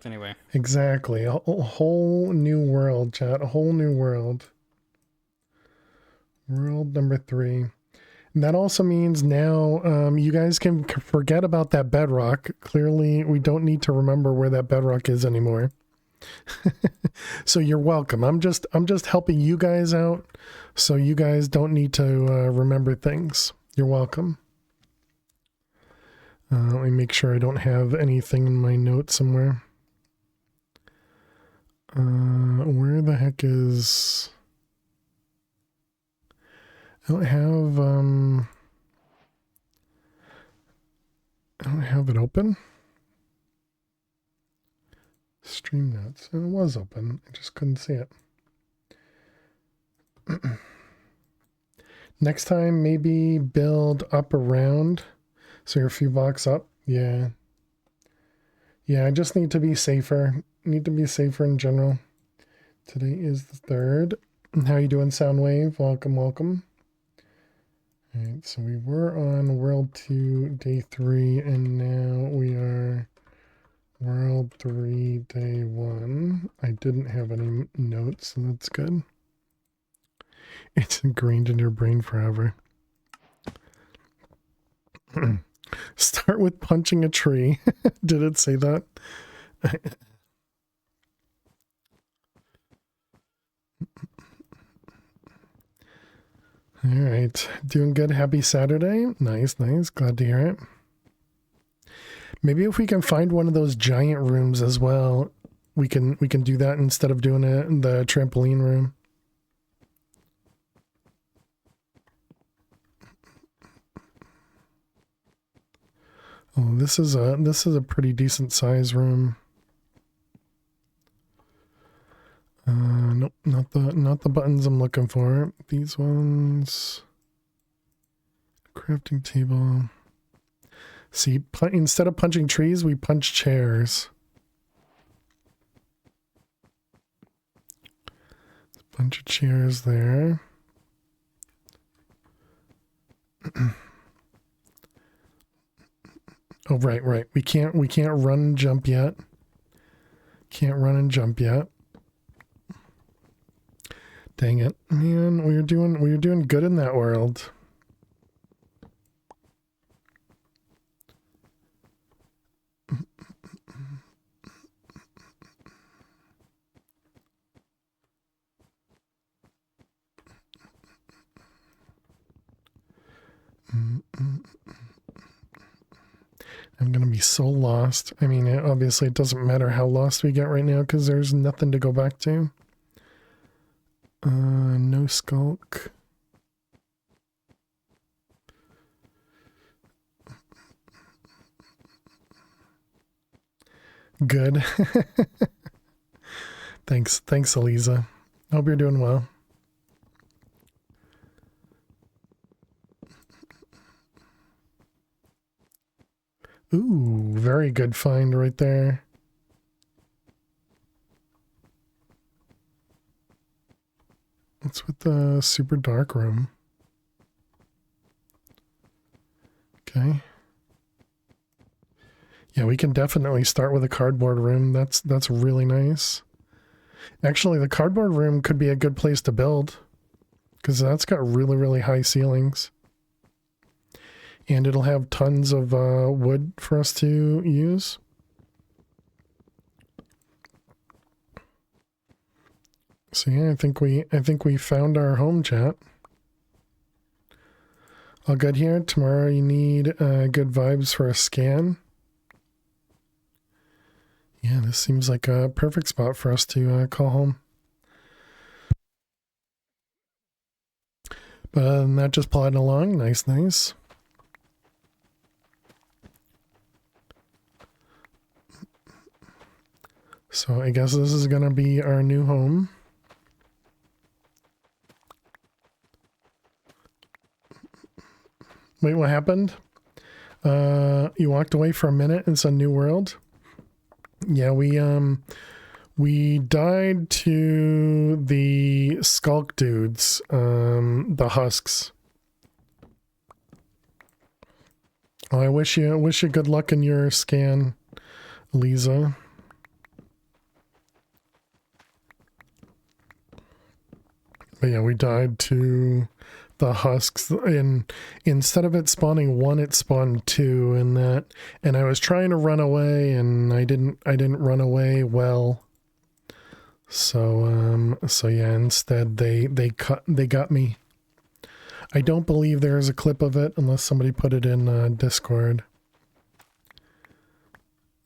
Anyway. Exactly. A whole new world, chat. A whole new world. World number 3. And that also means now you guys can forget about that bedrock. Clearly, we don't need to remember where that bedrock is anymore. So you're welcome. I'm just helping you guys out, so you guys don't need to remember things. You're welcome. Let me make sure I don't have anything in my notes somewhere. Where the heck is... I don't have it open. Stream notes. It was open. I just couldn't see it. Next time, maybe build up around. So you're a few blocks up. Yeah. Yeah, I just need to be safer. Need to be safer in general. Today is the 3rd. How you doing, Soundwave? Welcome, welcome. All right, so we were on World 2, Day 3, and now we are World 3, Day 1. I didn't have any notes, so that's good. It's ingrained in your brain forever. Start with punching a tree. Did it say that? All right, doing good. Happy Saturday. Nice, nice. Glad to hear it. Maybe if we can find one of those giant rooms as well, we can do that instead of doing it in the trampoline room. Oh, this is a pretty decent size room. Nope, not the buttons I'm looking for. These ones. Crafting table. See, instead of punching trees, we punch chairs. A bunch of chairs there. Oh, right. We can't run and jump yet. Can't run and jump yet. Dang it, man! We were doing good in that world. I'm gonna be so lost. I mean, obviously it doesn't matter how lost we get right now because there's nothing to go back to. No skulk. Good. Thanks, Eliza. Hope you're doing well. Ooh, very good find right there. What's with the super dark room? Okay. Yeah, we can definitely start with a cardboard room. That's really nice. Actually, the cardboard room could be a good place to build because that's got really, really high ceilings. And it'll have tons of wood for us to use. So yeah, I think we found our home, chat. All good here. Tomorrow you need good vibes for a scan. Yeah, this seems like a perfect spot for us to call home. But other than that, just plodding along. Nice, nice. So I guess this is going to be our new home. Wait, what happened? You walked away for a minute. It's a new world. Yeah, we died to the skulk dudes, the husks. Oh, I wish you good luck in your scan, Lisa. But yeah, we died to the husks, and instead of it spawning one, it spawned two, and I was trying to run away, and I didn't run away well. So yeah, instead they got me. I don't believe there is a clip of it unless somebody put it in Discord.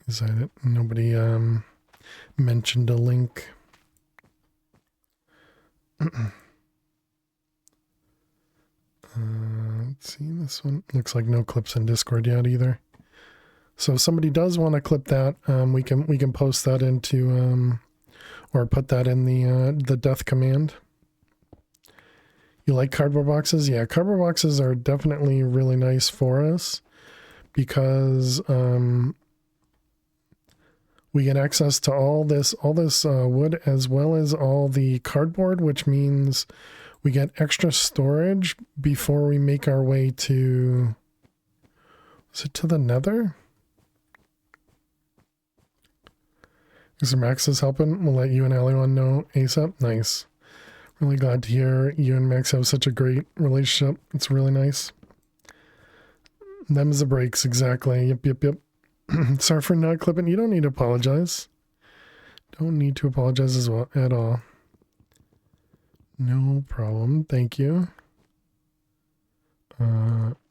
Is that it? Nobody mentioned a link. Let's see, this one looks like no clips in Discord yet either. So if somebody does want to clip that, we can post that into or put that in the death command. You like cardboard boxes? Yeah, cardboard boxes are definitely really nice for us because we get access to all this wood as well as all the cardboard, which means we get extra storage before we make our way to, is it to the Nether? Mr. Max is helping. We'll let you and Aliwan know ASAP. Nice. Really glad to hear you and Max have such a great relationship. It's really nice. Them's the breaks, exactly. Yep. Sorry for not clipping. You don't need to apologize. Don't need to apologize as well at all. No problem. Thank you.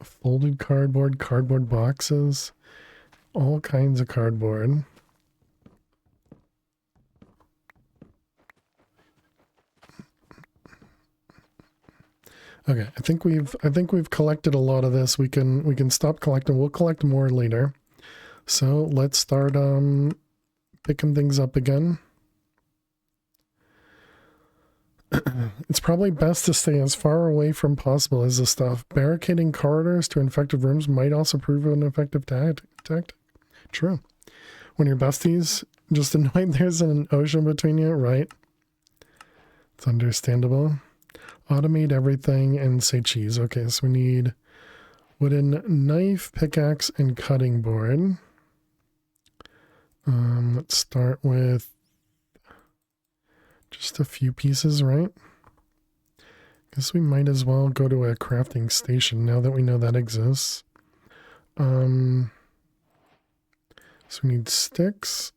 Folded cardboard boxes, all kinds of cardboard. Okay, I think we've collected a lot of this. We can stop collecting. We'll collect more later. So let's start picking things up again. It's probably best to stay as far away from possible as this stuff. Barricading corridors to infected rooms might also prove an effective tactic. True. When your besties just annoyed there's an ocean between you, right? It's understandable. Automate everything and say cheese. Okay, so we need wooden knife, pickaxe, and cutting board. Let's start with just a few pieces, right? Guess we might as well go to a crafting station now that we know that exists. So we need sticks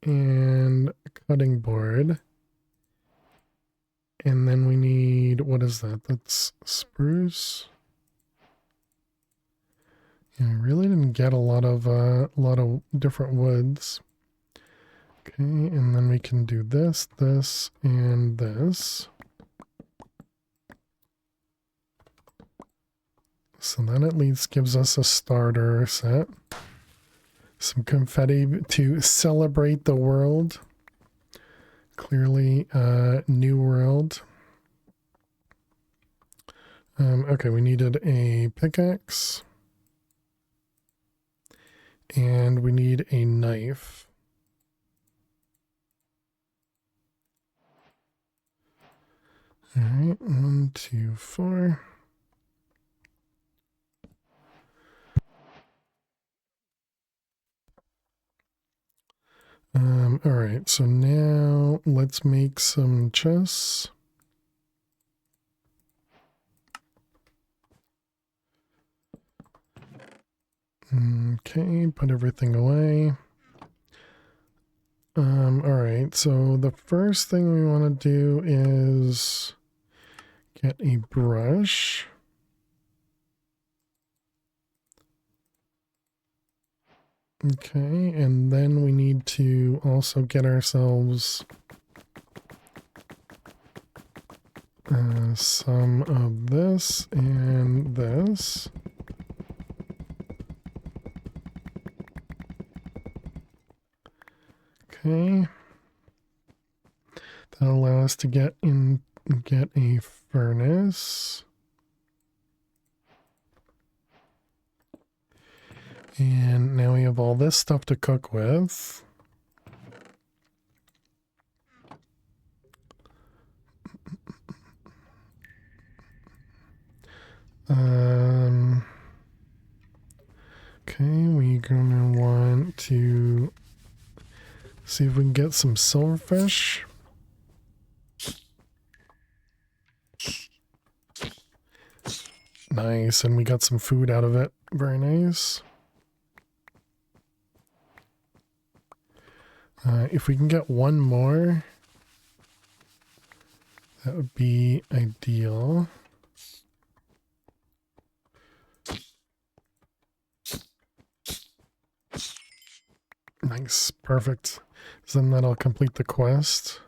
and a cutting board. And then we need, what is that? That's spruce. Yeah, I really didn't get a lot of different woods. Okay, and then we can do this, and this. So that at least gives us a starter set. Some confetti to celebrate the world. Clearly, new world. Okay, we needed a pickaxe. And we need a knife. All right, 1, 2, 4. All right, so now let's make some chests. Okay, put everything away. All right, so the first thing we want to do is get a brush. Okay, and then we need to also get ourselves some of this and this. Okay. That'll allow us to get a furnace. And now we have all this stuff to cook with. Okay, we're gonna want to see if we can get some silverfish. Nice, and we got some food out of it. Very nice. If we can get one more, that would be ideal. Nice, perfect. So then that'll complete the quest.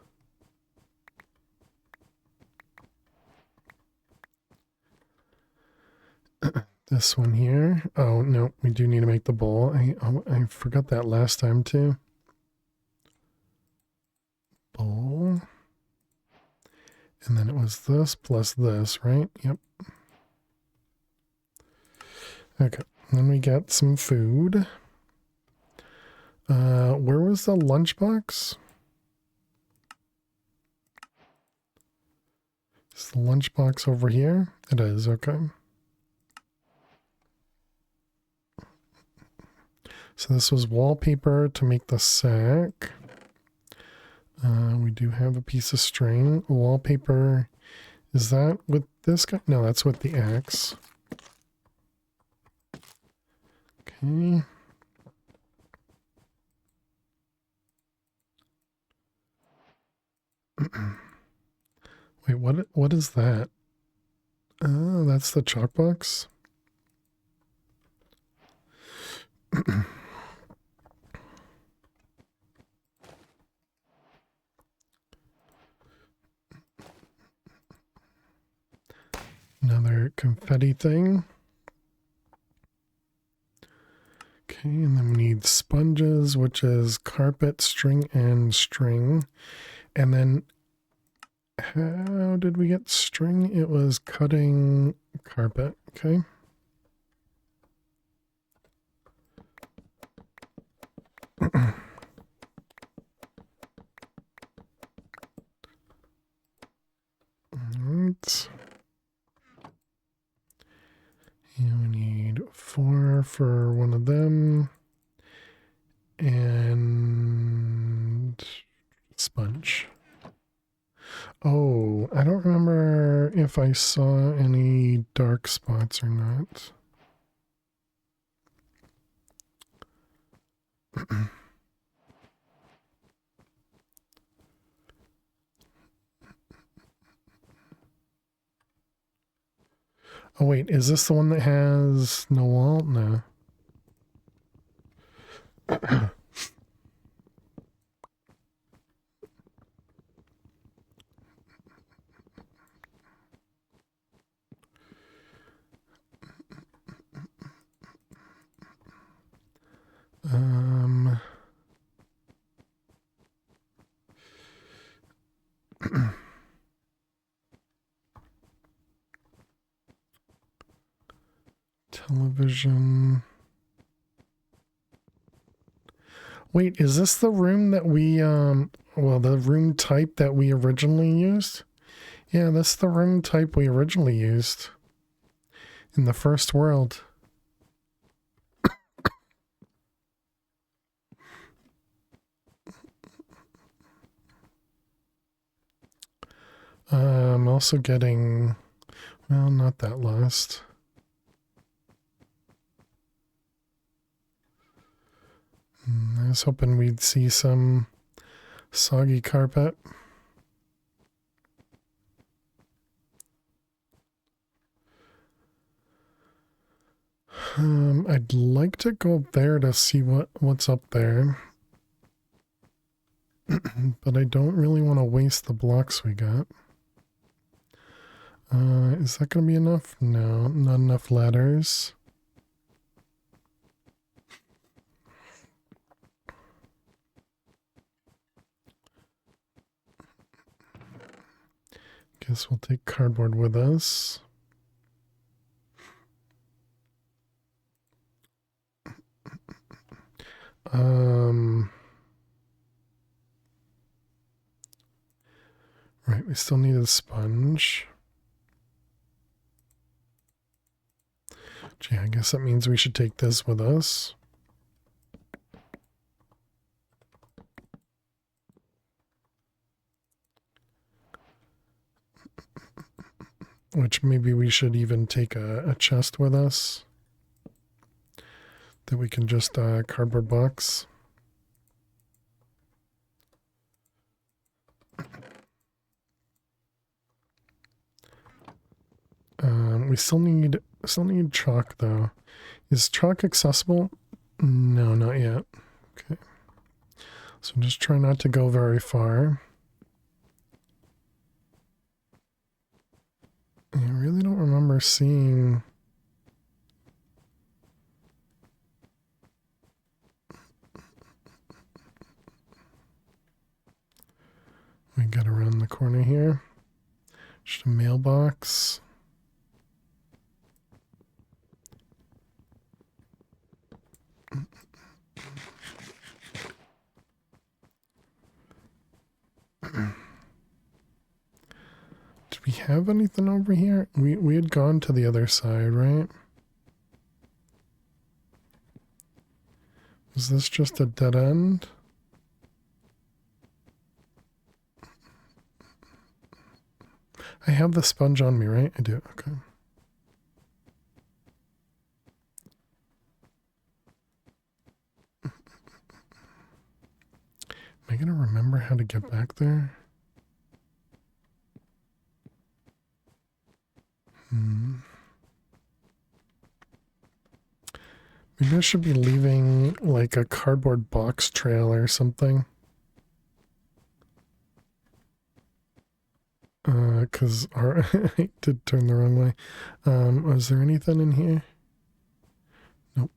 This one here. Oh, no, we do need to make the bowl. I forgot that last time too. Bowl. And then it was this plus this, right? Yep. Okay, then we got some food. Where was the lunchbox? Is the lunchbox over here? It is, okay. So this was wallpaper to make the sack. We do have a piece of string. Wallpaper, is that with this guy? No, that's with the axe. Okay. Wait, what is that? Oh, that's the chalk box. Another confetti thing. Okay, and then we need sponges, which is carpet, string, and string. And then how did we get string? It was cutting carpet. Okay. Alright. And we need 4 for one of them. And sponge. Oh, I don't remember if I saw any dark spots or not. Oh wait, is this the one that has no wall? No. Television. Wait, is this the room that we, well, the room type that we originally used? Yeah, that's the room type we originally used in the first world. I'm also getting, well, not that lost. I was hoping we'd see some soggy carpet. I'd like to go up there to see what's up there. But I don't really want to waste the blocks we got. Is that going to be enough? No, not enough ladders. Guess we'll take cardboard with us. Right, we still need a sponge. Gee, I guess that means we should take this with us. which maybe we should even take a chest with us that we can just cardboard box. We still need chalk though. Is chalk accessible? No, not yet. Okay. So just try not to go very far. I really don't remember seeing... We got around the corner here. Just a mailbox. Did we have anything over here? We had gone to the other side, right? Is this just a dead end? I have the sponge on me, right? I do, okay. Am I gonna remember how to get back there? Maybe I should be leaving like a cardboard box trail or something. Cause I did turn the wrong way. Was there anything in here? Nope.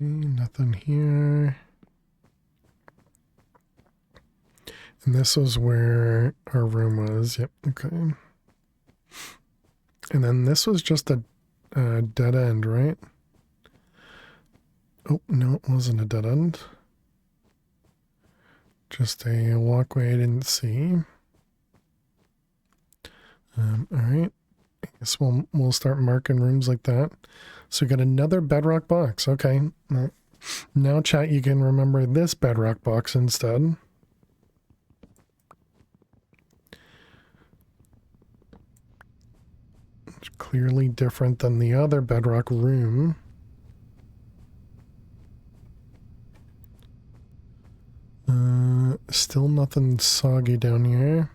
Nothing here. And this was where our room was. Yep, okay. And then this was just a dead end, right? Oh, no, it wasn't a dead end. Just a walkway I didn't see. All right. I guess we'll start marking rooms like that. So we got another bedrock box. Okay. Now, chat, you can remember this bedrock box instead. It's clearly different than the other bedrock room. Still nothing soggy down here.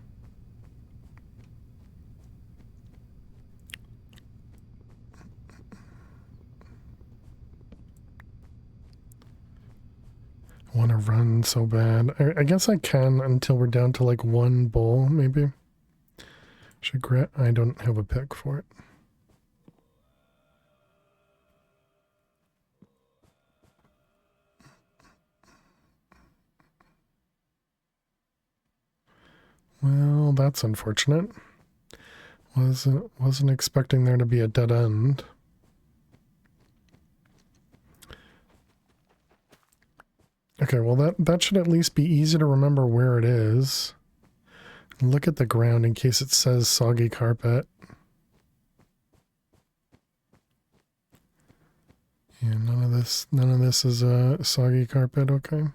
I want to run so bad. I guess I can until we're down to like one bowl, maybe. I don't have a pick for it. Well, that's unfortunate. Wasn't expecting there to be a dead end. Okay, well that should at least be easy to remember where it is. Look at the ground in case it says soggy carpet. Yeah, none of this is a soggy carpet, okay.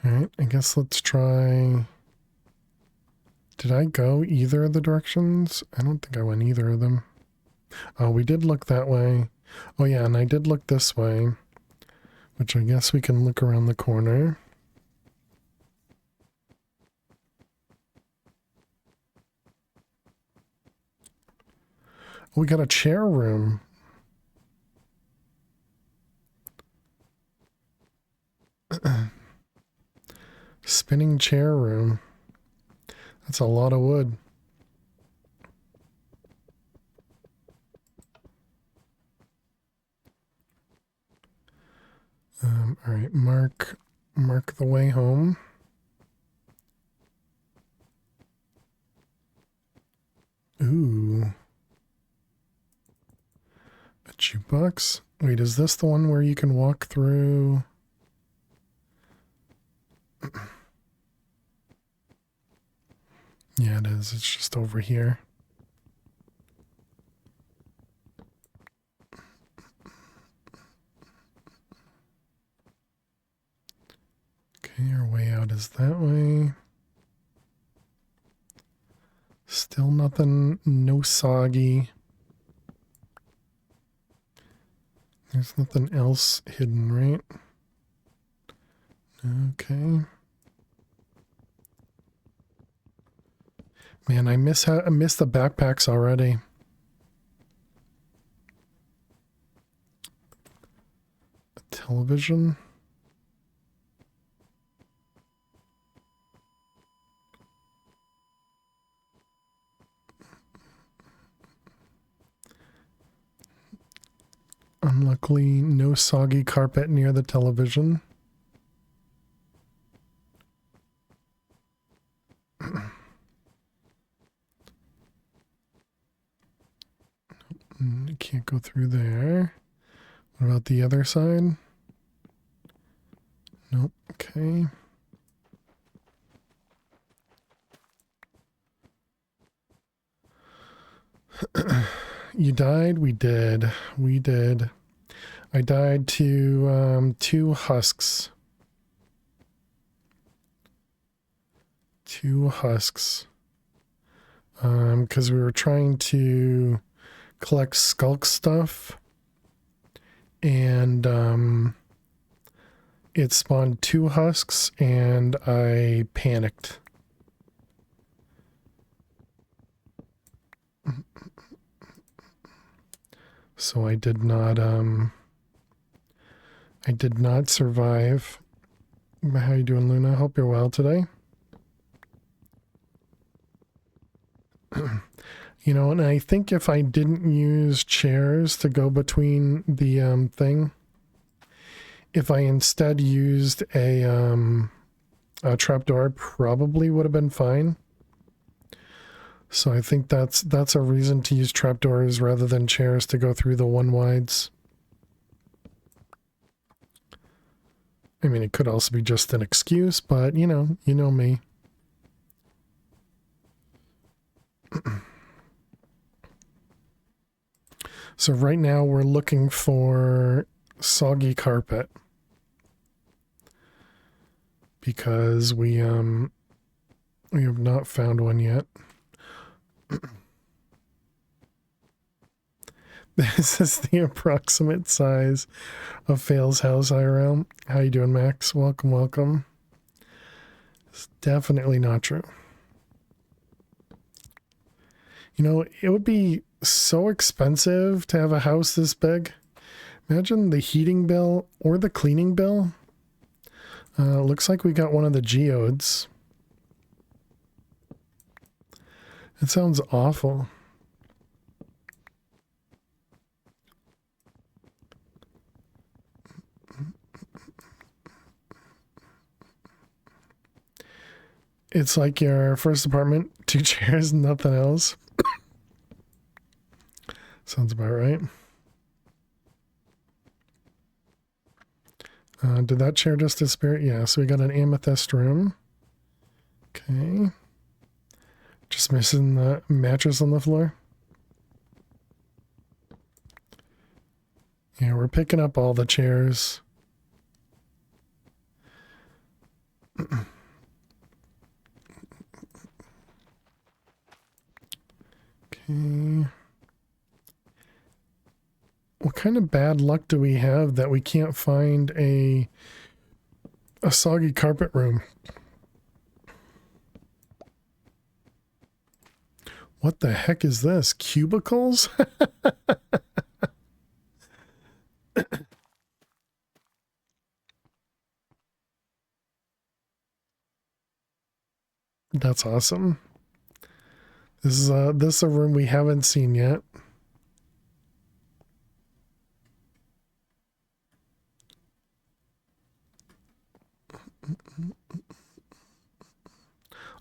Alright, I guess let's try... Did I go either of the directions? I don't think I went either of them. Oh, we did look that way. Oh yeah, and I did look this way. Which I guess we can look around the corner. Oh, we got a chair room. Spinning chair room. That's a lot of wood. mark the way home. Ooh. A jukebox? Wait, is this the one where you can walk through? Yeah, it is. It's just over here. Okay, our way out is that way. Still nothing, no soggy. There's nothing else hidden, right? Okay. Man, I miss the backpacks already. A television. Unluckily, no soggy carpet near the television. You can't go through there. What about the other side? Nope. Okay. You died? We did. We did. I died to 2 husks. 2 husks. Because we were trying to collect skulk stuff. And it spawned 2 husks and I panicked. So I did not survive. How you doing, Luna? Hope you're well today. You know, and I think if I didn't use chairs to go between the thing, if I instead used a trapdoor, probably would have been fine. So I think that's a reason to use trapdoors rather than chairs to go through the one wides. I mean, it could also be just an excuse, but you know me. So right now we're looking for soggy carpet because we have not found one yet. This is the approximate size of Fail's house IRL. How you doing, Max? Welcome, welcome. It's definitely not true. You know, it would be so expensive to have a house this big. Imagine the heating bill or the cleaning bill. Looks like we got one of the geodes. It sounds awful. It's like your first apartment, 2 chairs, nothing else. Sounds about right. Did that chair just disappear? Yeah, so we got an amethyst room. Okay. Just missing the mattress on the floor. Yeah, we're picking up all the chairs. Okay. What kind of bad luck do we have that we can't find a soggy carpet room? What the heck is this? Cubicles? That's awesome. This is a room we haven't seen yet.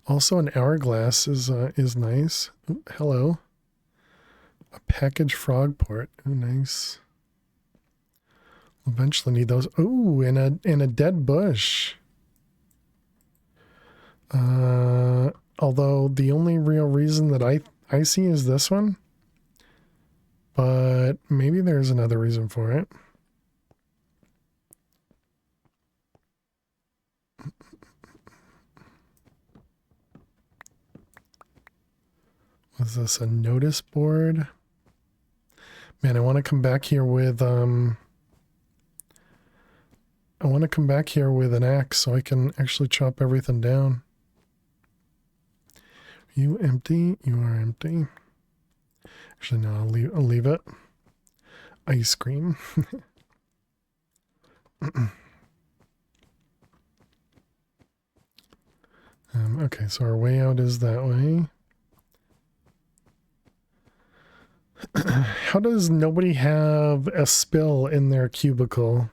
Also, an hourglass is nice. Ooh, hello. A package frog port. Ooh, nice. Eventually need those. Ooh, and a dead bush. Although the only real reason that I see is this one. But maybe there's another reason for it. Was this a notice board? Man, I want to come back here with an axe so I can actually chop everything down. Are you empty? You are empty. Actually, no, I'll leave it. Ice cream. Okay, so our way out is that way. How does nobody have a spill in their cubicle?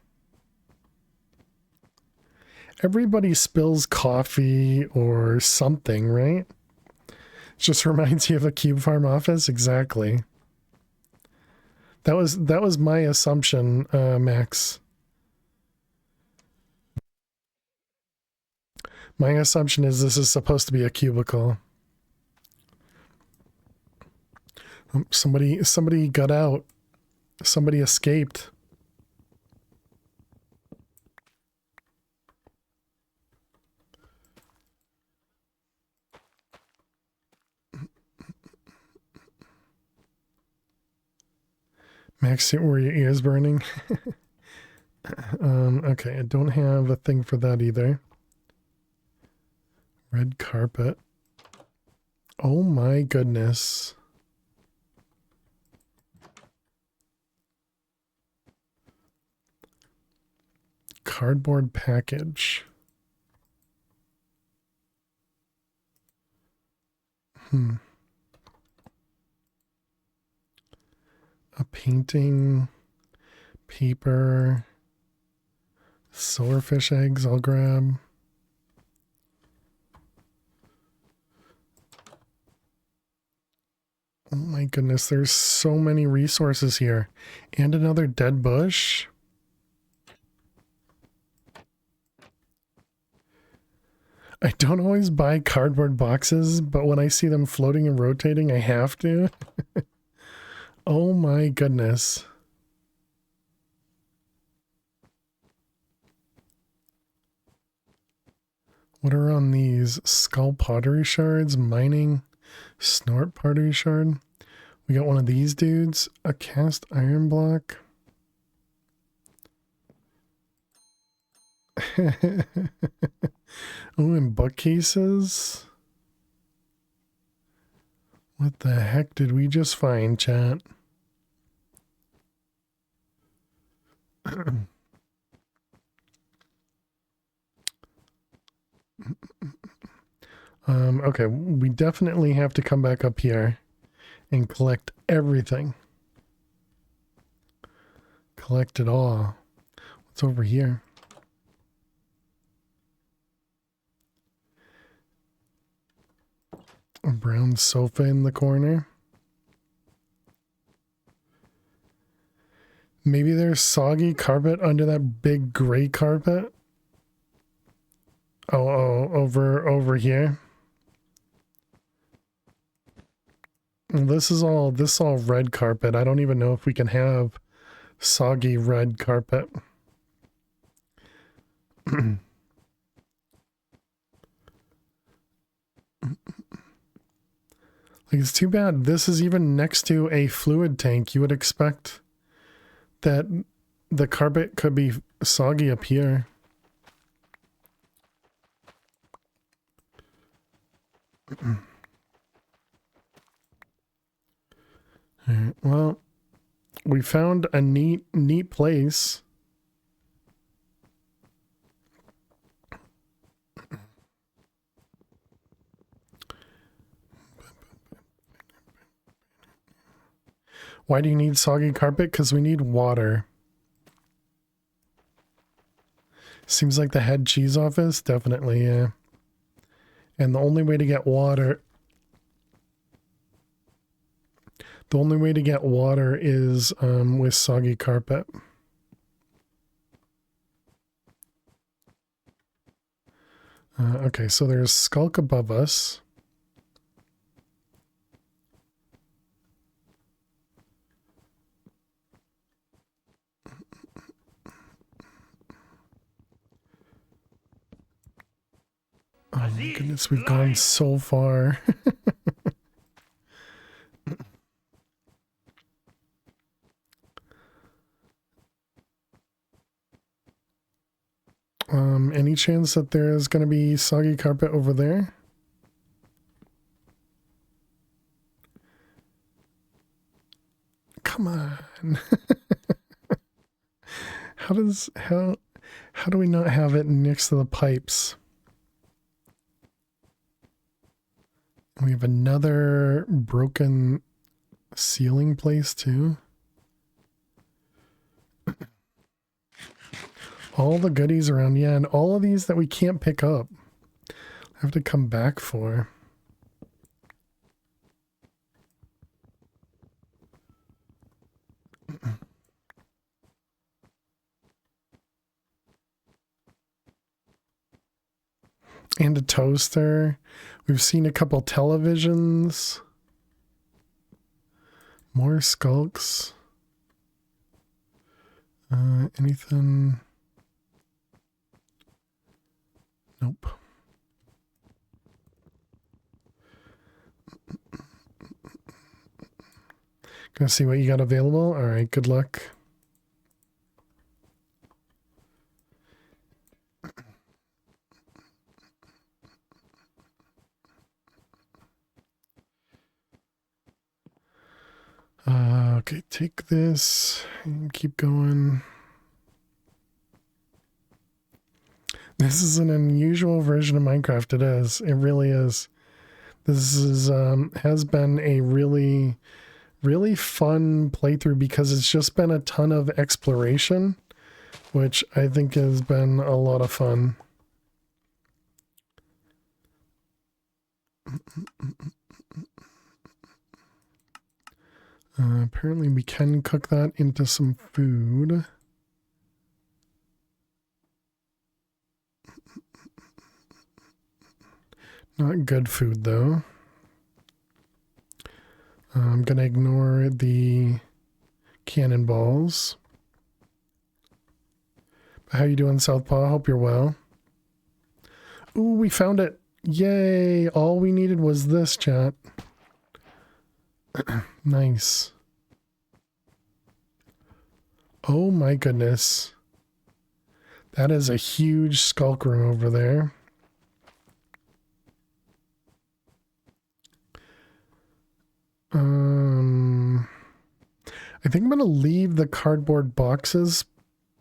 Everybody spills coffee or something, right? It just reminds you of a Cube Farm office. Exactly. That was my assumption, Max. My assumption is this is supposed to be a cubicle. Somebody got out. Somebody escaped. Max, were your ears burning? Okay, I don't have a thing for that either. Red carpet. Oh my goodness. Cardboard package. A painting, paper, silverfish eggs I'll grab. Oh my goodness, there's so many resources here. And another dead bush. I don't always buy cardboard boxes, but when I see them floating and rotating, I have to. Oh my goodness. What are on these? Skull pottery shards, mining, snort pottery shard. We got one of these dudes, a cast iron block. Oh, and bookcases. What the heck did we just find, chat? Okay, we definitely have to come back up here and collect everything. Collect it all. What's over here? A brown sofa in the corner. Maybe there's soggy carpet under that big gray carpet. Oh, over here. This is all red carpet. I don't even know if we can have soggy red carpet. Like, it's too bad this is even next to a fluid tank. You would expect that the carpet could be soggy up here. Alright, well, we found a neat place. Why do you need soggy carpet? Because we need water. Seems like the head cheese office, definitely, yeah. And the only way to get water is with soggy carpet. Okay, so there's Skulk above us. Oh my goodness, we've gone so far. Any chance that there's going to be soggy carpet over there? Come on. how do we not have it next to the pipes? We have another broken ceiling place too. All the goodies around, yeah, and all of these that we can't pick up. I have to come back for. And a toaster. We've seen a couple televisions. More skulks. Anything? Nope. Gonna see what you got available. All right, good luck. Okay, take this and keep going. This is an unusual version of Minecraft. It is. It really is. This is has been a really fun playthrough because it's just been a ton of exploration, which I think has been a lot of fun. Apparently we can cook that into some food. Not good food though. I'm gonna ignore the cannonballs. How you doing, Southpaw? Hope you're well. Ooh, we found it. Yay! All we needed was this, chat. Nice. Oh my goodness. That is a huge skulk room over there. I think I'm gonna leave the cardboard boxes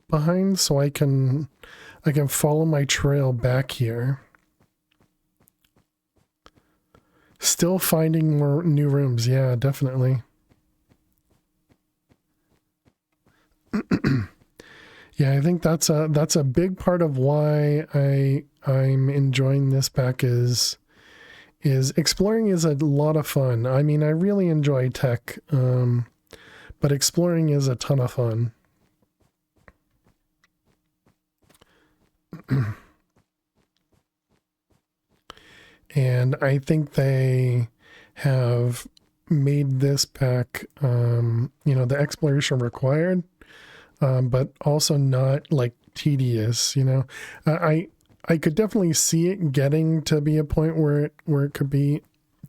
behind so I can follow my trail back here. Still finding more new rooms, yeah, definitely. Yeah, I think that's a big part of why I'm enjoying this pack is exploring is a lot of fun. I mean, I really enjoy tech, but exploring is a ton of fun. And I think they have made this pack, you know, the exploration required, but also not like tedious, you know. I could definitely see it getting to be a point where it could be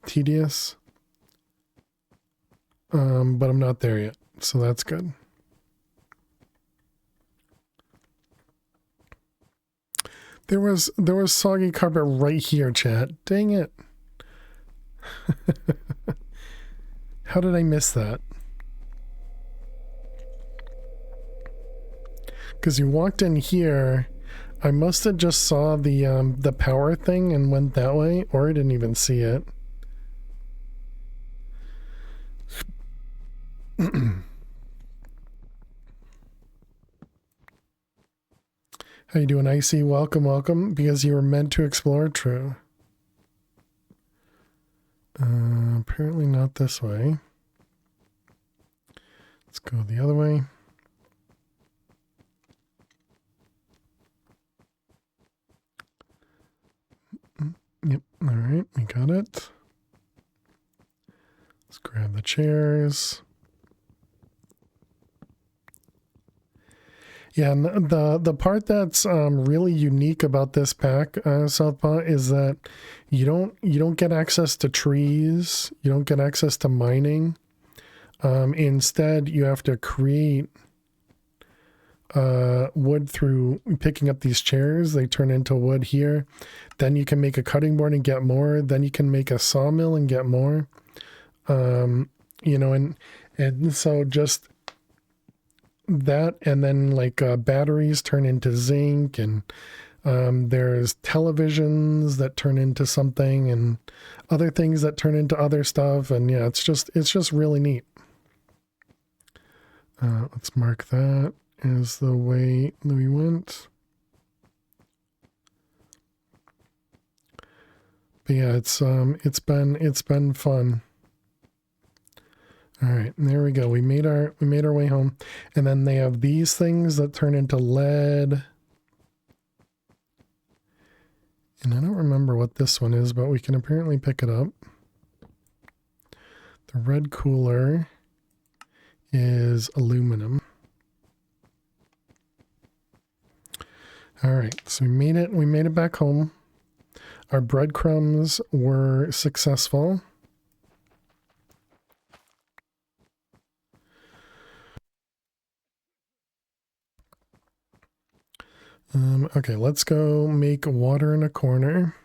tedious, but I'm not there yet, so that's good. There was soggy carpet right here, chat. Dang it. How did I miss that? Because you walked in here, I must have just saw the power thing and went that way, or I didn't even see it. How you doing, Icy? Welcome, welcome. Because you were meant to explore, true. Apparently not this way. Let's go the other way. Yep, all right, we got it. Let's grab the chairs. Yeah, and the part that's really unique about this pack, Southpaw, is that you don't get access to trees, you don't get access to mining. Instead, you have to create wood through picking up these chairs. They turn into wood here. Then you can make a cutting board and get more. Then you can make a sawmill and get more. You know, and so just that, and then like batteries turn into zinc, and there's televisions that turn into something, and other things that turn into other stuff. And yeah, it's just really neat. Let's mark that as the way that we went. But yeah, it's been fun. All right, there we go. We made our way home, and then they have these things that turn into lead. And I don't remember what this one is, but we can apparently pick it up. The red cooler is aluminum. All right, so we made it back home. Our breadcrumbs were successful. Okay, let's go make water in a corner.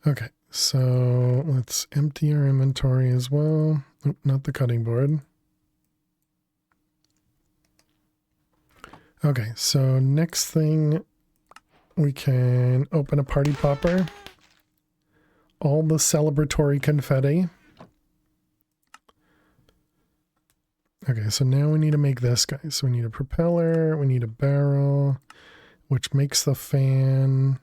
Okay, so let's empty our inventory as well. Nope, not the cutting board. Okay, so next thing, we can open a party popper. All the celebratory confetti. Okay, so now we need to make this, guys. So we need a propeller, we need a barrel, which makes the fan.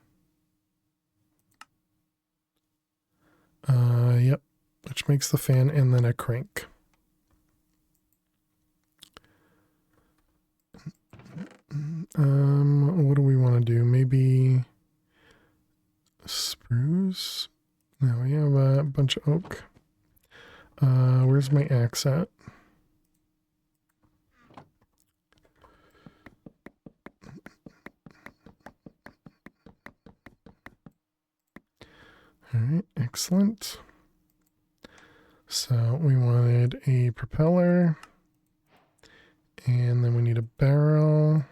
Yep, which makes the fan, and then a crank. What do we want to do? Maybe spruce? No, we have a bunch of oak. Where's my axe at? All right, excellent. So we wanted a propeller, and then we need a barrel.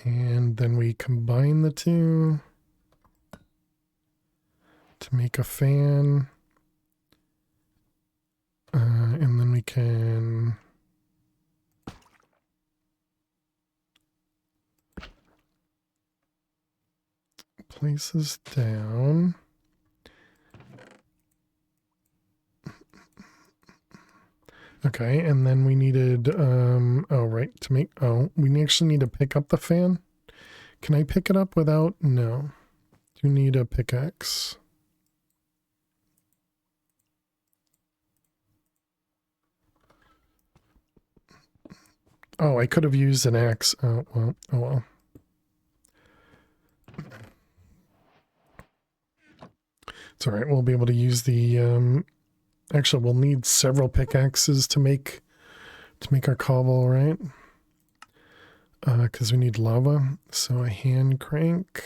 And then we combine the two to make a fan. And then we can place this down. Okay, and then we needed, we actually need to pick up the fan. Can I pick it up without? No. Do you need a pickaxe? Oh, I could have used an axe. Oh, well. Oh, well. It's all right. We'll be able to use the, actually, we'll need several pickaxes to make our cobble, right? Because we need lava. So a hand crank.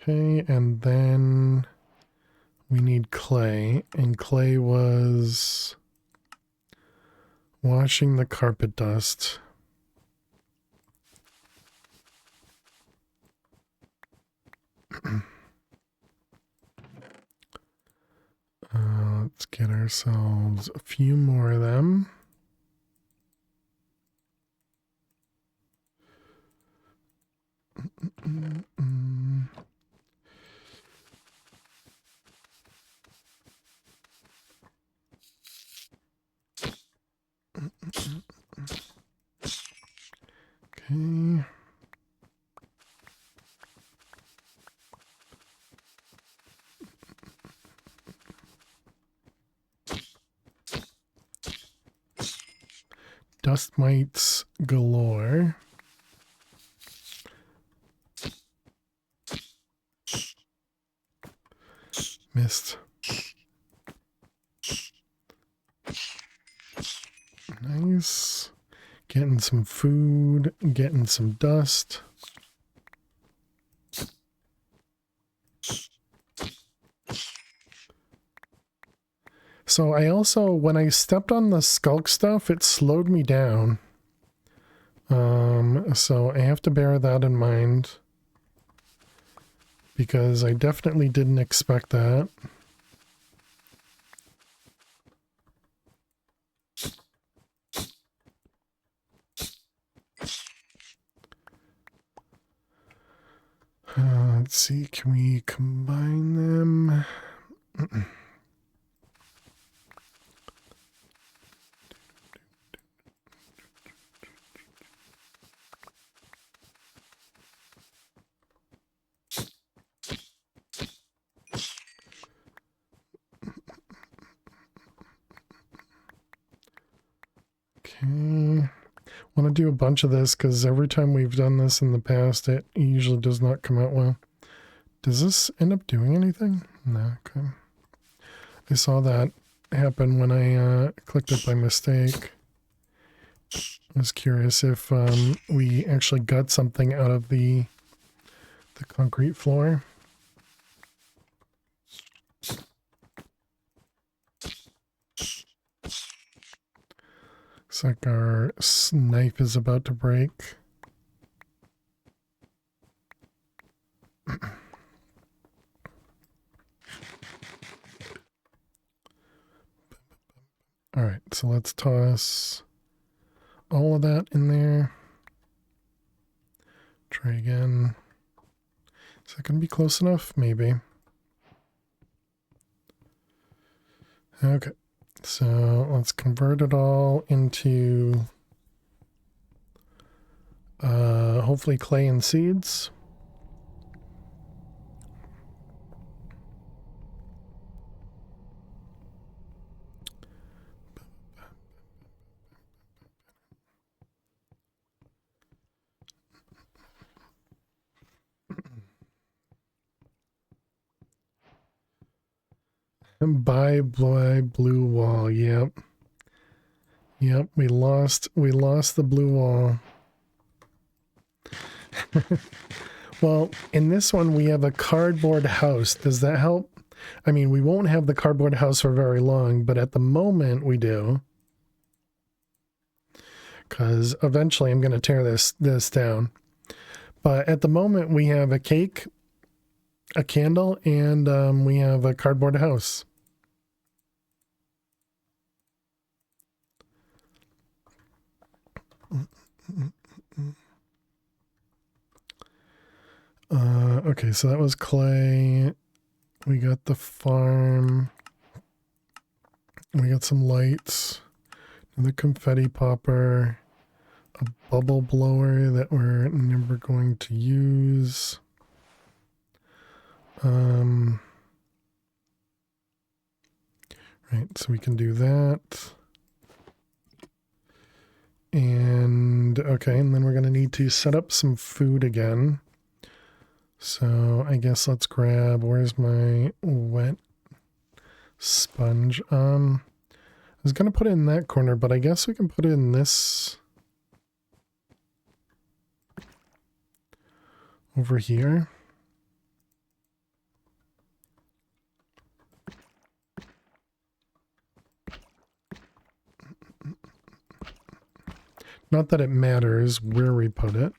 Okay, and then we need clay, and clay was washing the carpet dust. Let's get ourselves a few more of them. Okay. Dust mites galore. Missed. Nice. Getting some food, getting some dust. So I also, when I stepped on the skulk stuff, it slowed me down. So I have to bear that in mind. Because I definitely didn't expect that. Let's see, can we combine them? Okay. I want to do a bunch of this because every time we've done this in the past, it usually does not come out well. Does this end up doing anything? No, okay. I saw that happen when I clicked it by mistake. I was curious if we actually got something out of the concrete floor. Looks like our knife is about to break. All right, so let's toss all of that in there. Try again. Is that going to be close enough? Maybe. Okay, so let's convert it all into hopefully clay and seeds. And bye blue wall. Yep. Yep, we lost the blue wall. Well, in this one we have a cardboard house. Does that help? I mean, we won't have the cardboard house for very long, but at the moment we do. Because eventually I'm going to tear this down. But at the moment we have a cake, a candle, and we have a cardboard house. Okay, so that was clay. We got the farm. We got some lights. Another confetti popper. A bubble blower that we're never going to use. Right, so we can do that. And okay, and then we're going to need to set up some food again. So I guess let's grab, where's my wet sponge? I was going to put it in that corner, but I guess we can put it in this over here. Not that it matters where we put it.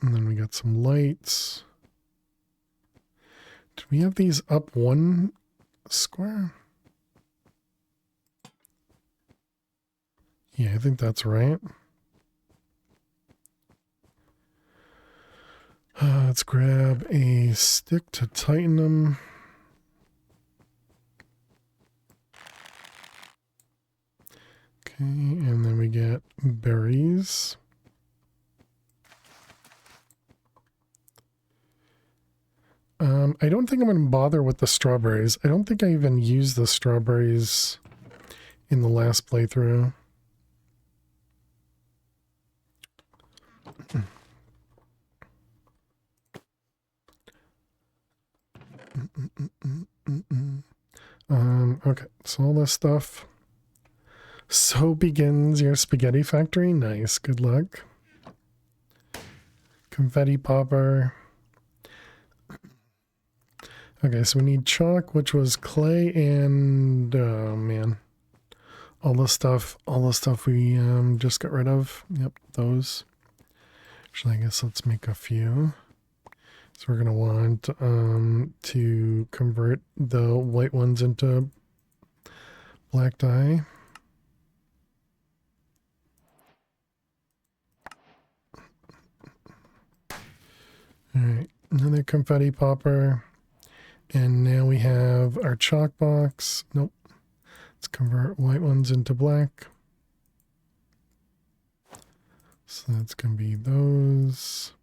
And then we got some lights. Do we have these up one square? Yeah, I think that's right. Let's grab a stick to tighten them. Okay, and then we get berries. I don't think I'm going to bother with the strawberries. I don't think I even used the strawberries in the last playthrough. Okay, so all this stuff. So begins your spaghetti factory. Nice, good luck. Confetti popper. Okay, so we need chalk, which was clay, and oh man, all the stuff we just got rid of. Yep, those. Actually, I guess let's make a few. So we're gonna want to convert the white ones into black dye. All right, another confetti popper. And now we have our chalk box. Nope. Let's convert white ones into black. So that's going to be those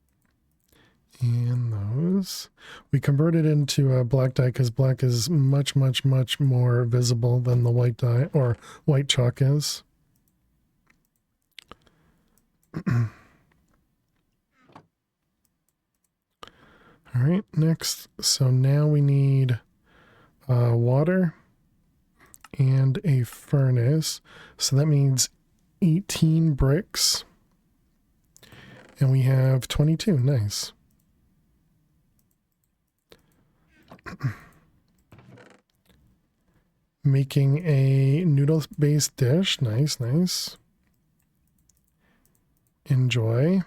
and those. We converted into black dye because black is much, much, much more visible than the white dye or white chalk is. All right, next. So now we need water and a furnace. So that means 18 bricks. And we have 22. Nice. Making a noodle-based dish. Nice, nice. Enjoy.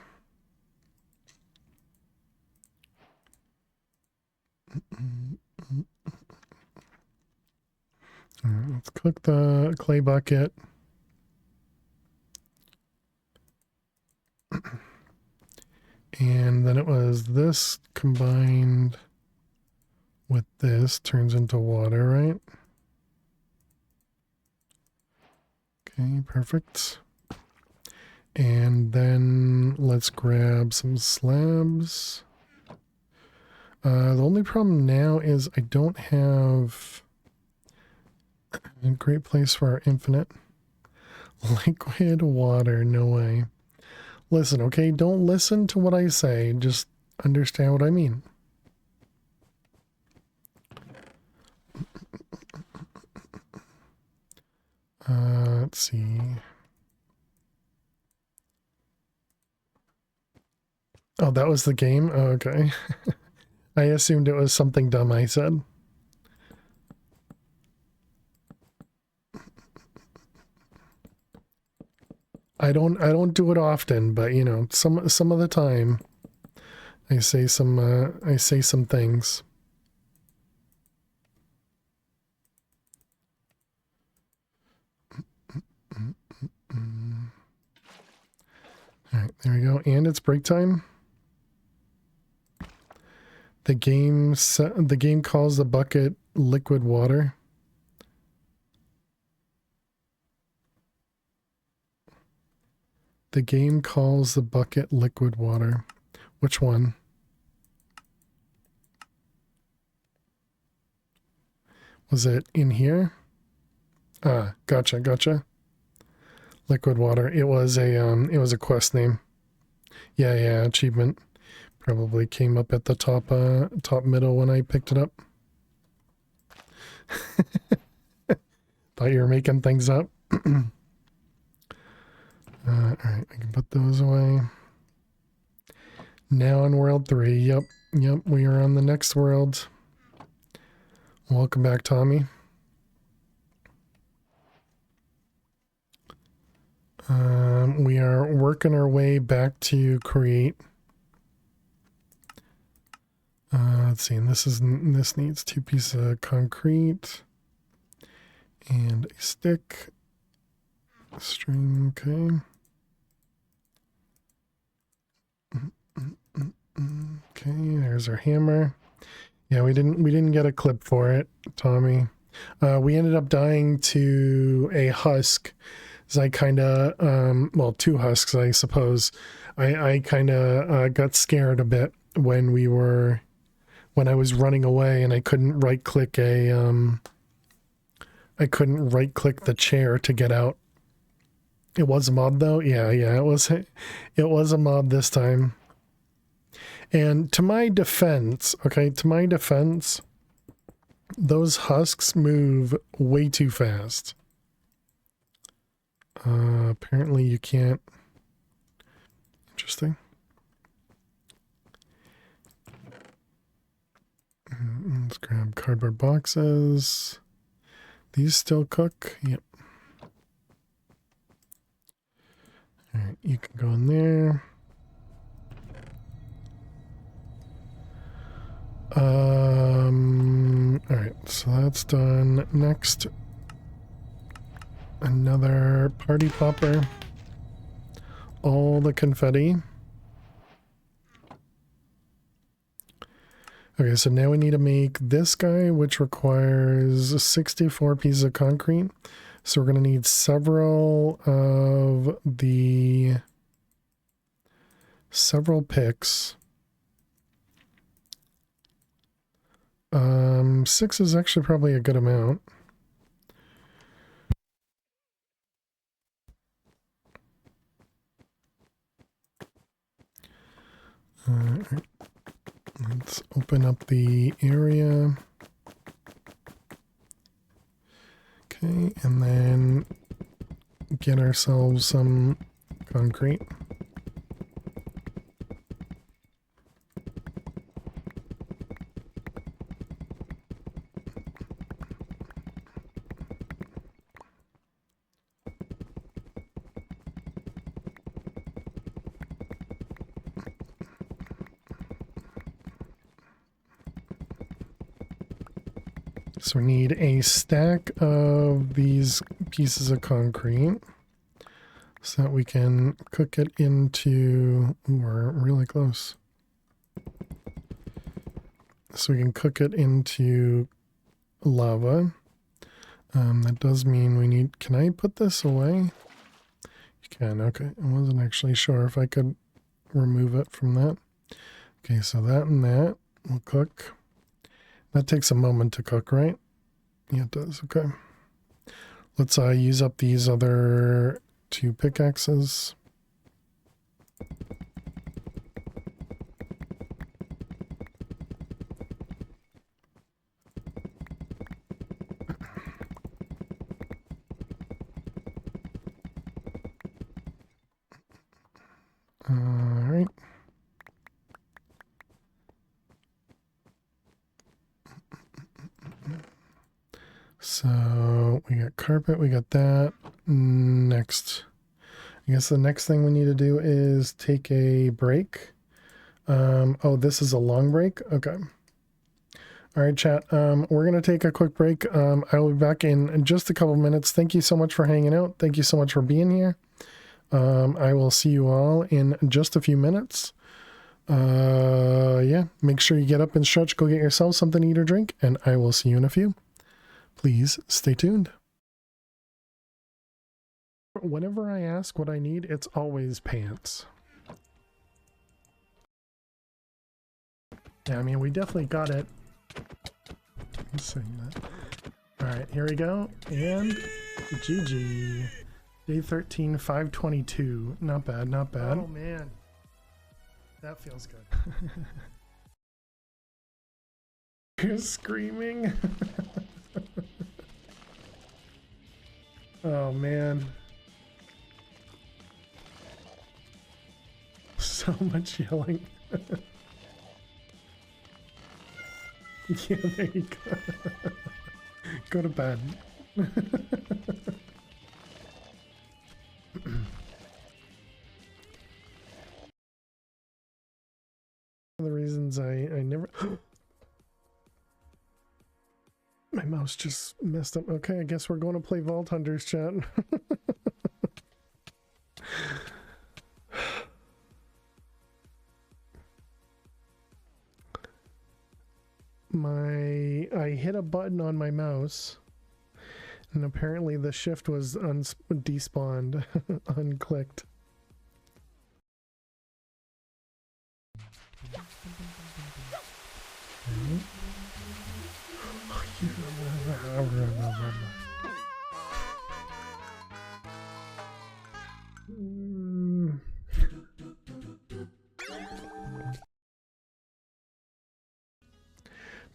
All right, let's cook the clay bucket. And then it was this combined with this turns into water, right? Okay, perfect. And then let's grab some slabs. The only problem now is I don't have a great place for our infinite liquid water. No way. Listen, okay? Don't listen to what I say. Just understand what I mean. Let's see. Oh, that was the game? Oh, okay. I assumed it was something dumb I said. I don't do it often, but you know, some of the time I say some things. All right, there we go. And it's break time. The game calls the bucket liquid water. The game calls the bucket liquid water. Which one? Was it in here? Ah, gotcha. Liquid water. It was a quest name. Yeah, achievement. Probably came up at the top middle when I picked it up. Thought you were making things up. Alright, I can put those away. Now on world 3. Yep, we are on the next world. Welcome back, Tommy. We are working our way back to create. let's see. And this needs 2 pieces of concrete and a stick. String, okay. Okay, there's our hammer. Yeah, we didn't get a clip for it, Tommy. We ended up dying to a husk. So I kind of, well, 2 husks, I suppose. I kind of got scared a bit when I was running away, and I couldn't right click the chair to get out. It was a mob though. Yeah, it was a mob this time. And to my defense, those husks move way too fast. Apparently you can't. Interesting. Let's grab cardboard boxes. These still cook? Yep. Alright, you can go in there. Alright, so that's done. Next, another party popper. All the confetti. Okay, so now we need to make this guy, which requires 64 pieces of concrete. So we're going to need several picks. 6 is actually probably a good amount. Let's open up the area. Okay, and then get ourselves some concrete. So we need a stack of these pieces of concrete so that we can cook it into, ooh, we're really close. So we can cook it into lava. That does mean we need, can I put this away? You can, okay. I wasn't actually sure if I could remove it from that. Okay, so that and that will cook. That takes a moment to cook, right? Yeah, it does. Okay. Let's use up these other 2 pickaxes. All right. So we got carpet, we got that. Next, I guess the next thing we need to do is take a break. Oh, this is a long break? Okay. All right, chat. We're going to take a quick break. I will be back in just a couple minutes. Thank you so much for hanging out. Thank you so much for being here. I will see you all in just a few minutes. Yeah, make sure you get up and stretch, go get yourself something to eat or drink, and I will see you in a few. Please stay tuned. Whenever I ask what I need, it's always pants. Yeah, I mean, we definitely got it. I'm saying that. All right, here we go. And GG. Day 13, 522. Not bad, not bad. Oh, man. That feels good. You're screaming. Oh, man. So much yelling. Yeah, there you go. Go to bed. One of the reasons I never My mouse just messed up. Okay, I guess we're going to play Vault Hunters, chat. I hit a button on my mouse, and apparently the shift was despawned, unclicked.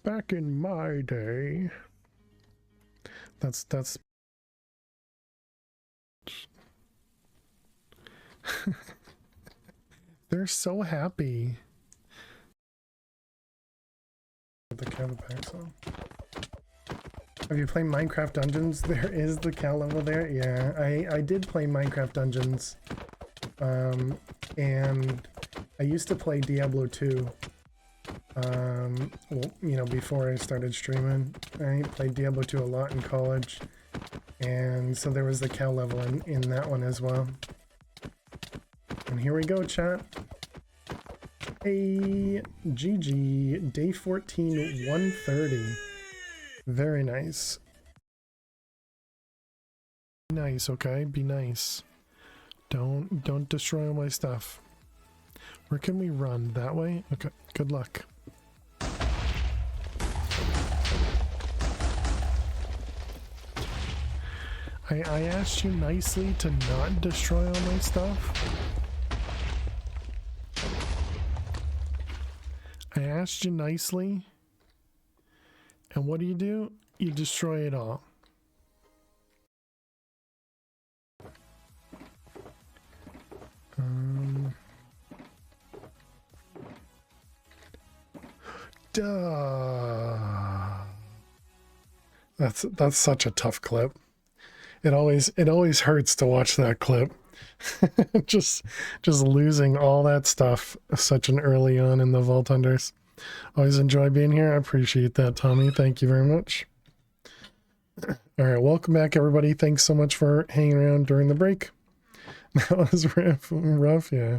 Back in my day, that's they're so happy. The cow packs on. Have you played Minecraft Dungeons? There is the cow level there. Yeah, I did play Minecraft Dungeons, and I used to play Diablo 2. Well, you know, before I started streaming, I played Diablo 2 a lot in college, and so there was the cow level in that one as well. And here we go, chat. Hey, GG, day 14, 130. Very nice. Nice, okay? Be nice. Don't destroy all my stuff. Where can we run? That way? Okay, good luck. I asked you nicely to not destroy all my stuff. I asked you nicely. And what do? You destroy it all. Duh. That's such a tough clip. It always hurts to watch that clip. just losing all that stuff such an early on in the Vault Hunters. Always enjoy being here. I appreciate that, Tommy. Thank you very much. All right, welcome back, everybody. Thanks so much for hanging around during the break. That was rough, yeah.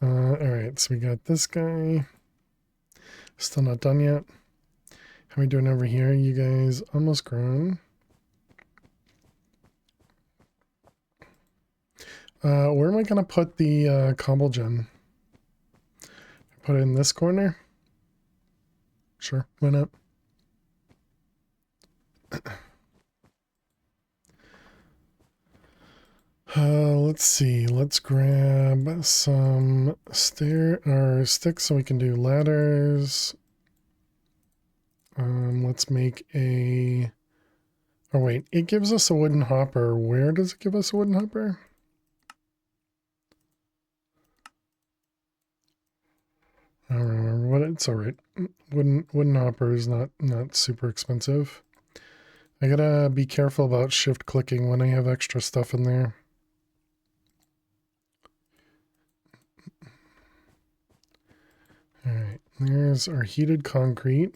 All right, so we got this guy. Still not done yet. How are we doing over here? You guys almost grown. Where am I gonna put the cobble gem? Put it in this corner? Sure, why not? Let's see. Let's grab some sticks so we can do ladders. Let's make a... Oh wait, it gives us a wooden hopper. Where does it give us a wooden hopper? I don't remember what it's alright. Wooden hopper is not super expensive. I gotta be careful about shift clicking when I have extra stuff in there. Alright, there's our heated concrete.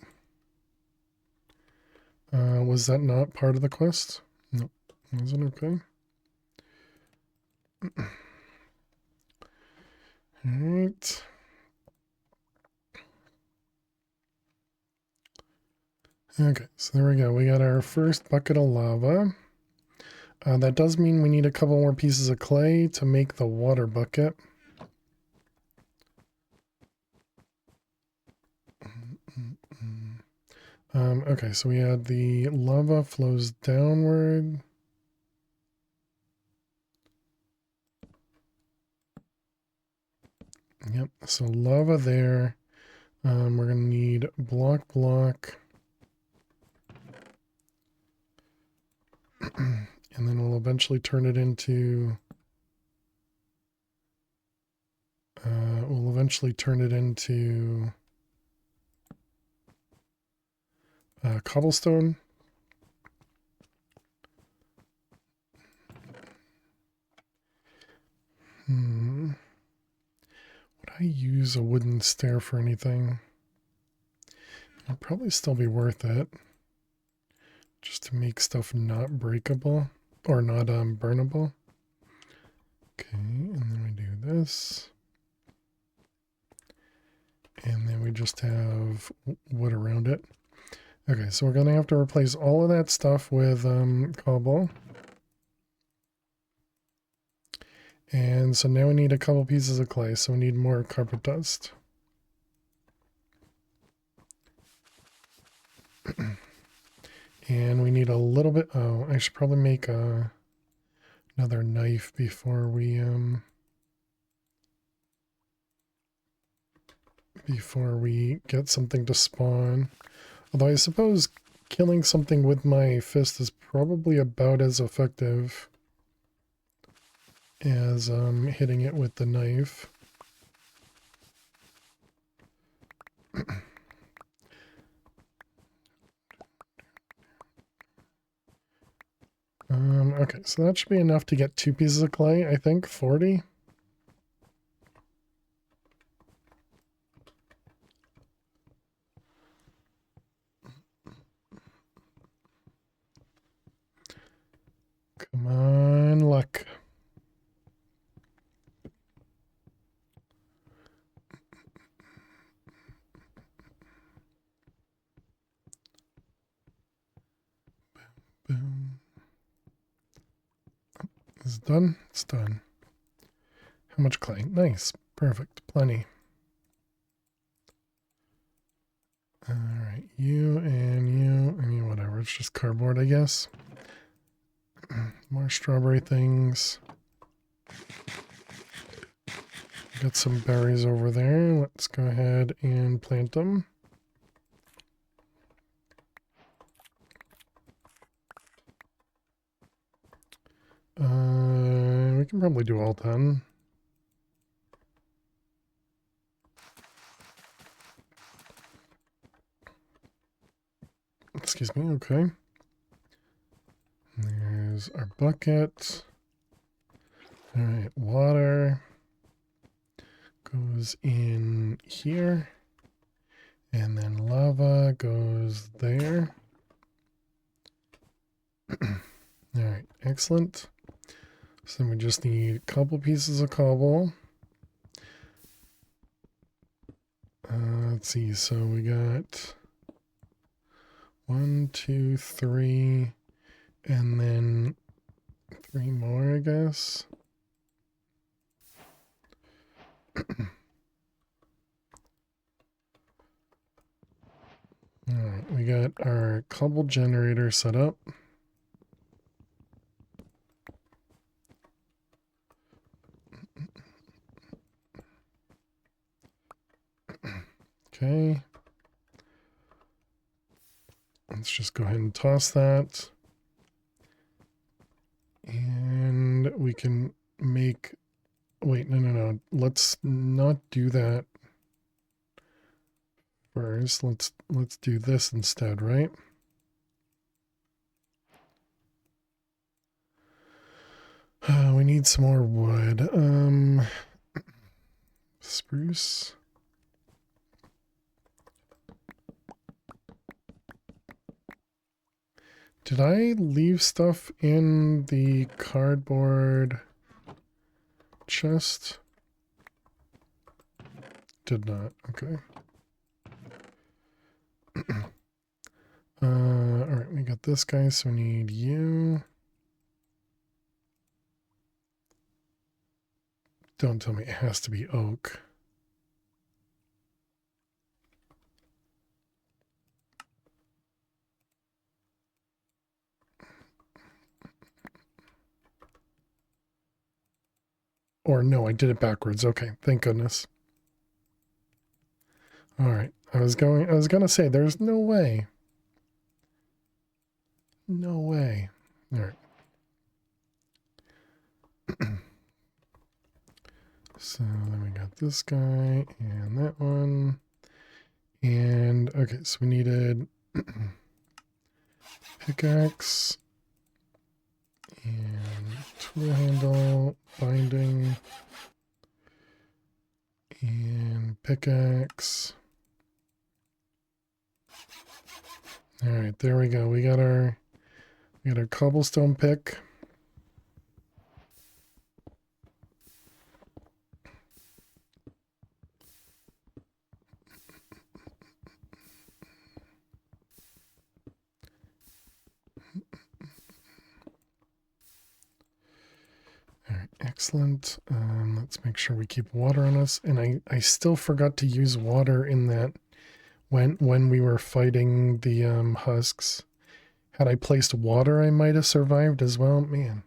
Was that not part of the quest? Nope. Was it okay? Alright. Okay, so there we go. We got our first bucket of lava. That does mean we need a couple more pieces of clay to make the water bucket. Okay, so we had the lava flows downward. Yep, so lava there. We're going to need block. And then we'll eventually turn it into... cobblestone. Would I use a wooden stair for anything? It'd probably still be worth it. just to make stuff not breakable or not burnable. Okay, and then we do this. And then we just have wood around it. Okay, so we're going to have to replace all of that stuff with cobble. And so now we need a couple pieces of clay, so we need more carpet dust. And we need a little bit, oh, I should probably make another knife before we get something to spawn. Although I suppose killing something with my fist is probably about as effective as hitting it with the knife. Okay, so that should be enough to get 2 pieces of clay, I think, 40. Come on, luck. Boom. Is it done? It's done. How much clay? Nice. Perfect. Plenty. Alright, you and you, whatever. It's just cardboard, I guess. More strawberry things. Got some berries over there. Let's go ahead and plant them. We can probably do all 10. Excuse me, okay. There's our bucket. Alright, water goes in here. And then lava goes there. Alright, excellent. So then we just need a couple pieces of cobble. Let's see, so we got 1, 2, 3, and then 3 more, I guess. Alright, we got our cobble generator set up. Okay. Let's just go ahead and toss that. And we can make... Wait, no. Let's not do that first. Let's do this instead, right? We need some more wood. Spruce. Did I leave stuff in the cardboard chest? Did not. Okay. Alright, we got this guy, so we need you. Don't tell me it has to be oak. Or no, I did it backwards. Okay, thank goodness. All right, I was gonna say there's no way. No way. All right. So then we got this guy and that one. And okay, so we needed pickaxe and tool handle, binding, and pickaxe. All right, there we go. We got our We got our cobblestone pick. All right, excellent. Let's make sure we keep water on us. And I still forgot to use water in that when we were fighting the husks. Had I placed water, I might have survived as well. Man,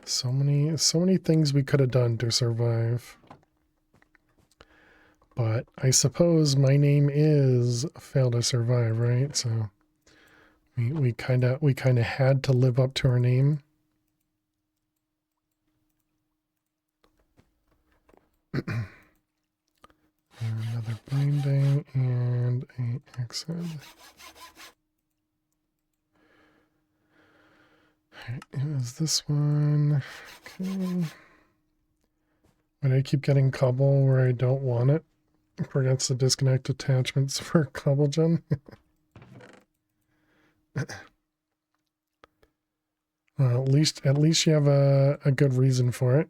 so many things we could have done to survive. But I suppose my name is Fail to Survive, right? So we kind of had to live up to our name. Another binding and a exit. Alright, it was this one. Okay. Why do I keep getting cobble where I don't want it? Forgets to disconnect attachments for cobble gen. Well, at least you have a good reason for it.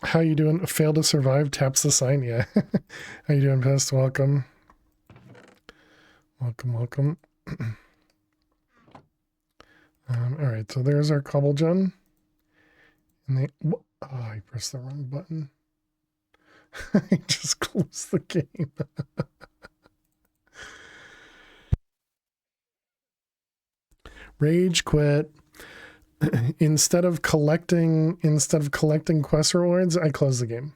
How you doing? Fail to survive, taps the sign, yeah. How you doing, Pest? Welcome. Welcome. Alright, so there's our cobble gen. And oh, I pressed the wrong button. I just closed the game. Rage quit. Instead of collecting quest rewards, I close the game.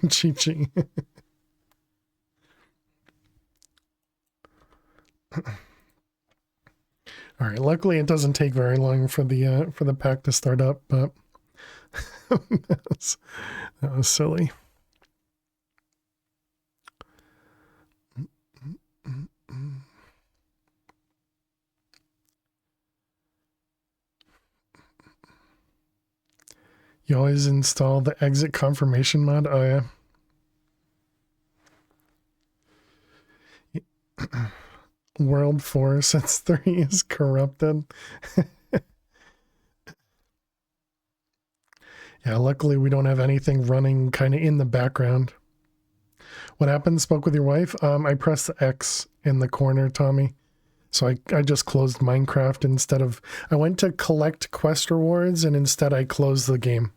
Cheat. All right. Luckily, it doesn't take very long for the pack to start up, but that was silly. You always install the exit confirmation mod? Oh, yeah. World 4 since 3 is corrupted. Yeah, luckily we don't have anything running kind of in the background. What happened? Spoke with your wife? I pressed the X in the corner, Tommy. So I just closed Minecraft instead of... I went to collect quest rewards and instead I closed the game.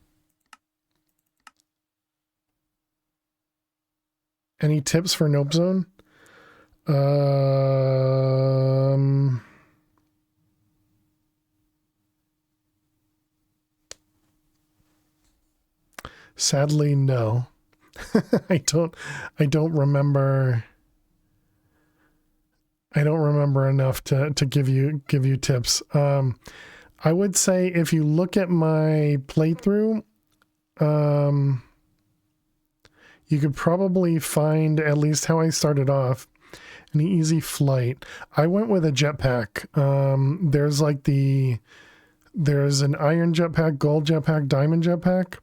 Any tips for Nope Zone? Sadly, no. I don't remember... I don't remember enough to give you tips. I would say if you look at my playthrough, you could probably find at least how I started off, an easy flight. I went with a jetpack. There's an iron jetpack, gold jetpack, diamond jetpack.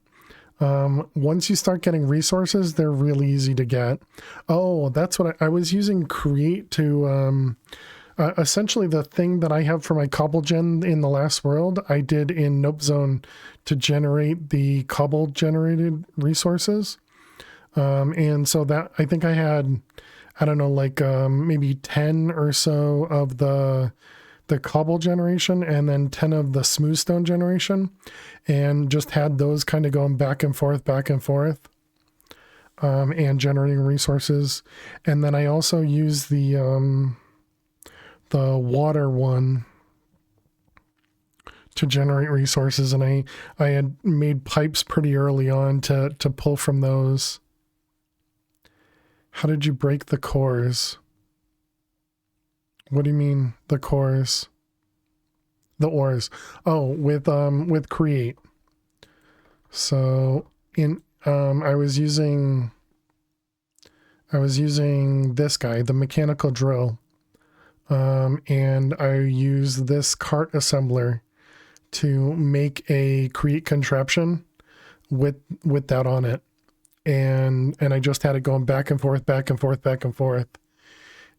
Once you start getting resources, they're really easy to get. Oh, that's what I was using Create to, essentially the thing that I have for my cobble gen in the last world, I did in Nope Zone to generate the cobble generated resources. And so that, I think I had, I don't know, like, maybe 10 or so of the cobble generation and then 10 of the smooth stone generation, and just had those kind of going back and forth, and generating resources. And then I also used the water one to generate resources, and I had made pipes pretty early on to pull from those. How did you break the cores? What do you mean the cores? The ores. Oh, with Create. So in I was using this guy, the mechanical drill. And I used this cart assembler to make a Create contraption with that on it. And I just had it going back and forth.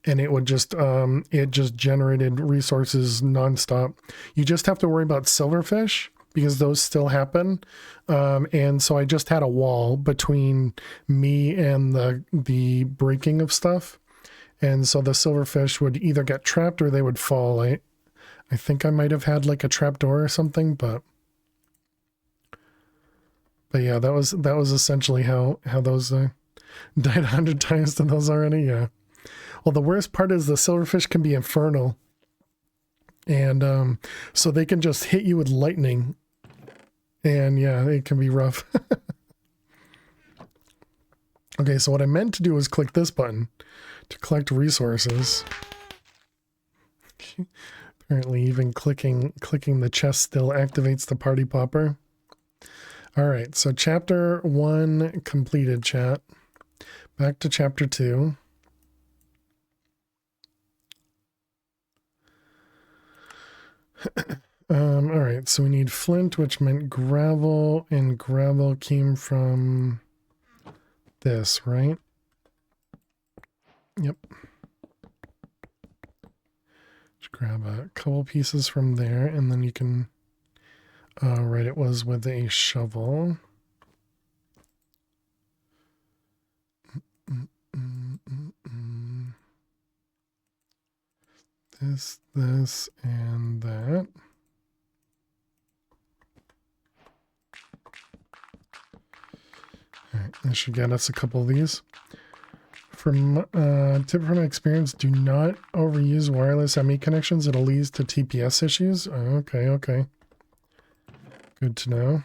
and it just generated resources nonstop. You just have to worry about silverfish because those still happen. And so I just had a wall between me and the breaking of stuff. And so the silverfish would either get trapped or they would fall. I think I might have had like a trap door or something, but yeah, that was essentially how those died 100 times to those already. Yeah. Well, the worst part is the silverfish can be infernal. And so they can just hit you with lightning. And yeah, it can be rough. Okay, so what I meant to do was click this button to collect resources. Apparently even clicking the chest still activates the party popper. All right, so chapter 1 completed, chat. Back to chapter 2. All right, so we need flint, which meant gravel, and gravel came from this, right? Yep. Just grab a couple pieces from there, and then you can, right, it was with a shovel. This, and that. All right, that should get us a couple of these. From tip from experience, do not overuse wireless ME connections. It'll lead to TPS issues. Okay. Good to know.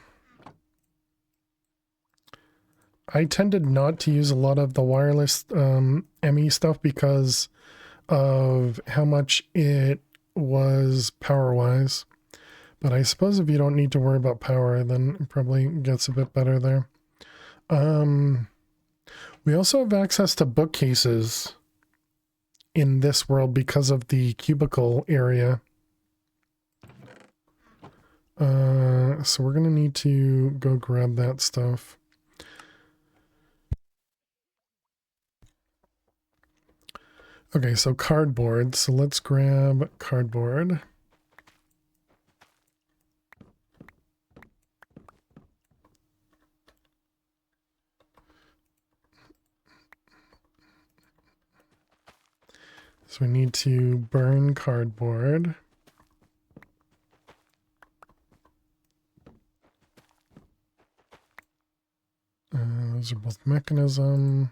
I tended not to use a lot of the wireless ME stuff because of how much it was power-wise. But I suppose if you don't need to worry about power, then it probably gets a bit better there. We also have access to bookcases in this world because of the cubicle area. So we're going to need to go grab that stuff. Okay, so cardboard. So let's grab cardboard. So we need to burn cardboard. Those are both mechanism.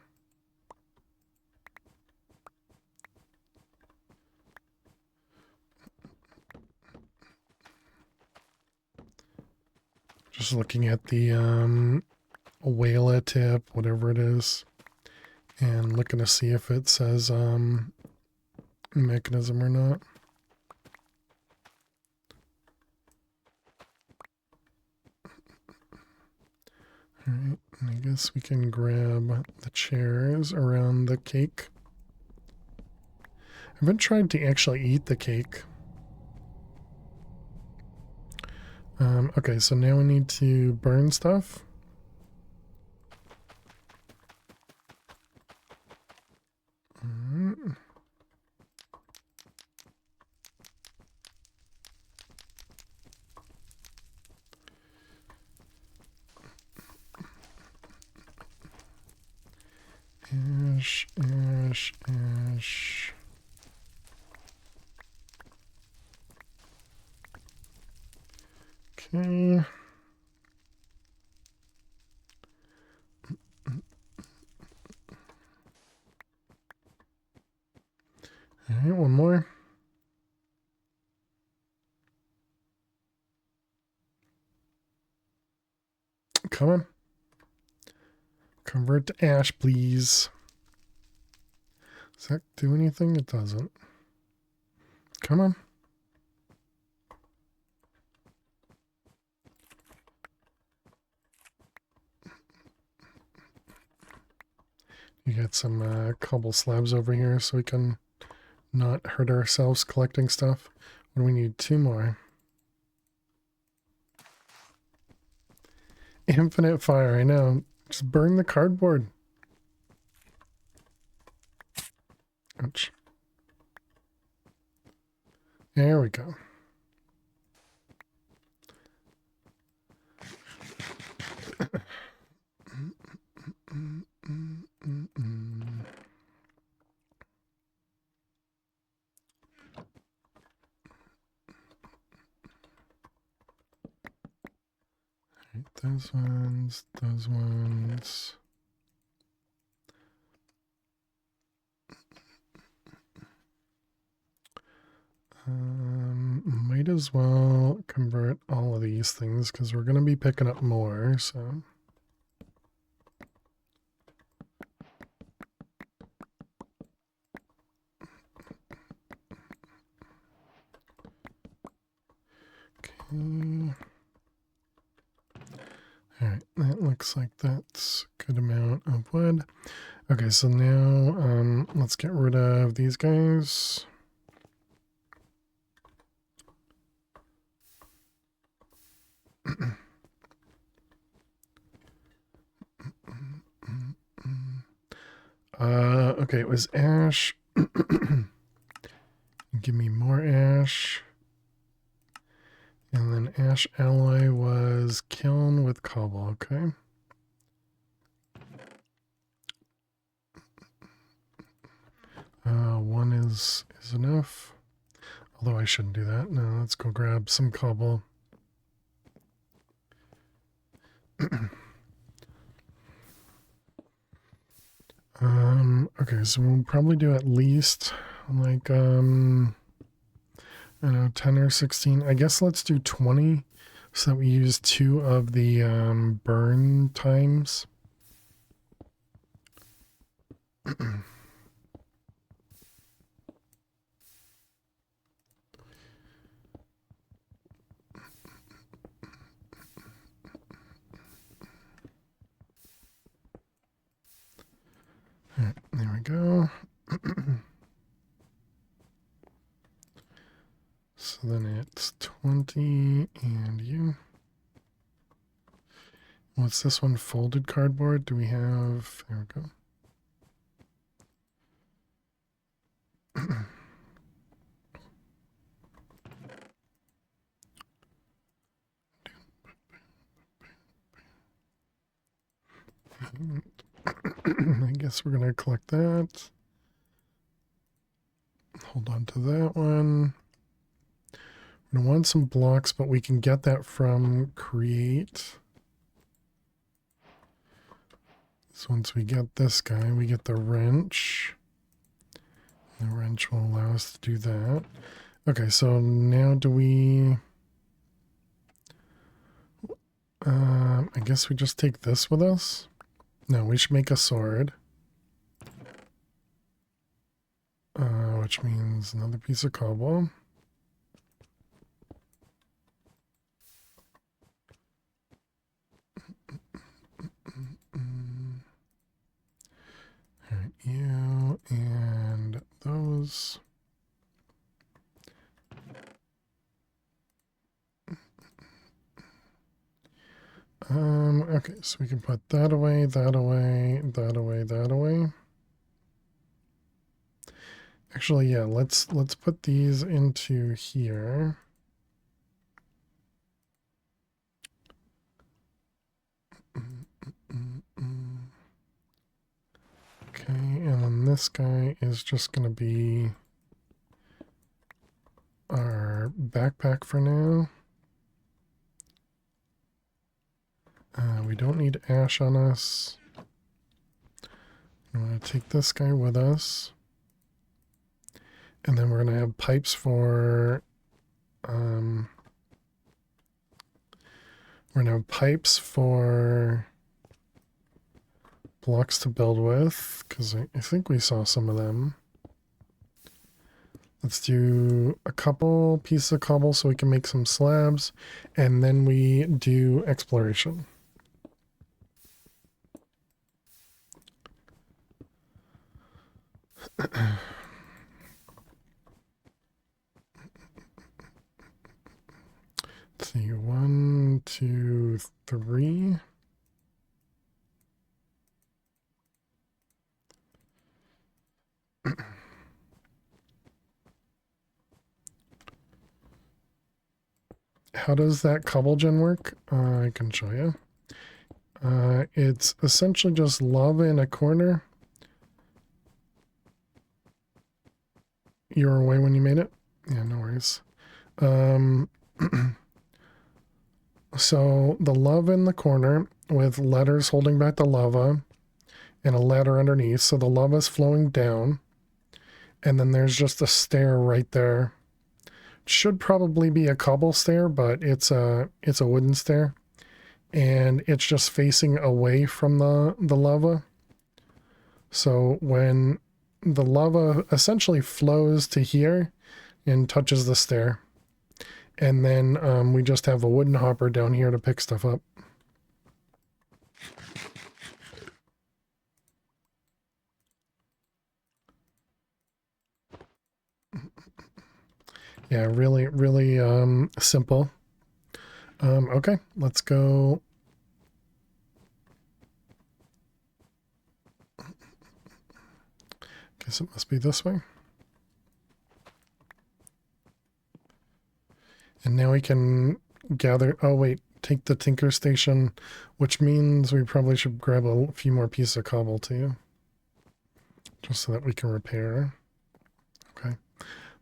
Just looking at the whale tip, whatever it is, and looking to see if it says mechanism or not. Alright, I guess we can grab the chairs around the cake. I haven't tried to actually eat the cake. Okay, so now we need to burn stuff. Ash. Okay. All right, one more. Come on. Convert to ash, please. Does that do anything? It doesn't. Come on. You got some cobble slabs over here so we can not hurt ourselves collecting stuff. What do we need? 2 more. Infinite fire, I know. Just burn the cardboard. Ouch. There we go. Those ones, those ones. Might as well convert all of these things because we're going to be picking up more, so. Okay. Alright, that looks like that's a good amount of wood. Okay, so now let's get rid of these guys. Okay, it was ash. Give me more ash. And then ash alloy was kiln with cobble, okay. One is enough. Although I shouldn't do that. No, let's go grab some cobble. Okay, so we'll probably do at least like, I don't know, 10 or 16. I guess let's do 20 so that we use 2 of the burn times. Alright, there we go. So then it's 20 and you. What's this one? Folded cardboard? Do we have... There we go. I guess we're going to collect that. Hold on to that one. We're going to want some blocks, but we can get that from create. So once we get this guy, we get the wrench. The wrench will allow us to do that. Okay, so now do we... I guess we just take this with us. No, we should make a sword. Which means another piece of cobble. Alright, you and those. Okay, so we can put that away, that away, that away, that away. Actually, yeah, let's put these into here. Okay, and then this guy is just going to be our backpack for now. We don't need ash on us. We want to take this guy with us. And then we're going to have pipes for... we're going to have pipes for blocks to build with, because I think we saw some of them. Let's do a couple pieces of cobble so we can make some slabs, and then we do exploration. Let's see, 1, 2, 3. how does that cobble gen work? I can show you. It's essentially just lava in a corner. You were away when you made it? Yeah, no worries. So the lava in the corner with letters holding back the lava and a ladder underneath. So the lava is flowing down. And then there's just a stair right there. Should probably be a cobble stair, but it's a wooden stair. And it's just facing away from the lava. So when the lava essentially flows to here and touches the stair. And then we just have a wooden hopper down here to pick stuff up. Yeah, really, really simple. Okay, let's go. Guess it must be this way. And now we can gather. Oh, wait, take the Tinker Station, which means we probably should grab a few more pieces of cobble too. Just so that we can repair. Okay,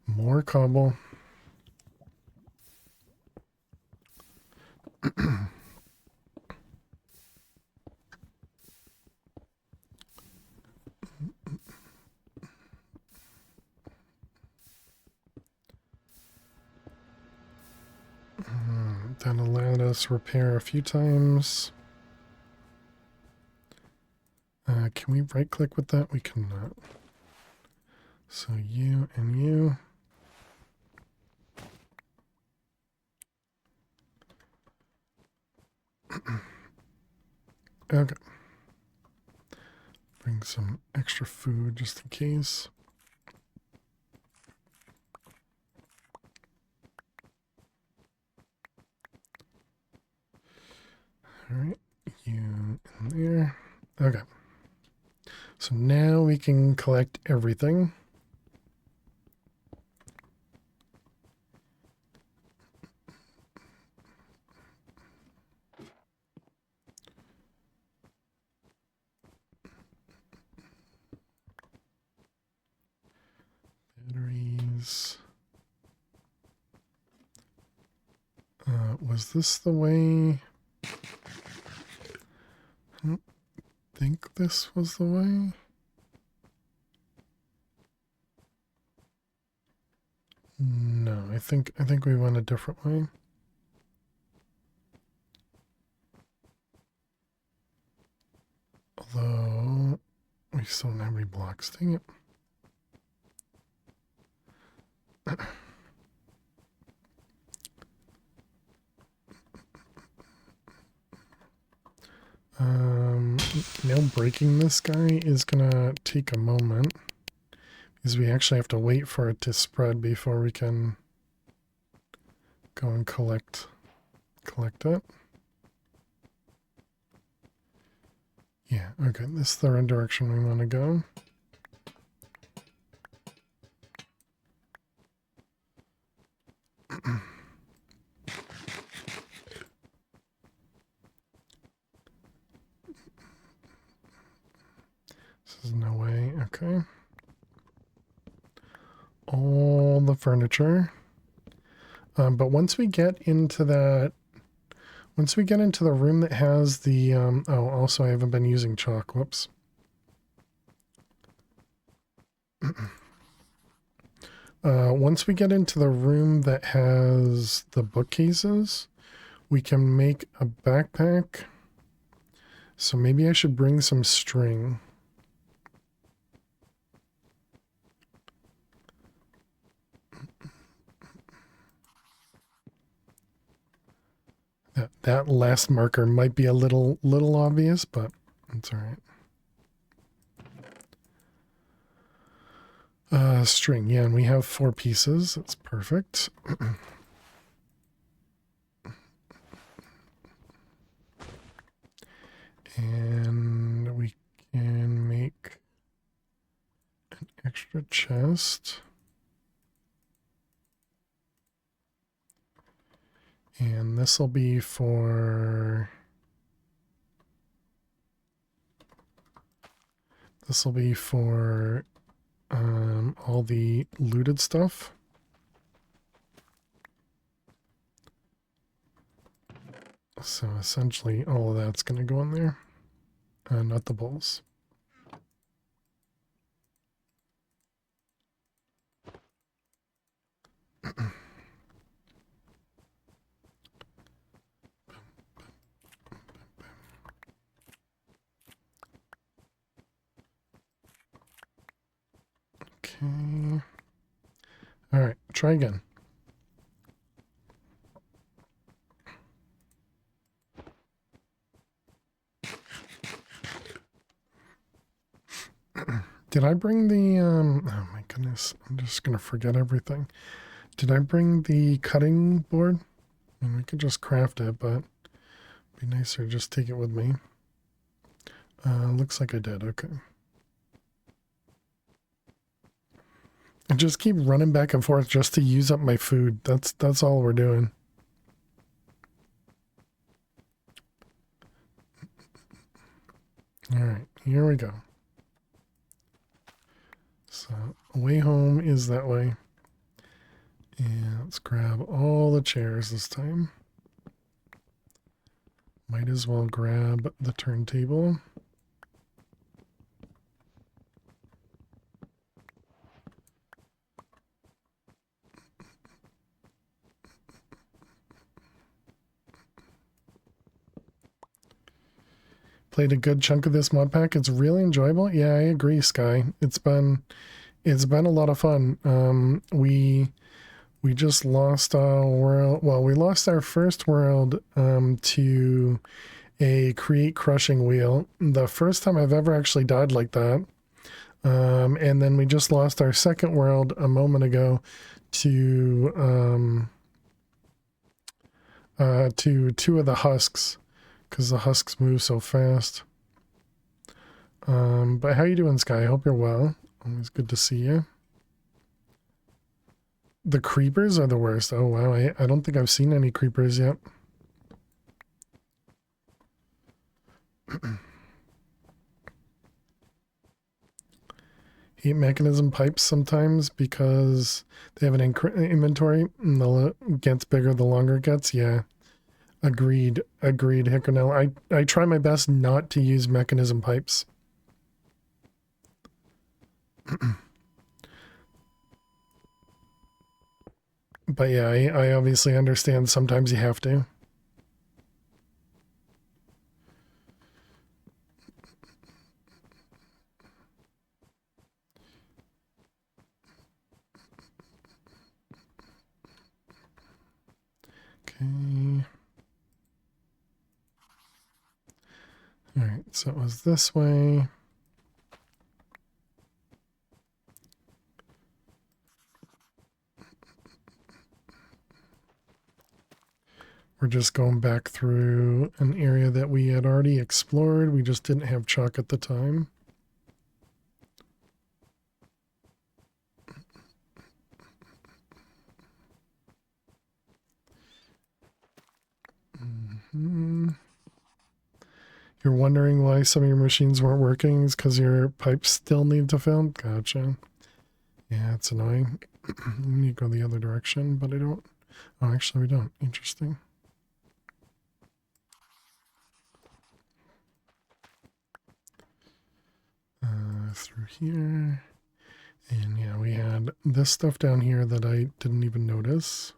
more cobble. That allowed us repair a few times. Can we right click with that? We cannot. So you and you. Okay. Bring some extra food just in case. Alright, you in there. Okay. So now we can collect everything. Batteries. Was this the way? I don't think this was the way. No, I think we went a different way. Although we still don't have any blocks, dang it. Now breaking this guy is gonna take a moment because we actually have to wait for it to spread before we can go and collect it. Yeah, okay, this is the right direction we want to go. This is no way, okay. All the furniture. But once we get into the room that has the, oh, also I haven't been using chalk, whoops. Once we get into the room that has the bookcases, we can make a backpack. So maybe I should bring some string. That last marker might be a little obvious, but it's all right. String, yeah, and we have 4 pieces. That's perfect. And we can make an extra chest. And this will be for... This will be for all the looted stuff. So essentially all of that's going to go in there, not the bowls. Okay. All right, try again. Did I bring the, oh my goodness, I'm just going to forget everything. Did I bring the cutting board? I mean, we could just craft it, but it'd be nicer to just take it with me. Looks like I did, okay. I just keep running back and forth just to use up my food. That's all we're doing. All right, here we go. So way home is that way. And let's grab all the chairs this time. Might as well grab the turntable. Played a good chunk of this mod pack. It's really enjoyable. Yeah, I agree, Sky. It's been a lot of fun. We just lost our world. Well, we lost our first world to a create crushing wheel. The first time I've ever actually died like that. And then we just lost our second world a moment ago to two of the husks, because the husks move so fast. But how you doing, Sky? I hope you're well. Always good to see you. The creepers are the worst. Oh wow, I don't think I've seen any creepers yet. Hate mechanism pipes sometimes because they have an inventory and it gets bigger the longer it gets. Yeah. Agreed, Hickornell. I try my best not to use mechanism pipes. But yeah, I obviously understand sometimes you have to. Okay. All right, so it was this way. We're just going back through an area that we had already explored. We just didn't have chalk at the time. You're wondering why some of your machines weren't working? It's because your pipes still need to fill? Gotcha. Yeah, it's annoying. We need to go the other direction, but I don't. Oh, actually we don't. Interesting. Through here. And yeah, we had this stuff down here that I didn't even notice.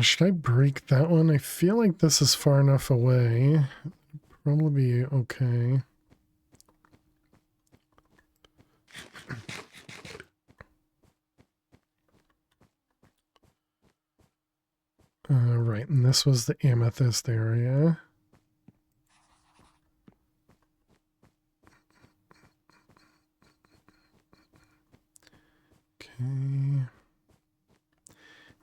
Should I break that one? I feel like this is far enough away. Probably be okay. Right, and this was the amethyst area. Okay.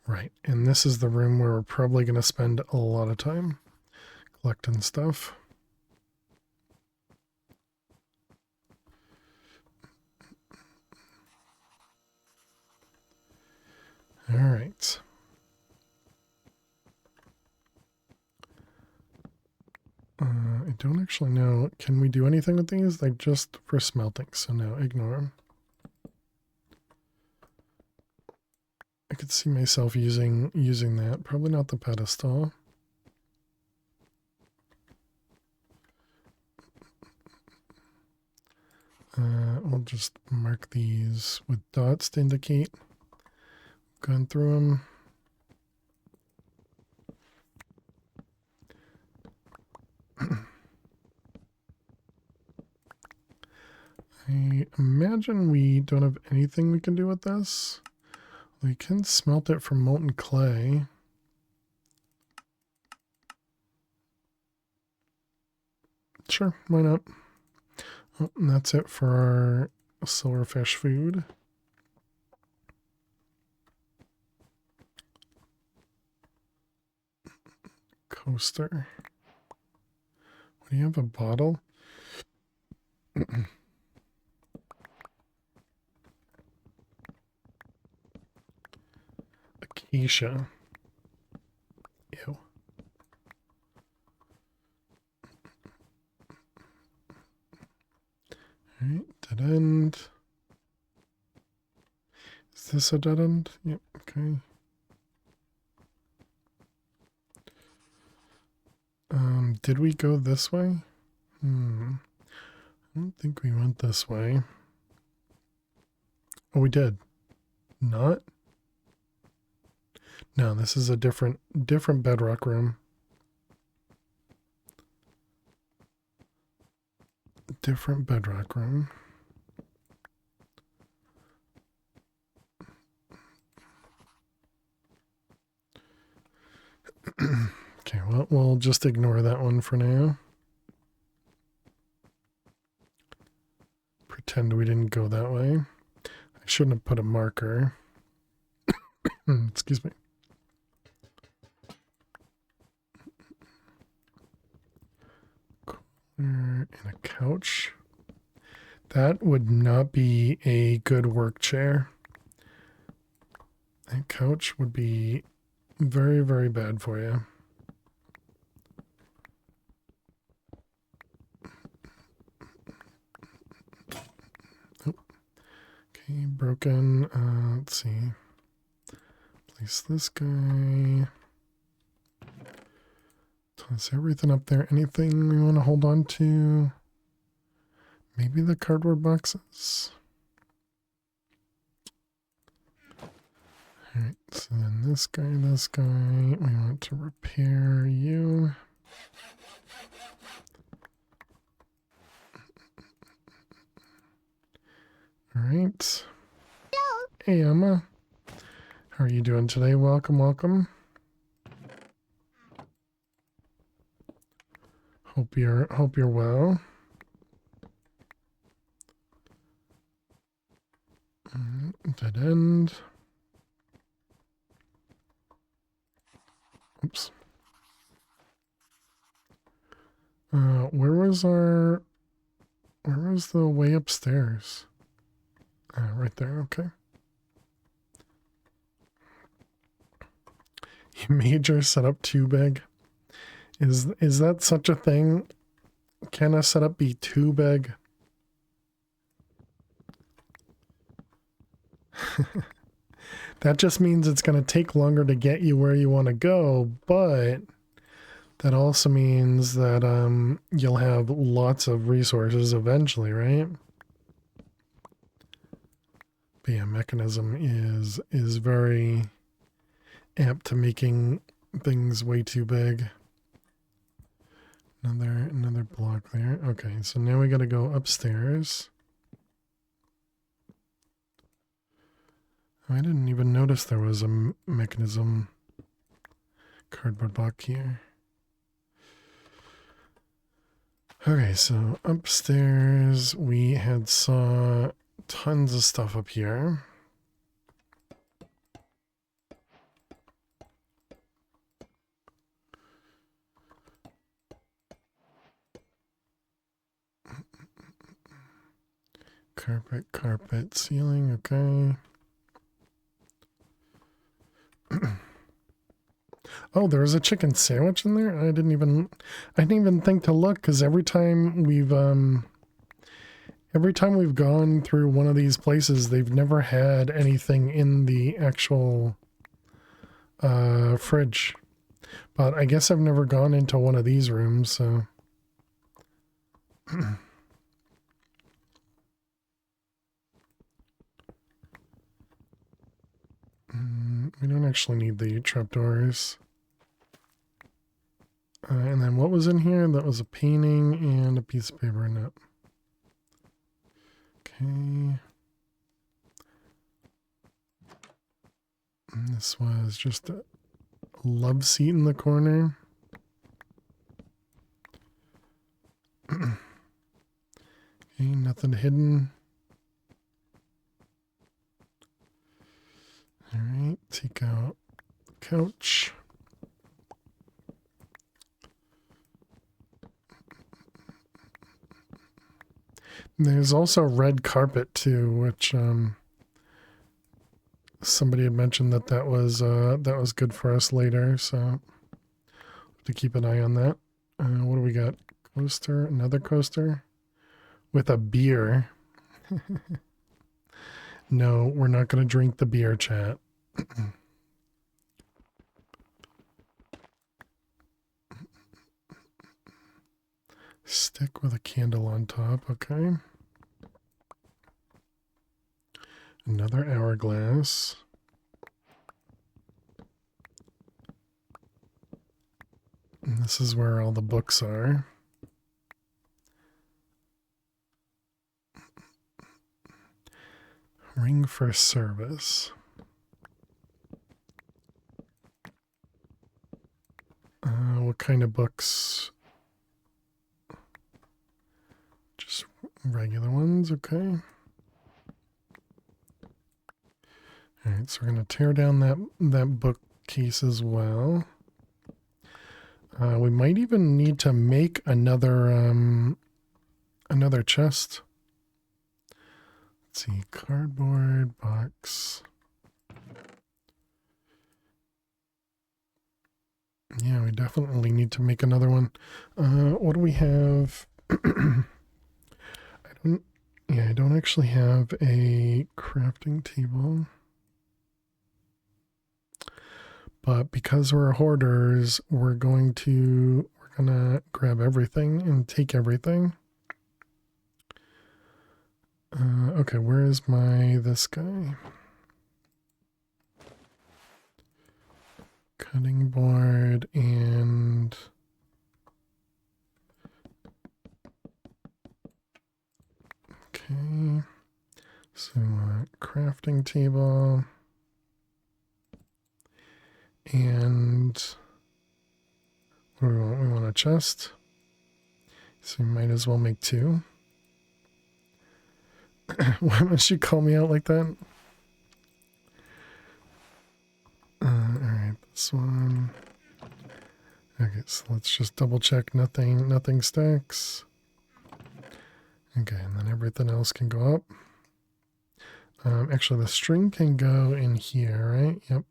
Right, and this is the room where we're probably going to spend a lot of time collecting stuff. All right. I don't actually know. Can we do anything with these? They're just for smelting, so no, ignore them. I could see myself using that. Probably not the pedestal. We'll just mark these with dots to indicate we've gone through them. I imagine we don't have anything we can do with this. We can smelt it from molten clay. Sure, why not? Oh, and that's it for our silverfish food. Coaster. What do you have, a bottle? Acacia. Ew. Alright, dead end. Is this a dead end? Yep, okay. Did we go this way? I don't think we went this way. Oh, we did. Not? No, this is a different bedrock room. Different bedrock room. Okay, well, we'll just ignore that one for now. Pretend we didn't go that way. I shouldn't have put a marker. Excuse me. Cooler and a couch. That would not be a good work chair. A couch would be very, very bad for you. Oh. Okay, broken. Let's see. Place this guy. Toss everything up there. Anything we want to hold on to? Maybe the cardboard boxes. Alright, so then this guy, we want to repair you. Alright. Hey, Emma. How are you doing today? Welcome, welcome. Hope you're well. Dead end. Oops. Where was the way upstairs? Right there, okay. You made your setup too big. Is that such a thing? Can a setup be too big? That just means it's going to take longer to get you where you want to go, but that also means that you'll have lots of resources eventually, right? But yeah, mechanism is very apt to making things way too big. Another block there. Okay, so now we got to go upstairs. I didn't even notice there was a mechanism cardboard box here. Okay, so upstairs we had saw tons of stuff up here. Carpet, ceiling, okay. Oh, there was a chicken sandwich in there? I didn't even think to look, because every time we've gone through one of these places, they've never had anything in the actual fridge. But I guess I've never gone into one of these rooms, so we don't actually need the trapdoors. And then what was in here? That was a painting and a piece of paper in it. Okay. And this was just a love seat in the corner. Okay, nothing hidden. All right, take out the couch. There's also red carpet too, which somebody had mentioned that was good for us later, so to keep an eye on that. What do we got? Coaster, another coaster with a beer. No, we're not going to drink the beer, chat. Stick with a candle on top, okay. Another hourglass. And this is where all the books are. Ring for service. What kind of books? Just regular ones, okay. Alright, so we're going to tear down that bookcase as well. We might even need to make another chest. Let's see, cardboard box. Yeah, we definitely need to make another one. What do we have? I don't actually have a crafting table. But because we're hoarders, we're gonna grab everything and take everything. Okay, where is this guy? Cutting board and okay. So crafting table. And what do we want? We want a chest. So we might as well make two. Why must she call me out like that? Alright, this one. Okay, so let's just double check nothing stacks. Okay, and then everything else can go up. Actually, the string can go in here, right? Yep.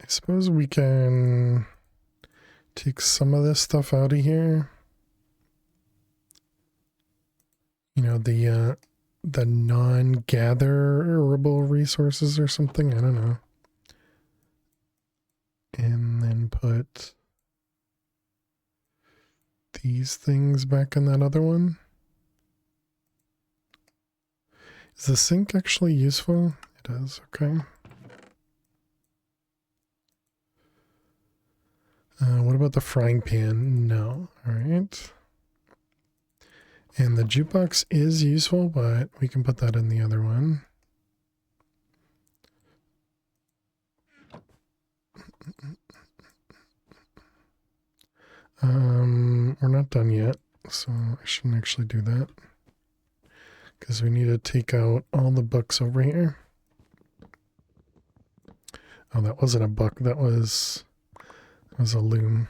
I suppose we can take some of this stuff out of here. You know, the non-gatherable resources or something. I don't know. And then put these things back in that other one. Is the sink actually useful? It is, okay. What about the frying pan? No. All right. And the jukebox is useful, but we can put that in the other one. We're not done yet, so I shouldn't actually do that. Because we need to take out all the books over here. Oh, that wasn't a book, that was a loom.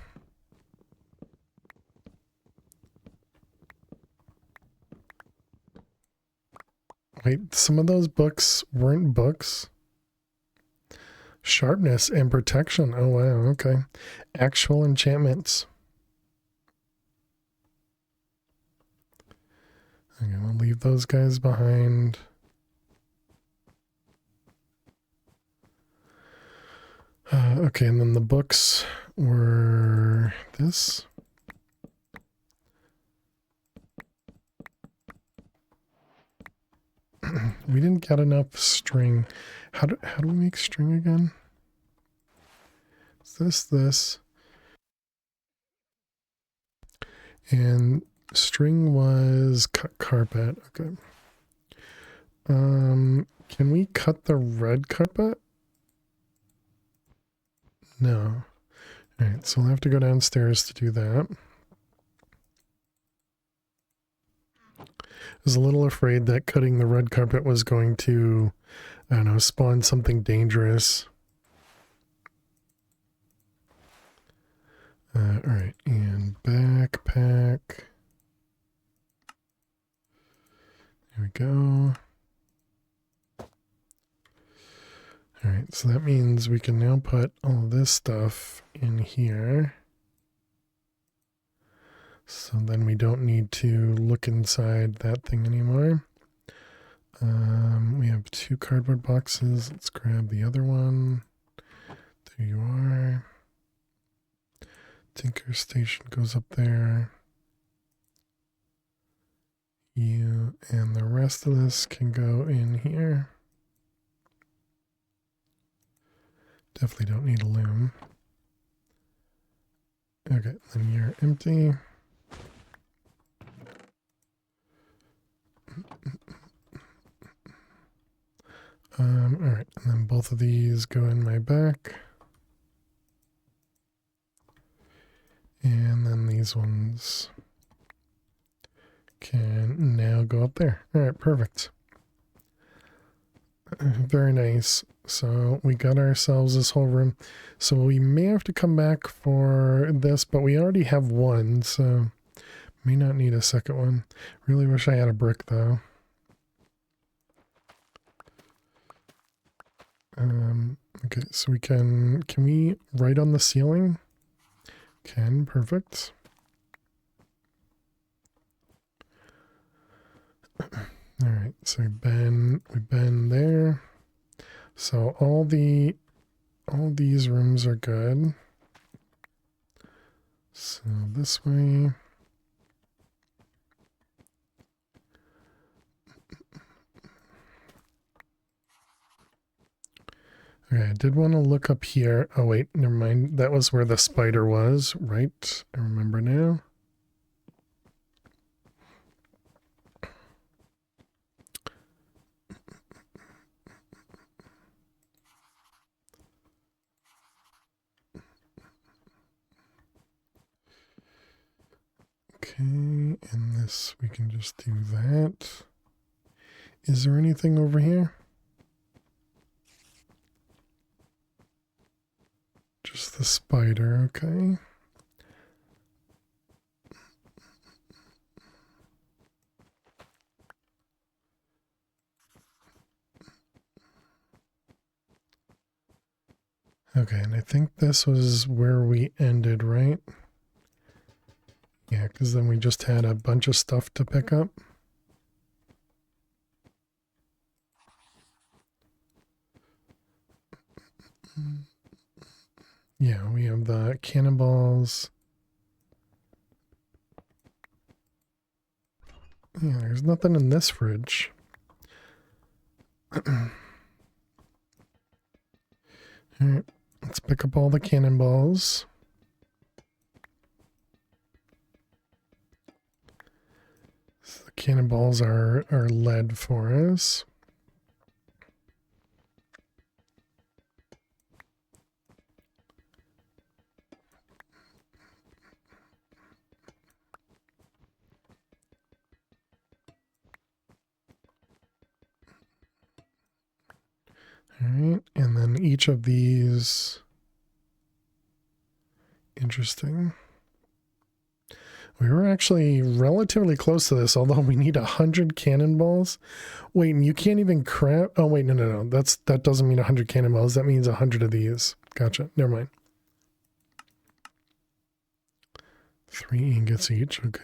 Wait, some of those books weren't books? Sharpness and protection. Oh, wow. Okay. Actual enchantments. Okay, we'll leave those guys behind. Okay, and then the books were this. We didn't get enough string. How do we make string again? Is this. And string was cut carpet. Okay. Can we cut the red carpet? No. All right, so we'll have to go downstairs to do that. I was a little afraid that cutting the red carpet was going to, I don't know, spawn something dangerous. All right, and backpack. There we go. All right, so that means we can now put all this stuff in here. So then we don't need to look inside that thing anymore. We have 2 cardboard boxes. Let's grab the other one. There you are. Tinker station goes up there. You and the rest of this can go in here. Definitely don't need a loom. Okay, then you're empty. Alright, and then both of these go in my back. And then these ones can now go up there. Alright, perfect. Very nice. So we got ourselves this whole room. So we may have to come back for this, but we already have one, so may not need a second one. Really wish I had a brick though. Okay, so we can we write on the ceiling? Can, perfect. Alright, so we bend there. So all these rooms are good. So this way. Okay, I did want to look up here. Oh wait, never mind. That was where the spider was, right? I remember now. Okay, and this, we can just do that. Is there anything over here? Just the spider, okay. Okay, and I think this was where we ended, right? Yeah, because then we just had a bunch of stuff to pick up. Yeah, we have the cannonballs. Yeah, there's nothing in this fridge. Alright, let's pick up all the cannonballs. So the cannonballs are lead for us. Alright, and then each of these, interesting. We were actually relatively close to this, although we need 100 cannonballs. Wait, and you can't even craft... Oh, wait, no. That doesn't mean 100 cannonballs. That means 100 of these. Gotcha. Never mind. 3 ingots each. Okay.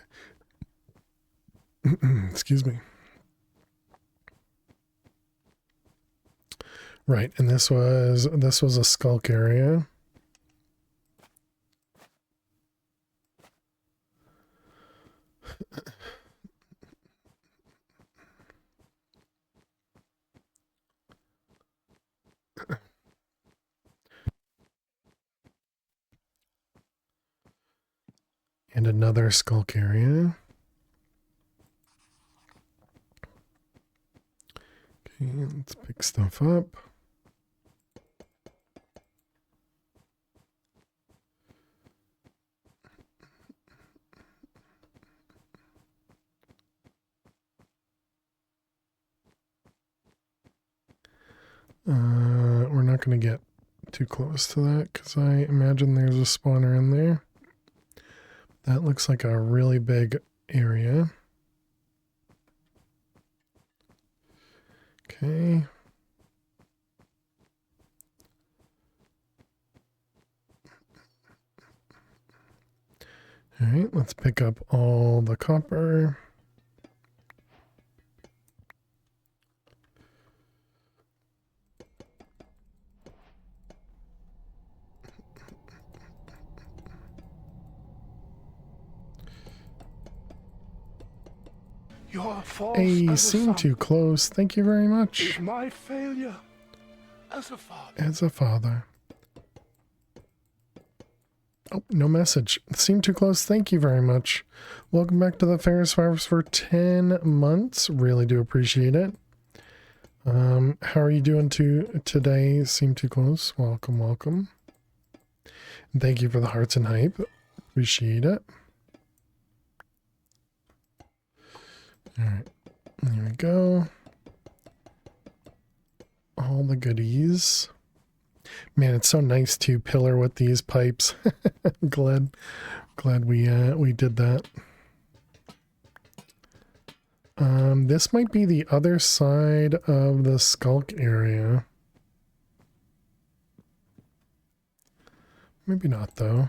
Excuse me. Right, and this was a skulk area. And another skulk area. Okay, let's pick stuff up. We're not going to get too close to that because I imagine there's a spawner in there. That looks like a really big area. Okay. All right, let's pick up all the copper. Your fault Hey, seem too close. Thank you very much. Is my failure as a father. As a father. Oh, no message. Seem too close. Thank you very much. Welcome back to the Ferris Farms for 10 months. Really do appreciate it. How are you doing today? Seem too close. Welcome, welcome. And thank you for the hearts and hype. Appreciate it. All right, there we go. All the goodies. Man, it's so nice to pillar with these pipes. glad we did that. This might be the other side of the skulk area. Maybe not though.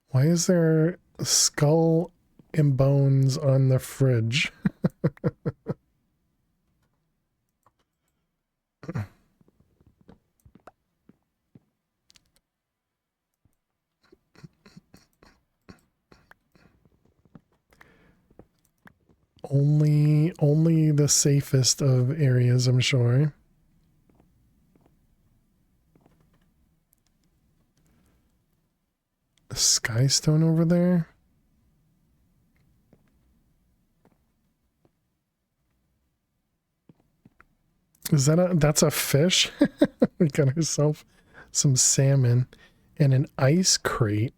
Why is there skull and bones on the fridge? Only the safest of areas, I'm sure. A sky stone over there. Is that's a fish? We got ourselves some salmon and an ice crate.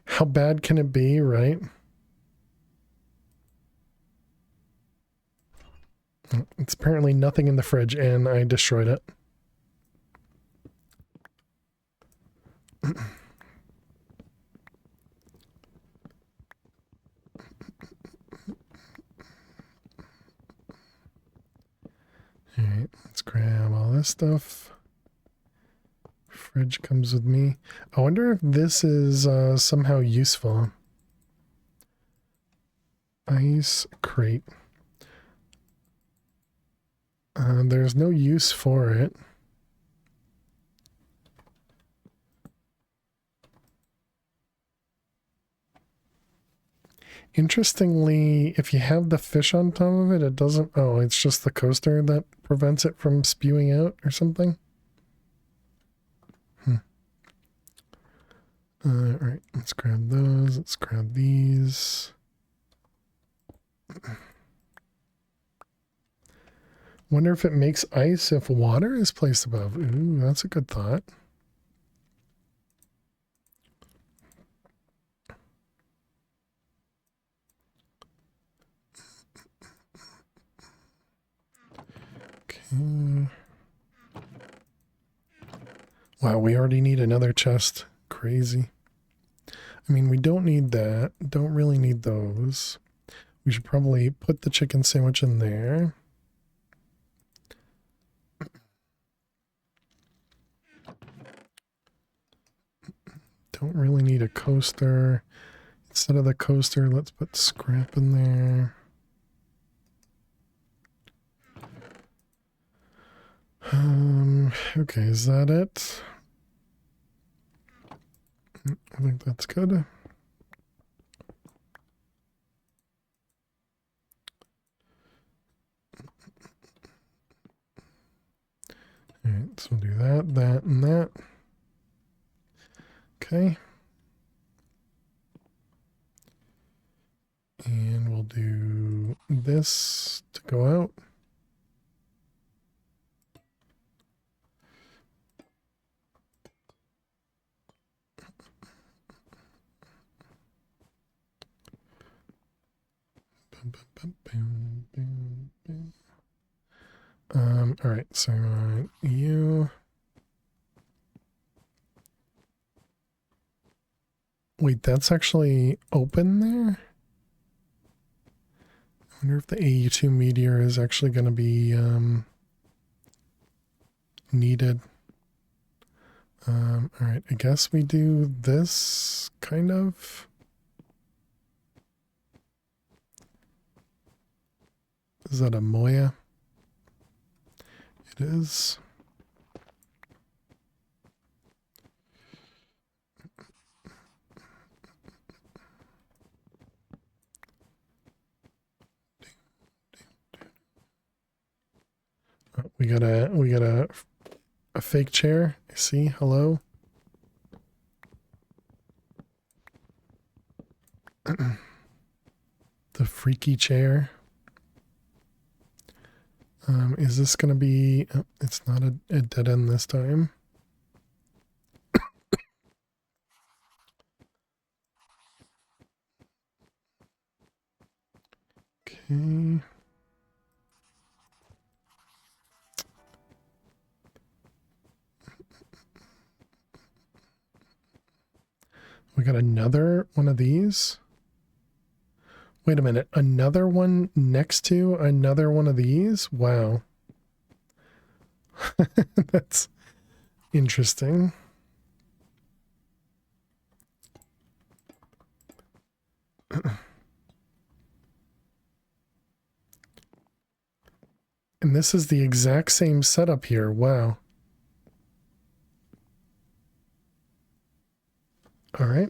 How bad can it be, right? It's apparently nothing in the fridge and I destroyed it. Alright, let's grab all this stuff. Fridge comes with me. I wonder if this is somehow useful. Ice crate. There's no use for it. Interestingly, if you have the fish on top of it, it doesn't... Oh, it's just the coaster that prevents it from spewing out or something? Alright, let's grab those. Let's grab these. Wonder if it makes ice if water is placed above. Ooh, that's a good thought. Okay. Wow, we already need another chest. Crazy. I mean, we don't need that. Don't really need those. We should probably put the chicken sandwich in there. Don't really need a coaster. Instead of the coaster, let's put scrap in there. Okay, is that it? I think that's good. Alright, so we'll do that, that, and that. Okay. And we'll do this to go out. All right, so you. Wait, that's actually open there? I wonder if the AU2 meteor is actually going to be needed. All right, I guess we do this kind of. Is that a Moya? It is. Oh, we got a fake chair. I see. Hello. The freaky chair. Is this going to be... Oh, it's not a dead end this time. Okay. We got another one of these. Wait a minute. Another one next to another one of these? Wow. That's interesting. And this is the exact same setup here. Wow. All right.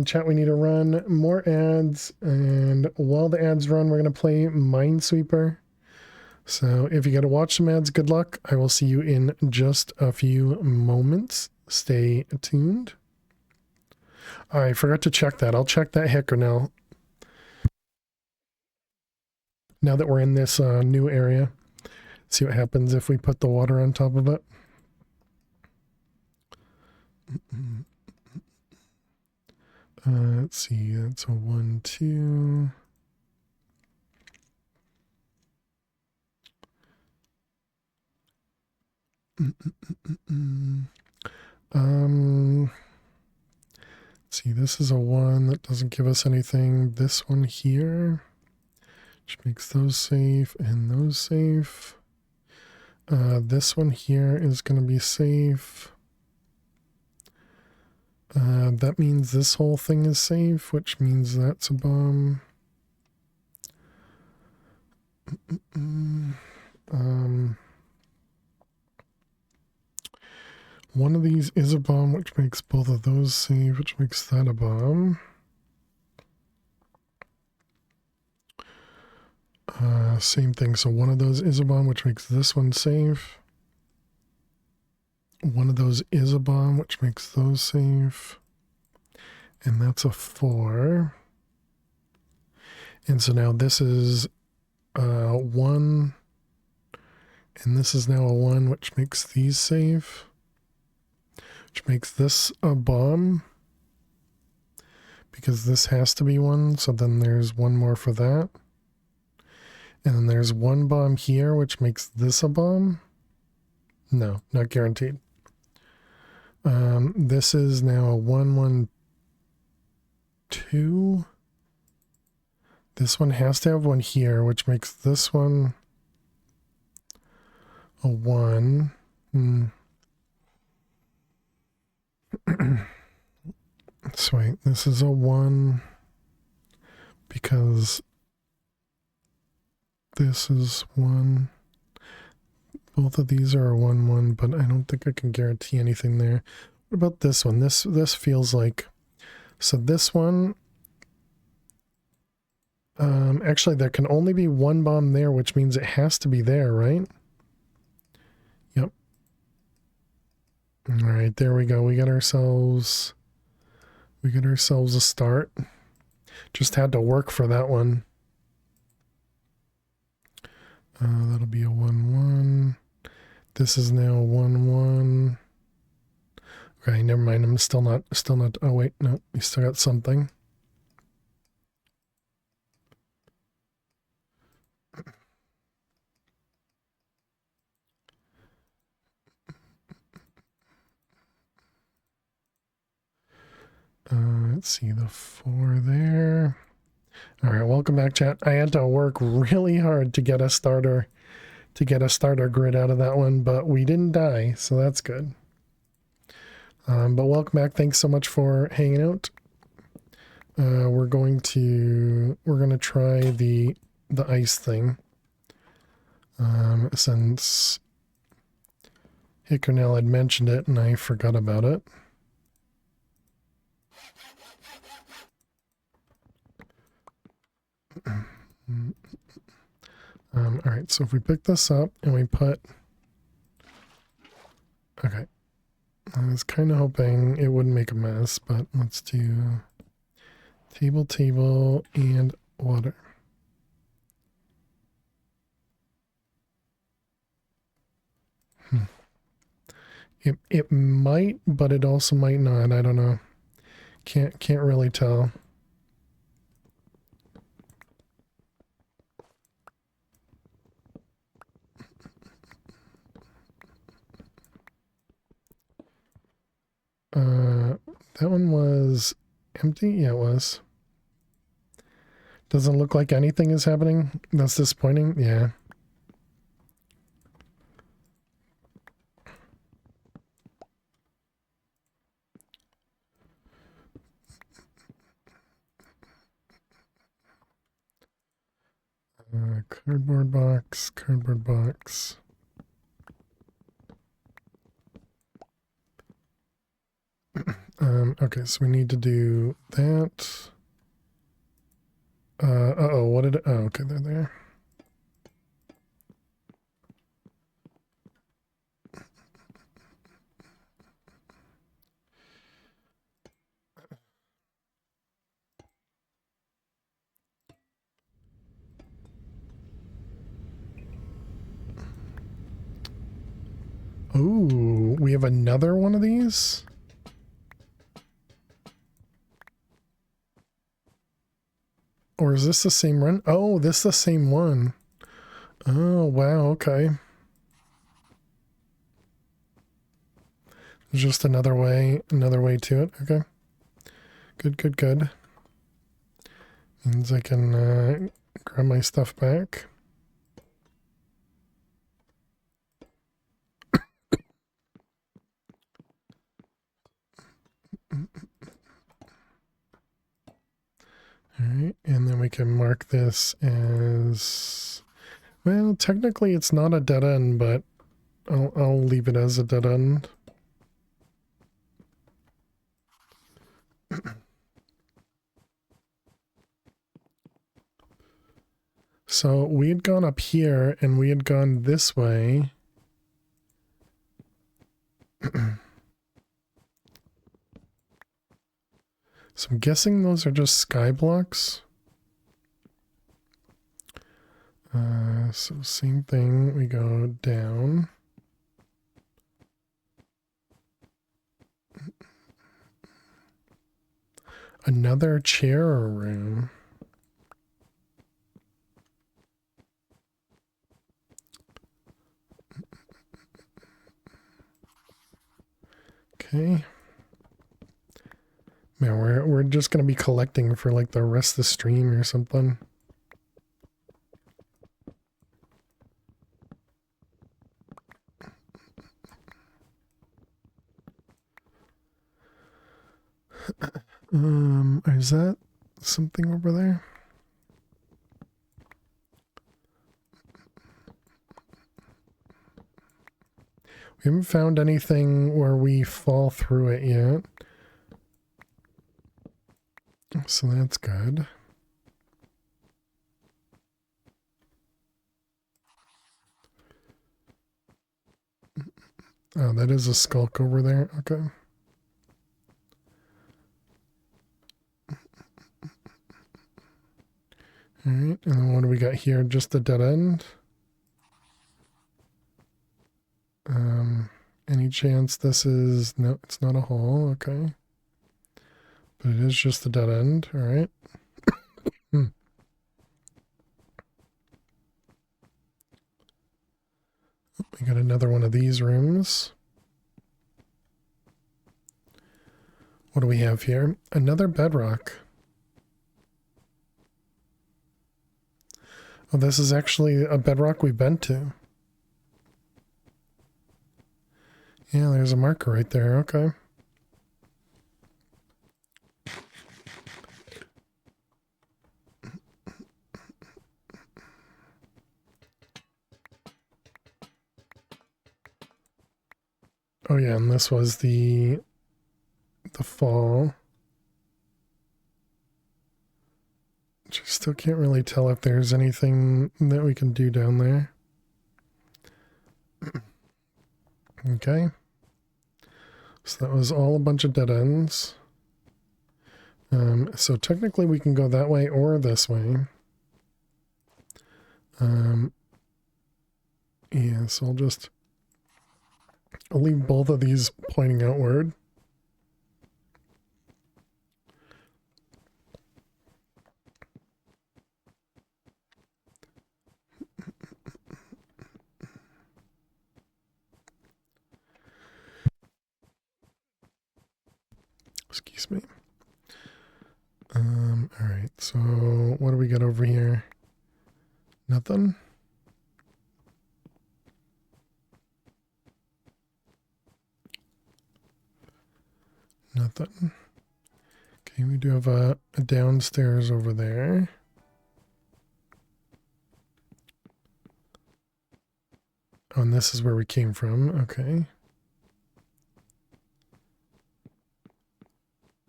Chat, we need to run more ads. And while the ads run, we're going to play Minesweeper. So if you got to watch some ads, good luck. I will see you in just a few moments. Stay tuned. I forgot to check that. I'll check that hicker now. Now that we're in this new area. See what happens if we put the water on top of it. Let's see. That's a 1, 2... see, this is a 1 that doesn't give us anything. This one here, which makes those safe and those safe. This one here is going to be safe. That means this whole thing is safe, which means that's a bomb. One of these is a bomb, which makes both of those safe, which makes that a bomb. Same thing. So one of those is a bomb, which makes this one safe. One of those is a bomb, which makes those safe. And that's a 4. And so now this is 1. And this is now a 1, which makes these safe. Which makes this a bomb. Because this has to be 1, so then there's 1 more for that. And then there's one bomb here, which makes this a bomb. No, not guaranteed. This is now a 112. This one has to have one here, which makes this one a 1. So wait, this is a 1 because this is 1. Both of these are a 1-1, but I don't think I can guarantee anything there. What about this one? This feels like... So this one... actually, there can only be one bomb there, which means it has to be there, right? Yep. All right, there we go. We got ourselves a start. Just had to work for that one. That'll be a 1-1. This is now a 1-1. Okay, never mind. I'm still not. Oh wait, no, we still got something. Let's see, the 4 there. All right, welcome back, chat. I had to work really hard to get a starter grid out of that one, but we didn't die, so that's good. But welcome back. Thanks so much for hanging out. We're gonna try the ice thing. Since Hickernell had mentioned it and I forgot about it. All right, so if we pick this up and we put... Okay. I was kind of hoping it wouldn't make a mess, but let's do table, and water. It might, but it also might not. I don't know. Can't really tell. That one was empty? Yeah, it was. Doesn't look like anything is happening. That's disappointing. Yeah. Cardboard box. Okay, so we need to do that. Uh-oh, what did it... Oh, okay, they're there. Oh, we have another one of these? Or is this the same run? Oh, this is the same one. Oh, wow, okay. Just another way to it. Okay. Good. Means I can grab my stuff back. Alright, and then we can mark this as... Well, technically it's not a dead end, but I'll leave it as a dead end. So we had gone up here and we had gone this way. So I'm guessing those are just sky blocks. So same thing, we go down. Another chair or room. Okay. Man, we're just gonna be collecting for like the rest of the stream or something. Is that something over there? We haven't found anything where we fall through it yet. So that's good. Oh, that is a skulk over there. Okay. Alright, and then what do we got here? Just a dead end? Any chance this is... No, it's not a hole. Okay. But it is just a dead end. Alright. We got another one of these rooms. What do we have here? Another bedrock. Oh, this is actually a bedrock we've been to. Yeah, there's a marker right there. Okay. Oh yeah, and this was the fall. Which I still can't really tell if there's anything that we can do down there. Okay. So that was all a bunch of dead ends. So technically we can go that way or this way. Yeah, so I'll leave both of these pointing outward. Excuse me. Alright, so what do we got over here? Nothing? Nothing. Okay, we do have a downstairs over there. Oh, and this is where we came from. Okay.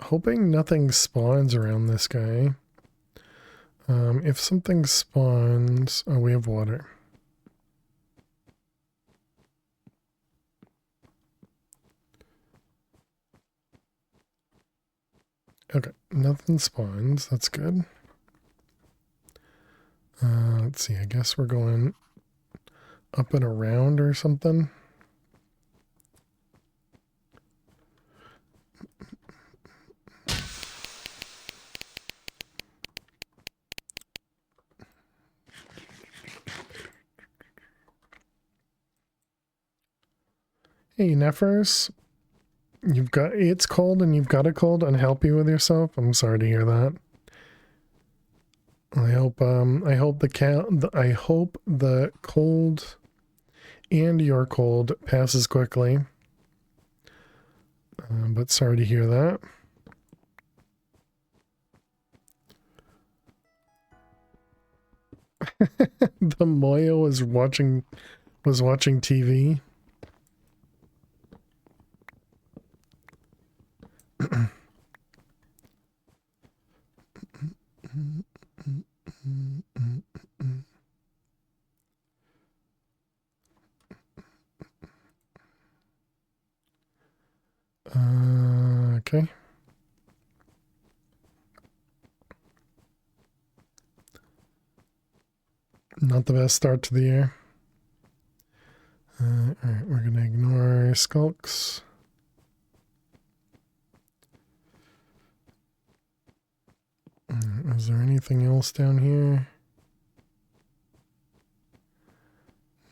Hoping nothing spawns around this guy. If something spawns... Oh, we have water. Okay, nothing spawns. That's good. Let's see. I guess we're going up and around or something. Hey, Nefers. It's cold and you've got a cold. Unhelp you with yourself. I'm sorry to hear that. I hope the cold and your cold passes quickly. But sorry to hear that. The Moyo was watching TV. Okay. Not the best start to the year. Alright, we're gonna ignore skulks. Is there anything else down here?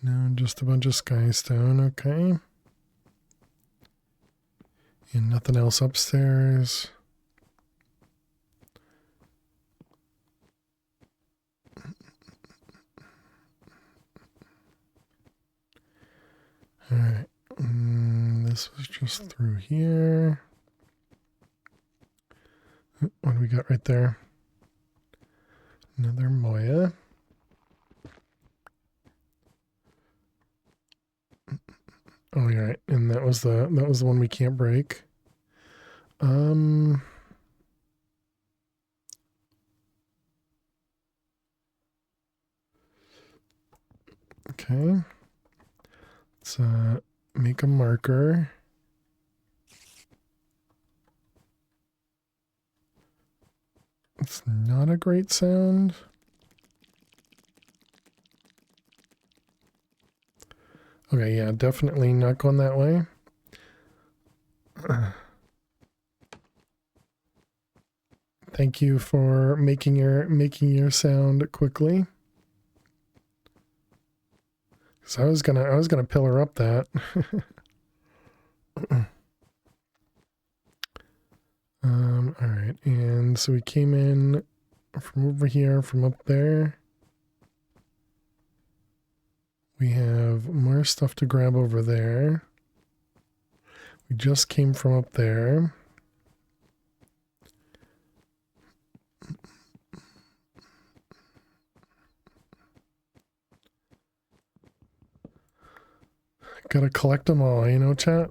No, just a bunch of sky stone. Okay. And nothing else upstairs. All right. This was just through here. What do we got right there? Another Moya. Oh, you're right. And that was the one we can't break. Okay. Let's make a marker. It's not a great sound. Okay, yeah, definitely not going that way. Thank you for making your sound quickly. So I was gonna pillar up that. All right, and so we came in from over here, from up there. We have more stuff to grab over there. We just came from up there. Gotta collect them all, you know, chat?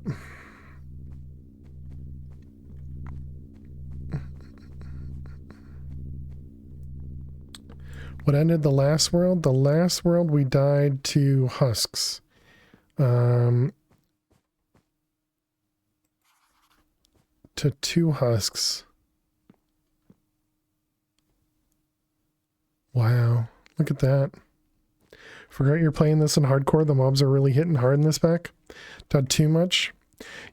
What ended the last world? The last world we died to husks. To 2 husks. Wow. Look at that. Forgot you're playing this in hardcore. The mobs are really hitting hard in this pack. Done too much.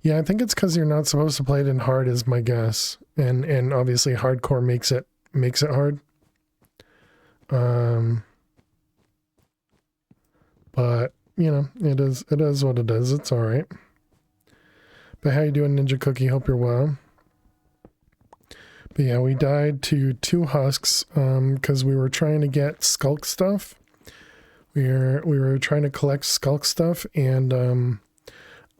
Yeah, I think it's because you're not supposed to play it in hard is my guess. And obviously hardcore makes it hard. But you know, it is what it is. It's alright. But how you doing, Ninja Cookie? Hope you're well. But yeah, we died to 2 husks because we were trying to get skulk stuff. We were trying to collect skulk stuff, and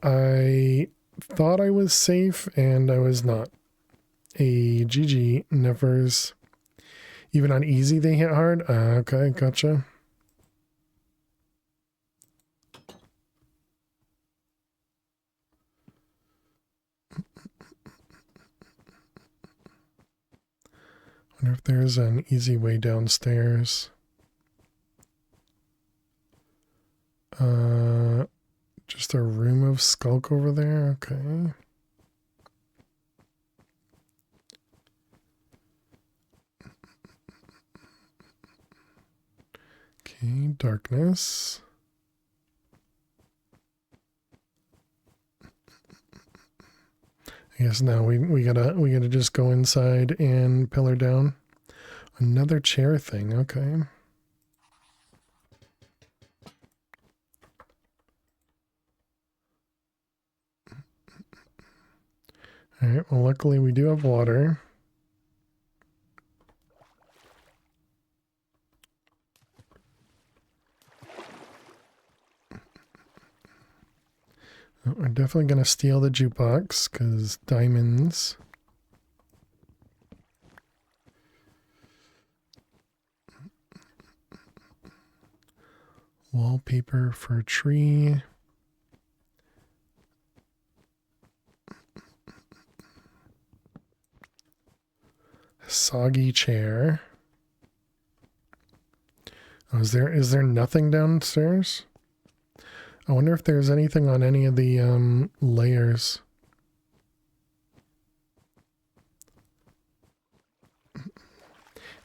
I thought I was safe, and I was not. A GG, nevers. Even on easy, they hit hard. Okay, gotcha. Wonder if there's an easy way downstairs. Just a room of skulk over there. Okay. Okay, darkness. I guess now we gotta just go inside and pillar down. Another chair thing, okay. Alright, well luckily we do have water. Oh, we're definitely gonna steal the jukebox, because diamonds. Wallpaper for a tree. Soggy chair. Oh, is there nothing downstairs? I wonder if there's anything on any of the layers.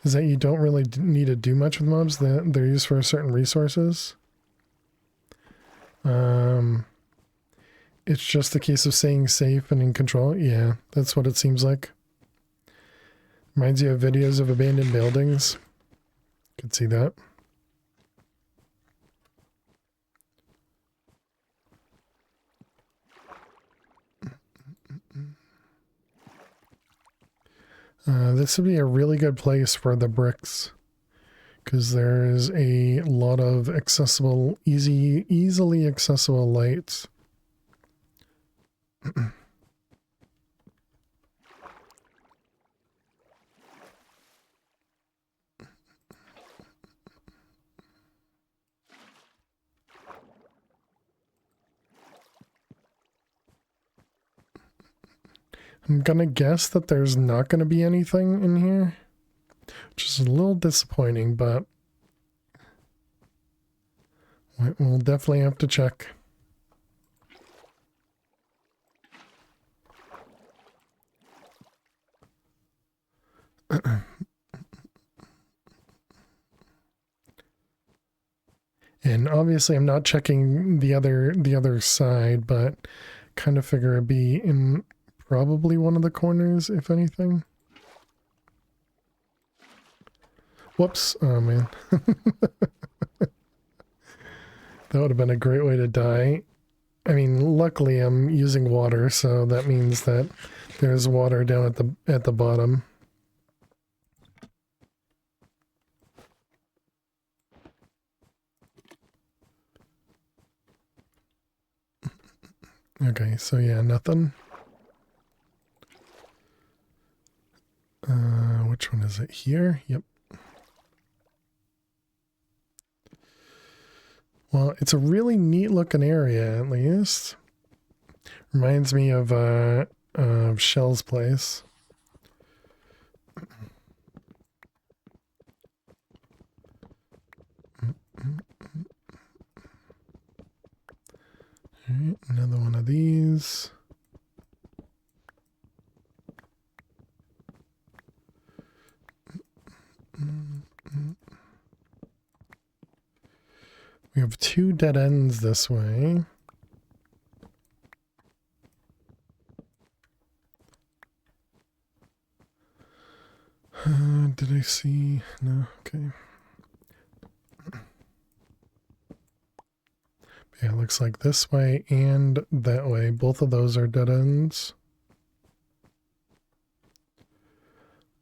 Is that you don't really need to do much with mobs? They're used for certain resources. It's just a case of staying safe and in control. Yeah, that's what it seems like. Reminds you of videos of abandoned buildings. Could see that. This would be a really good place for the bricks, because there is a lot of accessible, easily accessible lights. I'm gonna guess that there's not gonna be anything in here, which is a little disappointing, but we'll definitely have to check. And obviously I'm not checking the other side, but kind of figure it'd be in probably one of the corners, if anything. Whoops. Oh man. That would have been a great way to die. I mean, luckily I'm using water, so that means that there's water down at the bottom. Okay, so yeah, nothing. Which one is it here? Yep. Well, it's a really neat looking area, at least. Reminds me of Shell's place. Alright, another one of these. We have 2 dead ends this way. Did I see? No, okay. Yeah, it looks like this way and that way. Both of those are dead ends.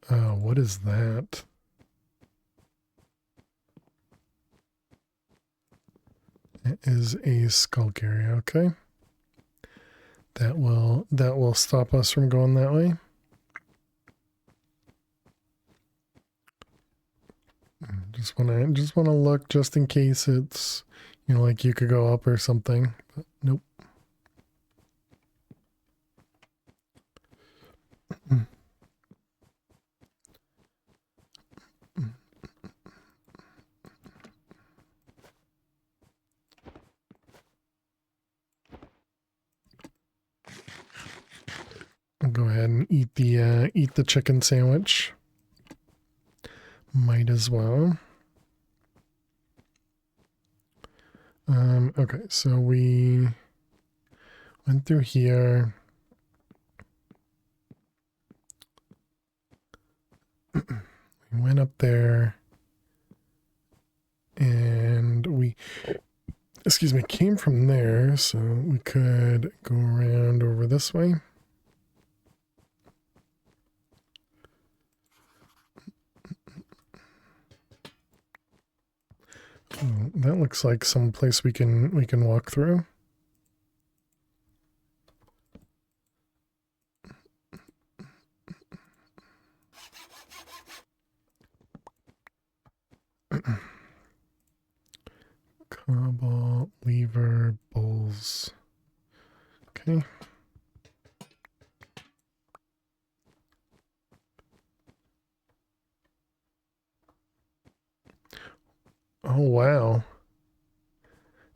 What is that? It is a skulk area, okay. That will stop us from going that way. Just wanna look just in case it's, you know, like you could go up or something. But nope. I'll go ahead and eat the chicken sandwich. Might as well. Okay, so we went through here. We went up there. And we, excuse me, came from there, so we could go around over this way. Oh, that looks like some place we can walk through. Cobalt, lever, bowls. Okay. Oh, wow.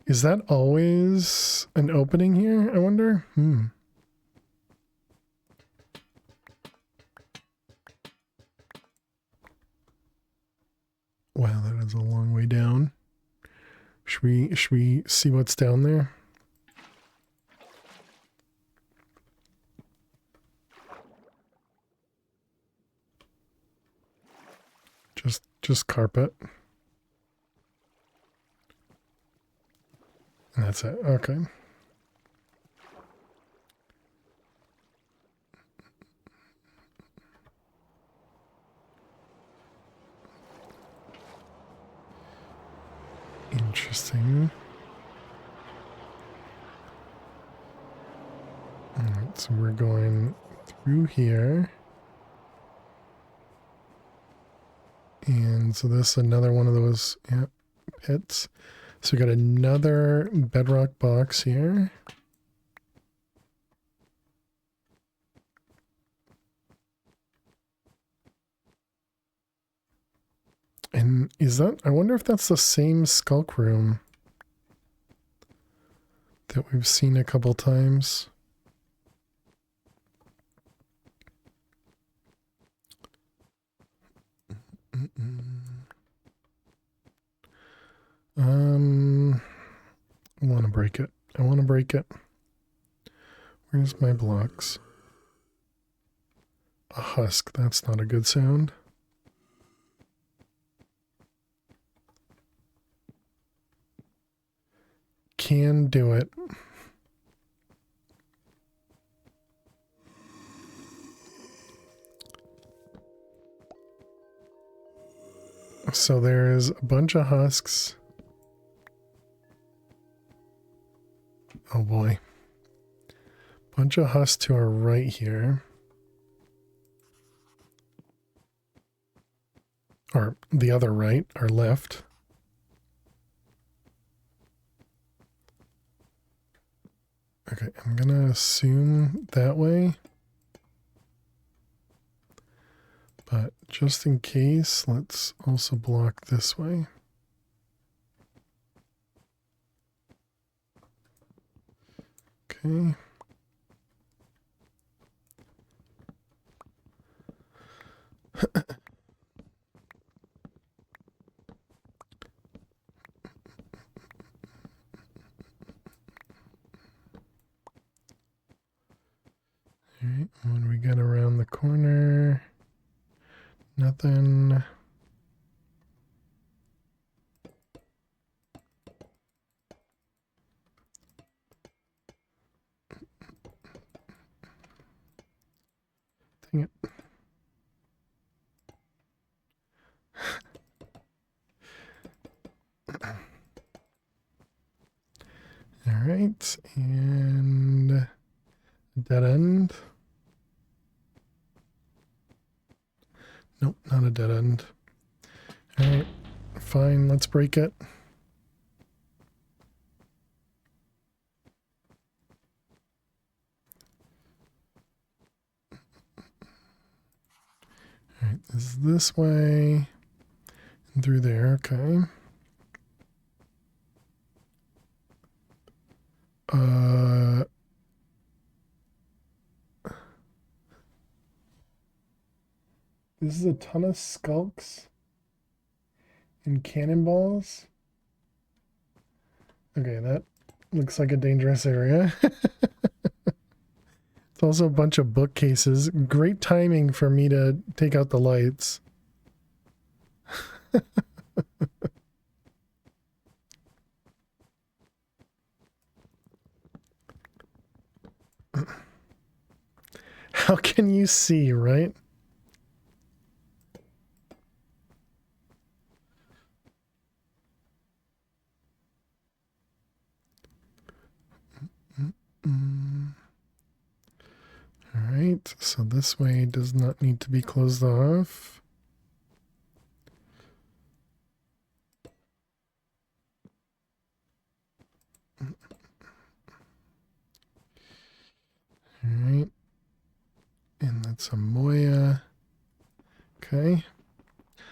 Is that always an opening here, I wonder? Wow, that is a long way down. Should we see what's down there? Just carpet. And that's it. Okay. Alright, so we're going through here. And so this is another one of those pits. So we got another bedrock box here. And is that, I wonder if that's the same skulk room that we've seen a couple times. I want to break it. I want to break it. Where's my blocks? A husk. That's not a good sound. Can do it. So there's a bunch of husks. Oh boy. Bunch of husks to our right here. Or the other right, our left. Okay, I'm gonna assume that way. But just in case, let's also block this way. Okay. Alright, when we get around the corner, nothing. Dang it. Alright, and dead end. Nope, not a dead end. Alright, fine, let's break it. Alright, this is this way. And through there, okay. This is a ton of skulks and cannonballs. Okay, that looks like a dangerous area. It's also a bunch of bookcases. Great timing for me to take out the lights. How can you see, right? Alright, so this way does not need to be closed off. Alright. And that's a Moya. Okay.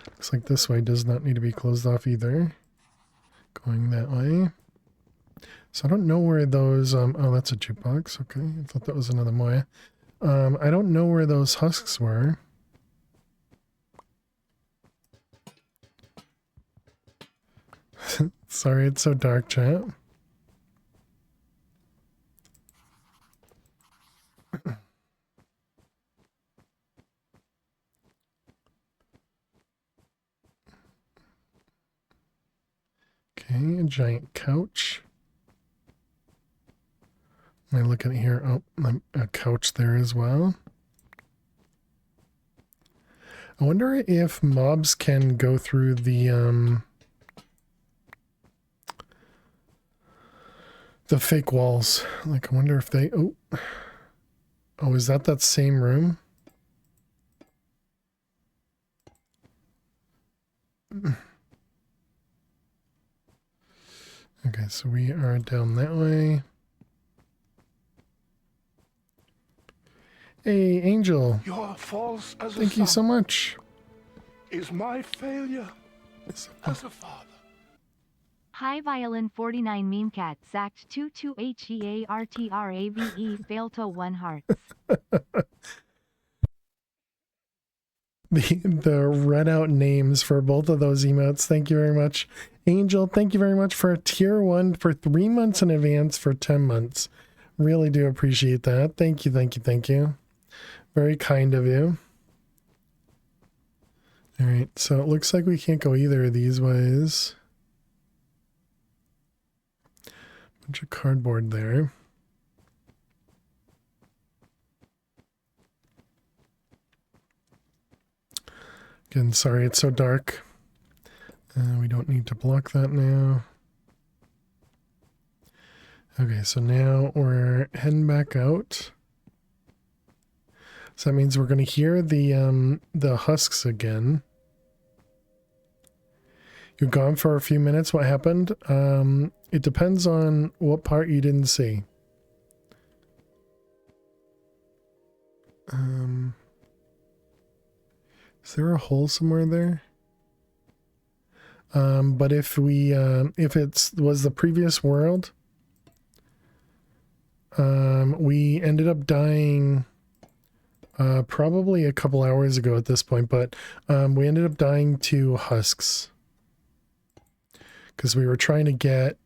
Looks like this way does not need to be closed off either. Going that way. So I don't know where those, oh, that's a jukebox. Okay, I thought that was another Moya. I don't know where those husks were. Sorry, it's so dark, chat. Okay, a giant couch. Am I looking at here? Oh, a couch there as well. I wonder if mobs can go through the fake walls. Like, I wonder if they... Oh. Oh, is that same room? Okay, so we are down that way. Hey, Angel. You are false as a Thank you so son. much. Is my failure as a father. High Violin 49 Meme Cat Sacked 22 HEARTRAVE Fail to 1 hearts. The read out names for both of those emotes. Thank you very much. Angel, thank you very much for a tier 1 for 3 months in advance for 10 months. Really do appreciate that. Thank you, thank you, thank you. Very kind of you. All right, so it looks like we can't go either of these ways. Bunch of cardboard there. Again, sorry it's so dark. We don't need to block that now. Okay, so now we're heading back out. So that means we're going to hear the husks again. You're gone for a few minutes. What happened? It depends on what part you didn't see. Is there a hole somewhere there? But if we if it was the previous world, we ended up dying probably a couple hours ago at this point, but we ended up dying to husks because we were trying to get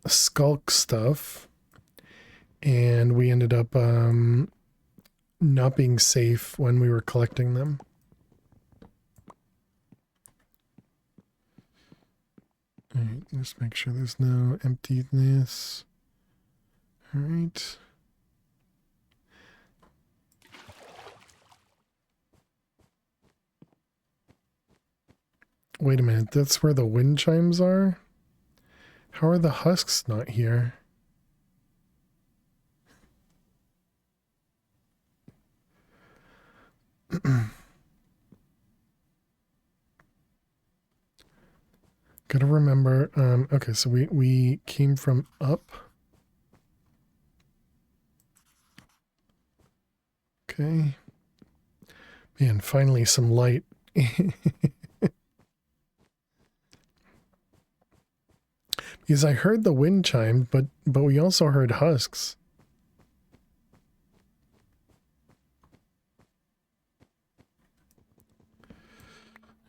skulk stuff, and we ended up not being safe when we were collecting them. All right, just make sure there's no emptiness. All right. Wait a minute, that's where the wind chimes are? How are the husks not here? Gotta remember, okay, so we came from up. Okay. Man, finally some light. Because I heard the wind chime, but we also heard husks.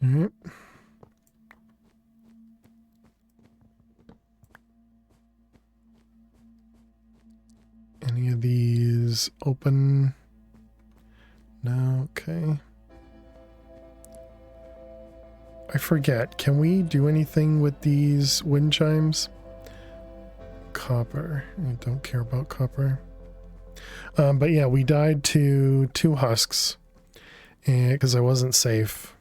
Alright. Any of these open? No, okay. I forget, can we do anything with these wind chimes? Copper. I don't care about copper. But yeah, we died to 2 husks because I wasn't safe.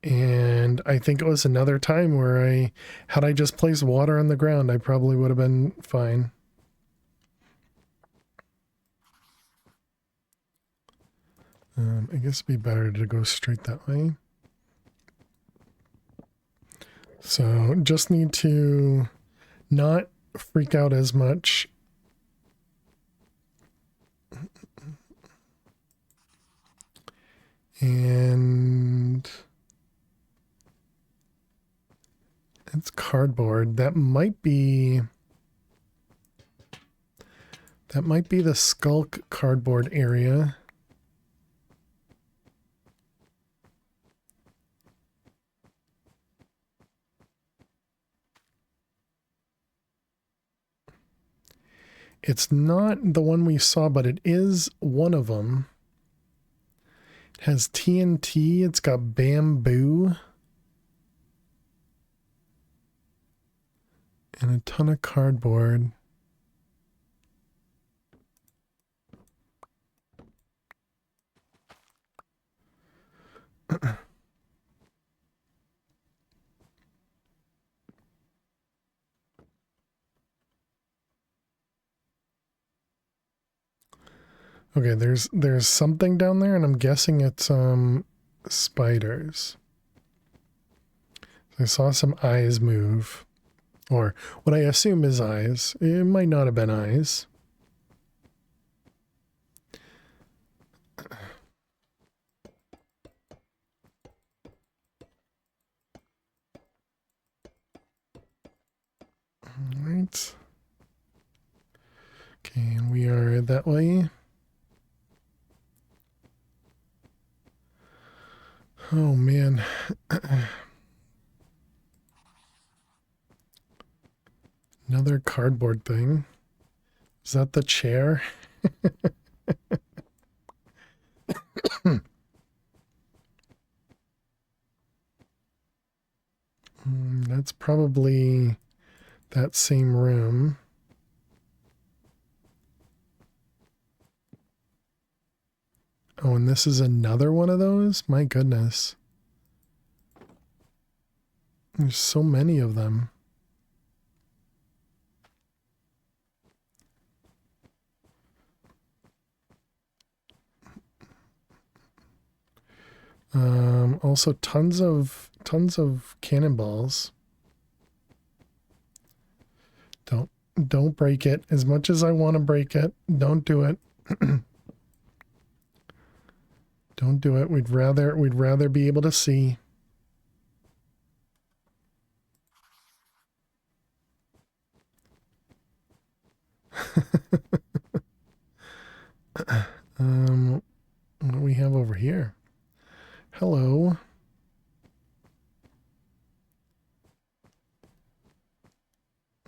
And I think it was another time where had I just placed water on the ground, I probably would have been fine. I guess it'd be better to go straight that way. So just need to not freak out as much. And it's cardboard. That might be the skulk cardboard area. It's not the one we saw, but it is one of them. It has TNT. It's got bamboo. And a ton of cardboard. Okay, there's something down there, and I'm guessing it's spiders. I saw some eyes move, or what I assume is eyes. It might not have been eyes. All right. Okay, and we are that way. Oh man. Another cardboard thing. Is that the chair? That's probably that same room. Oh, and this is another one of those? My goodness. There's so many of them. Also tons of cannonballs. Don't break it. As much as I want to break it, don't do it. Don't do it. We'd rather be able to see. What do we have over here? Hello.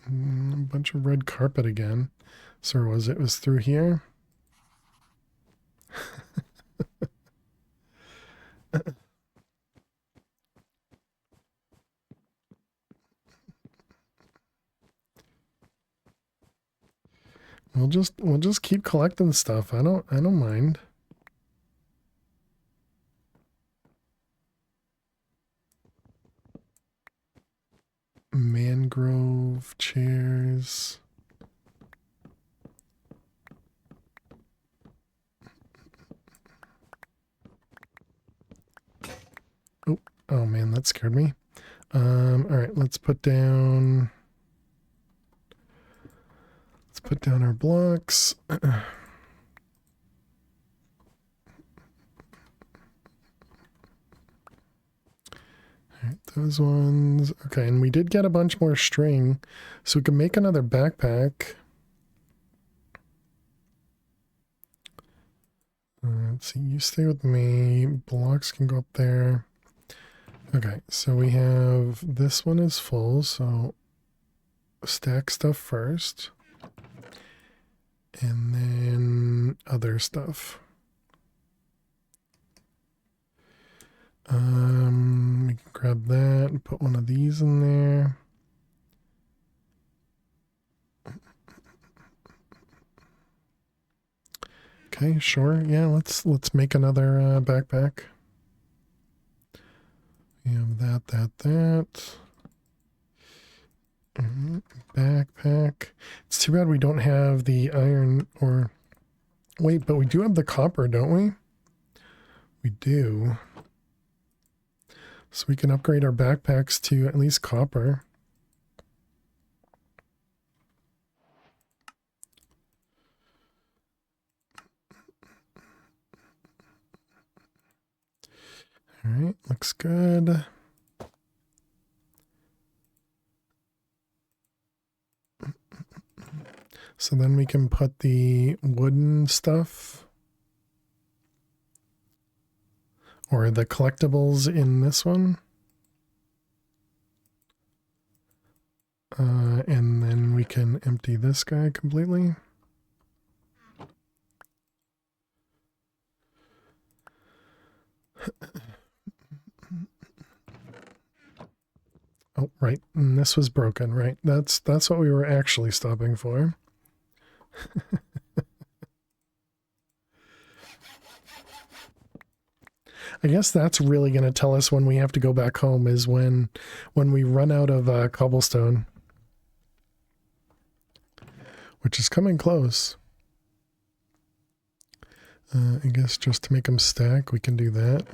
A bunch of red carpet again. So was it was through here? We'll just keep collecting stuff. I don't mind. Mangrove chairs. Oh man, that scared me. All right, let's put down our blocks. All right, those ones. Okay, and we did get a bunch more string, so we can make another backpack. Let's see, you stay with me. Blocks can go up there. Okay, so we have, this one is full, so stack stuff first. And then other stuff. We can grab that and put one of these in there. Okay, sure. Yeah, let's make another backpack. We have that. Backpack. It's too bad we don't have the iron, or wait, but we do have the copper, don't we? We do. So we can upgrade our backpacks to at least copper. All right, looks good. So then we can put the wooden stuff or the collectibles in this one. And then we can empty this guy completely. Oh, right. And this was broken, right? That's what we were actually stopping for. I guess that's really going to tell us when we have to go back home, is when we run out of cobblestone, which is coming close. I guess just to make them stack, we can do that.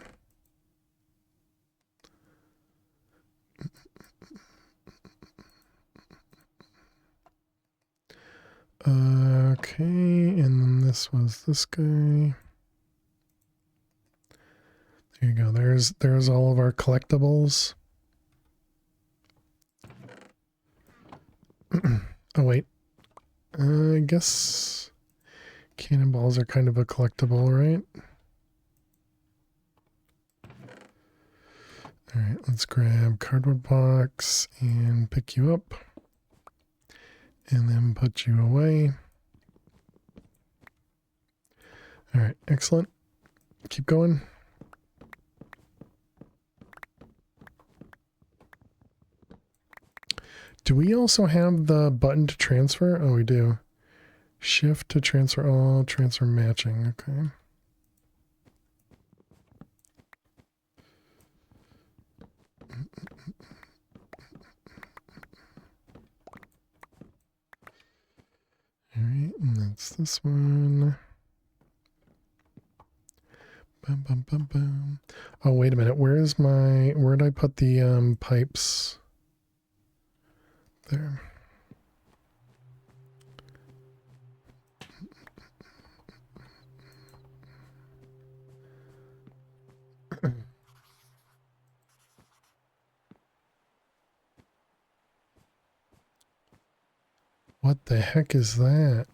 Okay, and then this was this guy. There you go. There's all of our collectibles. Oh wait. I guess cannonballs are kind of a collectible, right? Alright, let's grab cardboard box and pick you up. And then put you away. Alright, excellent. Keep going. Do we also have the button to transfer? Oh, we do. Shift to transfer all, transfer matching. Okay. Alright, and that's this one. Bum, bum, bum, bum. Oh, wait a minute. Where'd I put the pipes? There. What the heck is that?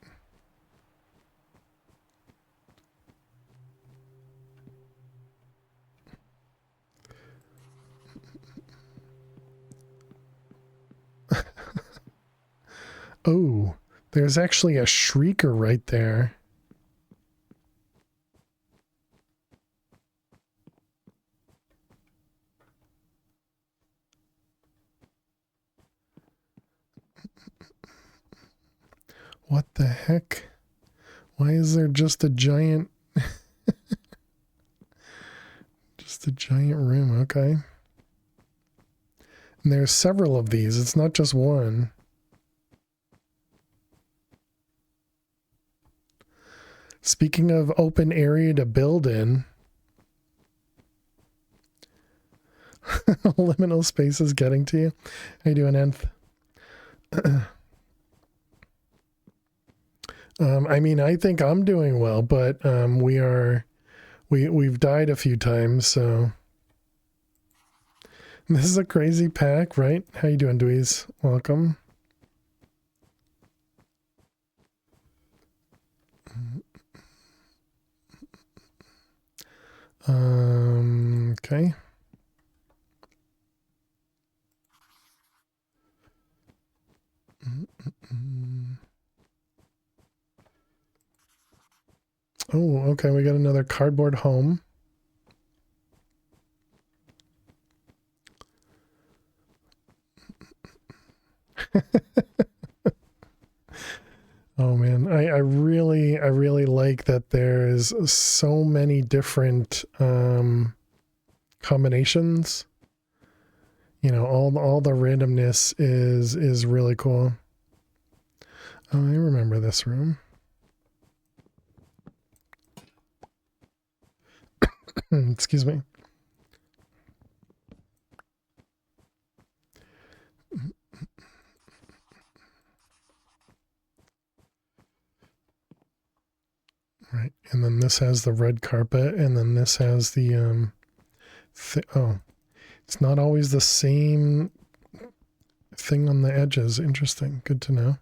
Oh, there's actually a shrieker right there. What the heck? Why is there just a giant... just a giant room, okay. And there's several of these, it's not just one. Speaking of open area to build in, liminal space is getting to you. How you doing, Nth? I mean, I think I'm doing well, but we've died a few times, so this is a crazy pack, right? How you doing, Dweez? Welcome. Okay. Oh, okay, we got another cardboard home. Oh man, I really like that there's so many different combinations. You know, all the randomness is really cool. Oh, I remember this room. Excuse me. Right, and then this has the red carpet, and then this has the oh, it's not always the same thing on the edges. Interesting. Good to know.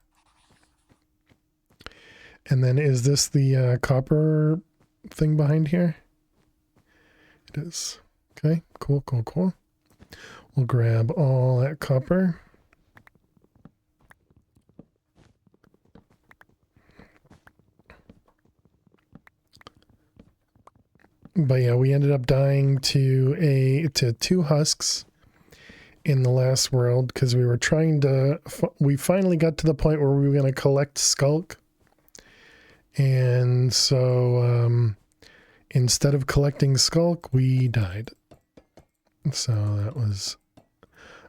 And then is this the copper thing behind here? It is. Okay, cool. We'll grab all that copper. But yeah, we ended up dying to two husks in the last world because we were trying to. We finally got to the point where we were going to collect Skulk, and so instead of collecting Skulk, we died. So that was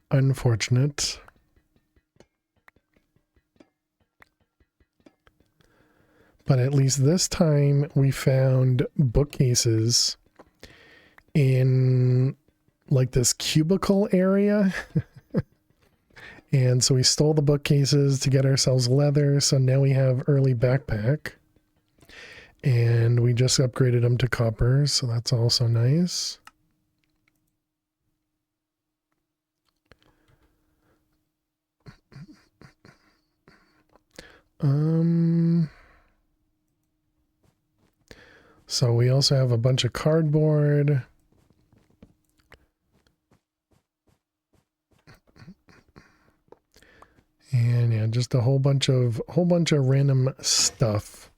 unfortunate. But at least this time we found bookcases in like this cubicle area. And so we stole the bookcases to get ourselves leather. So now we have early backpack. And we just upgraded them to copper. So that's also nice. So we also have a bunch of cardboard. And yeah, just a whole bunch of random stuff.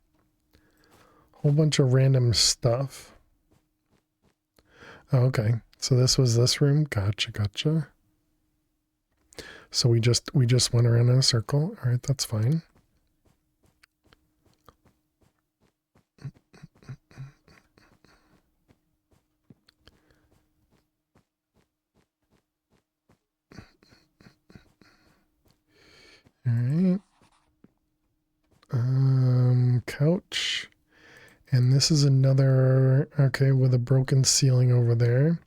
Oh, okay. So this was this room. Gotcha. So we just went around in a circle. All right, that's fine. All right. Couch. And this is another, okay, with a broken ceiling over there.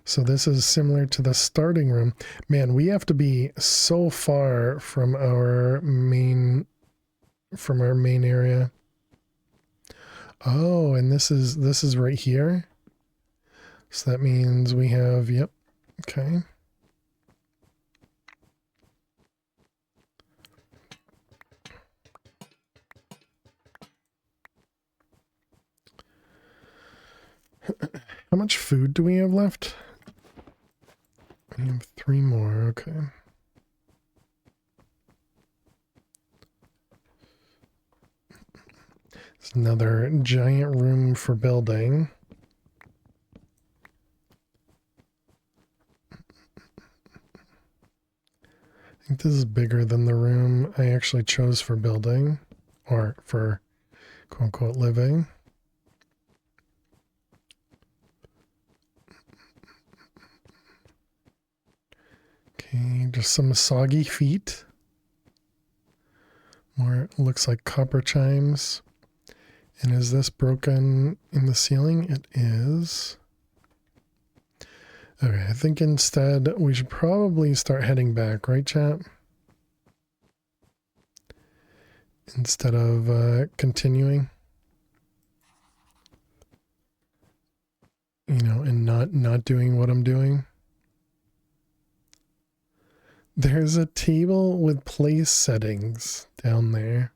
So this is similar to the starting room. Man, we have to be so far from our main area. Oh, and this is right here. So that means we have, yep, okay. How much food do we have left? We have 3 more, okay. It's another giant room for building. I think this is bigger than the room I actually chose for building, or for quote-unquote living. Okay, just some soggy feet. More looks like copper chimes. And is this broken in the ceiling? It is. Okay, I think instead we should probably start heading back, right, chat? Instead of continuing. You know, and not doing what I'm doing. There's a table with place settings down there.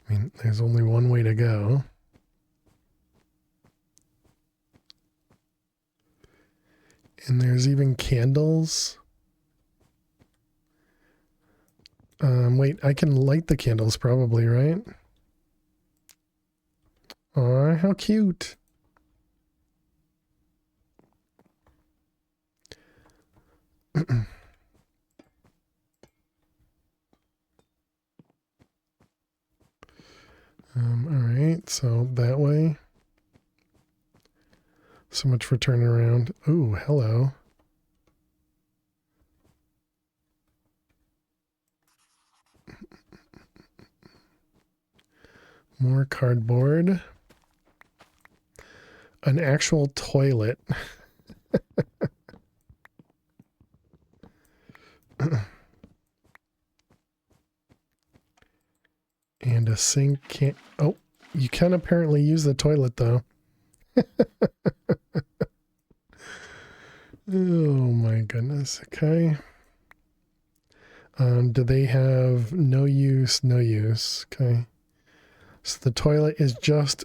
I mean, there's only one way to go. And there's even candles. Wait, I can light the candles probably, right? Aw, how cute. Alright, so that way. So much for turning around. Ooh, hello. More cardboard. An actual toilet. And a sink can't... Oh, you can apparently use the toilet, though. Oh, my goodness. Okay. Do they have no use, no use? Okay. So the toilet is just...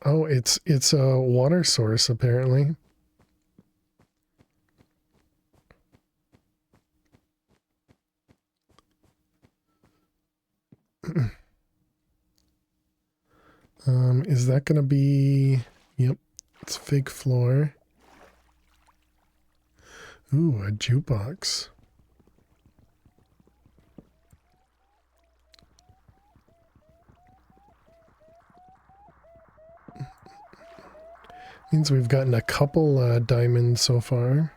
Oh, it's a water source, apparently. Is that going to be... Yep, it's fake floor. Ooh, a jukebox. Means we've gotten a couple diamonds so far.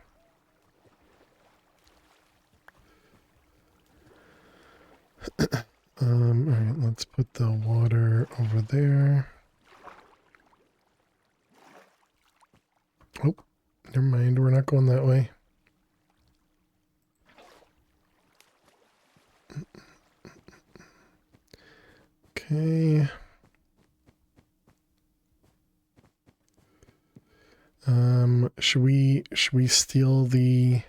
Alright, let's put the water over there. Oh, never mind, we're not going that way. Okay. Should we steal the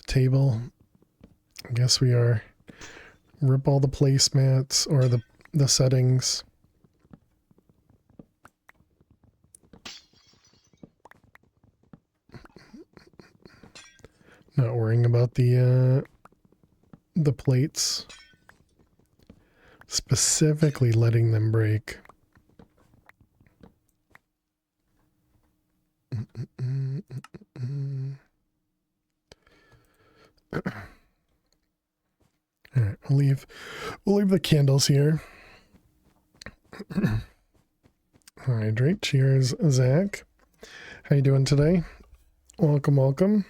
table? I guess we are. Rip all the placemats or the settings. Not worrying about the plates. Specifically letting them break. All right, we'll leave the candles here. Hydrate. Cheers, Zach. How you doing today? Welcome, welcome.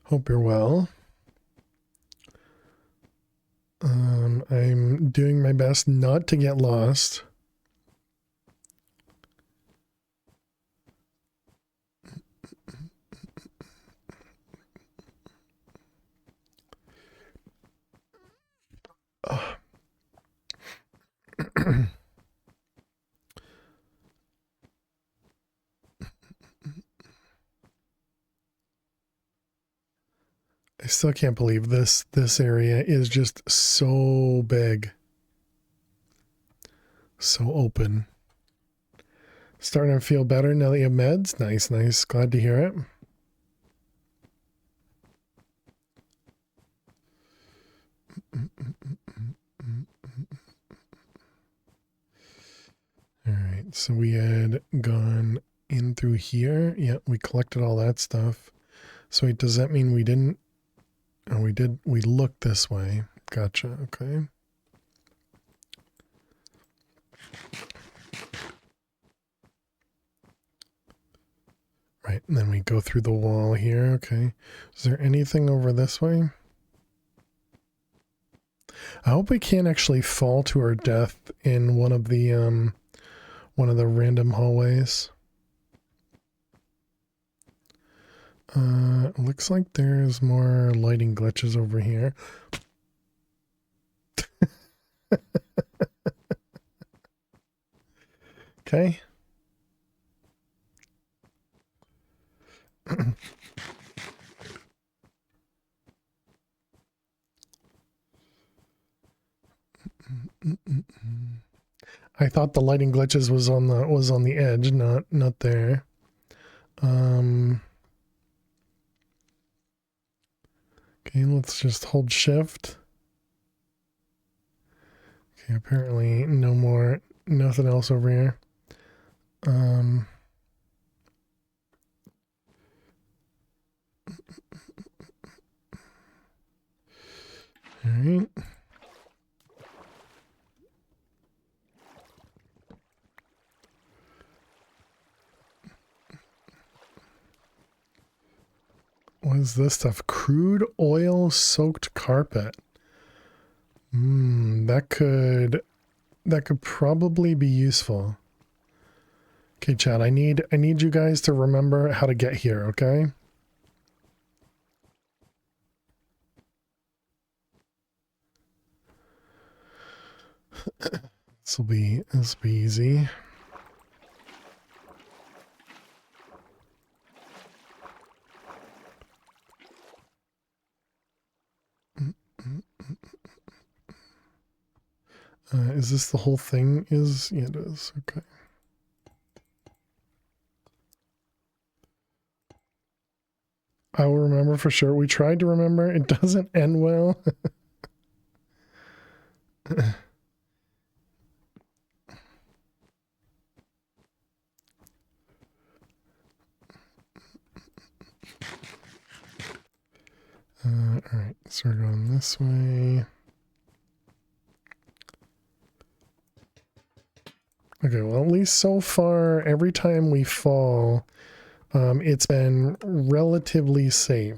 Hope you're well. I'm doing my best not to get lost. I still can't believe this area is just so big. So open. Starting to feel better now that you have meds. Nice, nice. Glad to hear it. Alright, so we had gone in through here. Yeah, we collected all that stuff. So wait, does that mean we didn't? Oh, we did. We looked this way. Gotcha. Okay. Right, and then we go through the wall here. Okay. Is there anything over this way? I hope we can't actually fall to our death in one of the random hallways. Looks like there's more lighting glitches over here. Okay. I thought the lighting glitches was on the edge, not there. Okay, let's just hold shift. Okay, apparently nothing else over here. All right. What is this stuff? Crude oil soaked carpet. That could probably be useful. Okay, Chad, I need you guys to remember how to get here, okay? This will be easy. Is this the whole thing? Yeah, it is. Okay. I will remember for sure. We tried to remember. It doesn't end well. Alright, so we're going this way. Okay, well, at least so far, every time we fall, it's been relatively safe.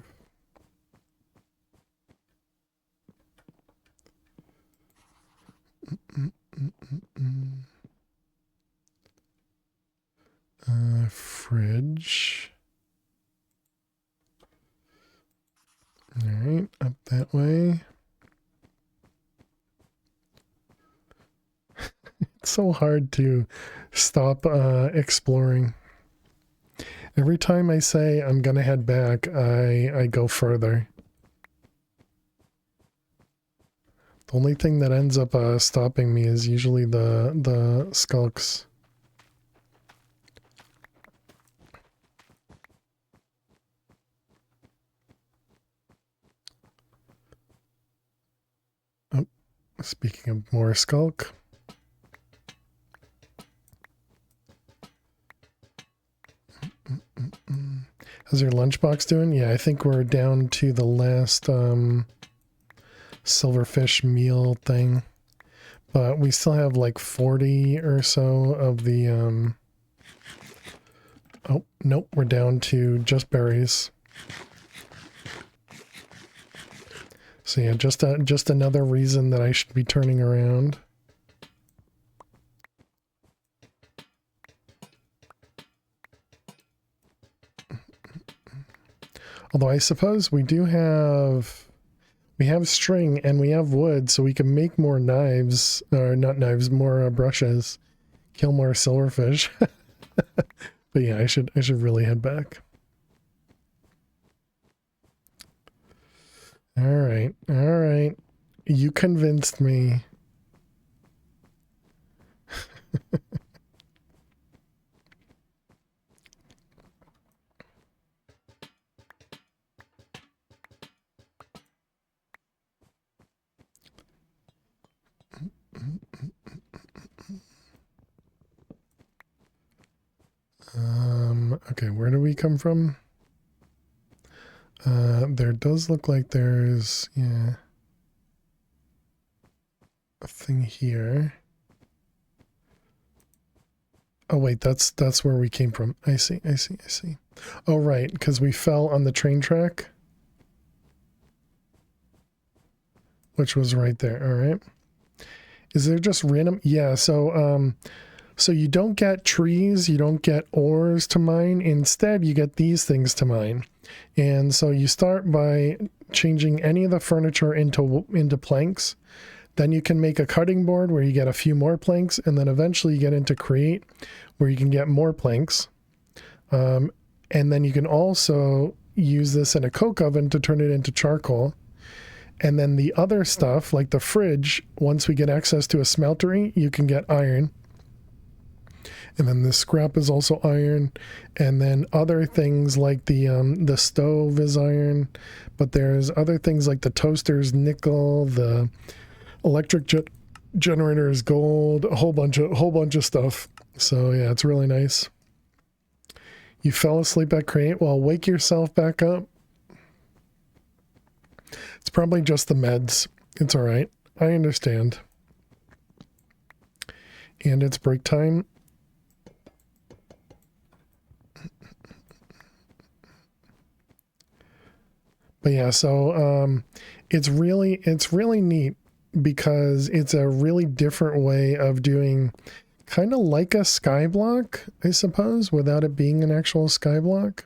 Fridge. All right, up that way. It's so hard to stop exploring. Every time I say I'm gonna head back, I go further. The only thing that ends up stopping me is usually the skulks. Oh, speaking of more skulk. How's your lunchbox doing? Yeah, I think we're down to the last silverfish meal thing. But we still have like 40 or so of the oh, nope, we're down to just berries. So yeah, just another reason that I should be turning around. Although I suppose we have string and we have wood, so we can make more knives, or not knives, more brushes, kill more silverfish. But yeah, I should really head back. All right. You convinced me. Okay, where do we come from? There does look like there's, yeah, a thing here. Oh wait, that's where we came from. I see. Oh right, because we fell on the train track, which was right there. All right. Is there just random? Yeah. So so you don't get trees, you don't get ores to mine. Instead, you get these things to mine. And so you start by changing any of the furniture into planks. Then you can make a cutting board where you get a few more planks, and then eventually you get into create where you can get more planks. And then you can also use this in a coke oven to turn it into charcoal. And then the other stuff, like the fridge, once we get access to a smeltery, you can get iron. And then the scrap is also iron. And then other things like the stove is iron. But there's other things like the toaster's nickel, the electric generator is gold, a whole bunch of stuff. So yeah, it's really nice. You fell asleep at create? Well, wake yourself back up. It's probably just the meds. It's all right. I understand. And it's break time. But yeah, so it's really neat because it's a really different way of doing kind of like a skyblock, I suppose, without it being an actual skyblock.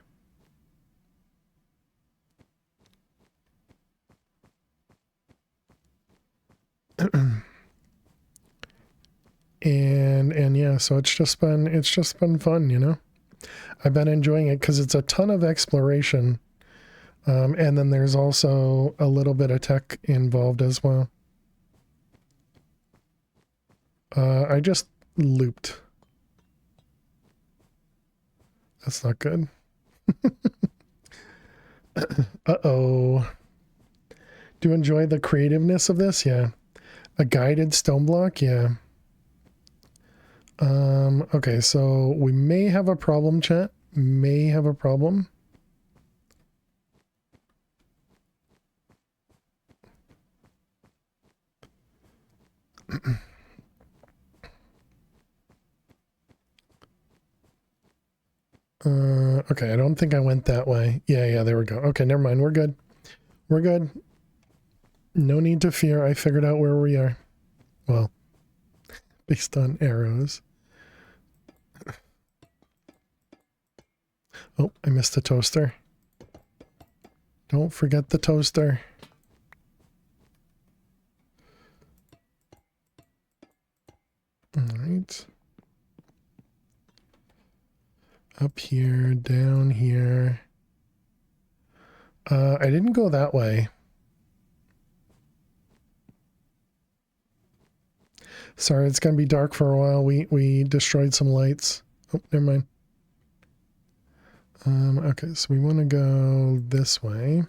and yeah, so it's just been fun, you know. I've been enjoying it because it's a ton of exploration. And then there's also a little bit of tech involved as well. I just looped. That's not good. Uh-oh. Do you enjoy the creativeness of this? Yeah. A guided stone block? Yeah. Okay, so we may have a problem, chat. May have a problem. Okay, I don't think I went that way. Yeah, there we go. Okay, never mind. We're good. We're good. No need to fear. I figured out where we are. Well, based on arrows. Oh, I missed the toaster. Don't forget the toaster. All right. Up here, down here. I didn't go that way. Sorry, it's going to be dark for a while. We destroyed some lights. Oh, never mind. Okay, so we want to go this way.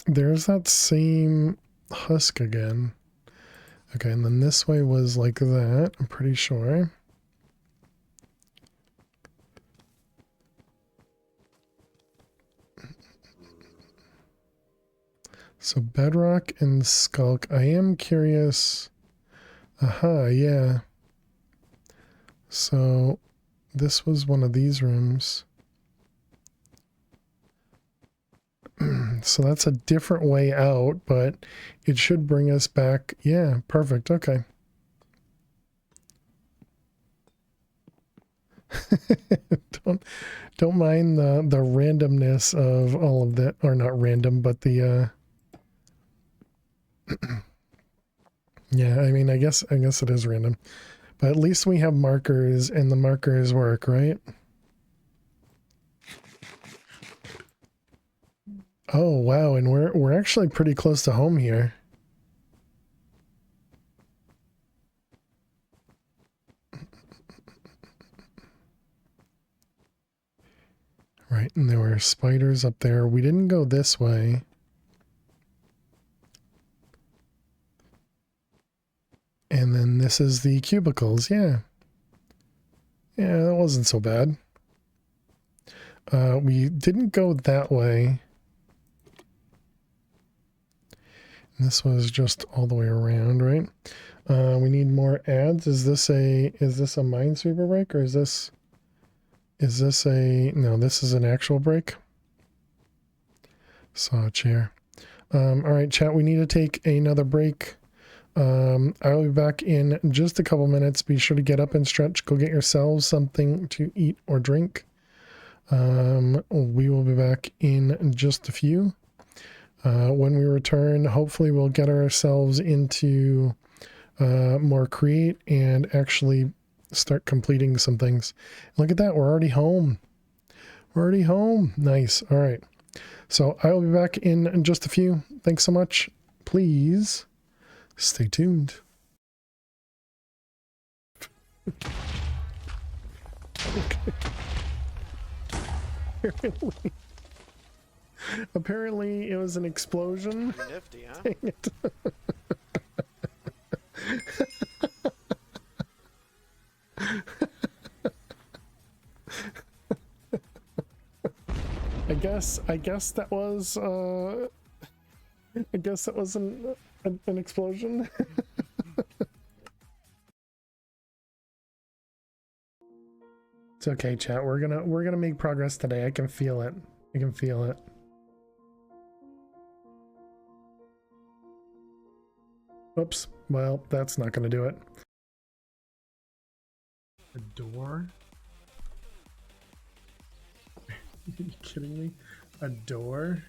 There's that same husk again. Okay, and then this way was like that, I'm pretty sure. So bedrock and skulk. I am curious. Aha, yeah. So this was one of these rooms. So that's a different way out, but it should bring us back. Yeah, perfect. Okay. don't mind the randomness of all of that, or not random, but the yeah, I mean, I guess it is random, but at least we have markers and the markers work, right? Oh wow, and we're actually pretty close to home here. Right, and there were spiders up there. We didn't go this way. And then this is the cubicles, yeah. Yeah, that wasn't so bad. We didn't go that way. This was just all the way around, right? We need more ads. Is this a minesweeper break, or is this a, no, this is an actual break. Saw a chair. All right, chat, we need to take another break. I'll be back in just a couple minutes. Be sure to get up and stretch. Go get yourselves something to eat or drink. We will be back in just a few. When we return, hopefully we'll get ourselves into more create and actually start completing some things. Look at that, we're already home. We're already home. Nice. All right. So I will be back in just a few. Thanks so much. Please stay tuned. Apparently it was an explosion. Nifty, huh? Dang it. I guess that was an explosion. It's okay, chat. We're gonna make progress today. I can feel it. I can feel it. Oops. Well, that's not gonna do it. A door? Are you kidding me? A door?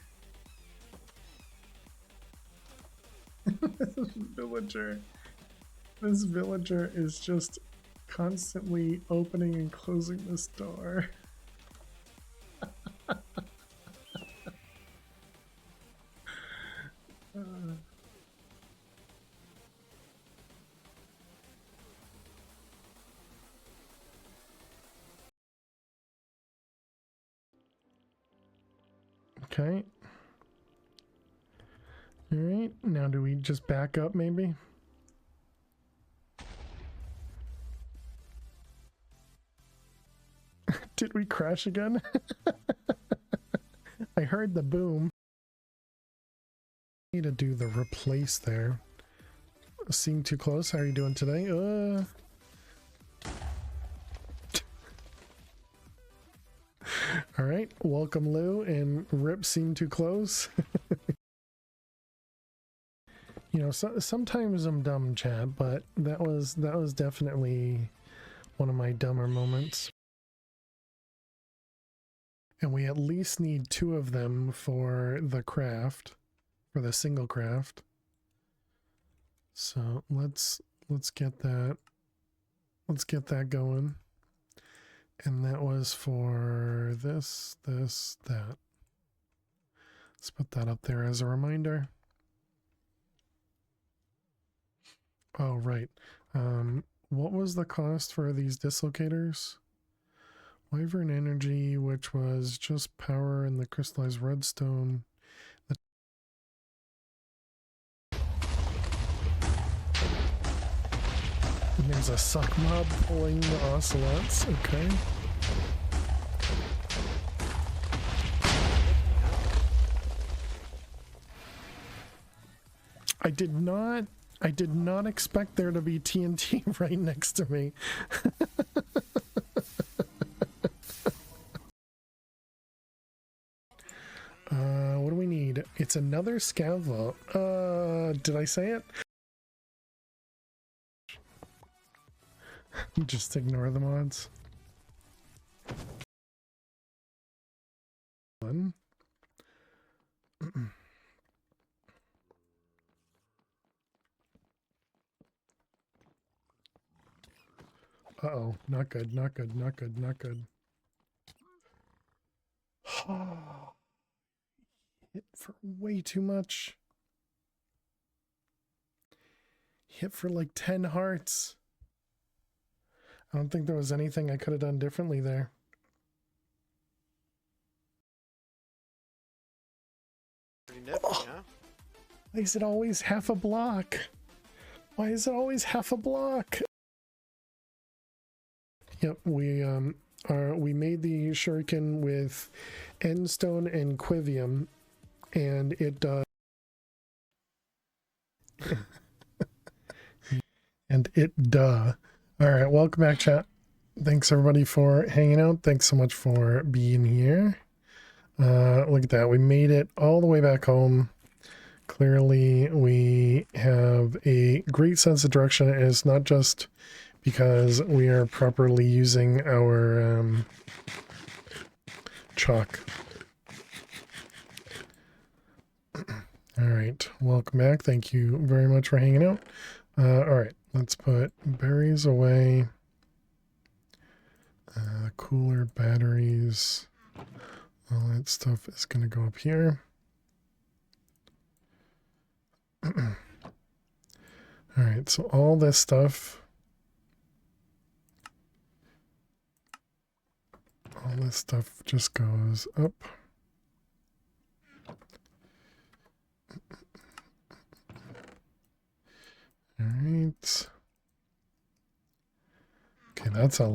This villager is just constantly opening and closing this door. Okay. All right. Now do we just back up maybe? Did we crash again? I heard the boom. Need to do the replace there. Seeing too close. How are you doing today? All right, welcome Lou, and Rip seemed too close. You know, sometimes I'm dumb, chat, but that was definitely one of my dumber moments. And we at least need 2 of them for the craft, for the single craft. So let's get that. Let's get that going. And that was for this, that. Let's put that up there as a reminder. Oh, right. What was the cost for these dislocators? Wyvern energy, which was just power and the crystallized redstone. And there's a suck mob pulling the ocelots. Okay. I did not expect there to be TNT right next to me. What do we need? It's another scout vault. Did I say it? Just ignore the mods. One. Uh-oh, not good, not good, not good, not good. Hit for way too much. Hit for like 10 hearts. I don't think there was anything I could have done differently there. Pretty nifty, huh? Why is it always half a block? Why is it always half a block? Yep, we made the shuriken with endstone and quivium, and it does. And it duh. All right, welcome back, chat. Thanks everybody for hanging out. Thanks so much for being here. Look at that, we made it all the way back home. Clearly, we have a great sense of direction. It's not just because we are properly using our chalk. All right, welcome back. Thank you very much for hanging out. All right, let's put berries away. Cooler, batteries, all that stuff is going to go up here. All right, so all this stuff, just goes up. All right. Okay, that's a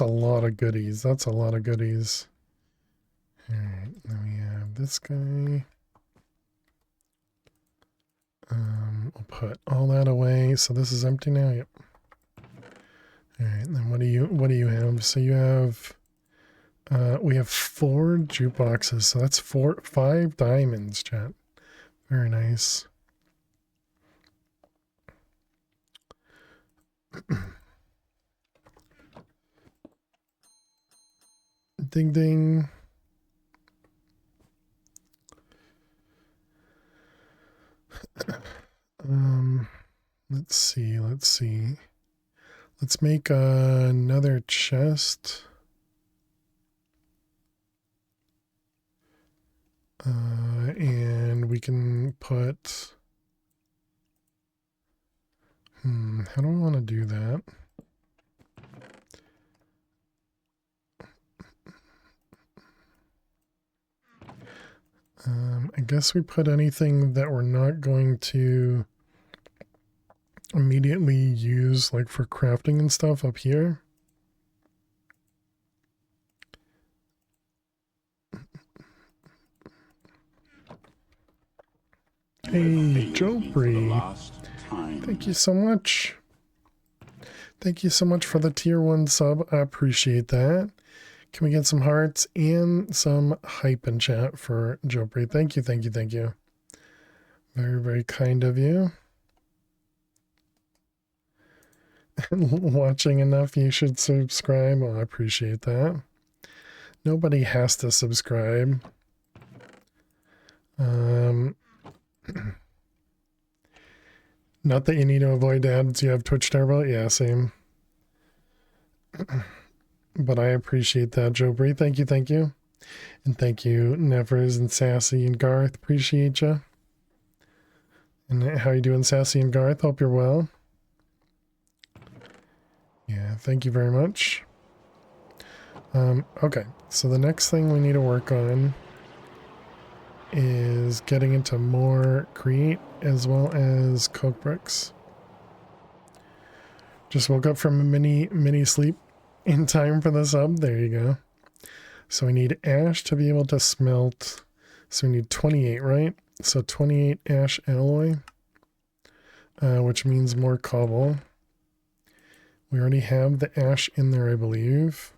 lot of goodies. That's a lot of goodies. All right, then we have this guy. We'll put all that away. So this is empty now. Yep. All right, then what do you have? So you have we have 4 jukeboxes. So that's 5 diamonds, chat. Very nice. Ding ding. Let's see. Let's make another chest. And we can put how do I want to do that? I guess we put anything that we're not going to immediately use, like for crafting and stuff, up here. Hey, Jopree. Thank you so much. Thank you so much for the tier 1 sub. I appreciate that. Can we get some hearts and some hype in chat for Jopri? Thank you, thank you, thank you. Very, very kind of you. Watching enough, you should subscribe. Well, I appreciate that. Nobody has to subscribe. Not that you need to avoid ads. You have Twitch Turbo? Yeah, same. But I appreciate that, Jobri. Thank you, thank you. And thank you, Nevers and Sassy and Garth. Appreciate you. And how you doing, Sassy and Garth? Hope you're well. Yeah, thank you very much. Okay, so the next thing we need to work on is getting into more create as well as coke bricks. Just woke up from a mini sleep in time for the sub. There you go. So we need ash to be able to smelt. So we need 28, right? So 28 ash alloy, which means more cobble. We already have the ash in there, I believe.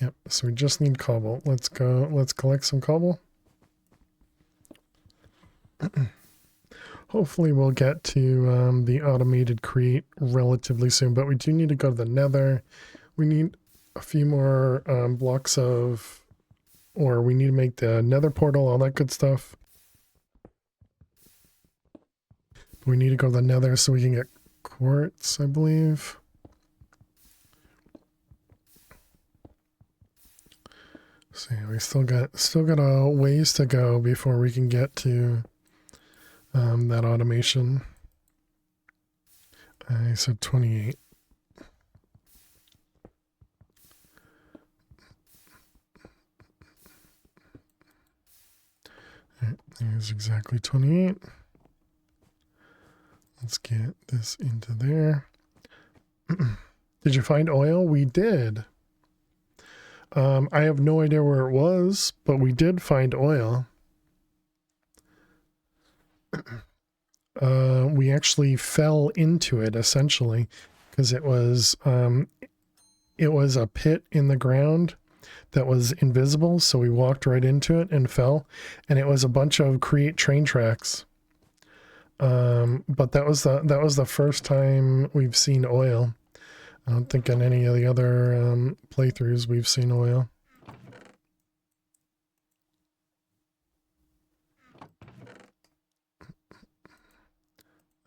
Yep, so we just need cobble. Let's go, let's collect some cobble. Hopefully we'll get to the automated create relatively soon, but we do need to go to the nether. We need a few more blocks of, or we need to make the nether portal, all that good stuff. We need to go to the nether so we can get quartz, I believe. So yeah, we still got a ways to go before we can get to that automation. I said 28. All right, there's exactly 28. Let's get this into there. Did you find oil? We did. I have no idea where it was, but we did find oil. We actually fell into it essentially because it was a pit in the ground that was invisible. So we walked right into it and fell, and it was a bunch of create train tracks. But that was the first time we've seen oil. I don't think on any of the other playthroughs we've seen oil.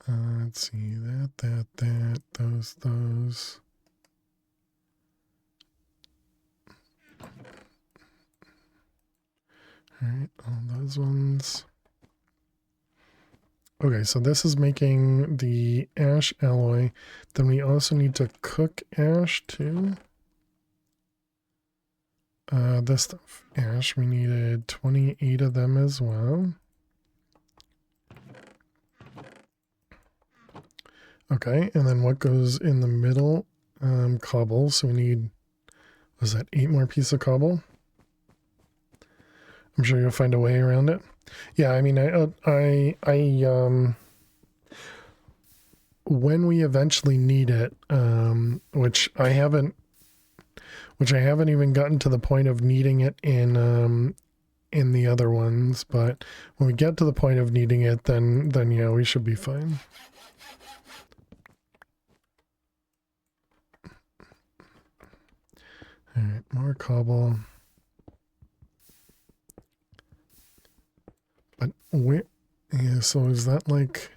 Let's see, those. All right, all those ones. Okay, so this is making the ash alloy. Then we also need to cook ash too. This stuff, ash, we needed 28 of them as well. Okay, and then what goes in the middle? Cobble, so we need, was that 8 more pieces of cobble? I'm sure you'll find a way around it. Yeah, I mean, when we eventually need it, which I haven't even gotten to the point of needing it in the other ones, but when we get to the point of needing it, then yeah, we should be fine. All right, more cobble. But where, yeah, so is that like,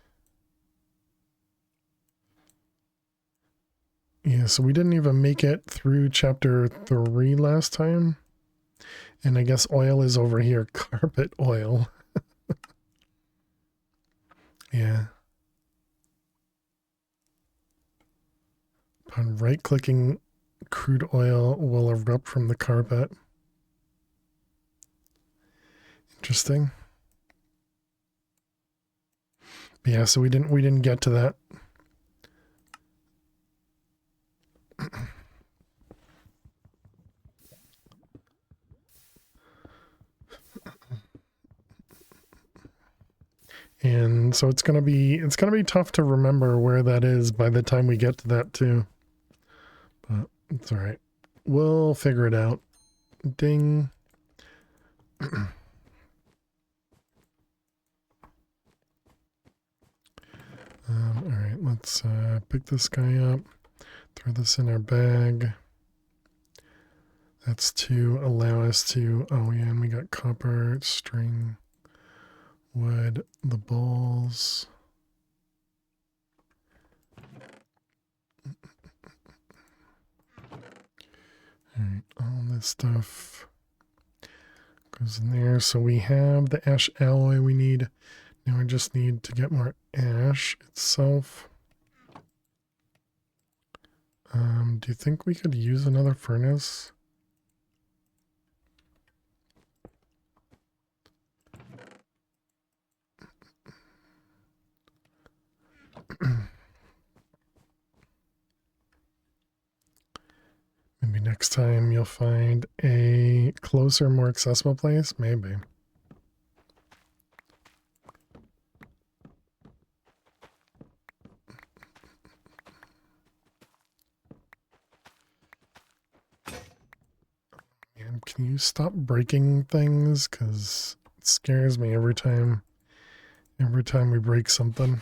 yeah, so we didn't even make it through chapter 3 last time. And I guess oil is over here, carpet oil. Yeah. Upon right-clicking, crude oil will erupt from the carpet. Interesting. But yeah, so we didn't get to that. And so it's gonna be tough to remember where that is by the time we get to that too. But it's all right. We'll figure it out. Ding. All right, let's pick this guy up, throw this in our bag. That's to allow us to, oh yeah, and we got copper, string, wood, the balls. All right, all this stuff goes in there. So we have the ash alloy we need. Now we just need to get more ash itself. Do you think we could use another furnace? Maybe next time you'll find a closer, more accessible place. Maybe. Man, can you stop breaking things? Because it scares me every time we break something.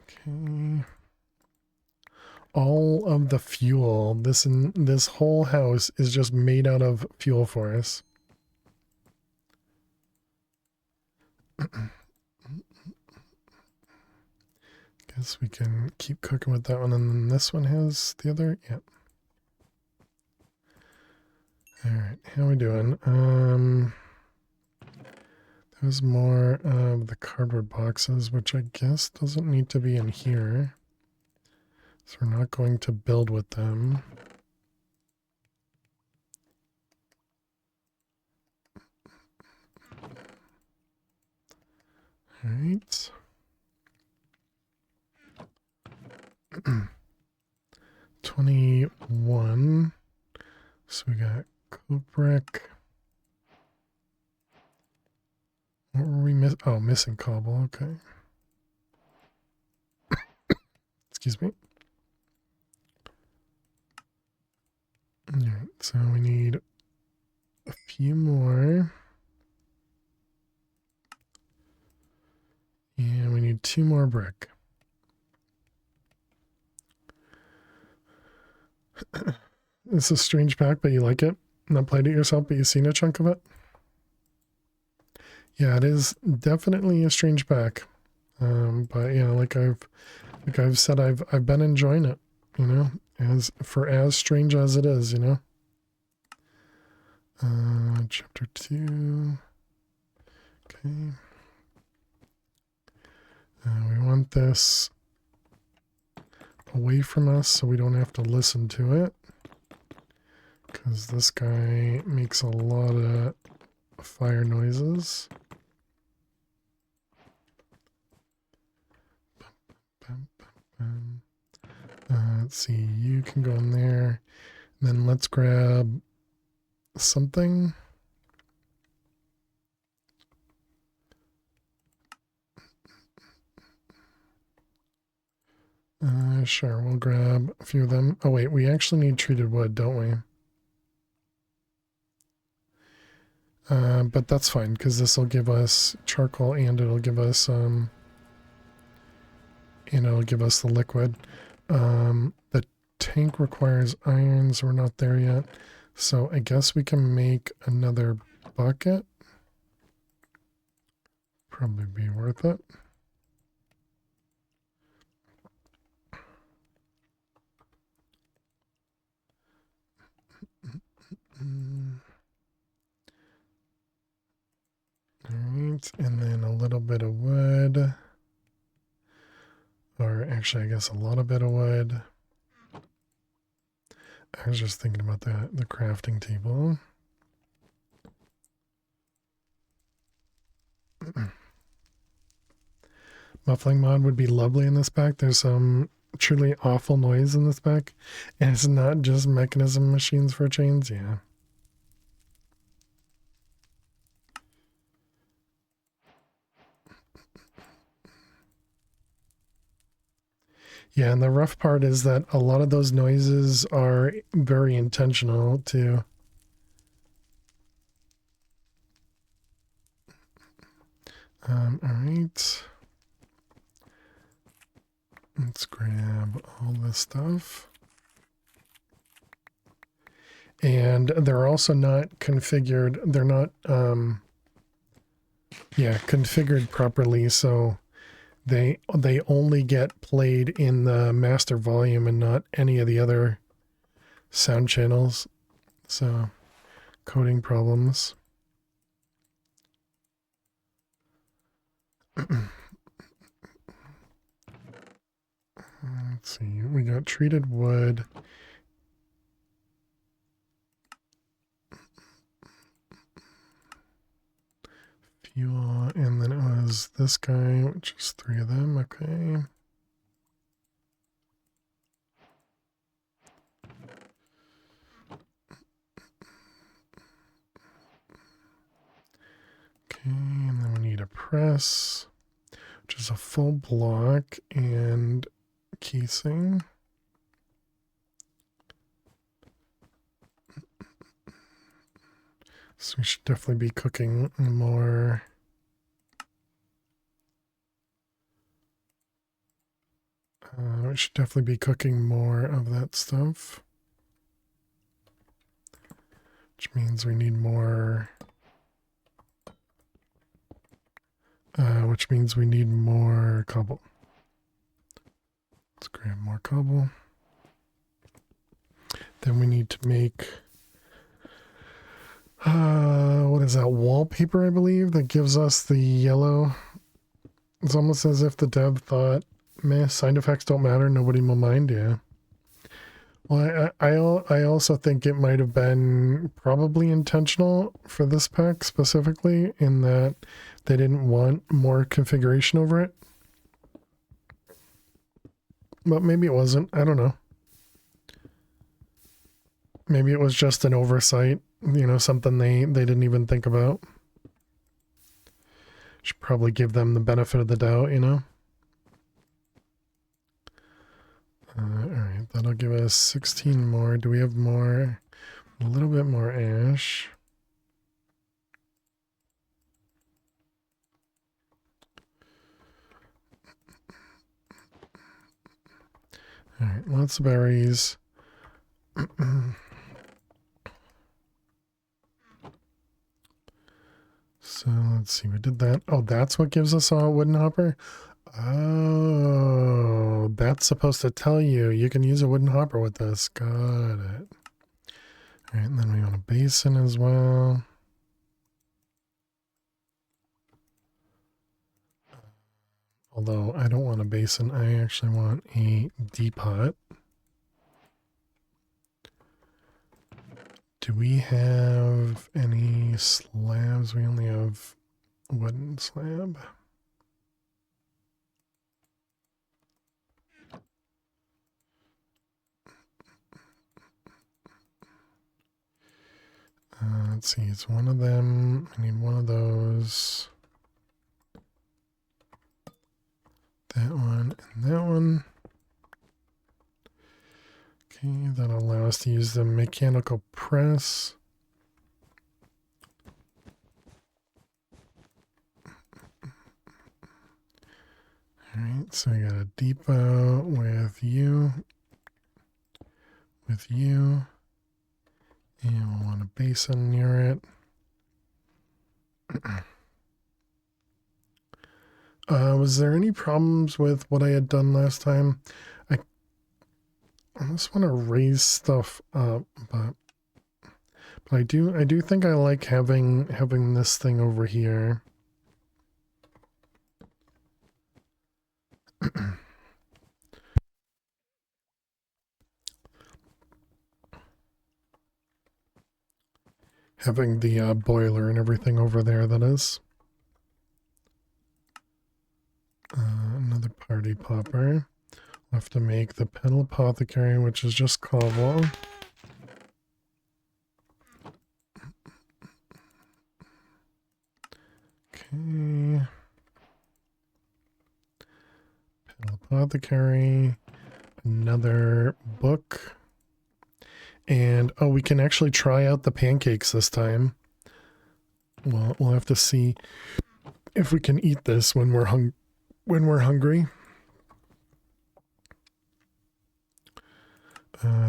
Okay. All of the fuel, this whole house is just made out of fuel for us. Guess we can keep cooking with that one, and then this one has the other. Yep. All right, how we doing? There's more of the cardboard boxes, which I guess doesn't need to be in here. So we're not going to build with them. All right. 21. So we got coke brick. What were we missing? Oh, missing cobble. Okay. Excuse me. All right, so we need a few more. And we need 2 more brick. It's a strange pack, but you like it. Not played it yourself, but you've seen a chunk of it. Yeah, it is definitely a strange pack. But you know, like I've said, I've been enjoying it, you know, as strange as it is, you know. Chapter 2. Okay. We want this away from us so we don't have to listen to it, because this guy makes a lot of fire noises. Let's see, you can go in there. And then let's grab something. Sure, we'll grab a few of them. Oh wait, we actually need treated wood, don't we? But that's fine, because this will give us charcoal and it'll give us the liquid. The tank requires iron, so we're not there yet. So I guess we can make another bucket. Probably be worth it. Alright, and then a little bit of wood. Or actually, I guess a lot of bit of wood. I was just thinking about the crafting table. Muffling mod would be lovely in this pack. There's some truly awful noise in this pack. And it's not just mechanism machines for chains, yeah. Yeah, and the rough part is that a lot of those noises are very intentional too. All right. Let's grab all this stuff. And they're also not configured. They're not, configured properly. So they only get played in the master volume and not any of the other sound channels. So coding problems. Let's see. We got treated wood. Fuel, and then it was this guy, which is 3 of them. Okay. Okay, and then we need a press, which is a full block and casing. So we should definitely be cooking more. We should definitely be cooking more of that stuff. Which means we need more. Which means we need more cobble. Let's grab more cobble. Then we need to make, what is that, wallpaper, I believe, that gives us the yellow. It's almost as if the dev thought, meh, side effects don't matter, nobody will mind, yeah. Well, I also think it might have been probably intentional for this pack specifically, in that they didn't want more configuration over it. But maybe it wasn't, I don't know. Maybe it was just an oversight, you know, something they didn't even think about. Should probably give them the benefit of the doubt, you know. Alright, that'll give us 16 more. Do we have more? A little bit more ash. Alright, lots of berries. So let's see, we did that. Oh, that's what gives us a wooden hopper? Oh, that's supposed to tell you you can use a wooden hopper with this. Got it. All right, and then we want a basin as well. Although I don't want a basin, I actually want a teapot. Do we have any slabs? We only have wooden slab. Let's see, it's one of them. I need one of those. That one and that one. Okay, that'll allow us to use the mechanical press. Alright, so we got a depot with you. And we'll want a basin near it. Was there any problems with what I had done last time? I just want to raise stuff up, but I do think I like having this thing over here. Having the boiler and everything over there, that is. Another party popper. We'll have to make the pedal apothecary, which is just cobble. Okay. Pedal apothecary. Another book. And, oh, we can actually try out the pancakes this time. Well, we'll have to see if we can eat this when we're hungry.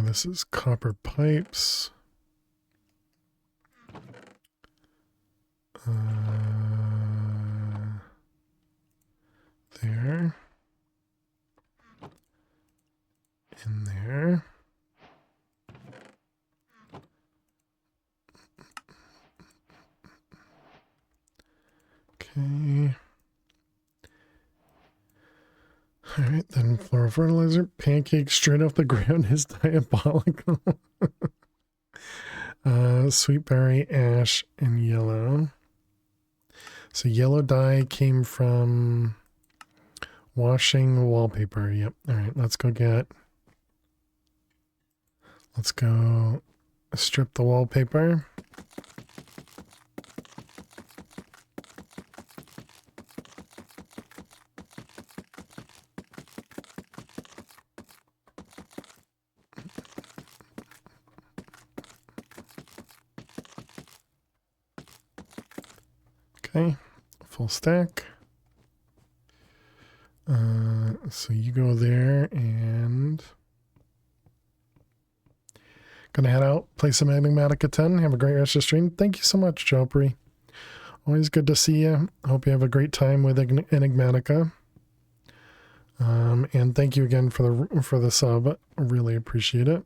This is copper pipes. There. In there. Okay. Alright, then floral fertilizer. Pancakes straight off the ground is diabolical. Sweet berry, ash, and yellow. So yellow dye came from washing wallpaper. Yep. Alright, let's go strip the wallpaper. Okay, full stack. So you go there and gonna head out, play some Enigmatica 10. Have a great rest of the stream. Thank you so much, Jopri. Always good to see you. Hope you have a great time with Enigmatica. And thank you again for the sub. I really appreciate it.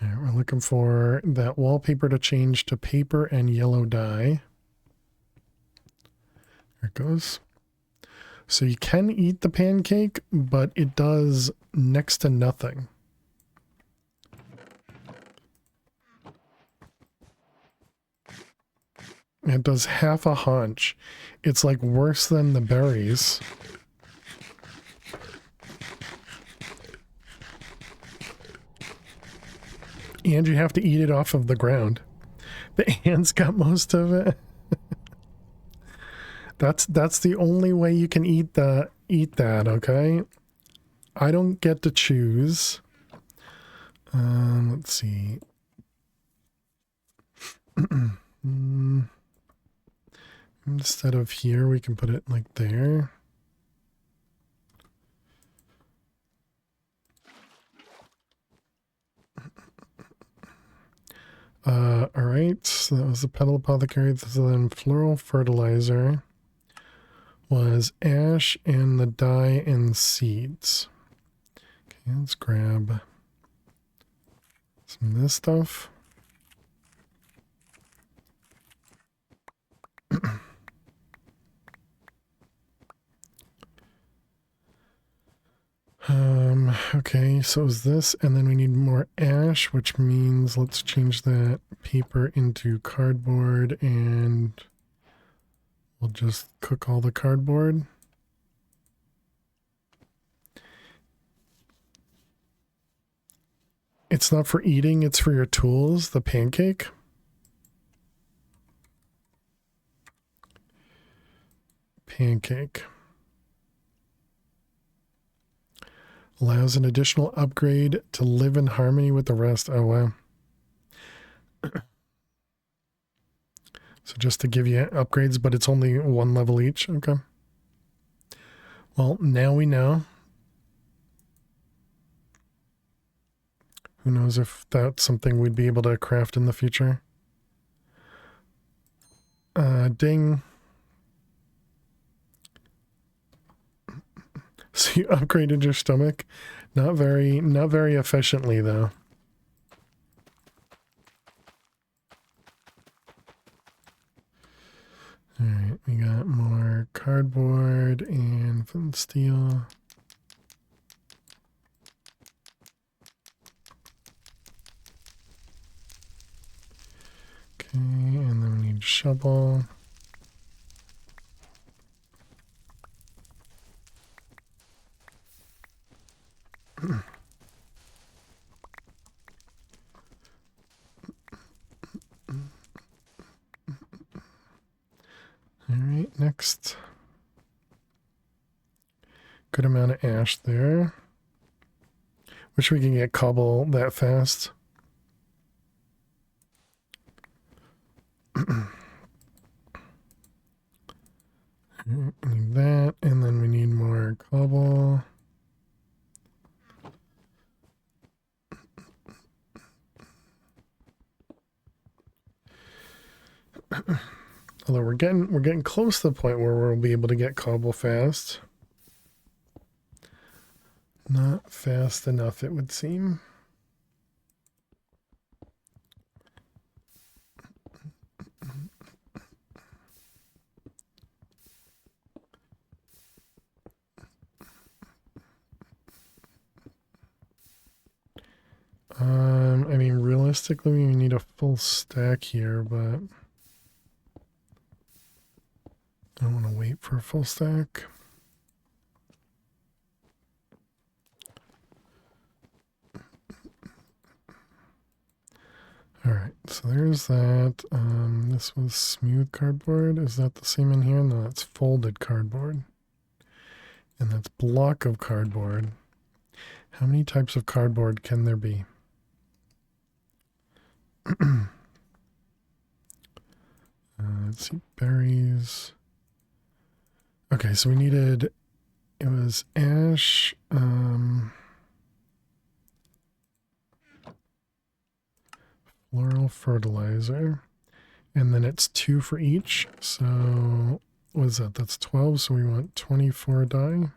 Alright, we're looking for that wallpaper to change to paper and yellow dye. There it goes. So you can eat the pancake, but it does next to nothing. It does half a hunch. It's like worse than the berries. And you have to eat it off of the ground. The ants got most of it. That's the only way you can eat that, okay? I don't get to choose. Let's see. Instead of here, we can put it like there. Alright, so that was the petal apothecary. So then floral fertilizer was ash and the dye and seeds. Okay, let's grab some of this stuff. Okay, so is this, and then we need more ash, which means let's change that paper into cardboard, and we'll just cook all the cardboard. It's not for eating, it's for your tools, the pancake. Pancake. Allows an additional upgrade to live in harmony with the rest. Oh, wow. So just to give you upgrades, but it's only one level each. Okay. Well, now we know. Who knows if that's something we'd be able to craft in the future. Ding. So you upgraded your stomach. Not very efficiently though. Alright, we got more cardboard and flint steel. Okay, and then we need shovel. All Alright, next. Good amount of ash there. Wish we could get cobble that fast. Need that, and then we need more cobble. Although we're getting close to the point where we'll be able to get cobble fast. Not fast enough, it would seem. I mean, realistically, we need a full stack here, but I don't want to wait for a full stack. Alright, so there's that. This was smooth cardboard. Is that the same in here? No, it's folded cardboard. And that's block of cardboard. How many types of cardboard can there be? Let's see, berries. Okay, so we needed, it was ash, floral fertilizer, and then it's 2 for each. So what is that? That's 12. So we want 24 dye.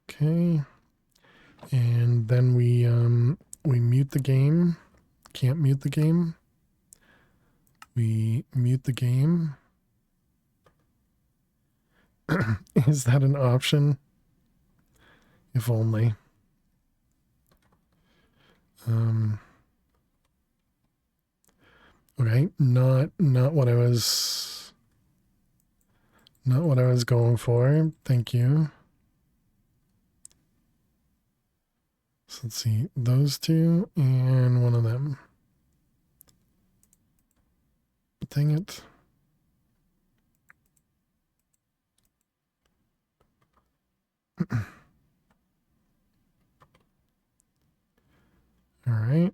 Okay, and then we mute the game. Can't mute the game. We mute the game. Is that an option? If only. Okay, not what I was going for. Thank you. So let's see, those two and one of them. Dang it. All right.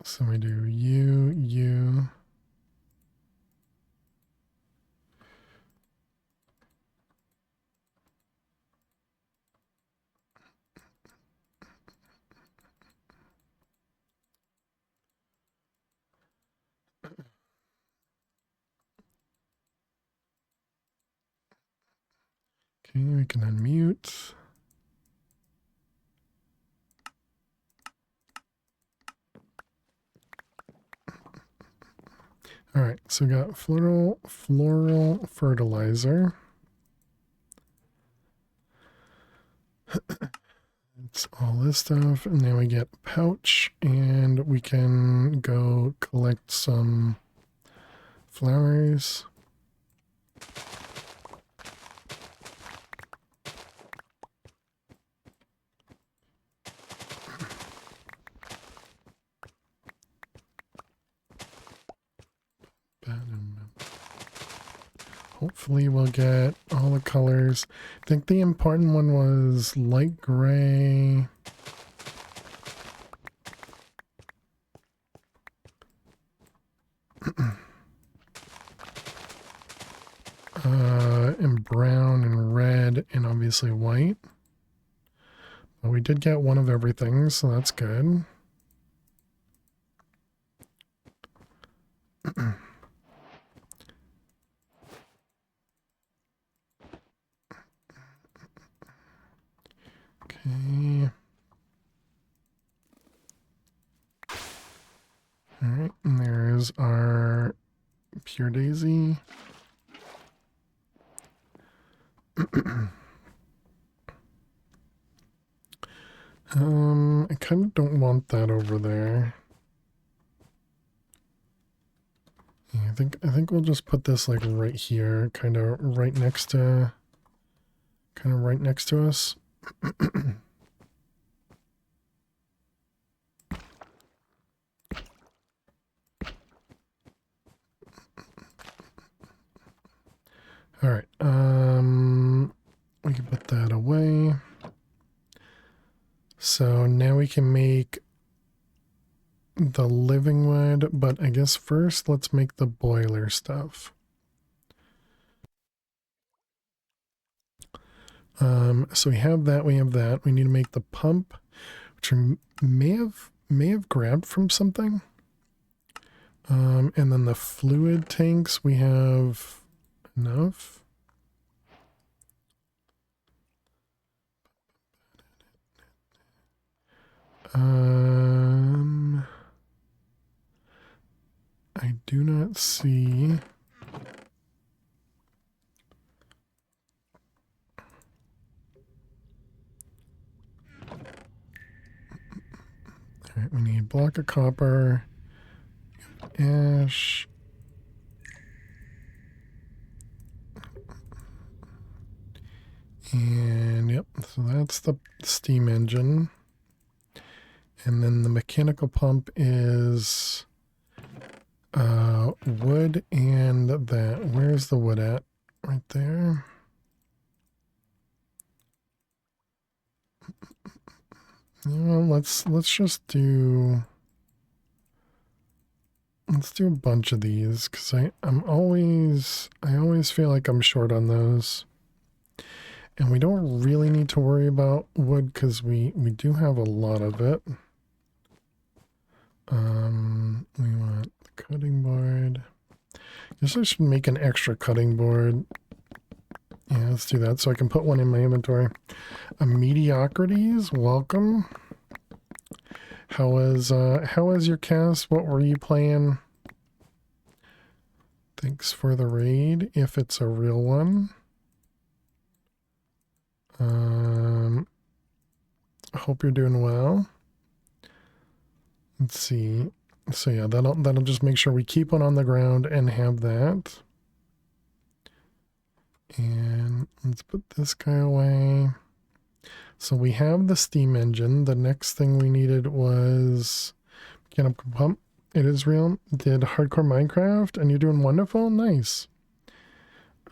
So we do you. Okay, we can unmute. All right, so we got floral fertilizer. It's all this stuff, and then we get pouch, and we can go collect some flowers. Hopefully we'll get all the colors. I think the important one was light gray. And brown and red and obviously white. But we did get one of everything, so that's good. Okay. All right, and there's our pure daisy. I kind of don't want that over there. Yeah, I think we'll just put this like right here, kind of right next to us. All right. We can put that away. So now we can make the living wood, but I guess first let's make the boiler stuff. So we have that, we have that. We need to make the pump, which we may have grabbed from something. And then the fluid tanks, we have enough. I do not see. All right, we need block of copper, ash, and yep, so that's the steam engine. And then the mechanical pump is wood and that. Where's the wood at? Right there. Well, let's just do. Let's do a bunch of these because I always feel like I'm short on those. And we don't really need to worry about wood because we do have a lot of it. We want the cutting board. Guess I should make an extra cutting board. Yeah, let's do that so I can put one in my inventory. Mediocrities, welcome. How was your cast? What were you playing? Thanks for the raid, if it's a real one. I hope you're doing well. Let's see. So yeah, that'll just make sure we keep one on the ground and have that. And let's put this guy away. So we have the steam engine. The next thing we needed was mechanical pump. It is real. Did hardcore Minecraft, and you're doing wonderful. Nice.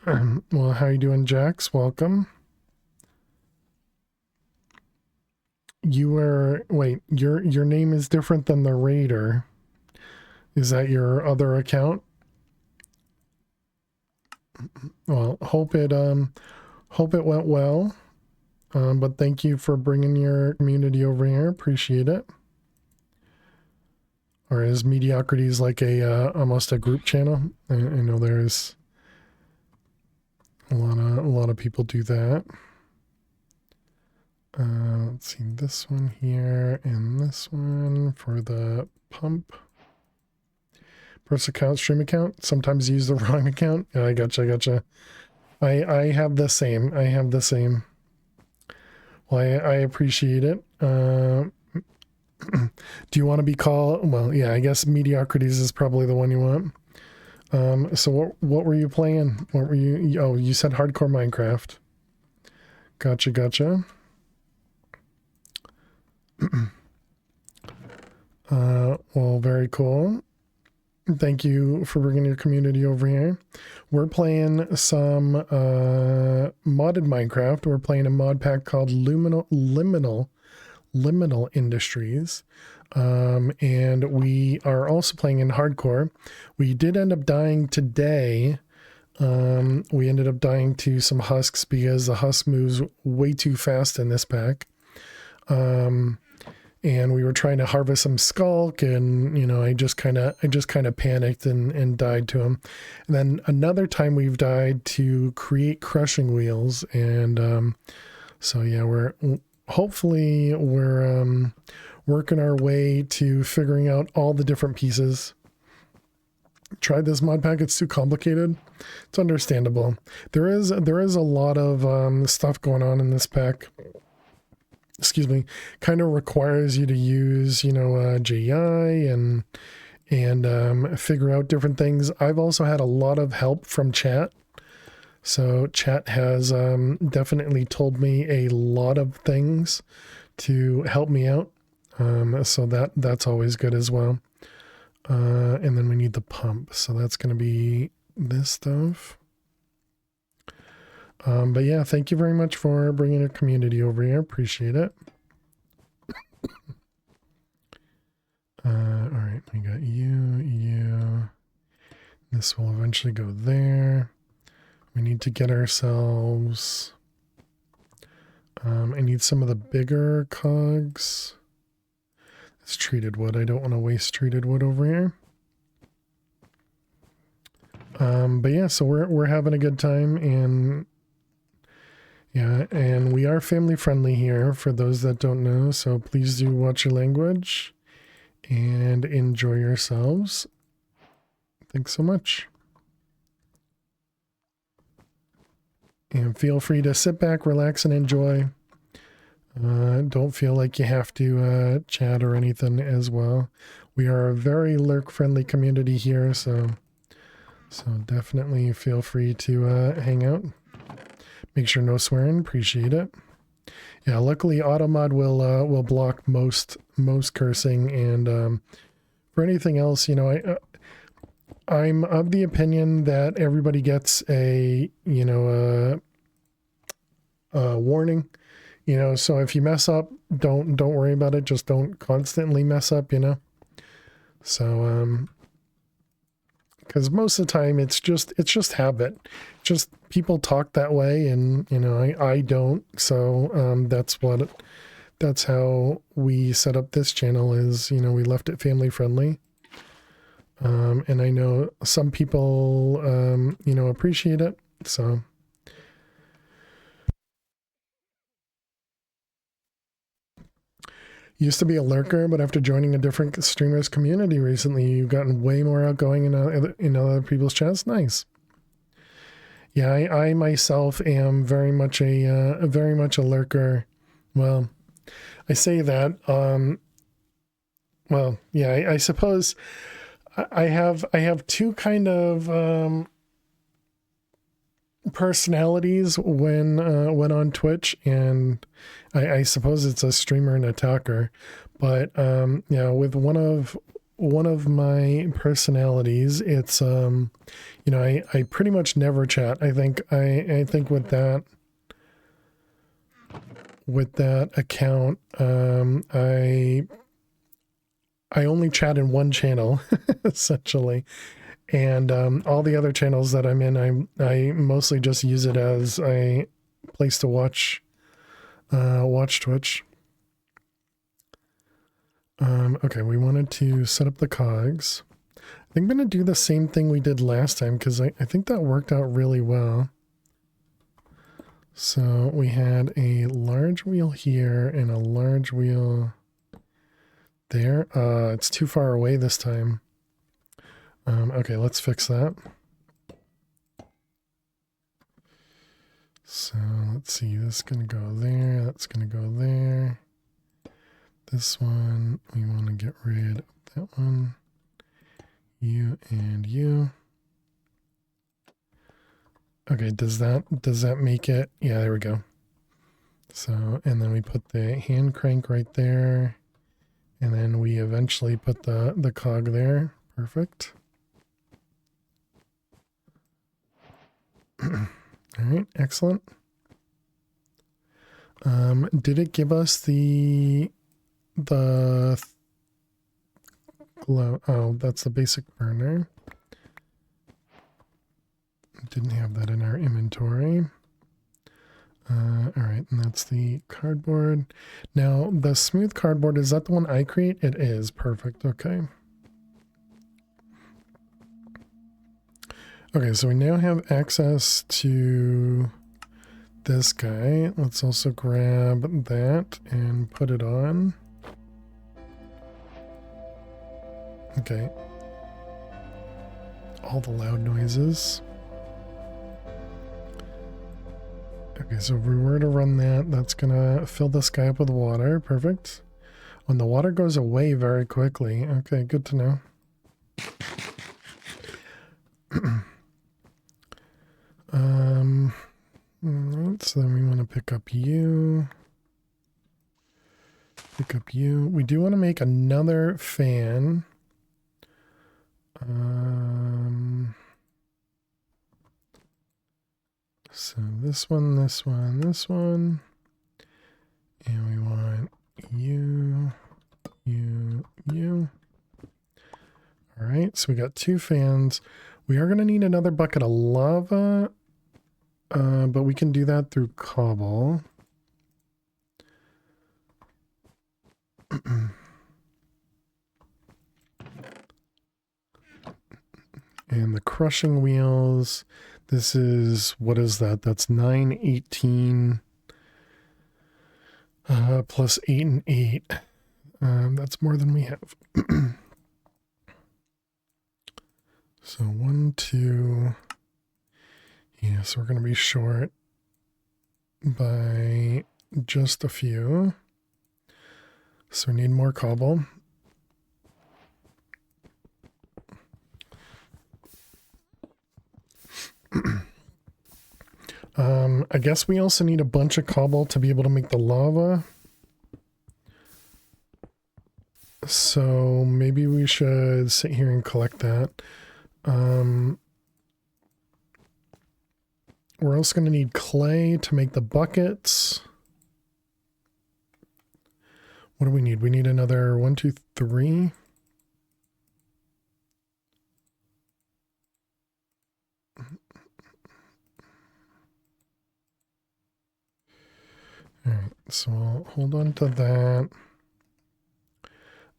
Well, how you doing, Jax? Welcome. Wait, your name is different than the Raider. Is that your other account? Well, hope it went well. But thank you for bringing your community over here. Appreciate it. Or is Mediocrities like a almost a group channel? I know there's a lot of people do that. Let's see, this one here and this one for the pump. First account, stream account. Sometimes use the wrong account. Yeah, I gotcha. I have the same. Well, I appreciate it. Do you want to be called? Well, yeah, I guess Mediocrities is probably the one you want. So what were you playing? What were you? Oh, you said hardcore Minecraft. Gotcha. Well, very cool. Thank you for bringing your community over here. We're playing some modded Minecraft. We're playing a mod pack called Liminal Industries. And we are also playing in hardcore. We did end up dying today. We ended up dying to some husks because the husk moves way too fast in this pack. And we were trying to harvest some skulk, and you know, I just kind of panicked and died to him. And then another time we've died to create crushing wheels, and so yeah, we're hopefully working our way to figuring out all the different pieces. Tried this mod pack, it's too complicated. It's understandable. There is a lot of stuff going on in this pack. Excuse me, kind of requires you to use, you know, JI and figure out different things. I've also had a lot of help from chat. So chat has definitely told me a lot of things to help me out. So that's always good as well. And then we need the pump. So that's going to be this stuff. But yeah, thank you very much for bringing a community over here. Appreciate it. All right, we got you. This will eventually go there. We need to get ourselves... I need some of the bigger cogs. It's treated wood. I don't want to waste treated wood over here. But yeah, so we're having a good time, and yeah, and we are family friendly here for those that don't know. So please do watch your language and enjoy yourselves. Thanks so much. And feel free to sit back, relax, and enjoy. Don't feel like you have to chat or anything as well. We are a very lurk-friendly community here, so definitely feel free to hang out. Make sure no swearing. Appreciate it. Yeah, luckily AutoMod will block most cursing, and for anything else, you know, I'm of the opinion that everybody gets a warning, you know, so if you mess up, don't worry about it. Just don't constantly mess up, you know. So because most of the time it's just habit. Just people talk that way, and you know, I don't. So that's how we set up this channel. Is, you know, we left it family friendly. And I know some people, you know, appreciate it. So used to be a lurker, but after joining a different streamers community recently, you've gotten way more outgoing in other people's chats. Nice. Yeah, I myself am very much a lurker. Well, I say that. Well, yeah, I suppose I have two kind of personalities when on Twitch, and I suppose it's a streamer and attacker, but yeah, with one of my personalities, it's you know, I pretty much never chat. I think with that account, I only chat in one channel essentially. And all the other channels that I'm in, I mostly just use it as a place to watch Twitch. Okay, we wanted to set up the cogs. I think I'm going to do the same thing we did last time, because I think that worked out really well. So we had a large wheel here and a large wheel there. It's too far away this time. Okay, let's fix that. So let's see, this is going to go there, that's going to go there. This one, we want to get rid of that one. You and you. Okay, does that make it? Yeah, there we go. So, and then we put the hand crank right there. And then we eventually put the cog there. Perfect. All right, excellent. Did it give us the glow? Oh, that's the basic burner. Didn't have that in our inventory. All right, and that's the cardboard. Now, the smooth cardboard, is that the one I create? It is. Perfect. Okay. Okay, so we now have access to this guy. Let's also grab that and put it on. Okay. All the loud noises. Okay, so if we were to run that, that's gonna fill this guy up with water. Perfect. When the water goes away very quickly. Okay, good to know. Alright, so then we want to pick up you. Pick up you. We do want to make another fan. So this one, this one, this one. And we want you, you. All right, so we got 2 fans. We are going to need another bucket of lava, but we can do that through cobble. And the crushing wheels, this is, what is that? That's 9, 18, plus 8 and 8. That's more than we have. So 1, 2. Yeah, so we're going to be short by just a few. So we need more cobble. I guess we also need a bunch of cobble to be able to make the lava. So maybe we should sit here and collect that. We're also going to need clay to make the buckets. What do we need? We need another 1, 2, 3. All right, so we'll hold on to that.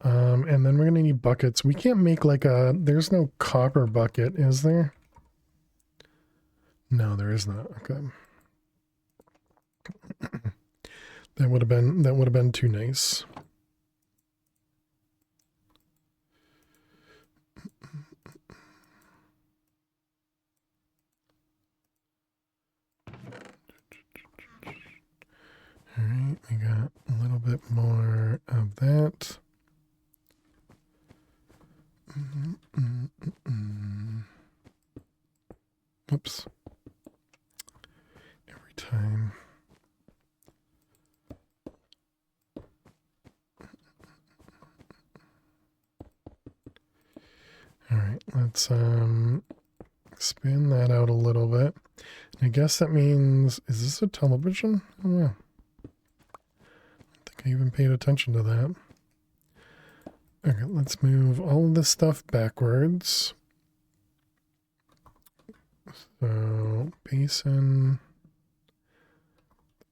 And then we're going to need buckets. We can't make like there's no copper bucket, is there? No, there is not. Okay. That would have been too nice. All right, we got a little bit more of that. Oops. Every time. All right, let's expand that out a little bit. I guess that means, is this a television? I don't know. I don't think I even paid attention to that. Okay, let's move all of this stuff backwards. So, basin,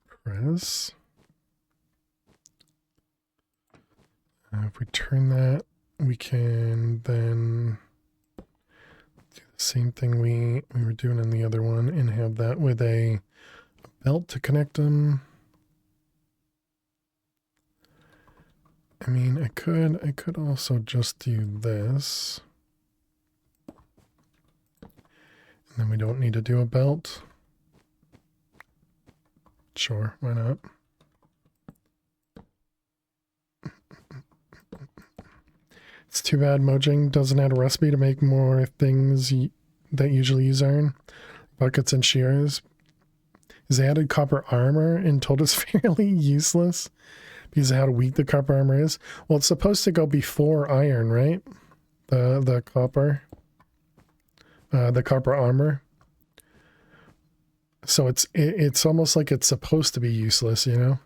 press. If we turn that, we can then do the same thing we were doing in the other one and have that with a belt to connect them. I mean, I could also just do this. And then we don't need to do a belt. Sure, why not? It's too bad Mojang doesn't have a recipe to make more things that usually use iron. Buckets and shears. Is added copper armor and told us fairly useless because of how weak the copper armor is. Well, it's supposed to go before iron, right? The copper armor. So it's almost like it's supposed to be useless, you know?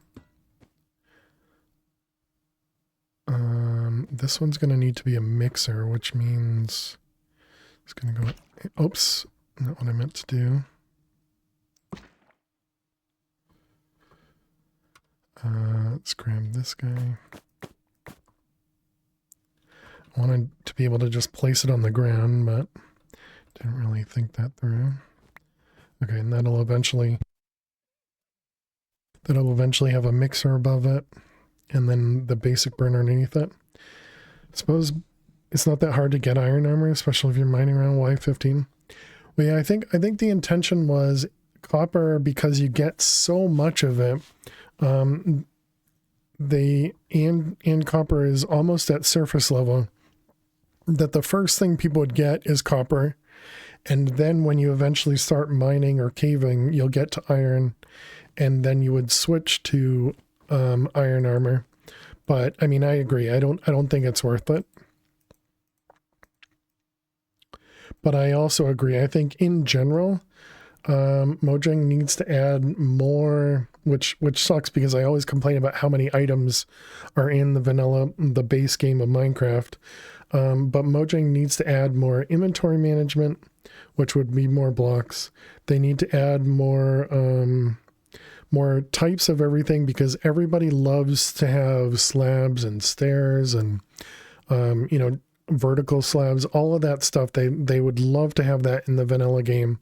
This one's going to need to be a mixer, which means it's going to go... Oops, not what I meant to do. Let's grab this guy. I wanted to be able to just place it on the ground, but didn't really think that through. Okay, and that'll eventually have a mixer above it, and then the basic burner underneath it. I suppose it's not that hard to get iron armor, especially if you're mining around Y15. Well, yeah, I think the intention was copper, because you get so much of it. And copper is almost at surface level, that the first thing people would get is copper, and then when you eventually start mining or caving, you'll get to iron, and then you would switch to iron armor. But I mean, I agree. I don't think it's worth it. But I also agree. I think in general, Mojang needs to add more, which sucks because I always complain about how many items are in the base game of Minecraft. But Mojang needs to add more inventory management, which would be more blocks. They need to add more types of everything because everybody loves to have slabs and stairs and, vertical slabs, all of that stuff. They would love to have that in the vanilla game,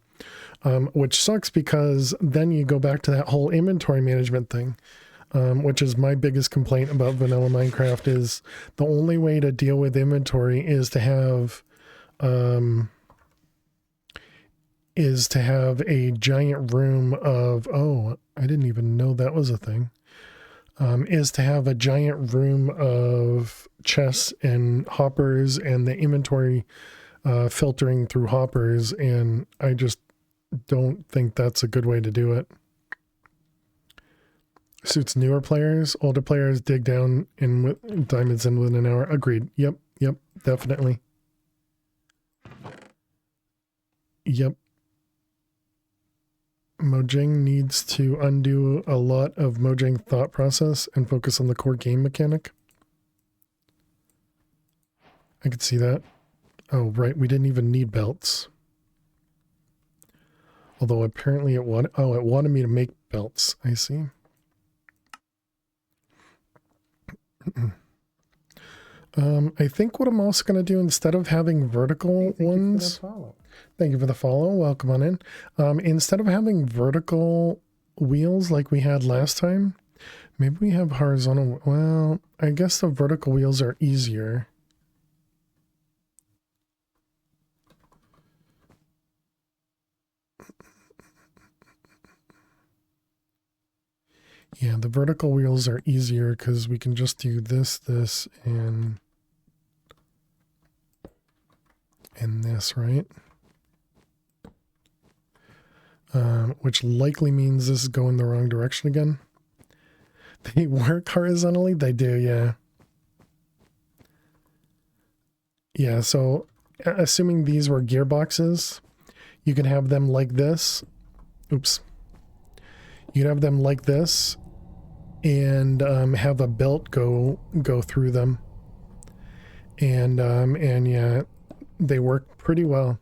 which sucks because then you go back to that whole inventory management thing, which is my biggest complaint about vanilla Minecraft is the only way to deal with inventory is to have a giant room of, oh, I didn't even know that was a thing, is to have a giant room of chests and hoppers and the inventory filtering through hoppers, and I just don't think that's a good way to do it. Suits newer players. Older players dig down in diamonds in within an hour. Agreed. Yep, definitely. Yep. Mojang needs to undo a lot of Mojang thought process and focus on the core game mechanic. I could see that. Oh, right. We didn't even need belts. Although apparently it wanted me to make belts. I see. I think what I'm also going to do instead of having vertical ones. Thank you for the follow. Welcome on in. Instead of having vertical wheels like we had last time, maybe we have horizontal. Well, I guess the vertical wheels are easier. Yeah, the vertical wheels are easier because we can just do this, and this, right? Which likely means this is going the wrong direction again. They work horizontally? They do, yeah. Yeah, so assuming these were gearboxes, you can have them like this. Oops. You can have them like this and have a belt go through them. And yeah, they work pretty well.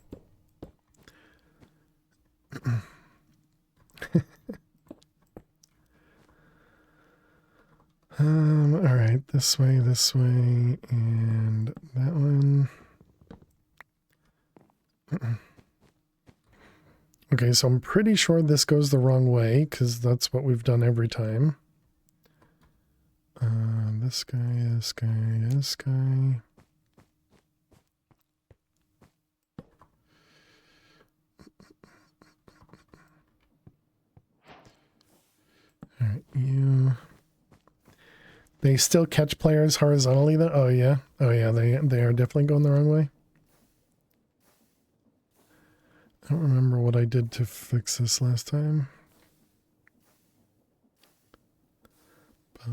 All right, this way, and that one. Okay, so I'm pretty sure this goes the wrong way because that's what we've done every time. This guy. All right, you. They still catch players horizontally though? Oh yeah. They are definitely going the wrong way. I don't remember what I did to fix this last time. All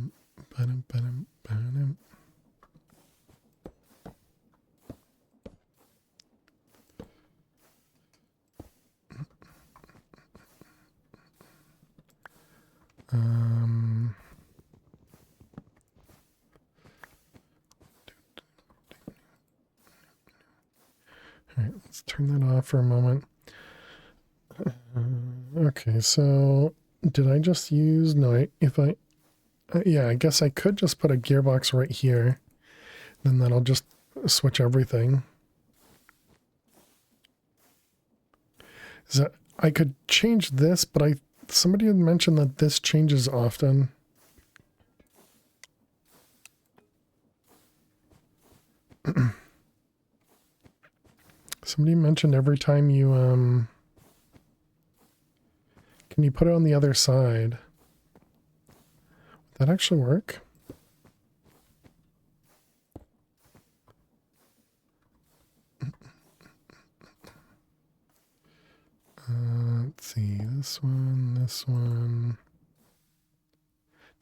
right, let's turn that off for a moment. Okay, so did I just use, no, yeah, I guess I could just put a gearbox right here. Then that'll just switch everything. Is that, I could change this, but somebody had mentioned that this changes often. Somebody mentioned every time you, can you put it on the other side? Would that actually work? Let's see, this one.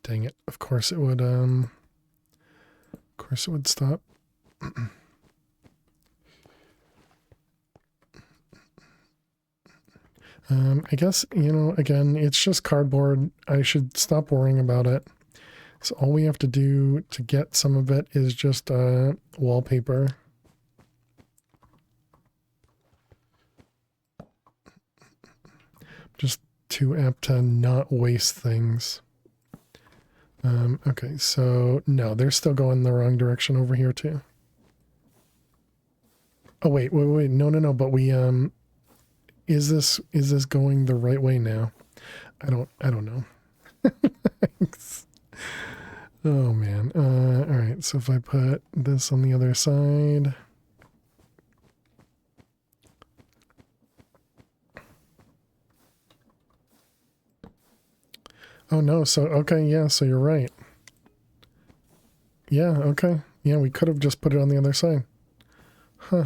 Dang it, of course it would stop. I guess, you know, again, it's just cardboard. I should stop worrying about it. So all we have to do to get some of it is just wallpaper. Just too apt to not waste things. Okay, so no, they're still going the wrong direction over here too. Oh wait, no, but we is this going the right way now? I don't know. Oh man. All right, so if I put this on the other side. Oh no, so okay, yeah, so you're right. Yeah, okay. Yeah, we could have just put it on the other side. Huh.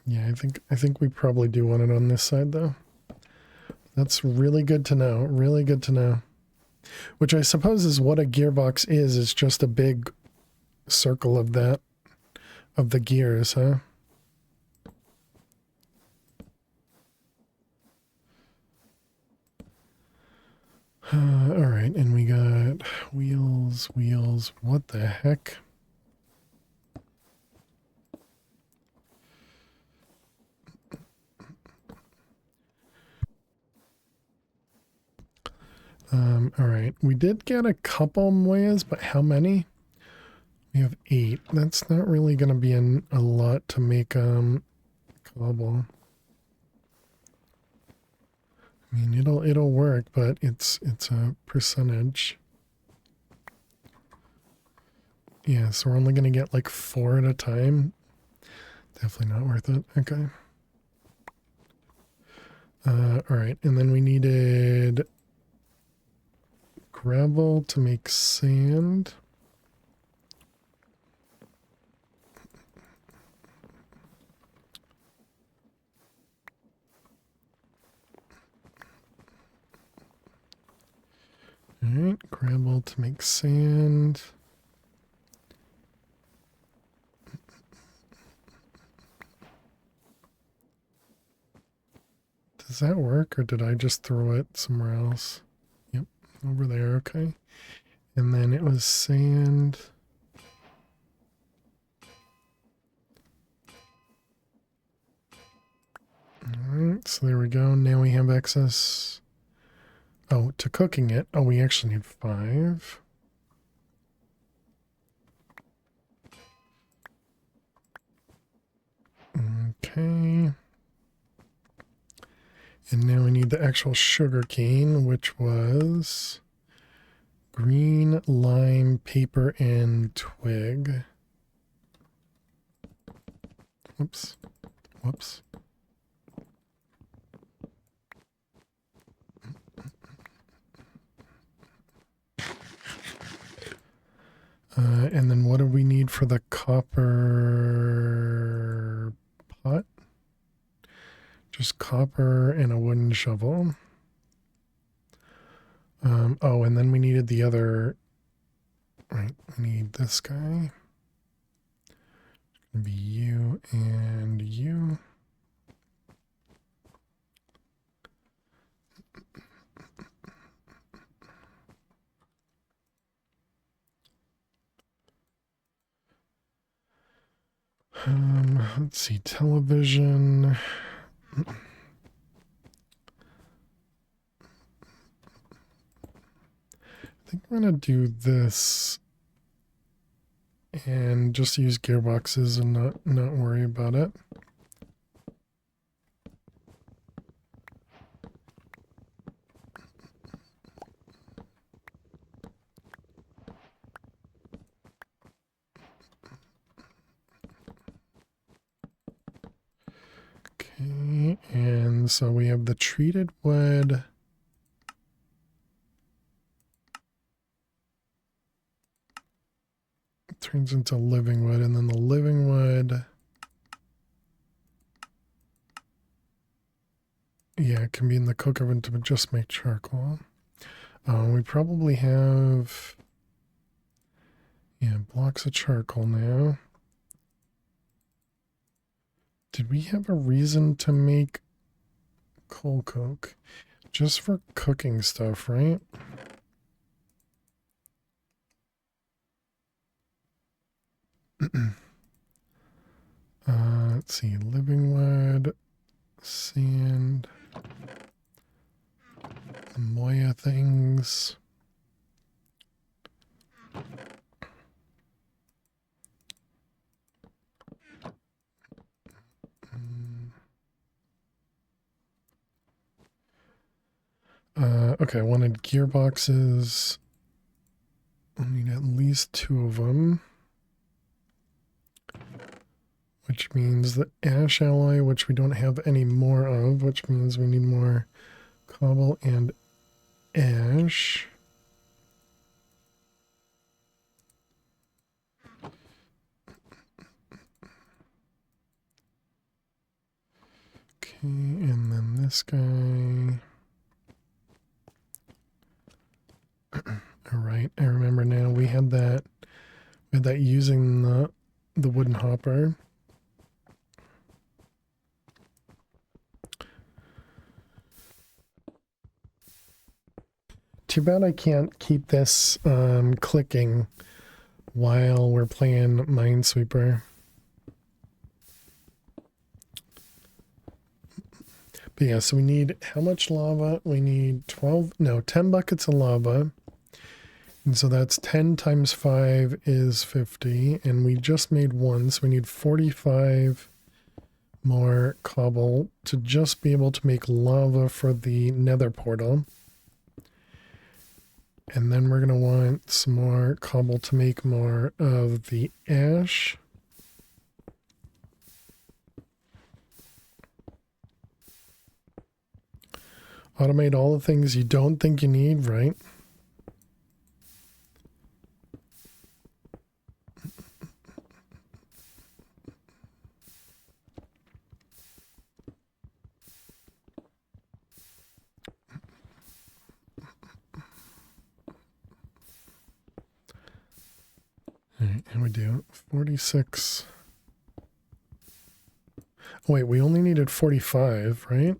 Yeah, I think we probably do want it on this side though. That's really good to know. Really good to know. Which I suppose is what a gearbox is. It's just a big circle of that, of the gears, huh? All right, and we got wheels, what the heck? All right, we did get a couple ways, but how many? We have 8. That's not really going to be a lot to make cobble. I mean, it'll work, but it's a percentage. Yeah, so we're only going to get like 4 at a time. Definitely not worth it. Okay. All right, and then we needed gravel to make sand. All right, gravel to make sand. Does that work, or did I just throw it somewhere else? Yep, over there, okay. And then it was sand. Alright, so there we go. Now we have access. Oh, to cooking it. Oh, we actually need 5. Okay. And now we need the actual sugar cane, which was green, lime, paper, and twig. Whoops. Whoops. And then what do we need for the copper pot? Just copper and a wooden shovel. Oh, and then we needed the other. Right, we need this guy. It's gonna be you and you. Let's see, television. I think I'm gonna do this and just use gearboxes and not worry about it. Okay, and so we have the treated wood. It turns into living wood, and then the living wood. Yeah, it can be in the cook oven to just make charcoal. We probably have, yeah, blocks of charcoal now. Did we have a reason to make coal coke? Just for cooking stuff, right? Let's see, living wood, sand, Moya things. Okay, I wanted gearboxes. I need at least 2 of them. Which means the ash alloy, which we don't have any more of, which means we need more cobble and ash. Okay, and then this guy. All right, I remember now. We had that using the wooden hopper. Too bad I can't keep this clicking while we're playing Minesweeper. But yeah, so we need how much lava? We need 10 buckets of lava. And so that's 10 times 5 is 50. And we just made 1, so we need 45 more cobble to just be able to make lava for the nether portal. And then we're going to want some more cobble to make more of the ash. Automate all the things you don't think you need, right? All right, and we do 46. Oh, wait, we only needed 45, right?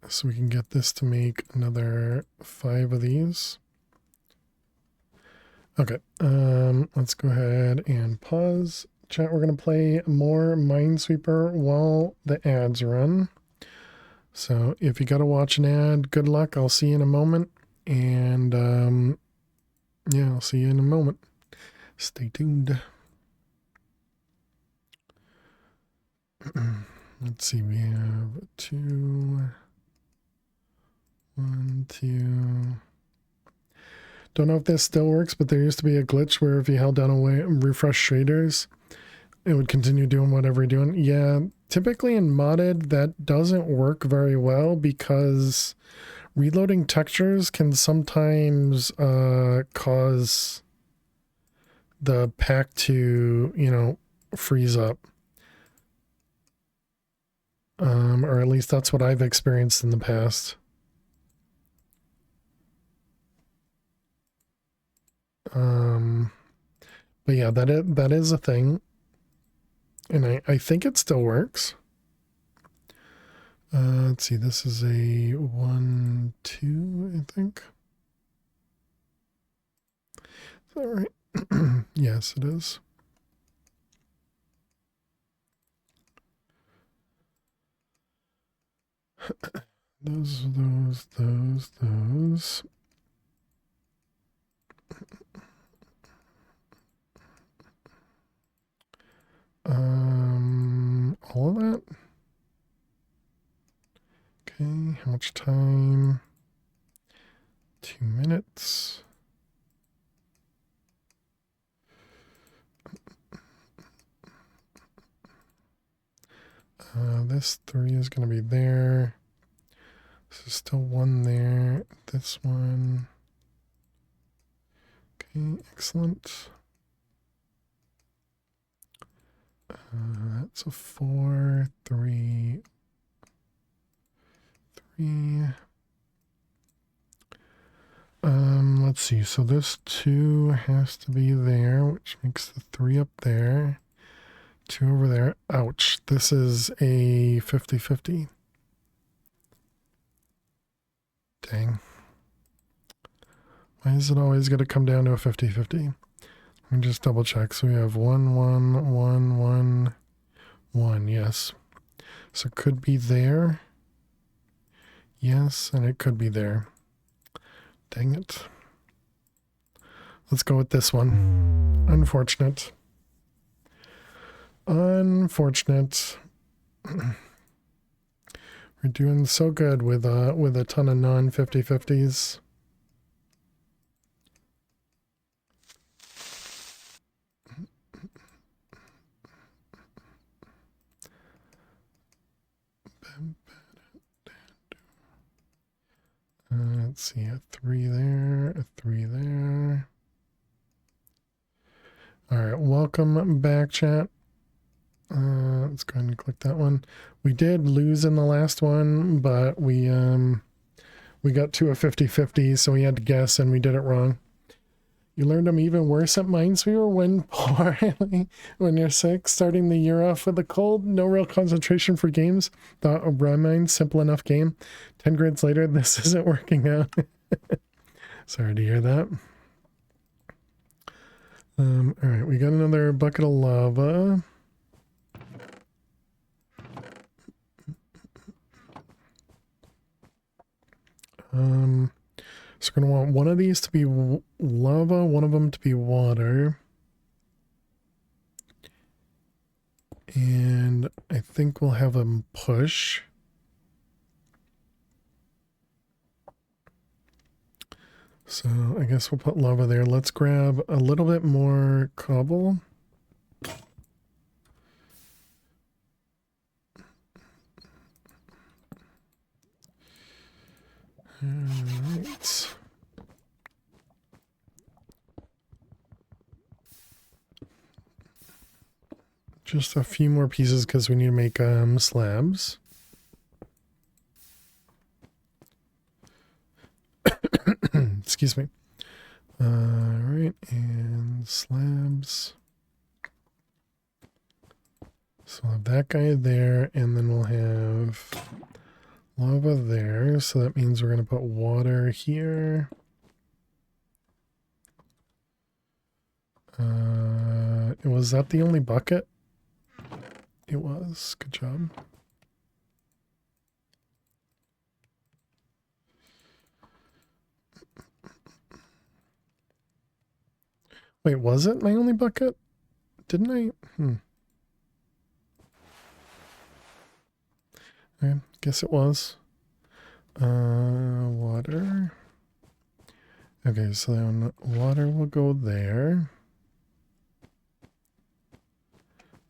So we can get this to make another 5 of these. Okay, let's go ahead and pause. Chat, we're going to play more Minesweeper while the ads run. So if you got to watch an ad, good luck. I'll see you in a moment. And yeah, I'll see you in a moment. Stay tuned. Let's see, we have 2, 1, 2. Don't know if this still works, but there used to be a glitch where if you held down away refresh shaders, it would continue doing whatever you're doing. Yeah, typically in modded, that doesn't work very well because reloading textures can sometimes cause the pack to, you know, freeze up. Or at least that's what I've experienced in the past. But yeah, that is a thing. And I think it still works. Let's see, this is a 1, 2, I think. Is that right? Yes, it is. Those. All of that. Okay, how much time? 2 minutes. This 3 is going to be there. This is still 1 there. This one. Okay, excellent. That's a 4, 3, 3. Let's see. So this 2 has to be there, which makes the 3 up there. 2 over there. Ouch. This is a 50-50. Dang. Why is it always going to come down to a 50-50? Let me just double check. So we have 1, 1, 1, 1, 1. Yes. So it could be there. Yes, and it could be there. Dang it. Let's go with this one. Unfortunate. Unfortunate. We're doing so good with a ton of non-50-50s. Let's see, a 3 there, a 3 there. All right, welcome back, chat. Let's go ahead and click that one. We did lose in the last one, but we got to a 50-50, so we had to guess, and we did it wrong. You learned them even worse at Minesweeper when poorly when you're sick, starting the year off with a cold, no real concentration for games. Thought Mine, simple enough game. 10 grades later, this isn't working out. Sorry to hear that. All right, we got another bucket of lava. So we're going to want one of these to be lava, one of them to be water. And I think we'll have them push. So I guess we'll put lava there. Let's grab a little bit more cobble. Alright. Just a few more pieces because we need to make slabs. Excuse me. Alright, and slabs. So we'll have that guy there, and then we'll have lava there. So that means we're going to put water here. Was that the only bucket? It was. Good job. Wait, was it my only bucket? Didn't I? Okay, guess it was. Water. Okay, so then water will go there.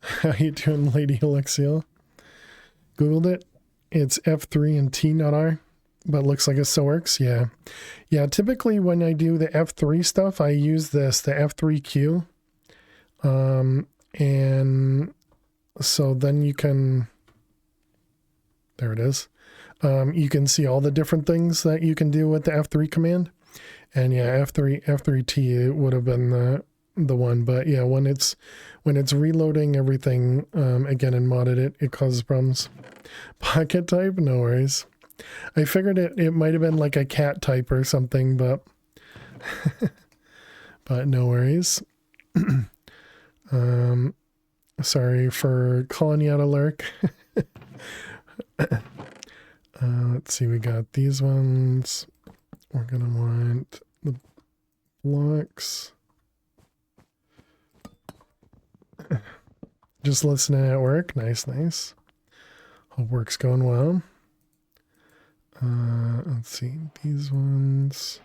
How you doing, Lady Alexiel? Googled it. It's F3 and T.R, but looks like it still works. Yeah. Yeah, typically when I do the F3 stuff, I use this, the F3Q. And so then you can, there it is. You can see all the different things that you can do with the F3 command. And yeah, F3T would have been the one, but yeah, when it's reloading everything again and modded it causes problems. Pocket type, no worries. I figured it might have been like a cat type or something, but but no worries. Sorry for calling you out a lurk. Let's see, we got these ones. We're gonna want the blocks. Just listening at work. Nice, nice. Hope work's going well. Let's see, these ones.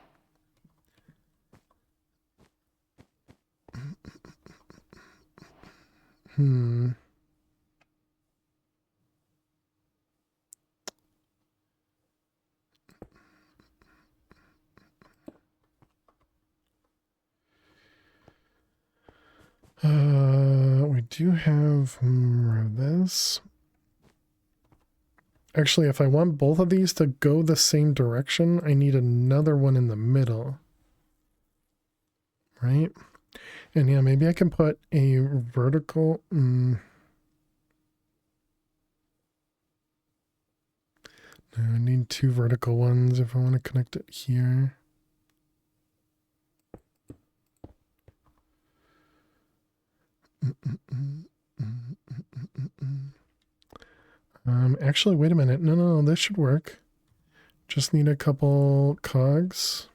We do have more of this. Actually, if I want both of these to go the same direction, I need another one in the middle. right? And yeah, maybe I can put a vertical. No, I need two vertical ones if I want to connect it here. Actually, wait a minute. No, this should work. Just need a couple cogs.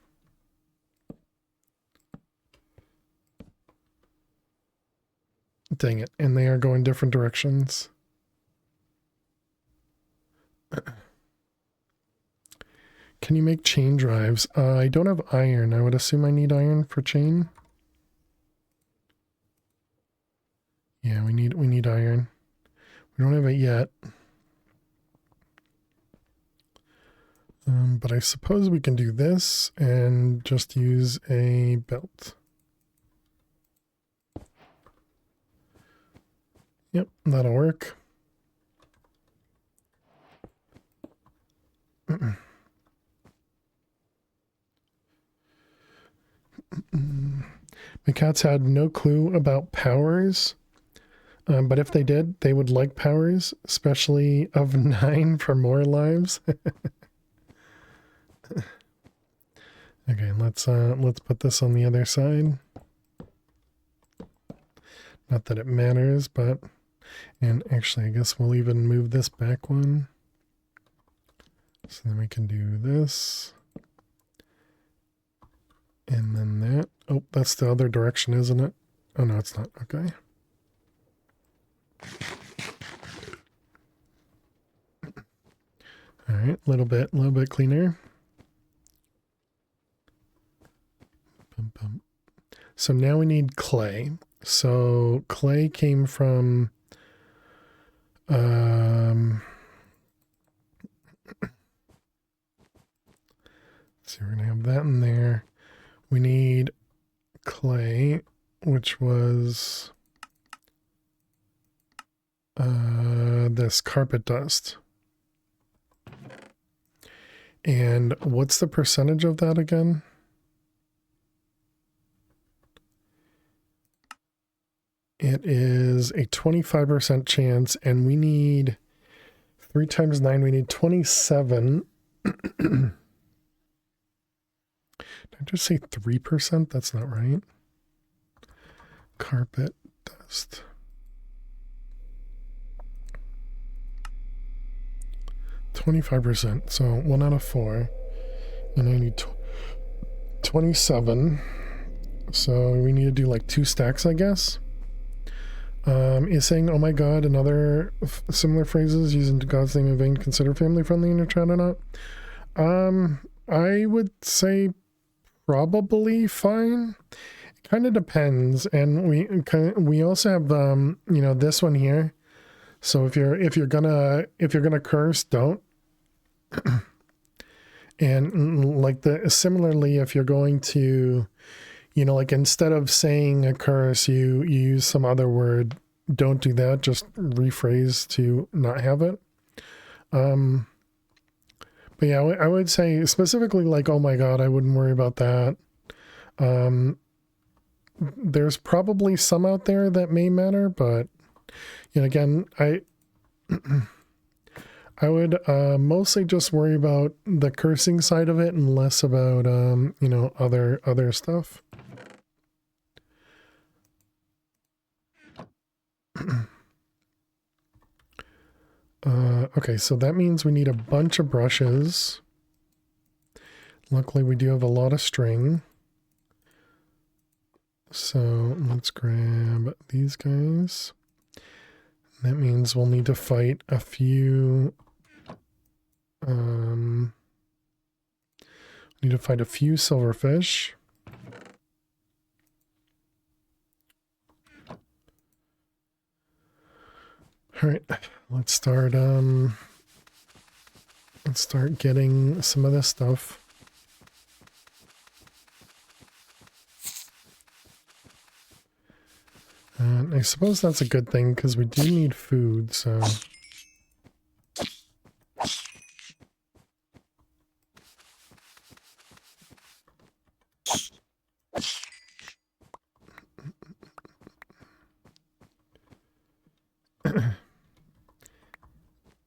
Dang it. And they are going different directions. Can you make chain drives? I don't have iron. I would assume I need iron for chain. Yeah, we need iron. We don't have it yet. But I suppose we can do this and just use a belt. Yep, that'll work. My cats had no clue about powers, but if they did, they would like powers, especially of 9 for more lives. Okay, let's put this on the other side. Not that it matters, but and actually I guess we'll even move this back one. So then we can do this. And then that. Oh, that's the other direction, isn't it? Oh no, it's not. Okay. All right, a little bit cleaner. So now we need clay. So clay came from let's see, we're gonna have that in there. We need clay, which was this carpet dust. And what's the percentage of that again? It is a 25% chance, and we need 3 times 9, we need 27. Did I just say 3%? That's not right. Carpet dust. %. So 1 out of 4. And I need 27. So we need to do like 2 stacks, I guess. Is saying, oh my god, and other similar phrases using God's name in vain consider family friendly in your chat or not? I would say probably fine. It kind of depends, and we also have you know, this one here. So if you're gonna curse, don't. And like similarly, if you're going to, you know, like instead of saying a curse, you use some other word, don't do that. Just rephrase to not have it. But yeah, I would say specifically like, oh my god, I wouldn't worry about that. There's probably some out there that may matter, but you know, again, I would mostly just worry about the cursing side of it and less about you know, other stuff. Okay, so that means we need a bunch of brushes. Luckily, we do have a lot of string. So let's grab these guys. That means we'll need to fight a few. Need to fight a few silverfish. All right, let's start getting some of this stuff. And I suppose that's a good thing because we do need food, so.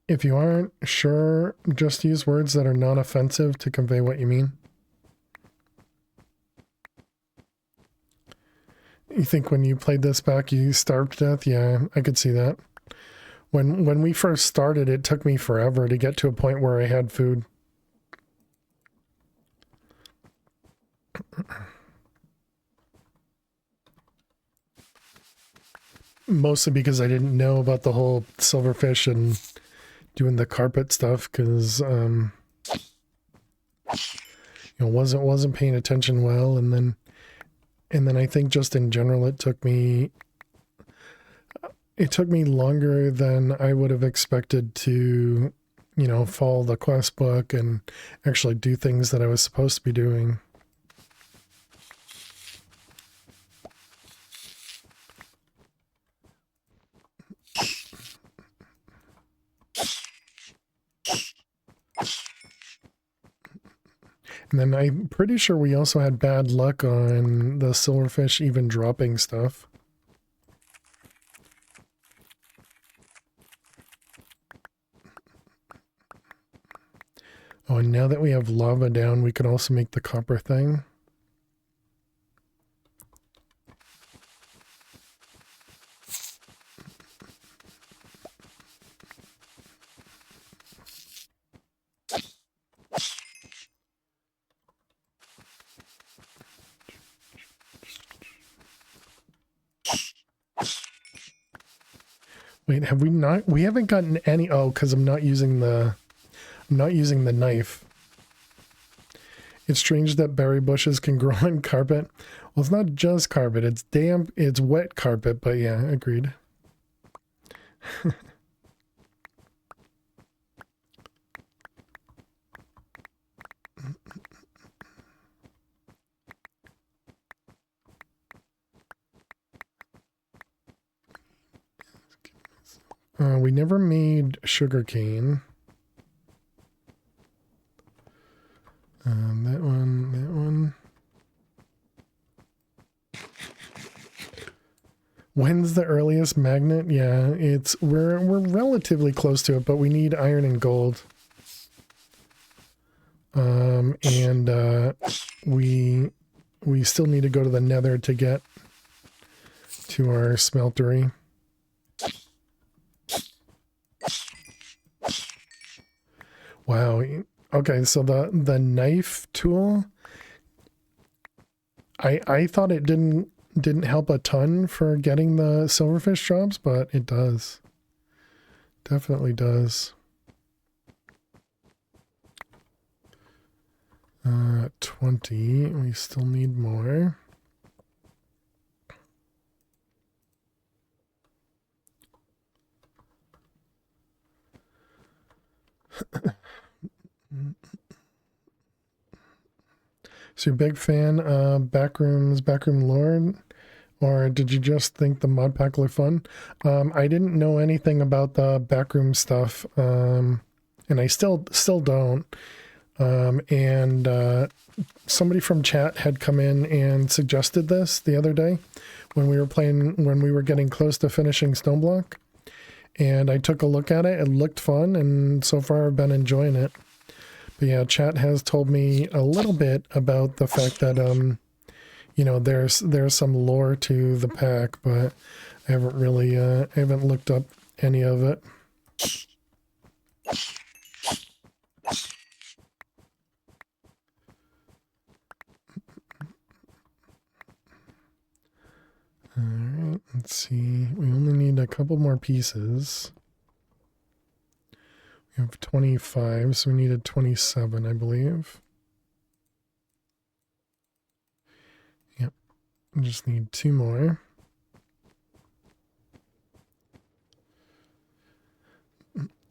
If you aren't sure, just use words that are non-offensive to convey what you mean. You think when you played this back, you starved to death? Yeah, I could see that. When we first started, it took me forever to get to a point where I had food. Mostly because I didn't know about the whole silverfish and doing the carpet stuff, because wasn't paying attention well, and then I think just in general it took me longer than I would have expected to, follow the quest book and actually do things that I was supposed to be doing. And then I'm pretty sure we also had bad luck on the silverfish even dropping stuff. Oh, and now that we have lava down, we can also make the copper thing. Wait, have we not? We haven't gotten any. Oh, because I'm not using the knife. It's strange that berry bushes can grow on carpet. Well, it's not just carpet. It's damp. It's wet carpet. But yeah, agreed. We never made sugarcane. That one. When's the earliest magnet? Yeah, we're relatively close to it, but we need iron and gold. And we still need to go to the Nether to get to our smeltery. Wow. Okay, so the knife tool, I thought it didn't help a ton for getting the silverfish jobs, but it does. Definitely does. 20. We still need more. So you're a big fan of Backroom Lord, or did you just think the mod pack looked fun? I didn't know anything about the backroom stuff, and I still don't. And somebody from chat had come in and suggested this the other day when we were getting close to finishing Stoneblock, and I took a look at it. It looked fun, and so far I've been enjoying it. But yeah, chat has told me a little bit about the fact that there's some lore to the pack, but I haven't really looked up any of it. All right, let's see. We only need a couple more pieces. We have 25, so we needed 27, I believe. Yep, we just need 2 more.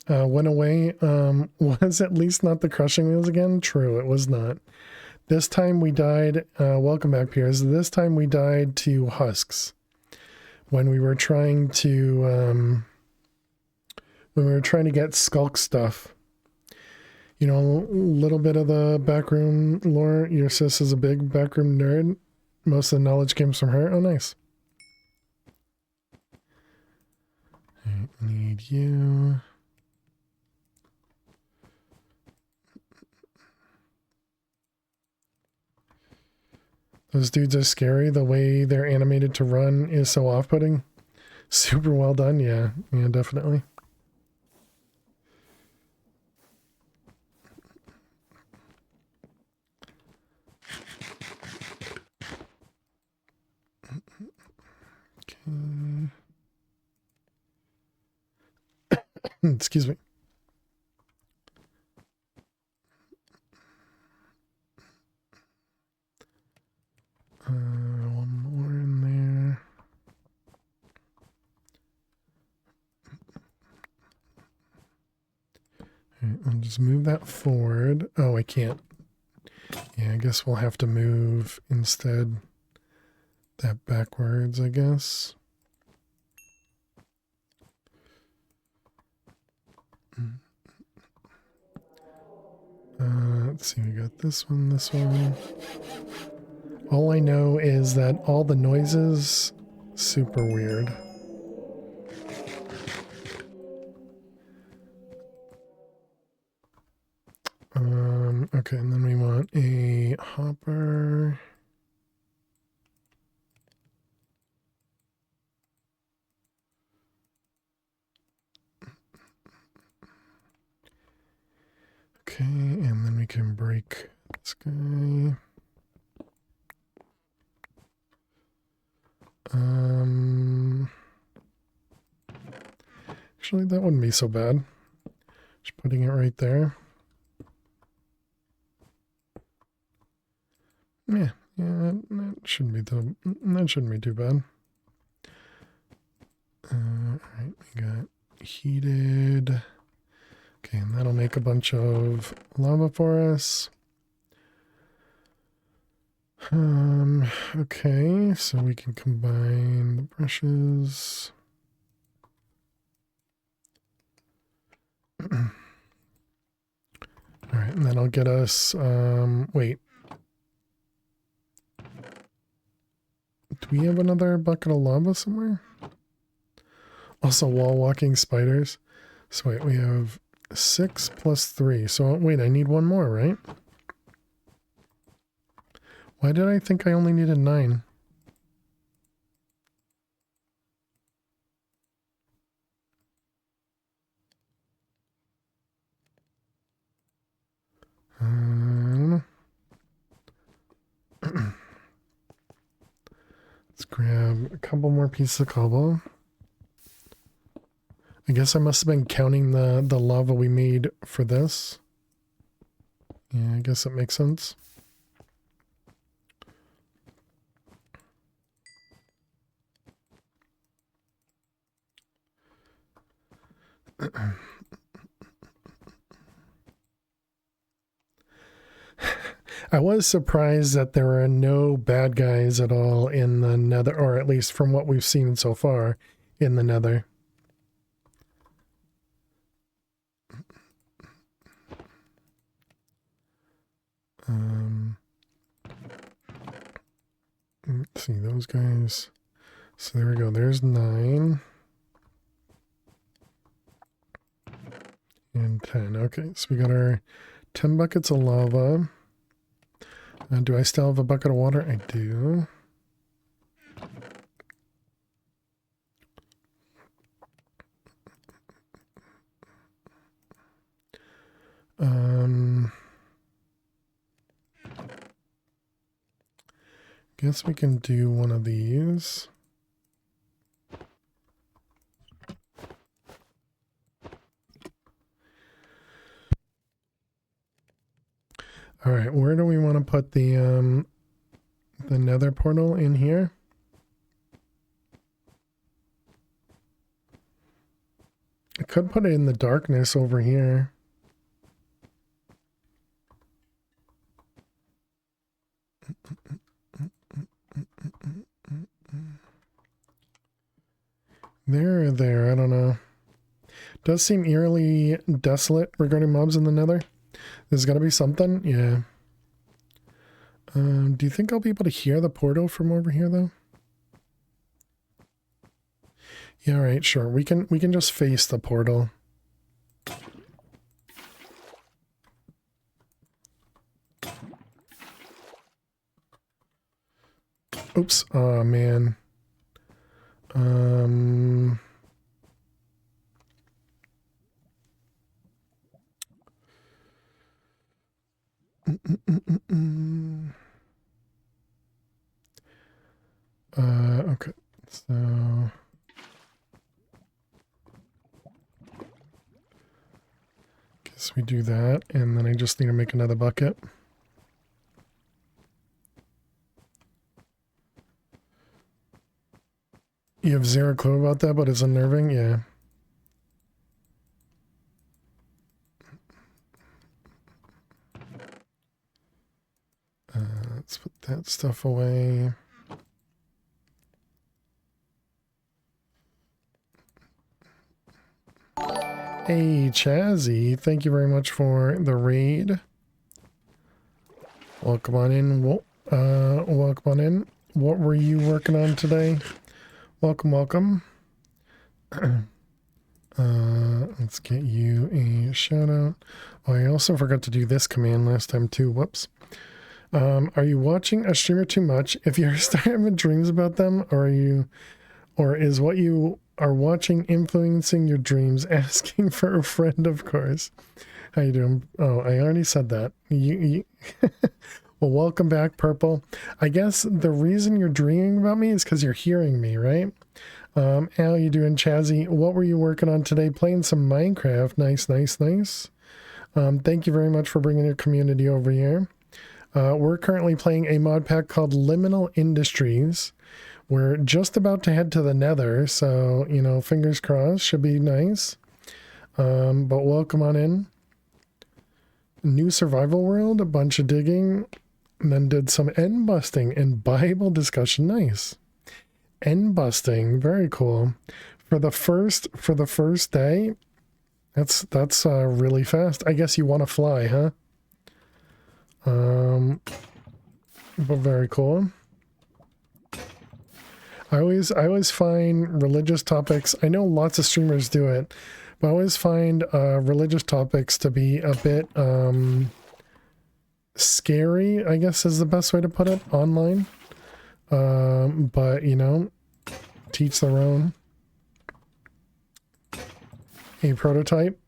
Went away. Was at least not the crushing wheels again? True, it was not. This time we died. Welcome back, Piers. This time we died to husks when we were trying to get skulk stuff. A little bit of the backroom lore. Your sis is a big backroom nerd. Most of the knowledge comes from her. Oh, nice. All right, I need you. Those dudes are scary. The way they're animated to run is so off-putting. Super well done. Yeah, yeah, definitely. Okay. Excuse me. One more in there. All right, I'll just move that forward. Oh, I can't. Yeah, I guess we'll have to move instead that backwards, I guess. Let's see, we got this one, this one. All I know is that all the noises, super weird. Okay, and then we want a hopper. Okay, and then we can break this guy. Actually, that wouldn't be so bad. Just putting it right there. Yeah, that shouldn't be too bad. Alright, we got heated. Okay, and that'll make a bunch of lava for us. Okay, so we can combine the brushes. Alright, and that'll get us, wait. Do we have another bucket of lava somewhere? Also, wall walking spiders. So wait, we have 6 plus 3. So wait, I need one more, right? Why did I think I only needed 9? I don't know. Let's grab a couple more pieces of cobble. I guess I must have been counting the lava we made for this. Yeah, I guess that makes sense. I was surprised that there are no bad guys at all in the Nether, or at least from what we've seen so far in the Nether. Let's see, those guys. So there we go. There's 9. And 10. Okay, so we got our 10 buckets of lava. Do I still have a bucket of water? I do. Guess we can do one of these. All right, where do we want to put the nether portal in here? I could put it in the darkness over here. There, I don't know. Does seem eerily desolate regarding mobs in the nether. There's gotta be something, yeah. Do you think I'll be able to hear the portal from over here, though? Yeah, all right, sure. We can just face the portal. Oops. Oh man. Okay. So guess we do that, and then I just need to make another bucket. You have zero clue about that, but it's unnerving, yeah. Let's put that stuff away. Hey, Chazzy, thank you very much for the raid. Welcome on in. Welcome on in. What were you working on today? Welcome, welcome. Let's get you a shout out. Oh, I also forgot to do this command last time too. Whoops. Are you watching a streamer too much? If you're starting having dreams about them, or is what you are watching influencing your dreams? Asking for a friend, of course. How you doing? Oh, I already said that. Well, welcome back, Purple. I guess the reason you're dreaming about me is because you're hearing me, right? How you doing, Chazzy? What were you working on today? Playing some Minecraft. Nice, nice, nice. Thank you very much for bringing your community over here. We're currently playing a mod pack called Liminal Industries. We're just about to head to the Nether, so, you know, fingers crossed, should be nice. But welcome on in. New survival world, a bunch of digging, and then did some end busting and Bible discussion. Nice. End busting, very cool. For the first day, that's really fast. I guess you want to fly, huh? But very cool. I always find religious topics, I know lots of streamers do it, but I always find religious topics to be a bit scary, I guess is the best way to put it, online. But you know, teach their own. A prototype.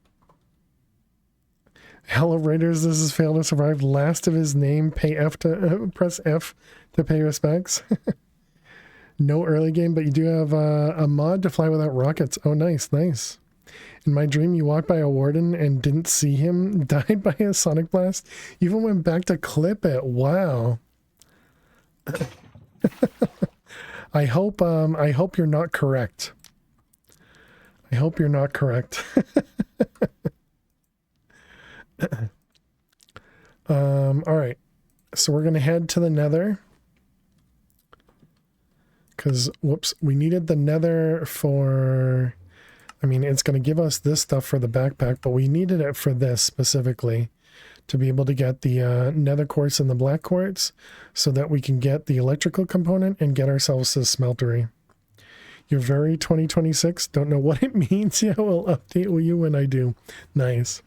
Hello Raiders, this is Fail to Survive. Last of his name, pay F to press F to pay respects. No early game, but you do have a mod to fly without rockets. Oh, nice, nice. In my dream, you walked by a warden and didn't see him, died by a sonic blast. You even went back to clip it. Wow. I hope you're not correct. I hope you're not correct. All right. So we're going to head to the Nether. Because, whoops, we needed the Nether for, I mean, it's going to give us this stuff for the backpack, but we needed it for this specifically to be able to get the Nether quartz and the black quartz so that we can get the electrical component and get ourselves to the smeltery. You're very 2026. Don't know what it means. Yeah, we'll update you when I do. Nice.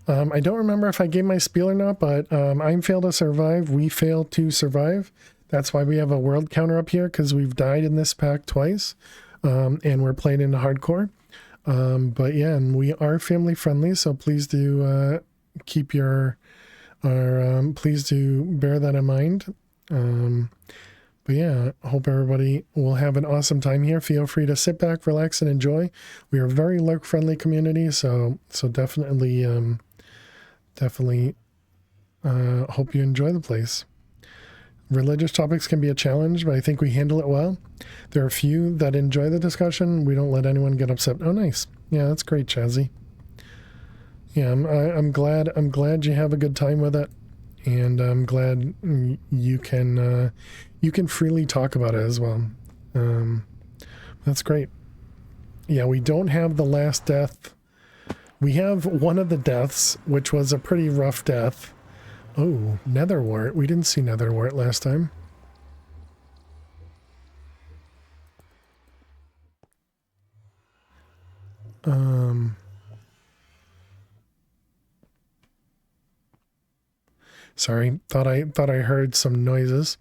I don't remember if I gave my spiel or not, but I'm failed to survive. We failed to survive. That's why we have a world counter up here, because we've died in this pack twice, and we're playing into hardcore. But yeah, and we are family friendly, so please do keep please do bear that in mind. But yeah, hope everybody will have an awesome time here. Feel free to sit back, relax, and enjoy. We are a very lurk friendly community, so definitely hope you enjoy the place. Religious topics can be a challenge, but I think we handle it well. There are a few that enjoy the discussion. We don't let anyone get upset. Oh, nice. Yeah, that's great, Chazzy. Yeah, I'm glad you have a good time with it, and I'm glad you can freely talk about it as well. That's great. Yeah, we don't have the last death. We have one of the deaths, which was a pretty rough death. Oh, Netherwart. We didn't see Netherwart last time. Sorry, thought I heard some noises.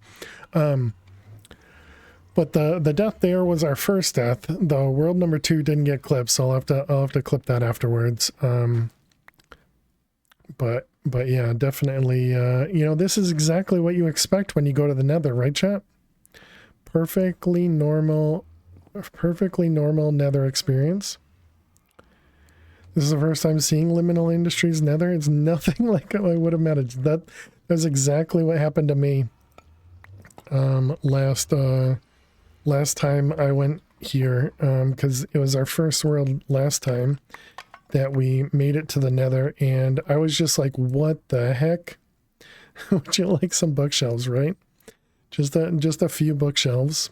But the death there was our first death. The world number 2 didn't get clipped, so I'll have to clip that afterwards. But yeah, definitely. You know, this is exactly what you expect when you go to the Nether, right, chat? Perfectly normal Nether experience. This is the first time seeing Liminal Industries Nether. It's nothing like I would have imagined. That's exactly what happened to me. Last time I went here, because it was our first world last time that we made it to the Nether, and I was just like, what the heck? Would you like some bookshelves, right? Just a few bookshelves.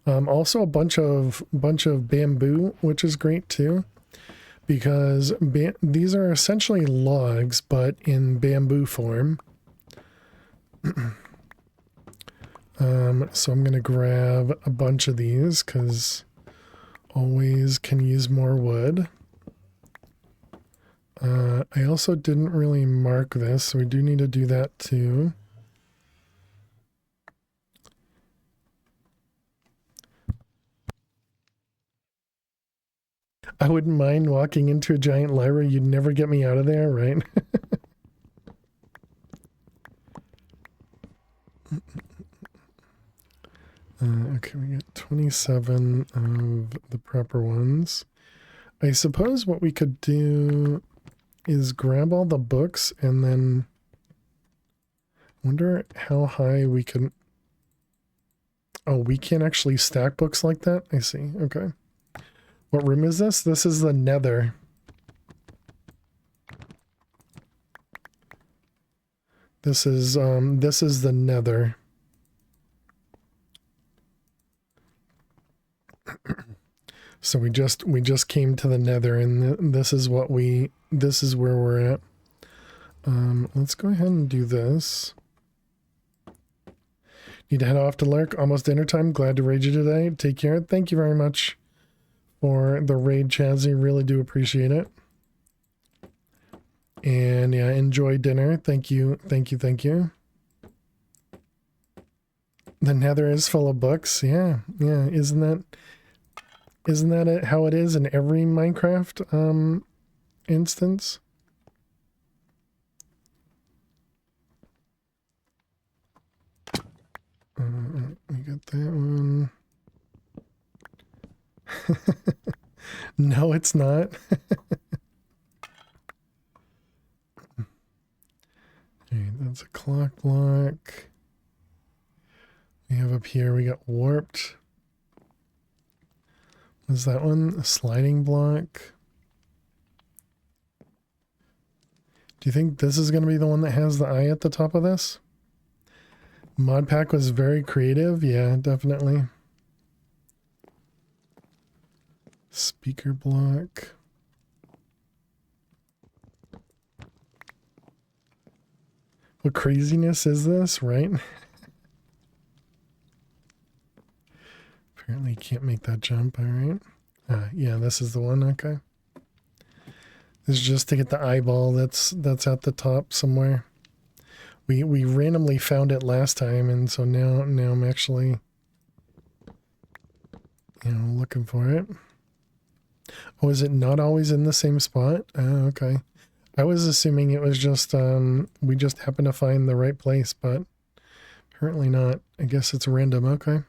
Also a bunch of bamboo, which is great too, because these are essentially logs, but in bamboo form. So I'm gonna grab a bunch of these because always can use more wood. I also didn't really mark this, so we do need to do that too. I wouldn't mind walking into a giant library. You'd never get me out of there, right? Okay, we get 27 of the proper ones. I suppose what we could do is grab all the books and then wonder how high we can... Oh, we can't actually stack books like that? I see, okay. What room is this? This is the Nether. This is the Nether. So we just came to the Nether, and this is where we're at. Let's go ahead and do this. Need to head off to Lurk. Almost dinner time. Glad to raid you today. Take care. Thank you very much for the raid, Chazzy. Really do appreciate it. And yeah, enjoy dinner. Thank you. Thank you. Thank you. The Nether is full of books. Yeah. Yeah. Isn't that how it is in every Minecraft instance? We got that one. No, it's not. Okay, that's a clock block. We have up here, we got warped. What's that one? A sliding block. Do you think this is going to be the one that has the eye at the top of this? Mod pack was very creative. Yeah, definitely. Speaker block. What craziness is this, right? Apparently you can't make that jump, alright. Yeah, this is the one, okay. This is just to get the eyeball that's at the top somewhere. We randomly found it last time, and so now I'm actually, looking for it. Oh, is it not always in the same spot? Oh, okay. I was assuming it was just, we just happened to find the right place, but apparently not. I guess it's random, okay.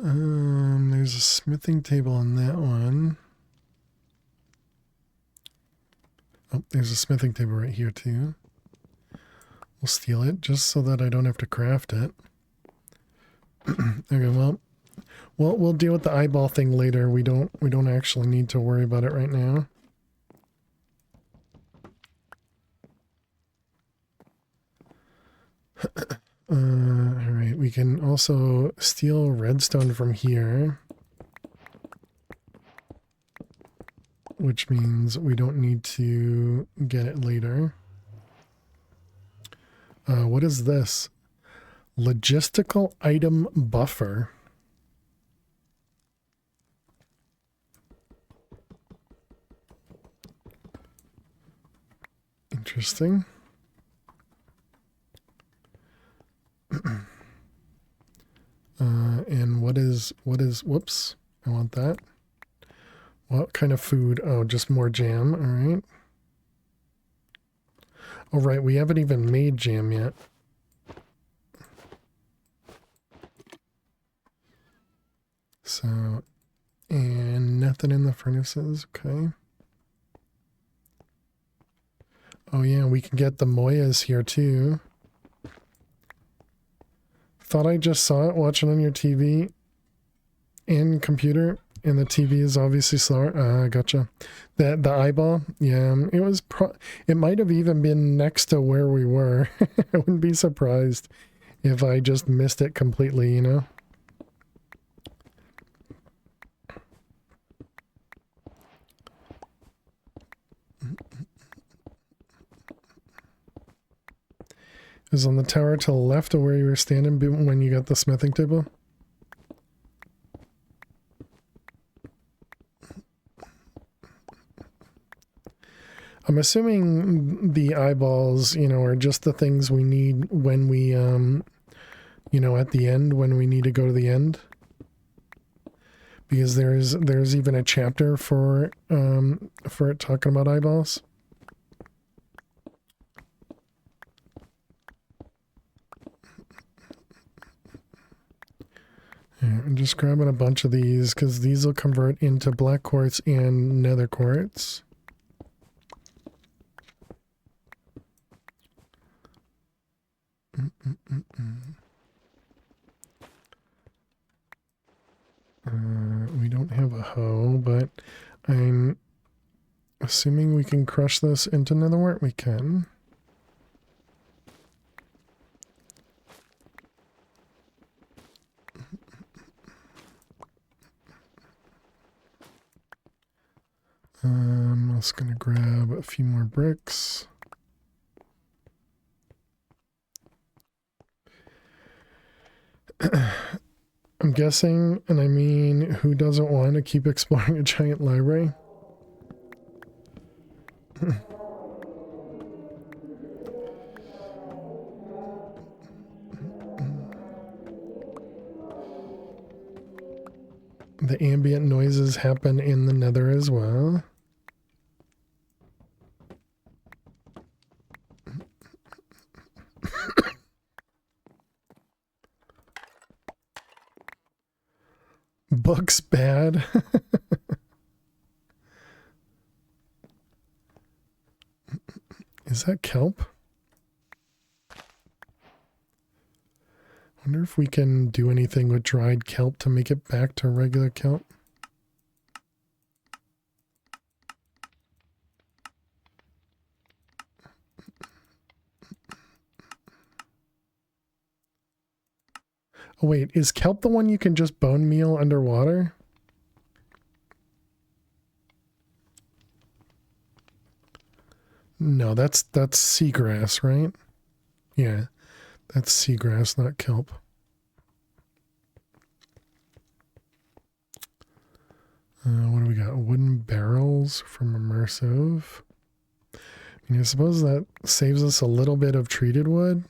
There's a smithing table on that one. Oh, there's a smithing table right here too. We'll steal it just so that I don't have to craft it. Okay, well, we'll deal with the eyeball thing later. We don't actually need to worry about it right now. Alright, we can also steal redstone from here. which means we don't need to get it later. What is this? Logistical item buffer. Interesting. And whoops, I want that. What kind of food? Oh, just more jam, all right. Oh, right, we haven't even made jam yet. So, and nothing in the furnaces, okay. Oh yeah, we can get the Moyas here too. Thought I just saw it watching on your TV and computer, and the TV is obviously slower. Gotcha. The eyeball, yeah, it was it might have even been next to where we were. I wouldn't be surprised if I just missed it completely, you know? It was on the tower to the left of where you were standing when you got the smithing table. I'm assuming the eyeballs, you know, are just the things we need when we, you know, at the end, when we need to go to the end. Because there's even a chapter for it talking about eyeballs. Yeah, I'm just grabbing a bunch of these because these will convert into black quartz and nether quartz. We don't have a hoe, but I'm assuming we can crush this into netherwort. We can. I'm also gonna grab a few more bricks. I'm guessing, and I mean, who doesn't want to keep exploring a giant library? The ambient noises happen in the nether as well. Books bad. Is that kelp? Wonder if we can do anything with dried kelp to make it back to regular kelp. Oh wait, is kelp the one you can just bone meal underwater? No, that's seagrass, right? Yeah, that's seagrass, not kelp. What do we got? Wooden barrels from immersive. I mean, I suppose that saves us a little bit of treated wood.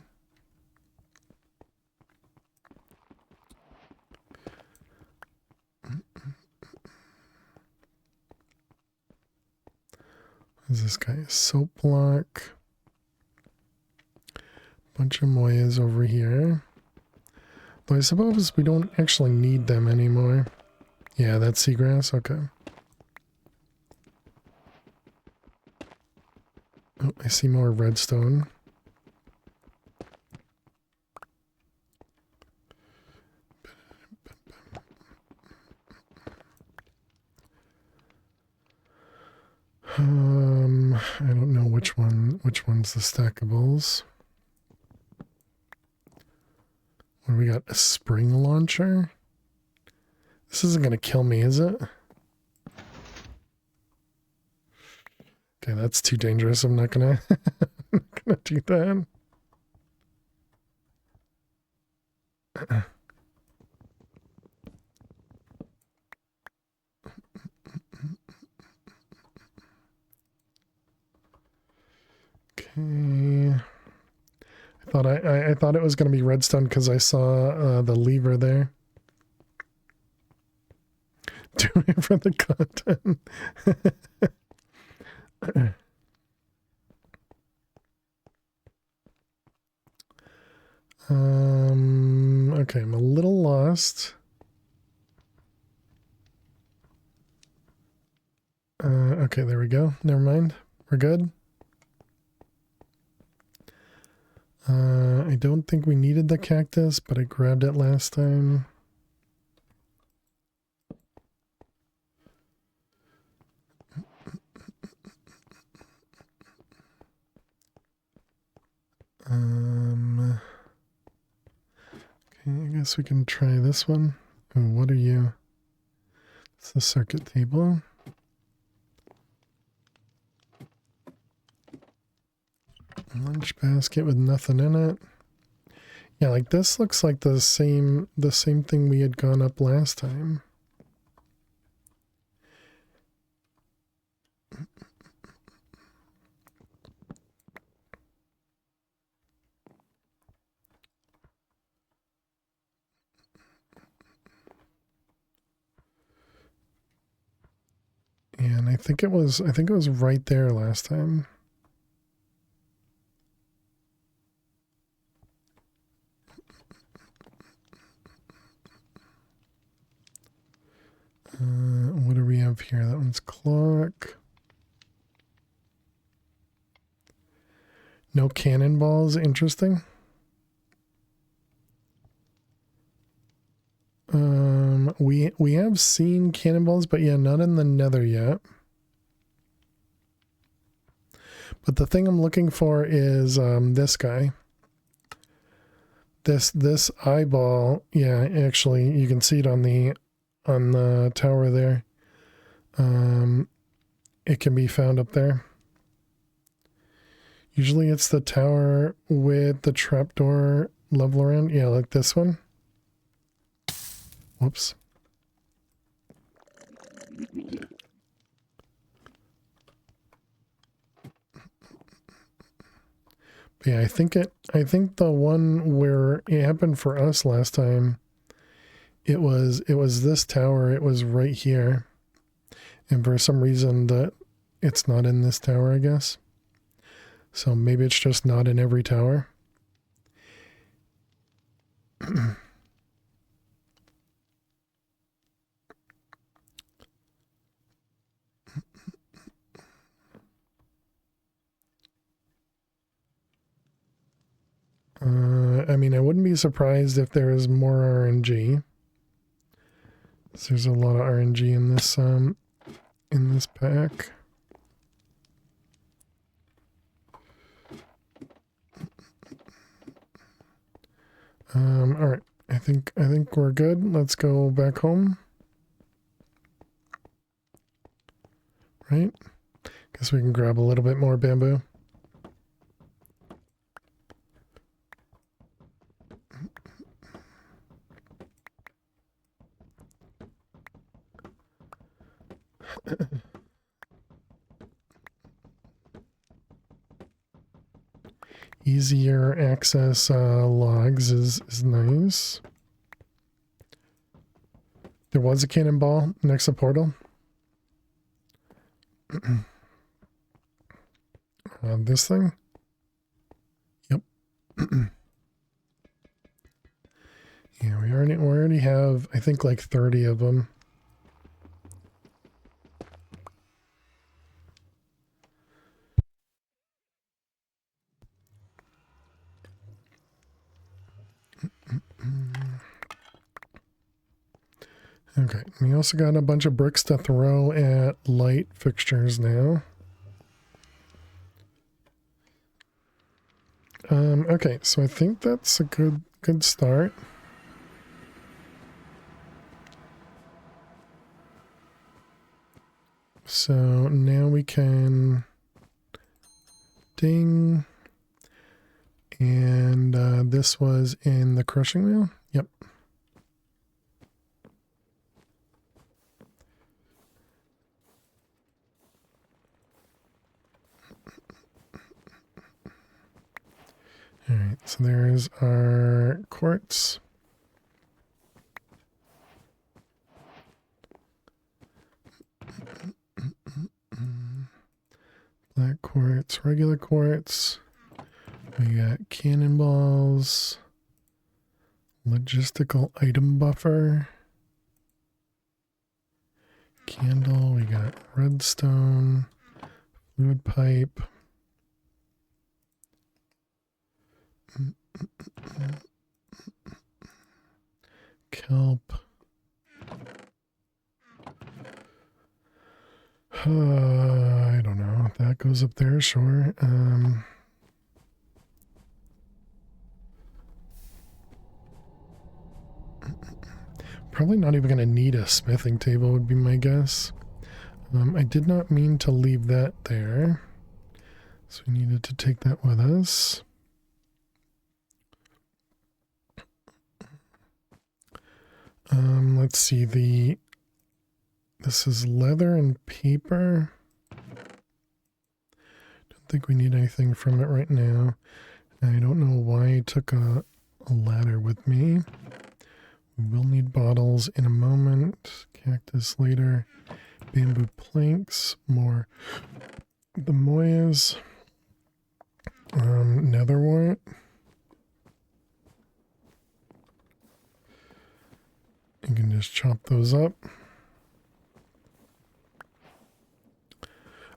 Is this guy a soap block? Bunch of moyas over here. Though I suppose we don't actually need them anymore. Yeah, that's seagrass. Okay. Oh, I see more redstone. I don't know which one's the stackables. What do we got? A spring launcher? This isn't gonna kill me, is it? Okay, that's too dangerous. I'm not gonna, I'm not gonna do that. Okay. I thought it was going to be redstone because I saw the lever there. Do it for the content. Okay, I'm a little lost. Okay, there we go. Never mind. We're good. I don't think we needed the cactus, but I grabbed it last time. Okay, I guess we can try this one. Oh, what are you? It's the circuit table. Lunch basket with nothing in it. Yeah, like this looks like the same thing we had gone up last time. And I think it was right there last time. What do we have here? That one's clock. No cannonballs. Interesting. We have seen cannonballs, but yeah, not in the Nether yet. But the thing I'm looking for is this guy. This eyeball. Yeah, actually, you can see it on the tower there. It can be found up there. Usually it's the tower with the trapdoor level around. Yeah, like this one. Whoops. Yeah, I think the one where it happened for us last time, it was this tower. It was right here. And for some reason that it's not in this tower, I guess. So maybe it's just not in every tower. I mean, I wouldn't be surprised if there is more RNG. So there's a lot of RNG in this pack. All right. I think we're good. Let's go back home. Right? Guess we can grab a little bit more bamboo. Easier access logs is nice. There was a cannonball next to portal. This thing? Yep. Yeah, we already have, I think, like 30 of them. Okay, we also got a bunch of bricks to throw at light fixtures now. Okay, so I think that's a good start. So now we can Ding. And this was in the crushing wheel. Yep. All right, so there's our quartz. Black quartz, regular quartz. We got cannonballs. Logistical item buffer. Candle, we got redstone. Fluid pipe. Kelp. I don't know. That goes up there, sure. Probably not even going to need a smithing table would be my guess. I did not mean to leave that there. So we needed to take that with us. Let's see, this is leather and paper. Don't think we need anything from it right now. I don't know why I took a ladder with me. We will need bottles in a moment. Cactus later. Bamboo planks. More the moyas. Nether wart. You can just chop those up.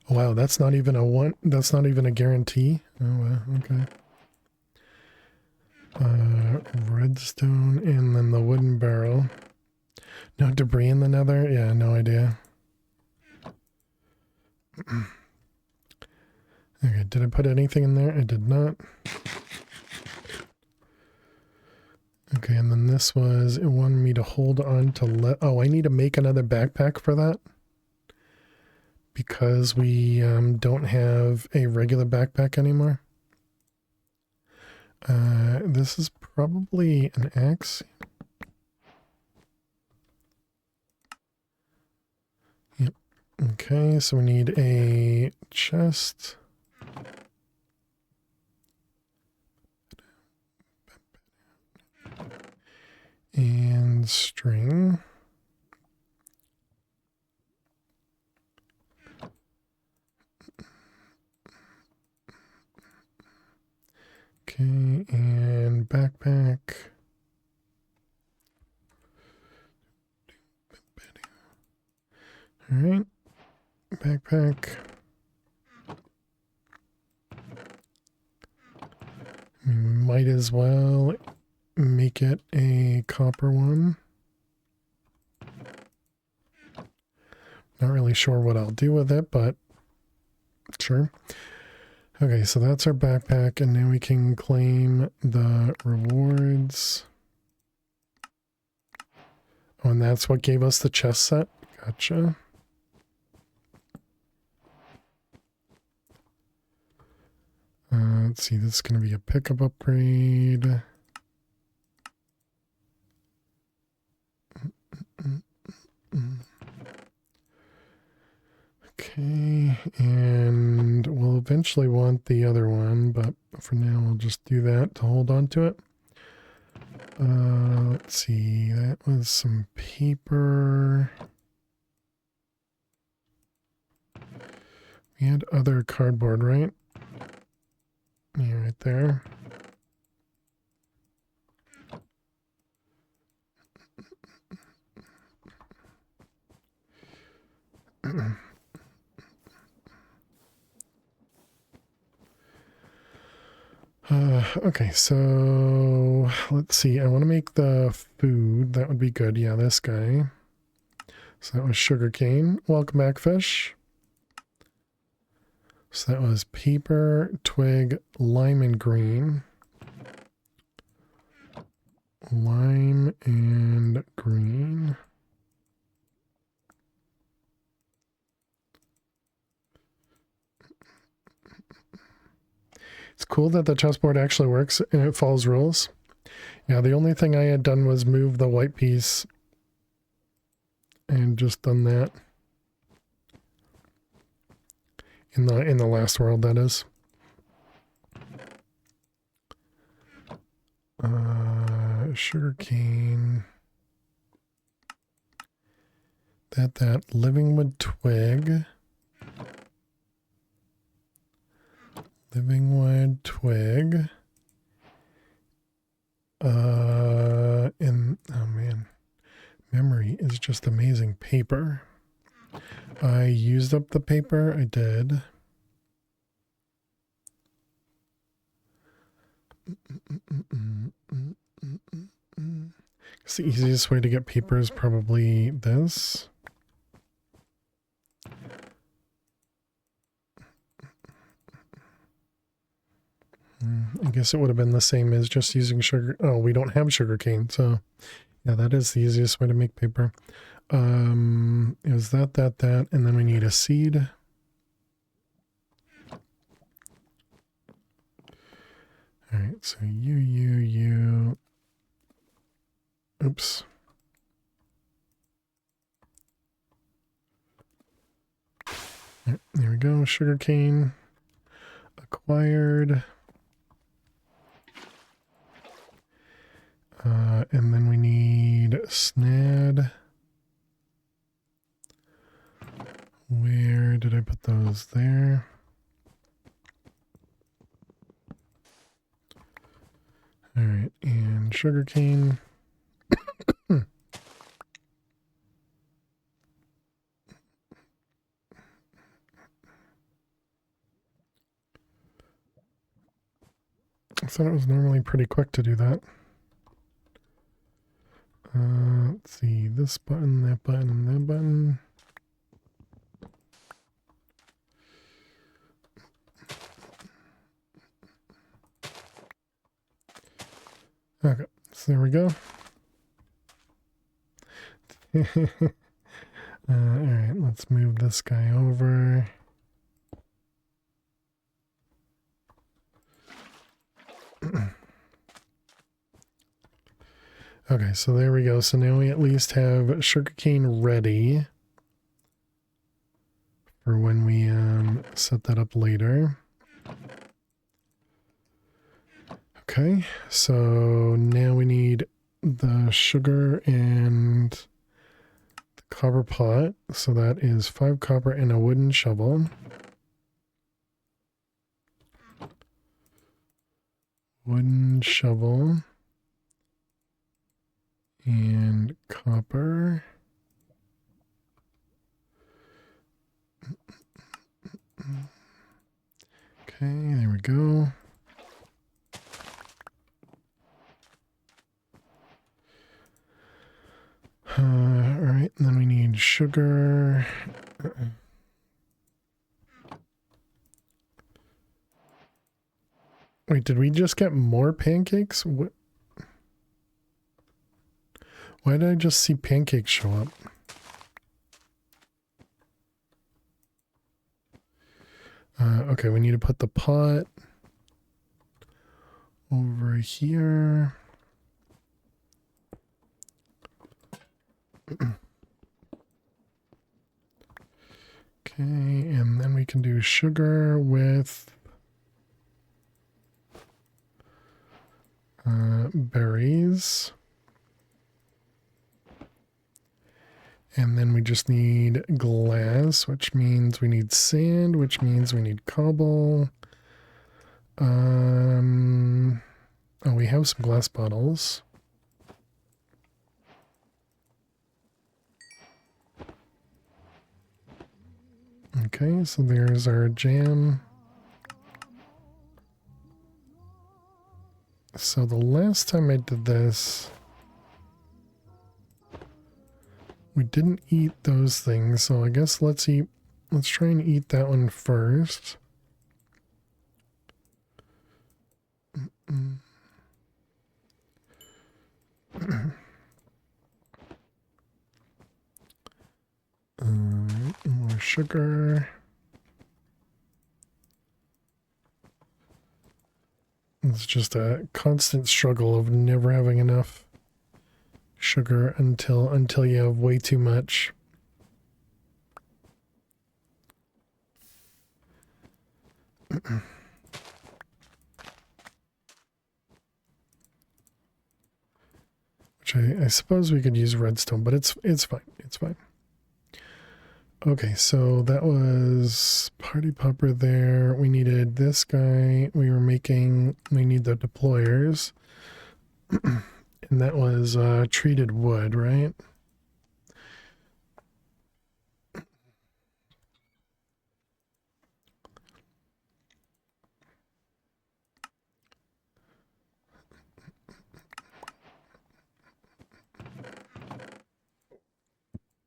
Oh, wow, that's not even a one. That's not even a guarantee. Oh, wow, okay. Redstone and then the wooden barrel. No debris in the nether? Yeah, no idea. Okay, did I put anything in there? I did not. Okay, and then this was, it wanted me to hold on to oh, I need to make another backpack for that. Because we don't have a regular backpack anymore. This is probably an axe. Yep. Okay, so we need a chest. And string. Okay, and backpack. All right, backpack. We might as well make it a copper one. Not really sure what I'll do with it, but sure. Okay, so that's our backpack, and now we can claim the rewards. Oh, and that's what gave us the chest set? Gotcha. Let's see, this is going to be a pickup upgrade. Okay, and we'll eventually want the other one, but for now we'll just do that to hold on to it. Let's see, that was some paper. We had other cardboard, right? Yeah, right there. Okay, so let's see. I want to make the food. That would be good. Yeah, this guy. So that was sugarcane. Welcome back, fish. So that was paper, twig, lime, and green. Lime and green. It's cool that the chessboard actually works and it follows rules. Yeah, the only thing I had done was move the white piece and just done that in the last world, that is. Sugarcane. That living wood twig. Living wood twig. And oh man, memory is just amazing. Paper. I used up the paper. I did. It's the easiest way to get paper is probably this. I guess it would have been the same as just using sugar. Oh, we don't have sugar cane, so yeah, that is the easiest way to make paper. Is that, and then we need a seed. All right, so you. Oops. Right, there we go. Sugarcane acquired. And then we need snad. Where did I put those? There. All right, and sugarcane. I thought it was normally pretty quick to do that. Let's see, this button, that button, and that button. Okay, so there we go. All right, let's move this guy over. Okay, so there we go. So now we at least have sugarcane ready for when we set that up later. Okay, so now we need the sugar and the copper pot. So that is 5 copper and a wooden shovel. Wooden shovel. And copper. Okay, there we go. All right, and then we need sugar. Wait, did we just get more pancakes? What? Why did I just see pancakes show up? Okay, we need to put the pot over here. Okay, and then we can do sugar with berries. And then we just need glass, which means we need sand, which means we need cobble. Oh, we have some glass bottles. Okay, so there's our jam. So the last time I did this, we didn't eat those things, so I guess let's try and eat that one first. More sugar. It's just a constant struggle of never having enough sugar until you have way too much. Which I suppose we could use redstone, but it's fine. It's fine. Okay, so that was party popper there. We needed this guy. We need the deployers. And that was treated wood, right?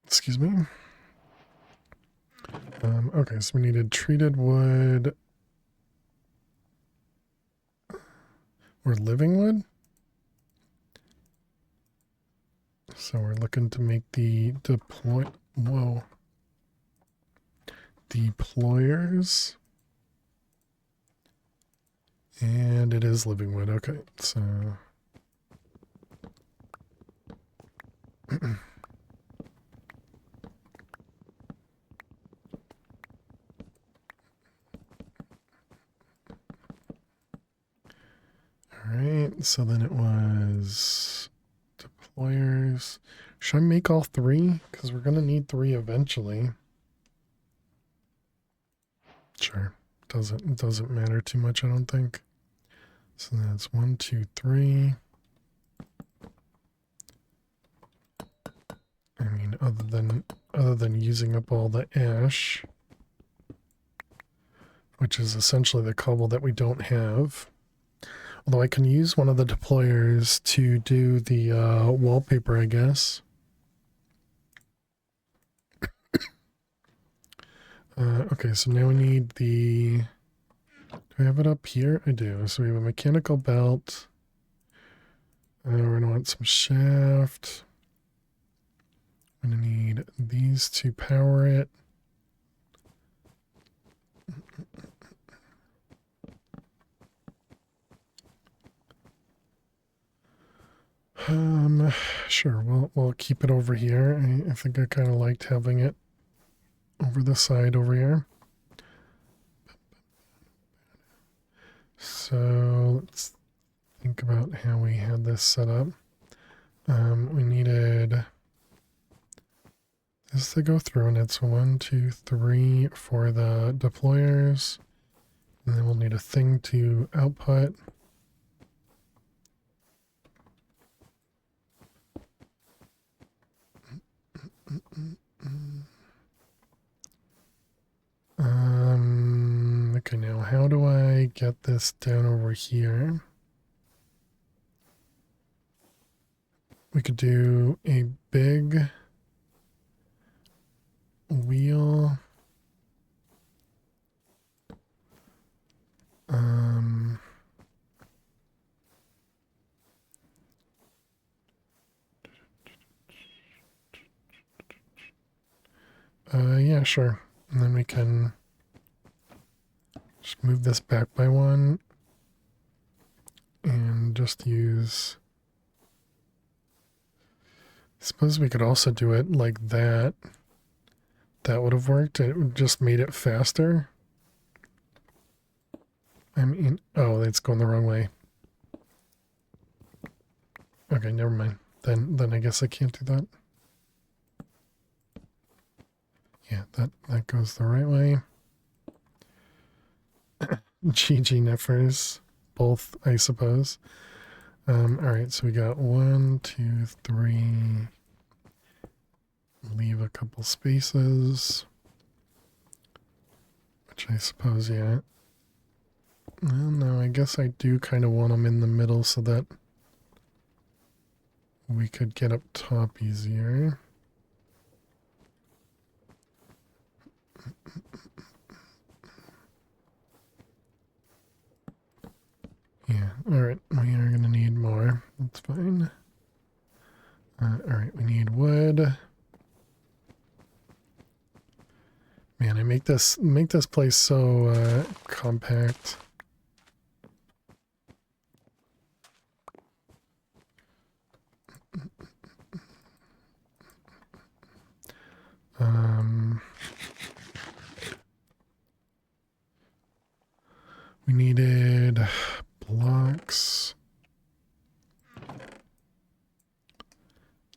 Excuse me. Okay, so we needed treated wood or living wood. So we're looking to make the deployers. And it is living wood. Okay, so Alright, so then it was deployers. Should I make all three? Because we're going to need three eventually. Sure. It doesn't matter too much, I don't think. So that's 1, 2, 3. I mean, other than using up all the ash, which is essentially the cobble that we don't have. Although I can use one of the deployers to do the wallpaper, I guess. Okay, so now we need the... Do I have it up here? I do. So we have a mechanical belt. We're going to want some shaft. I'm going to need these to power it. Sure, we'll keep it over here. I think I kind of liked having it over the side over here. So let's think about how we had this set up. We needed this to go through, and it's 1, 2, 3 for the deployers. And then we'll need a thing to output. Okay, now how do I get this down over here? We could do a big wheel. Yeah, sure. And then we can just move this back by one and just use... I suppose we could also do it like that. That would have worked. It would just made it faster. I mean, oh, it's going the wrong way. Okay, never mind. Then I guess I can't do that. Yeah, that goes the right way. GG Neffers. Both, I suppose. Alright, so we got 1, 2, 3. Leave a couple spaces. Which I suppose, yeah. Well, no, I guess I do kind of want them in the middle so that we could get up top easier. Yeah, alright, we are going to need more. That's fine. Alright, we need wood. Man, I make this place so compact. We needed blocks.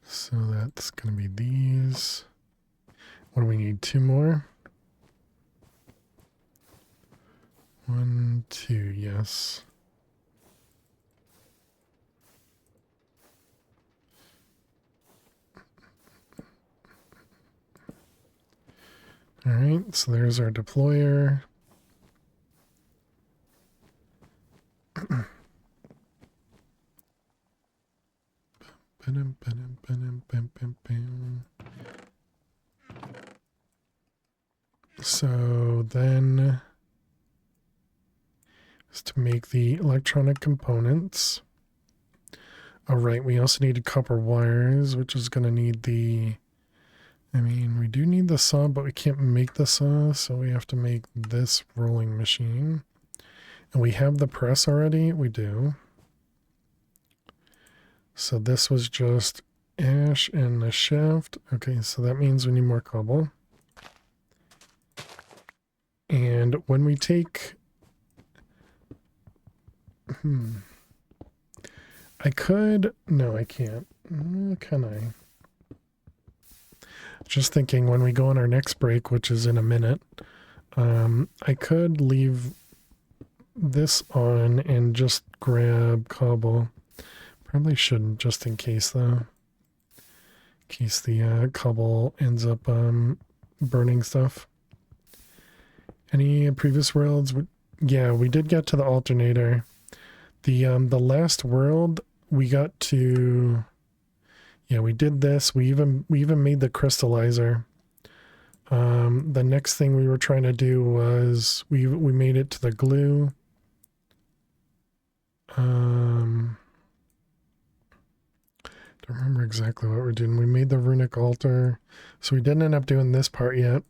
So that's going to be these. What do we need? 2 more? 1, 2, yes. All right, so there's our deployer. So then is to make the electronic components. All right, we also needed copper wires, which is going to need the, I mean, we do need the saw, but we can't make the saw, so we have to make this rolling machine. And we have the press already? We do. So this was just ash and the shaft. Okay, so that means we need more cobble. And when we take... I could... No, I can't. Can I? Just thinking when we go on our next break, which is in a minute, I could leave this on and just grab cobble. Probably shouldn't, just in case though. In case the cobble ends up burning stuff. Any previous worlds? Yeah, we did get to the alternator. The last world we got to. Yeah, we did this. We even made the crystallizer. The next thing we were trying to do was we made it to the glue. Don't remember exactly what we're doing. We made the runic altar. So we didn't end up doing this part yet.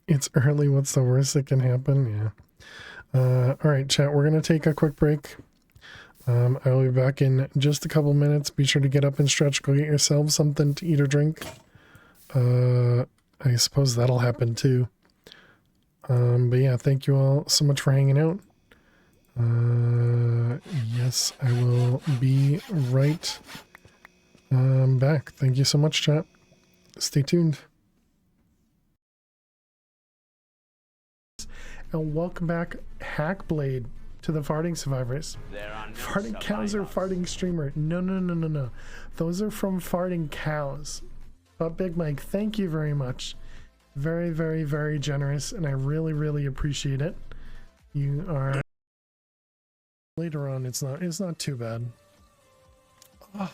It's early. What's the worst that can happen? Yeah. All right, chat. We're going to take a quick break. I will be back in just a couple minutes. Be sure to get up and stretch. Go get yourself something to eat or drink. I suppose that'll happen too. But yeah, thank you all so much for hanging out. Yes, I will be right back. Thank you so much, chat. Stay tuned. And welcome back, Hackblade, to the farting survivors. Farting cows or farting streamer? No. Those are from farting cows. But Big Mike, thank you very much. Very, very, very generous, and I really, really appreciate it. You are. Later on, it's not too bad. Oh.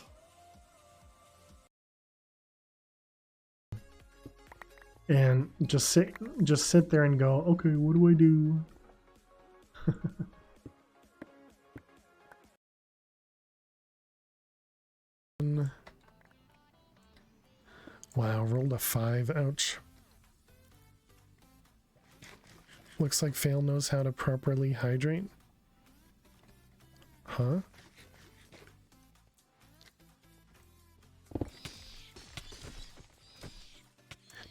And just sit there and go, okay, what do I do? Wow, rolled a 5, ouch. Looks like Fail knows how to properly hydrate. Huh?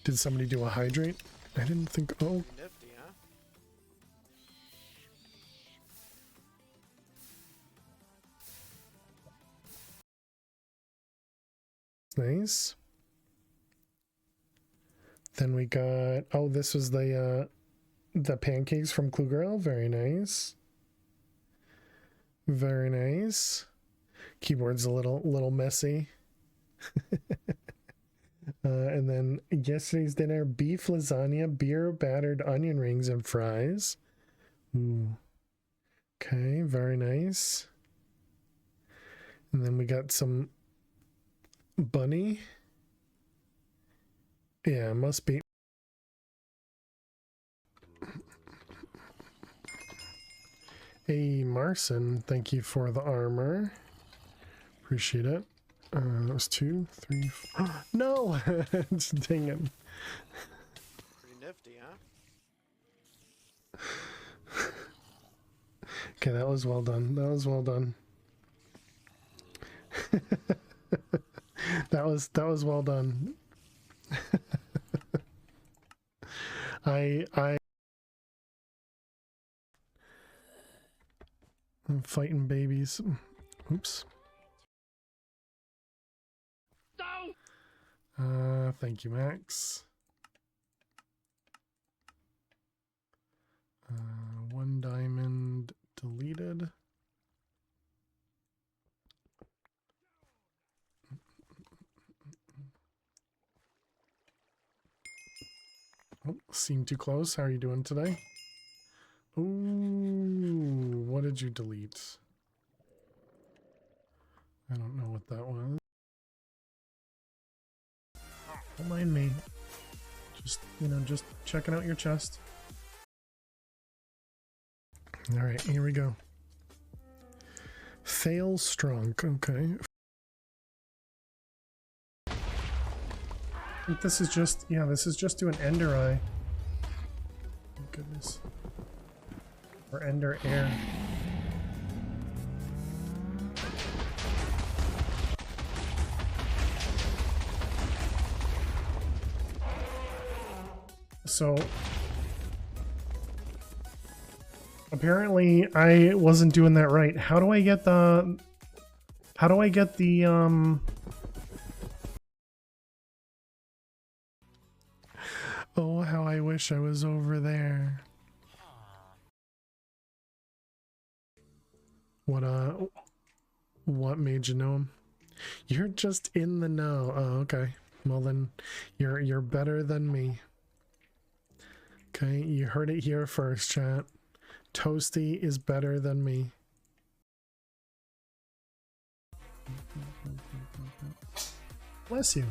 Did somebody do a hydrate? I didn't think. Oh. Nifty, huh? Nice. Then we got. Oh, this was the pancakes from Klugerl. Very nice. Very nice. Keyboard's a little messy. And then yesterday's dinner, beef lasagna, beer, battered onion rings, and fries. Ooh. Okay, very nice. And then we got some bunny. Yeah, must be. Hey, Marson, thank you for the armor. Appreciate it. That was 2, 3, 4. No! Dang it. Pretty nifty, huh? Okay, that was well done. That was well done. that was well done. I'm fighting babies. Oops. Thank you, Max. One diamond deleted. Oh, seemed too close. How are you doing today? Ooh, what did you delete? I don't know what that was. Don't mind me. Just, you know, just checking out your chest. Alright, here we go. Fail strong. Okay. I think this is just, yeah, this is just to an ender eye. Oh, goodness. Or ender air. So apparently I wasn't doing that right. How do I get the Oh, how I wish I was over there. What made you know him? You're just in the know. Oh, okay. Well then, you're better than me. Okay, you heard it here first, chat. Toasty is better than me. Bless you.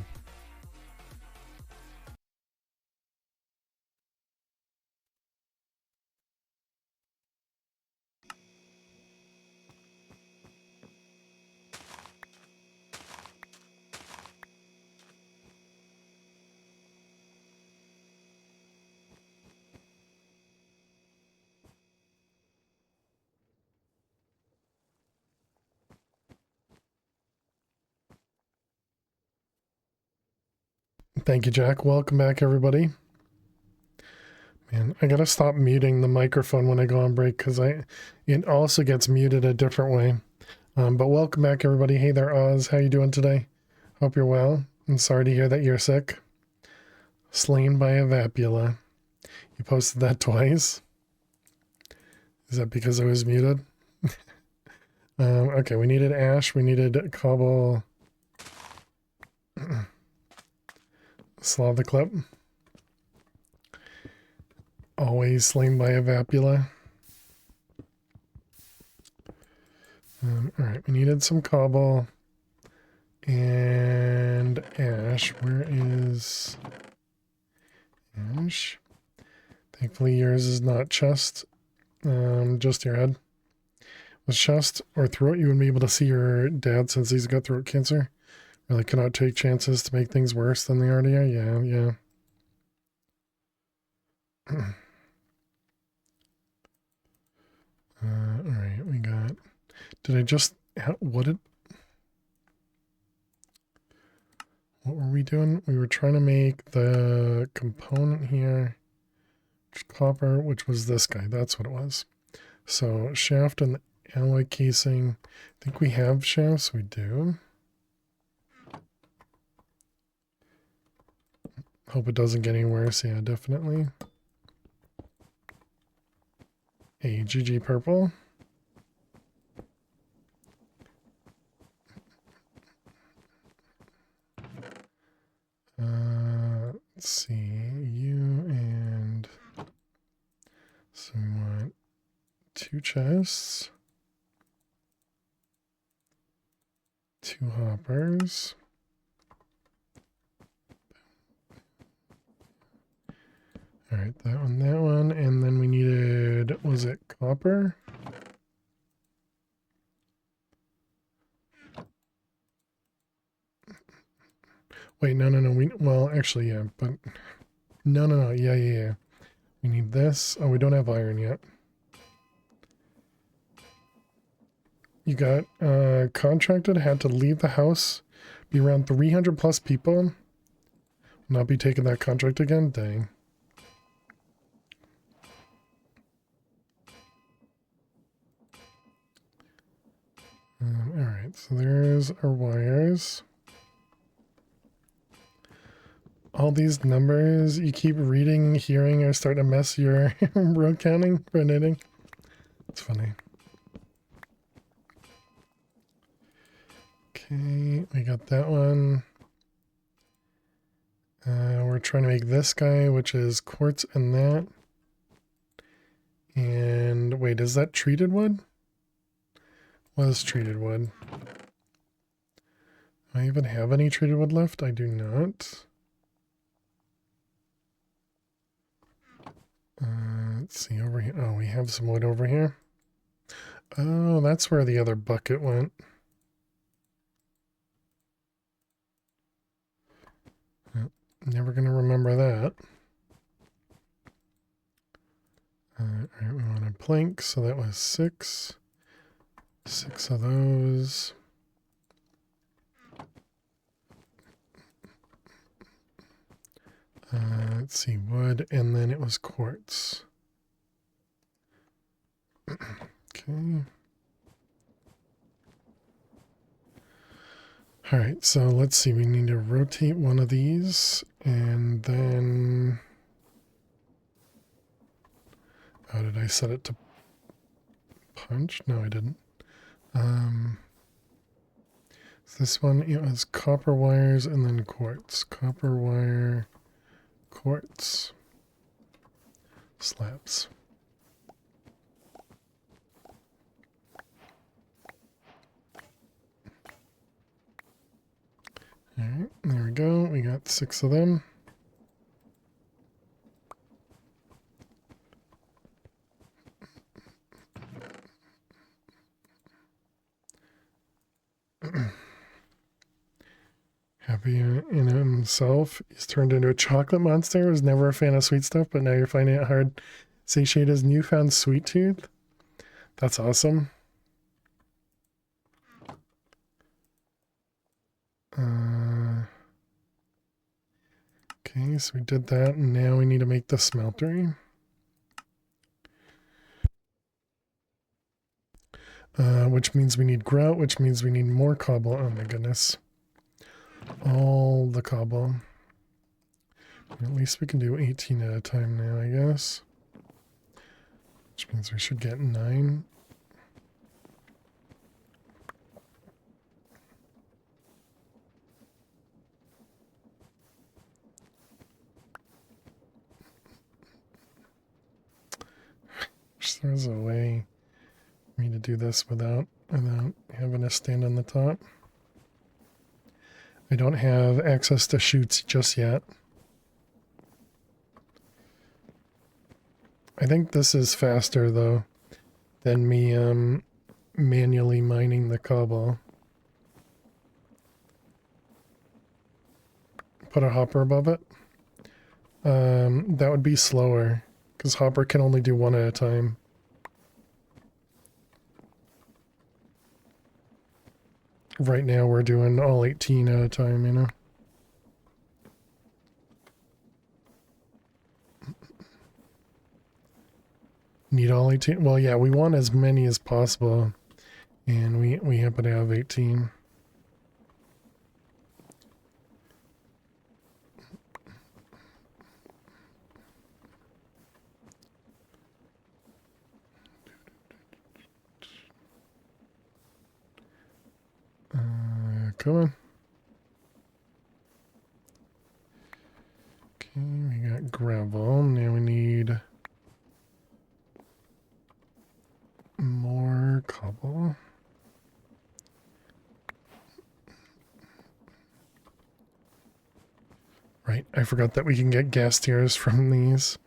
Thank you, Jack. Welcome back, everybody. Man, I gotta stop muting the microphone when I go on break because it also gets muted a different way. But welcome back, everybody. Hey there, Oz. How you doing today? Hope you're well. I'm sorry to hear that you're sick. Slain by a vapula. You posted that twice. Is that because I was muted? Okay, we needed ash. We needed cobble. Slav the clip. Always slain by a vapula. Alright, we needed some cobble and ash. Where is ash? Thankfully yours is not chest, just your head. With chest or throat, you wouldn't be able to see your dad since he's got throat cancer. Really cannot take chances to make things worse than they already are. Yeah. Alright, we got... Did I just... What were we doing? We were trying to make the component here. Copper, which was this guy. That's what it was. So, shaft and the alloy casing. I think we have shafts. We do. Hope it doesn't get any worse. Yeah, definitely. A GG purple. Let's see, you and so we want 2 chests, 2 hoppers. All right, that one, and then we needed, was it copper? Wait, no, well, actually, yeah, but no, yeah. We need this. Oh, we don't have iron yet. You got contracted, had to leave the house, be around 300 plus people. Not be taking that contract again? Dang. Alright, so there's our wires. All these numbers you keep reading, hearing are starting to mess your row counting for knitting. It's funny. Okay, we got that one. We're trying to make this guy, which is quartz and that. And wait, is that treated wood? Was treated wood. Do I even have any treated wood left? I do not. Let's see over here. Oh, we have some wood over here. Oh, that's where the other bucket went. Never gonna remember that. Alright, we wanted planks, so that was 6. 6 of those. Let's see, wood, and then it was quartz. Okay. Alright, so let's see, we need to rotate one of these, and then... Oh, did I set it to punch? No, I didn't. So this one, it was copper wires and then quartz. Copper wire, quartz, slabs. Alright, there we go. We got 6 of them. Happy in himself. He's turned into a chocolate monster. Was never a fan of sweet stuff, but now you're finding it hard to satiate his newfound sweet tooth. That's awesome. Okay, so we did that, and now we need to make the smeltery. Which means we need grout, which means we need more cobble. Oh my goodness. All the cobble. At least we can do 18 at a time now, I guess. Which means we should get 9. There's a way for me to do this without having to stand on the top. I don't have access to chutes just yet. I think this is faster though than me manually mining the cobble. Put a hopper above it. That would be slower because hopper can only do 1 at a time. Right now we're doing all 18 at a time, you know. Need all 18? Well, yeah, we want as many as possible. And we happen to have 18. Come on. Okay, we got gravel. Now we need more cobble. Right, I forgot that we can get gas tiers from these.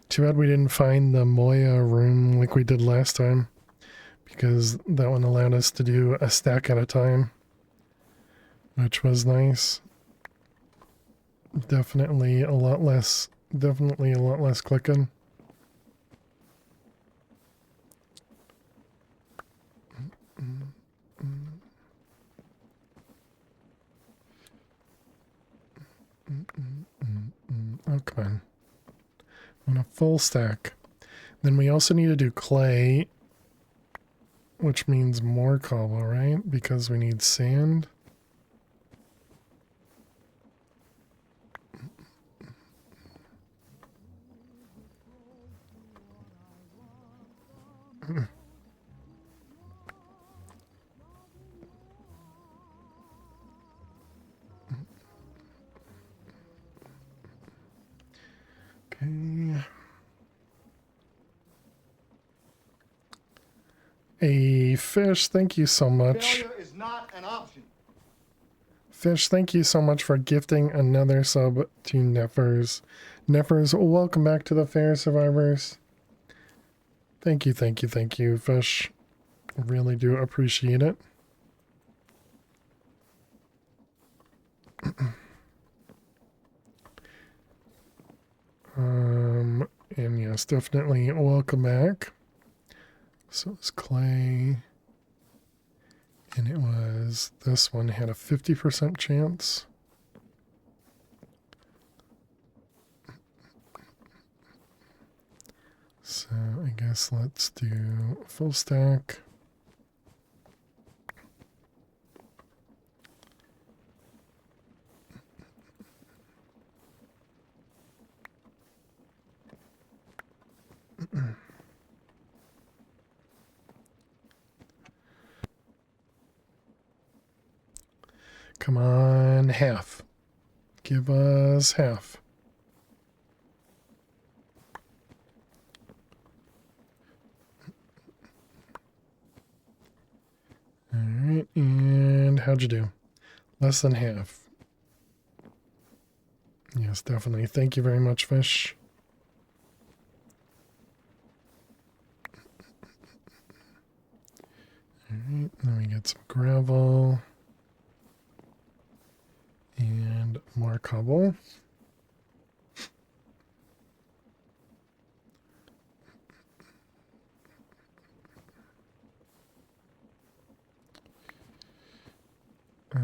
Too bad we didn't find the Moya room like we did last time, because that one allowed us to do a stack at a time, which was nice. Definitely a lot less clicking. Oh, come on. On a full stack. Then we also need to do clay, which means more cobble, right? Because we need sand. Okay. A fish, thank you so much. Failure is not an option. Fish, thank you so much for gifting another sub to Neffers. Neffers, welcome back to the Fair Survivors. Thank you, thank you, thank you, Fish. Really do appreciate it. And yes, definitely welcome back. So it's clay. And it was, this one had a 50% chance. So I guess let's do full stack. Come on, half. Give us half. All right, and how'd you do? Less than half. Yes, definitely. Thank you very much, Fish. All right, then we get some gravel. And more cobble. All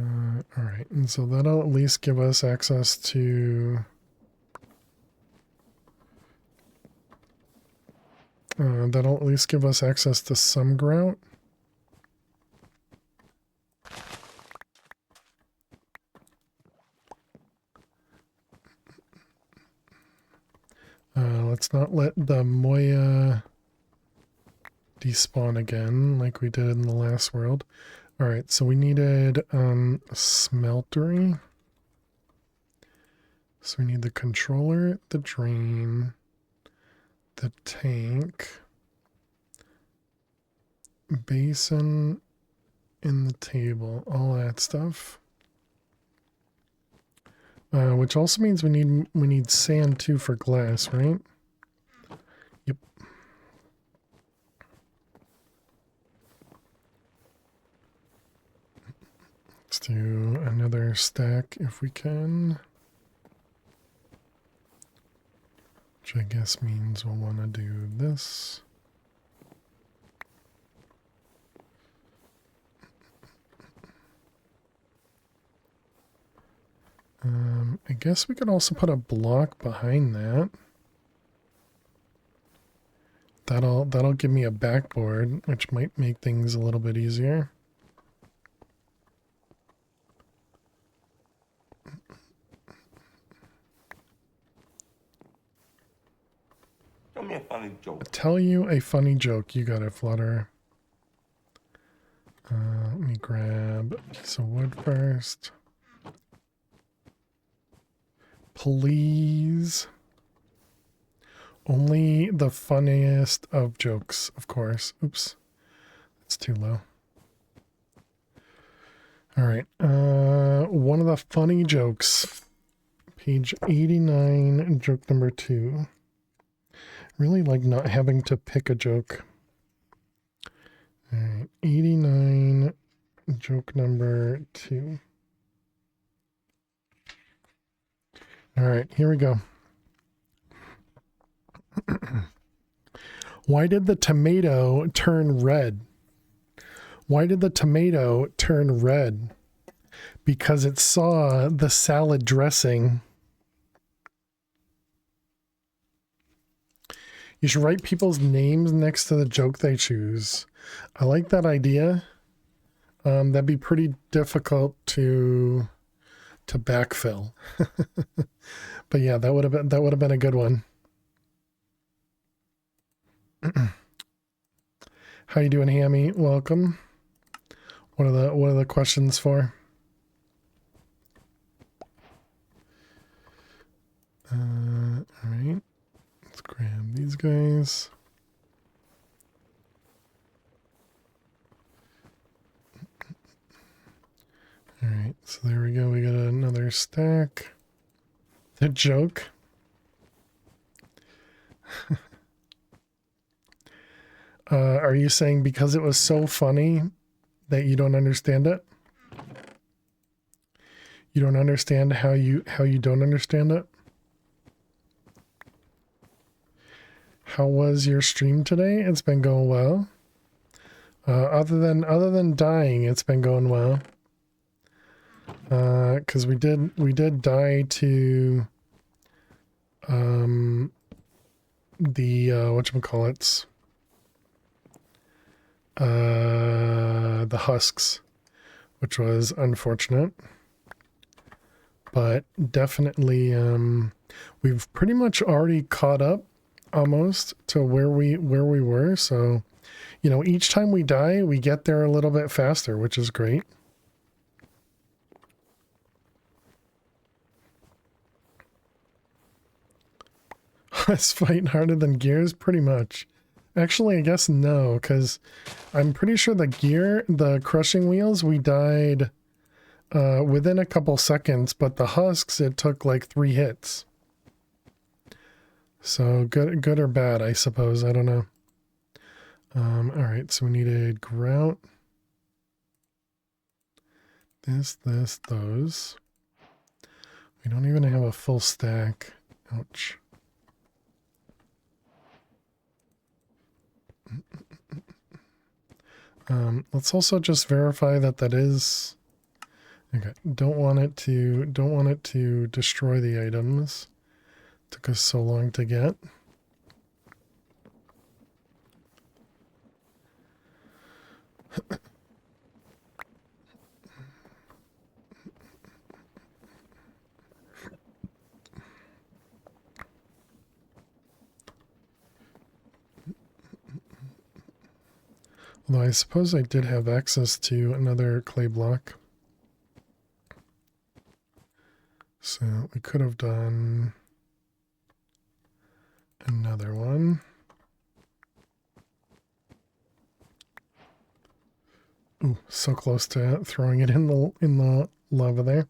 right, and so that'll at least give us access to some grout. Let's not let the Moya despawn again like we did in the last world. All right, so we needed smeltery. So we need the controller, the drain, the tank, basin, and the table, all that stuff. Which also means we need sand too for glass, right? Yep. Let's do another stack if we can. Which I guess means we'll want to do this. I guess we could also put a block behind that. That'll give me a backboard, which might make things a little bit easier. Tell me a funny joke. Tell you a funny joke. You got it, Flutter. Let me grab some wood first. Please. Only the funniest of jokes, of course. Oops. That's too low. All right. One of the funny jokes. Page 89, joke number 2. Really like not having to pick a joke. All right. 89, joke number 2. All right, here we go. Why did the tomato turn red? Why did the tomato turn red? Because it saw the salad dressing. You should write people's names next to the joke they choose. I like that idea. That'd be pretty difficult to backfill. But yeah, that would have been a good one. How you doing, Hammy? Welcome. What are the questions for? All right. Let's grab these guys. All right, so there we go. We got another stack. The joke. Are you saying because it was so funny that you don't understand it? You don't understand how you don't understand it? How was your stream today? It's been going well. Other than dying, it's been going well. Because we did die to the whatchamacallits, the husks, which was unfortunate, but definitely we've pretty much already caught up almost to where we were. So, you know, each time we die, we get there a little bit faster, which is great. Us fighting harder than Gears, pretty much. Actually, I guess no, because I'm pretty sure the crushing wheels, we died within a couple seconds, but the husks, it took like 3 hits. So good or bad, I suppose. I don't know. All right, so we needed grout. Those. We don't even have a full stack. Ouch. Let's also just verify that is okay. Don't want it to destroy the items. Took us so long to get. Although I suppose I did have access to another clay block. So we could have done another one. Ooh, so close to throwing it in the lava there.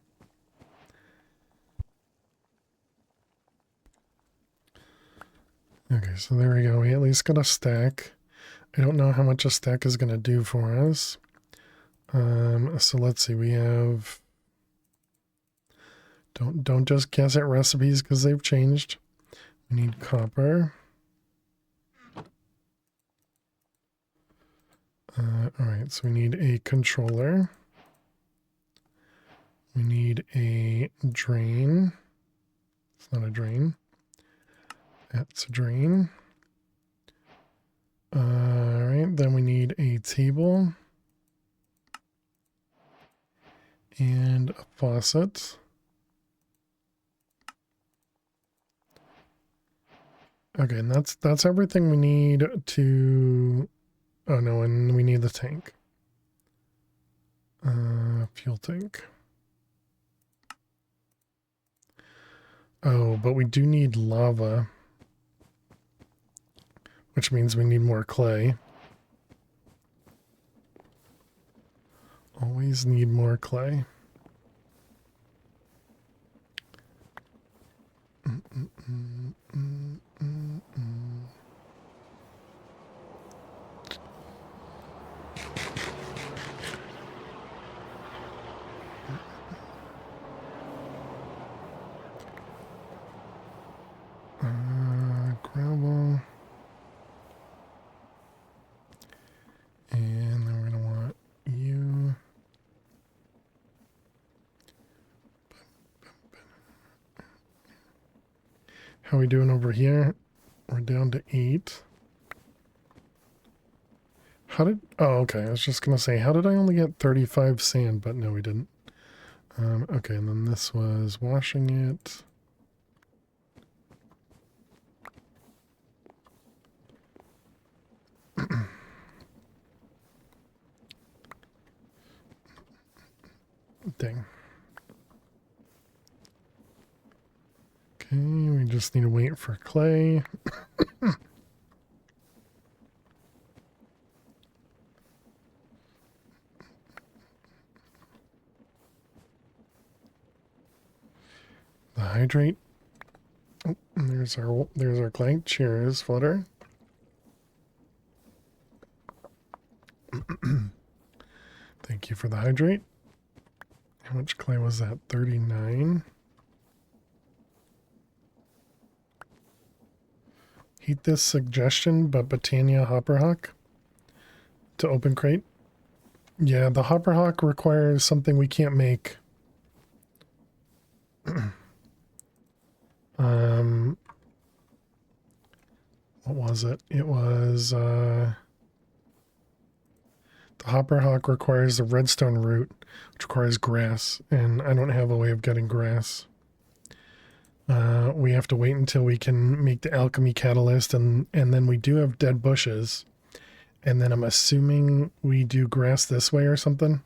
Okay, so there we go. We at least got a stack. I don't know how much a stack is going to do for us. So let's see. We have... Don't just guess at recipes because they've changed. We need copper. Alright, so we need a controller. We need a drain. It's not a drain. That's a drain. Alright, then we need a table. And a faucet. Okay, and that's everything we need to... Oh no, and we need the tank. Fuel tank. Oh, but we do need lava. Which means we need more clay. Always need more clay. Gravel. And then we're going to want you. How are we doing over here? We're down to 8. How did... Oh, okay. I was just going to say, how did I only get 35 sand? But no, we didn't. Okay, and then this was washing it. Dang. Okay, we just need to wait for clay. The hydrate. Oh, there's our clay. Cheers, Flutter. Thank you for the hydrate. How much clay was that? 39. Heat this suggestion, but Botania Hopperhawk to open crate. Yeah, the Hopperhawk requires something we can't make. What was it? It was the Hopperhawk requires the redstone root, which requires grass, and I don't have a way of getting grass. We have to wait until we can make the alchemy catalyst, and then we do have dead bushes, and then I'm assuming we do grass this way or something.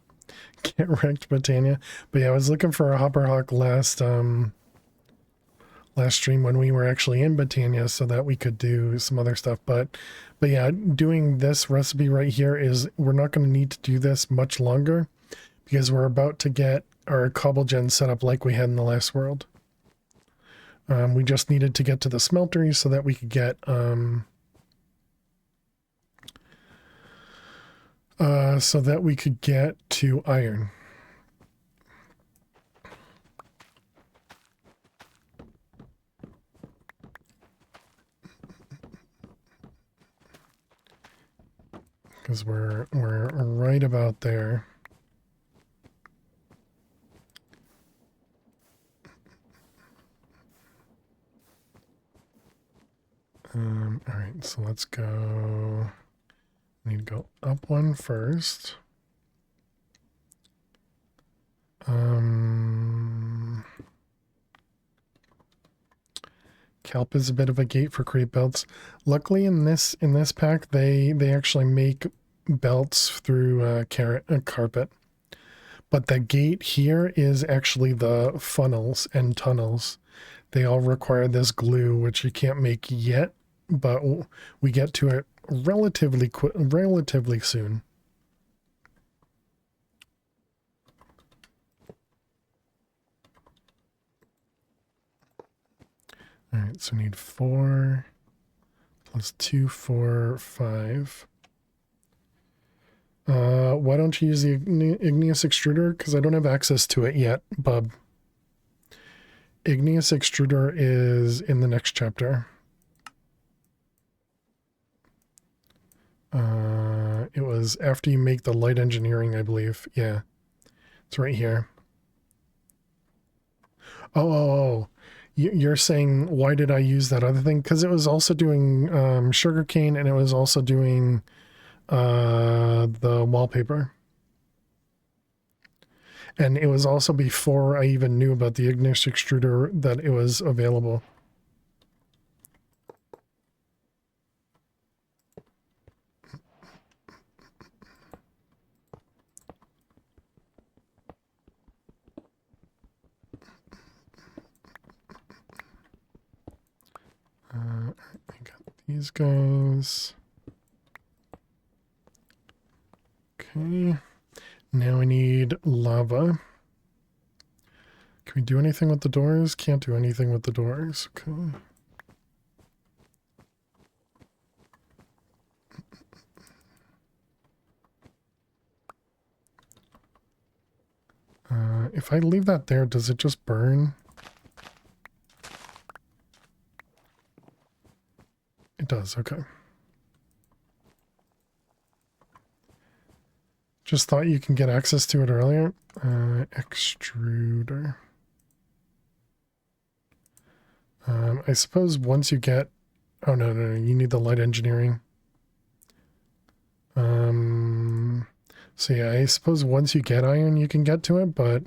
Get wrecked, Botania. But yeah, I was looking for a Hopperhawk last stream when we were actually in Botania so that we could do some other stuff. But yeah, doing this recipe right here is, we're not going to need to do this much longer because we're about to get our cobble gen set up like we had in the last world. We just needed to get to the smeltery so that we could get to iron. Because we're right about there. All right, so let's go. We need to go up one first. Kelp is a bit of a gate for crate belts. Luckily, in this pack, they actually make belts through carpet. But the gate here is actually the funnels and tunnels. They all require this glue, which you can't make yet, but we get to it relatively soon. All right, so we need 4 plus 2, 4, 5. Why don't you use the igneous extruder? Because I don't have access to it yet, bub. Igneous extruder is in the next chapter. It was after you make the light engineering, I believe. Yeah, it's right here. Oh. You're saying, why did I use that other thing? Because it was also doing sugarcane, and it was also doing the wallpaper. And it was also before I even knew about the igneous extruder that it was available. I got these guys. Okay. Now we need lava. Can we do anything with the doors? Can't do anything with the doors. Okay. If I leave that there, does it just burn? It does, okay. Just thought you can get access to it earlier. Extruder. I suppose once you get Oh, no, you need the light engineering. So yeah, I suppose once you get iron, you can get to it, but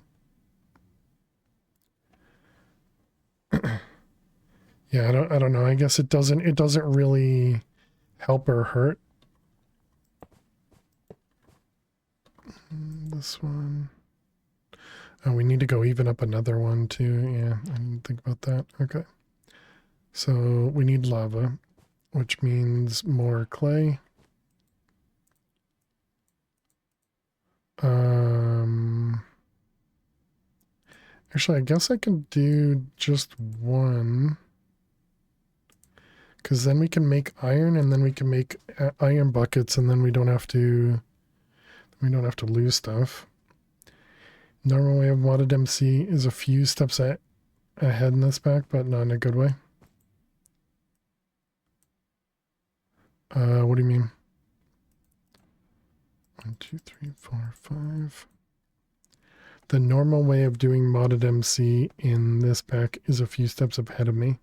yeah, I don't know. I guess it doesn't really help or hurt. This one. Oh, we need to go even up another one too. Yeah, I didn't think about that. Okay. So we need lava, which means more clay. Actually, I guess I can do just one. Because then we can make iron, and then we can make iron buckets, and then we don't have to lose stuff. Normal way of modded MC is a few steps ahead in this pack, but not in a good way. What do you mean? 1, 2, 3, 4, 5. The normal way of doing modded MC in this pack is a few steps ahead of me.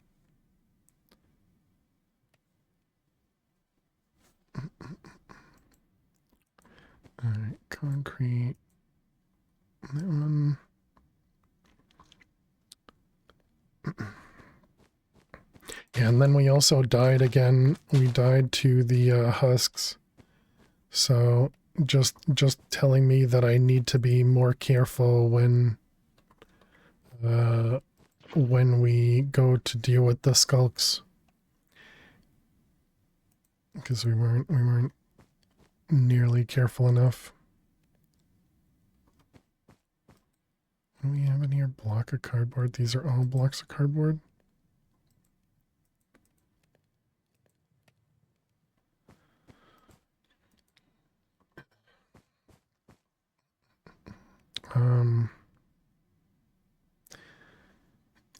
Alright, concrete. That one. Yeah, and then we also died again. We died to the husks. So just telling me that I need to be more careful when we go to deal with the skulks. Because we weren't nearly careful enough. What do we have in here? Block of cardboard. These are all blocks of cardboard.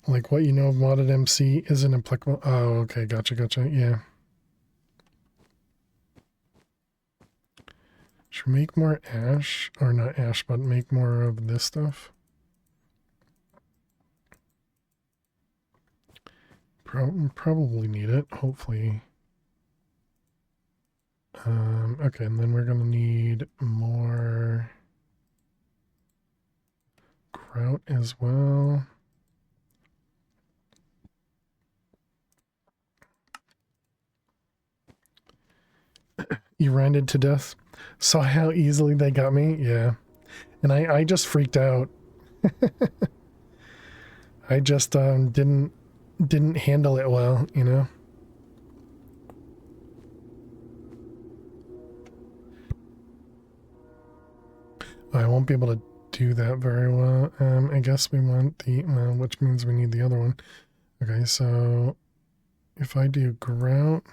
Like what you know of modded MC isn't applicable. Oh, okay, gotcha, yeah. Should we make more ash? Or not ash, but make more of this stuff? Probably need it, hopefully. Okay, and then we're gonna need more grout as well. You ran to death. Saw how easily they got me? Yeah. And I just freaked out. I just didn't handle it well, you know? I won't be able to do that very well. I guess we want the, which means we need the other one. Okay, so if I do grout,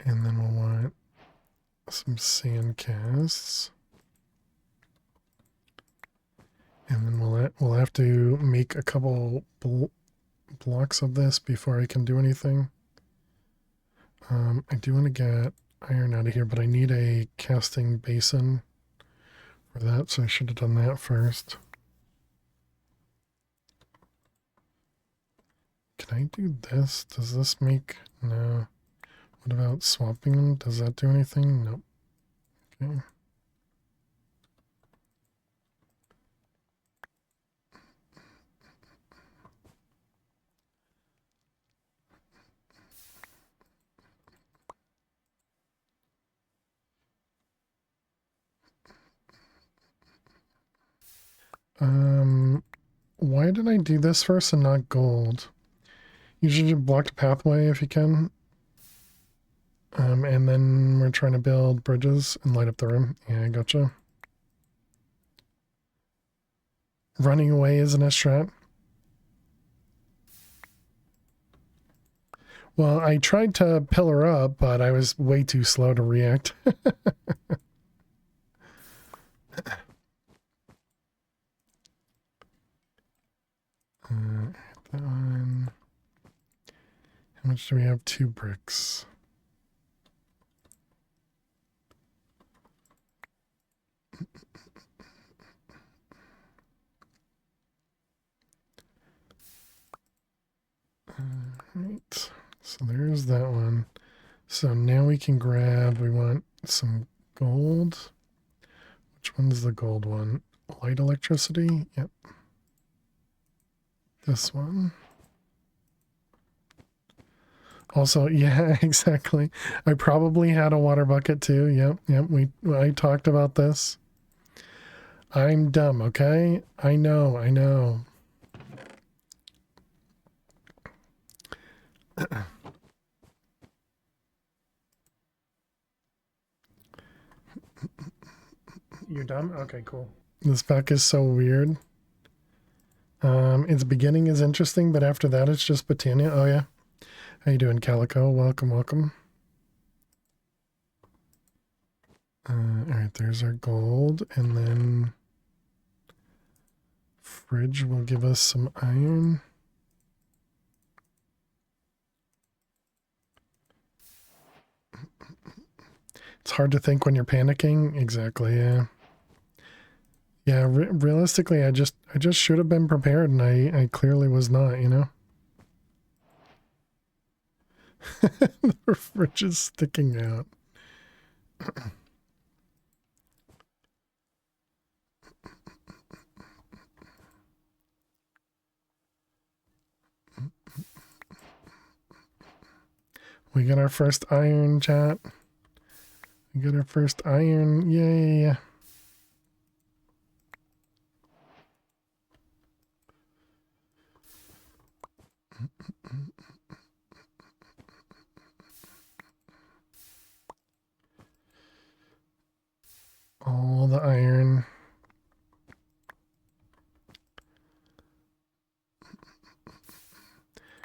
and then we'll want some sand casts. And then we'll have to make a couple blocks of this before I can do anything. I do want to get iron out of here, but I need a casting basin for that, so I should have done that first. Can I do this? Does this make... No. What about swapping them? Does that do anything? Nope. Okay. Why did I do this first and not gold? Usually block the pathway if you can. And then we're trying to build bridges and light up the room. Yeah, I gotcha. Running away isn't a strat. Well, I tried to pillar up, but I was way too slow to react. That one. How much do we have? 2 bricks. Right. So there's that one. So now we can grab, we want some gold. Which one's the gold one? Light electricity? Yep. This one. Also, yeah, exactly. I probably had a water bucket too. Yep. I talked about this. I'm dumb, okay? I know. You're dumb? Okay, cool. This pack is so weird. Its beginning is interesting, but after that it's just Britannia. Oh yeah. How you doing, Calico? Welcome. Alright, there's our gold, and then fridge will give us some iron. It's hard to think when you're panicking. Exactly, yeah. Yeah, realistically, I just should have been prepared, and I clearly was not, you know? The fridge is sticking out. We got our first iron, chat. We got our first iron. Yay. All the iron.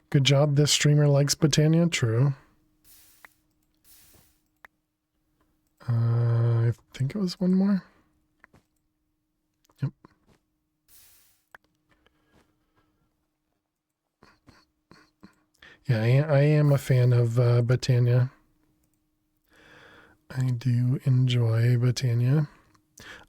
Good job. This streamer likes Britannia. True. I think it was one more. Yep. Yeah, I am a fan of Britannia. I do enjoy Britannia.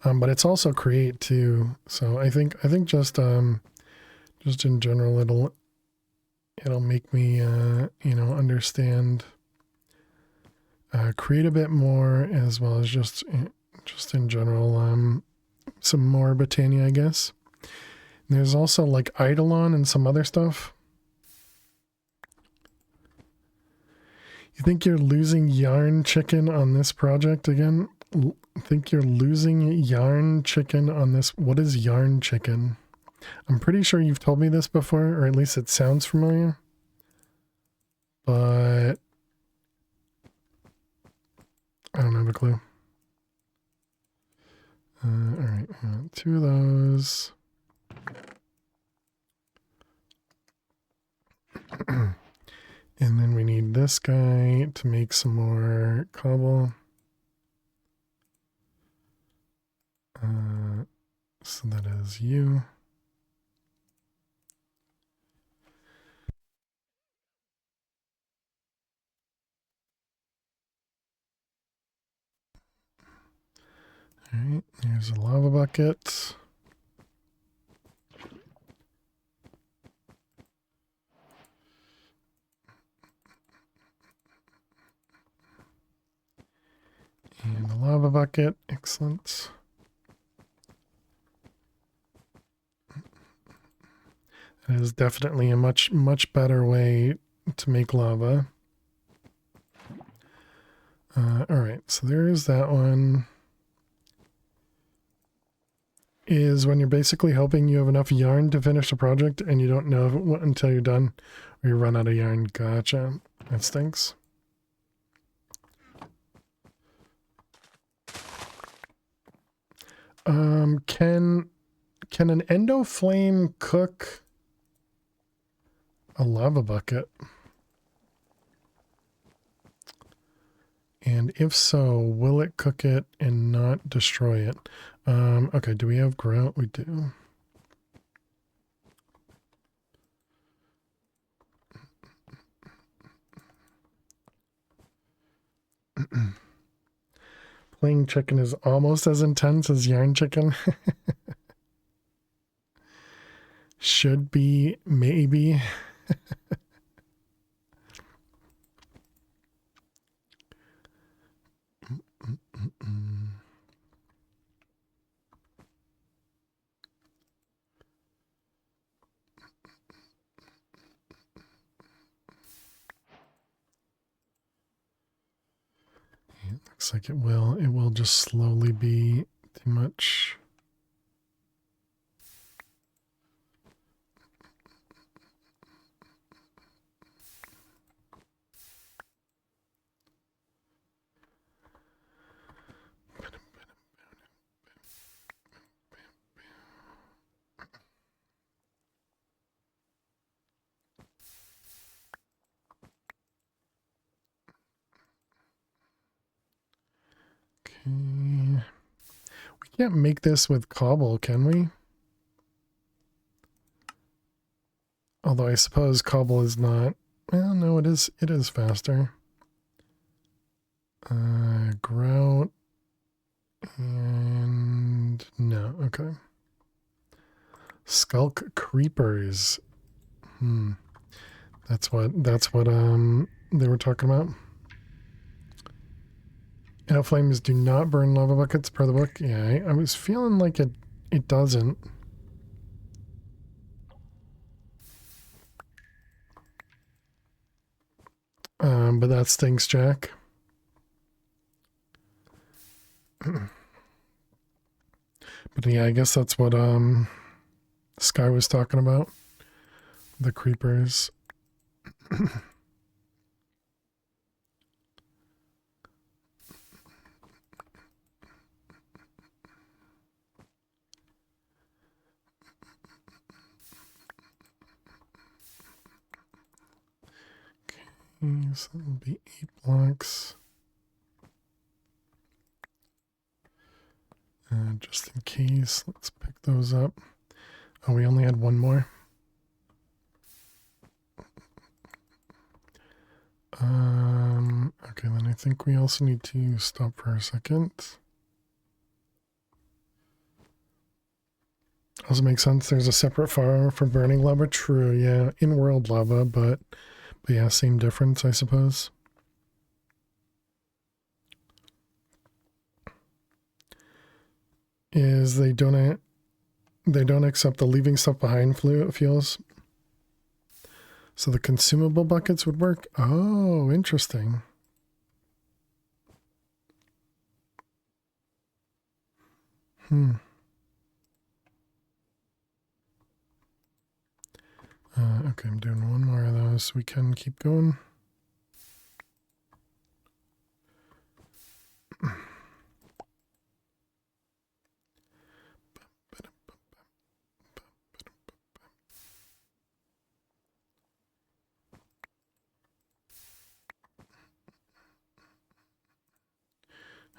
But it's also create too. So I think just in general it'll make me understand create a bit more, as well as just in general some more Britannia, I guess. And there's also like Eidolon and some other stuff. You think you're losing Yarn Chicken on this project again? Think you're losing Yarn Chicken on this? What is Yarn Chicken? I'm pretty sure you've told me this before, or at least it sounds familiar. But I don't have a clue. Alright, two of those. And then we need this guy to make some more cobble. So that is you. Alright, here's a lava bucket. And a lava bucket, excellent. It is definitely a much better way to make lava. Alright, so there's that one. Is when you're basically hoping you have enough yarn to finish the project and you don't know until you're done, or you run out of yarn. Gotcha. That stinks. Can an endo flame cook a lava bucket? And if so, will it cook it and not destroy it? Okay, do we have grout? We do. Playing chicken is almost as intense as yarn chicken. Should be, maybe. Looks like it will. It will just slowly be too much. Okay. We can't make this with cobble, can we? Although I suppose cobble is not. Well, no, it is. It is faster. Grout and no. Okay. Skulk creepers. That's what they were talking about. Arrow flames do not burn lava buckets per the book. Yeah, I was feeling like it doesn't. But that stinks, Jack. But yeah, I guess that's what Sky was talking about. The creepers. So that'll be 8 blocks. Just in case, let's pick those up. Oh, we only had one more. Okay, then I think we also need to stop for a second. Also makes sense. There's a separate fire for burning lava. True, yeah, in-world lava, but yeah, same difference, I suppose. Is they don't accept the leaving stuff behind fuels. So the consumable buckets would work. Oh, interesting. Okay, I'm doing one more of those so we can keep going.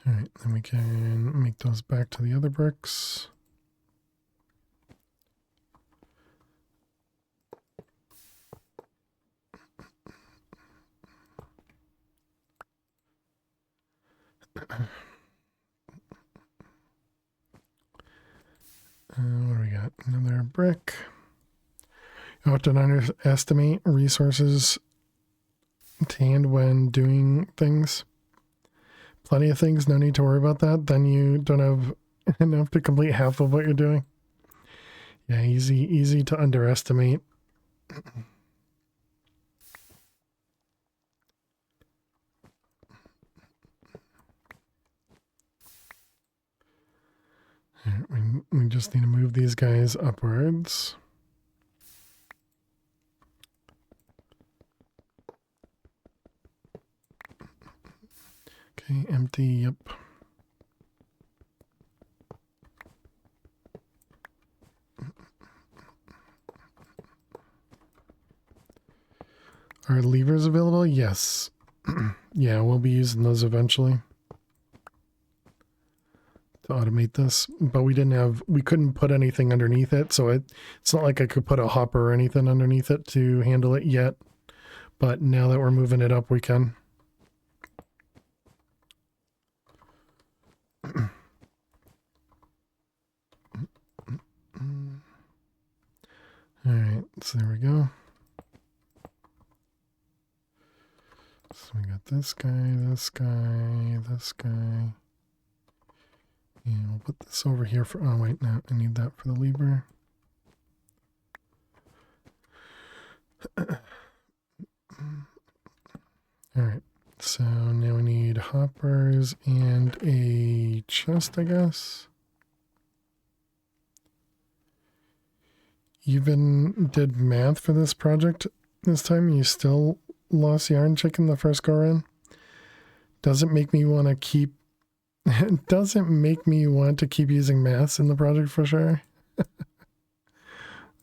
All right, then we can make those back to the other bricks. What do we got? Another brick. You have to underestimate resources to hand when doing things. Plenty of things, no need to worry about that. Then you don't have enough to complete half of what you're doing. Yeah, easy to underestimate. We just need to move these guys upwards. Okay, empty, yep. Are levers available? Yes. Yeah, we'll be using those eventually to automate this, but we couldn't put anything underneath it, so it's not like I could put a hopper or anything underneath it to handle it yet, but now that we're moving it up, we can. All right, so there we go. So we got this guy, this guy, this guy. And we'll put this over here for, oh wait, no, I need that for the lever. All right, So now we need hoppers and a chest, I guess. You even did math for this project this time. You still lost yarn chicken the first go around. Doesn't make me want to keep. It doesn't make me want to keep using maths in the project for sure.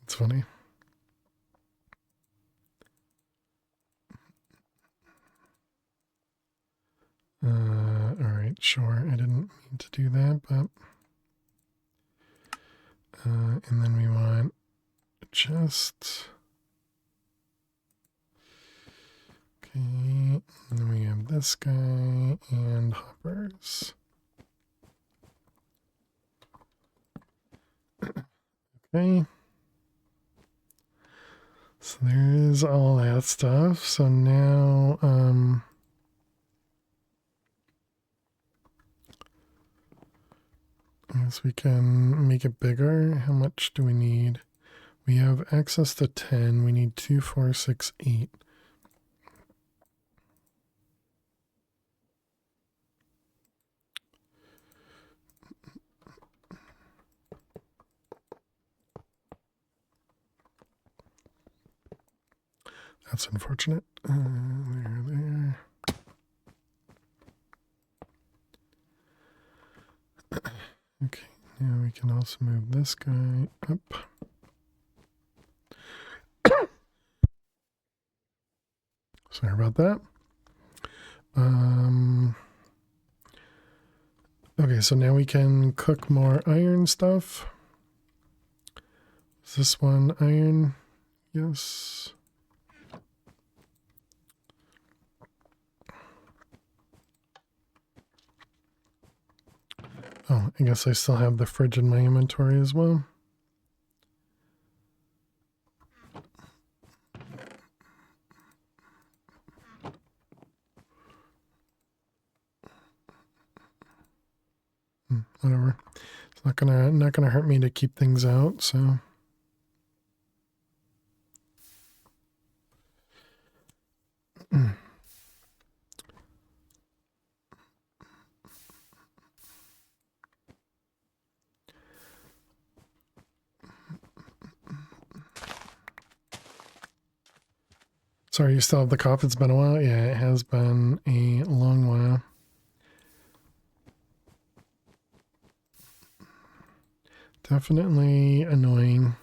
It's funny. All right, sure. I didn't mean to do that, but and then we want a chest. Okay, and then we have this guy and hoppers. Okay. So there's all that stuff. So now, I guess we can make it bigger. How much do we need? We have access to 10. We need 2, 4, 6, 8. That's unfortunate. There. Okay, now we can also move this guy up. Sorry about that. Okay, so now we can cook more iron stuff. Is this one iron? Yes. Oh, I guess I still have the fridge in my inventory as well. Whatever. It's not gonna hurt me to keep things out, so. Sorry, you still have the cough? It's been a while? Yeah, it has been a long while. Definitely annoying.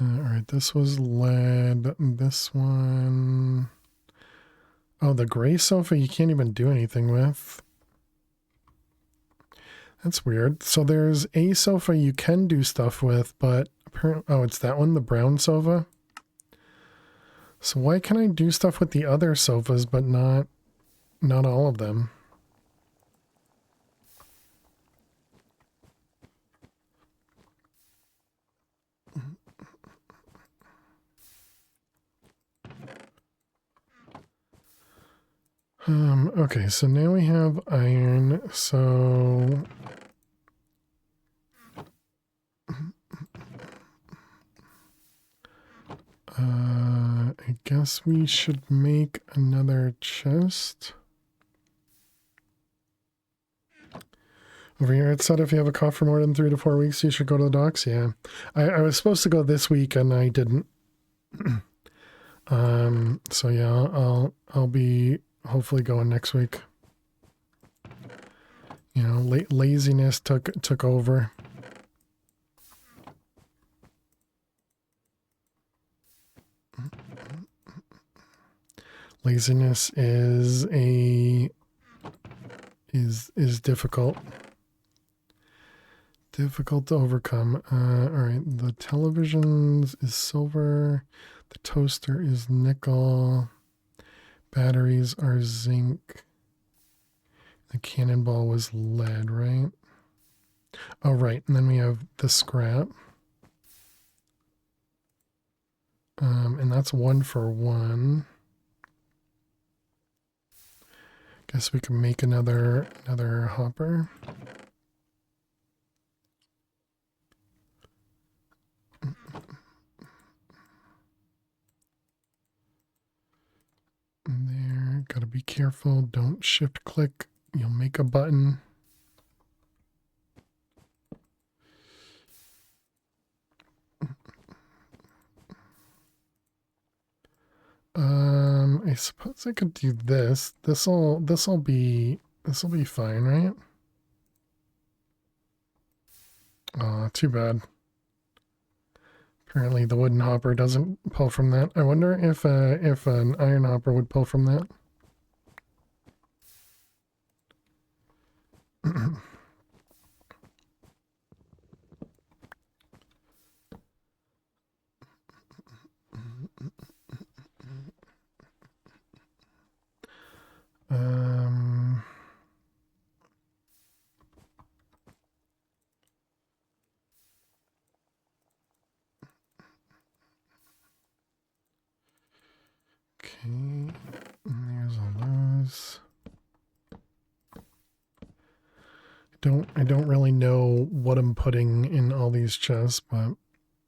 Alright, this was lead. This one... Oh, the gray sofa you can't even do anything with. That's weird. So there's a sofa you can do stuff with, but apparently... Oh, it's that one, the brown sofa? So why can I do stuff with the other sofas, but not all of them? Okay, so now we have iron, so... I guess we should make another chest. Over here it said if you have a cough for more than 3 to 4 weeks, you should go to the docks. Yeah. I was supposed to go this week and I didn't. So yeah, I'll be hopefully going next week. You know, laziness took over. Laziness is difficult. Difficult to overcome. Alright, the televisions is silver. The toaster is nickel. Batteries are zinc. The cannonball was lead, right? Oh, right. And then we have the scrap. And that's 1 for 1. Guess we can make another hopper. Gotta be careful. Don't shift click. You'll make a button. I suppose I could do this. This'll be fine, right? Oh, too bad. Apparently the wooden hopper doesn't pull from that. I wonder if an iron hopper would pull from that. Okay, and there's all those. I don't really know what I'm putting in all these chests, but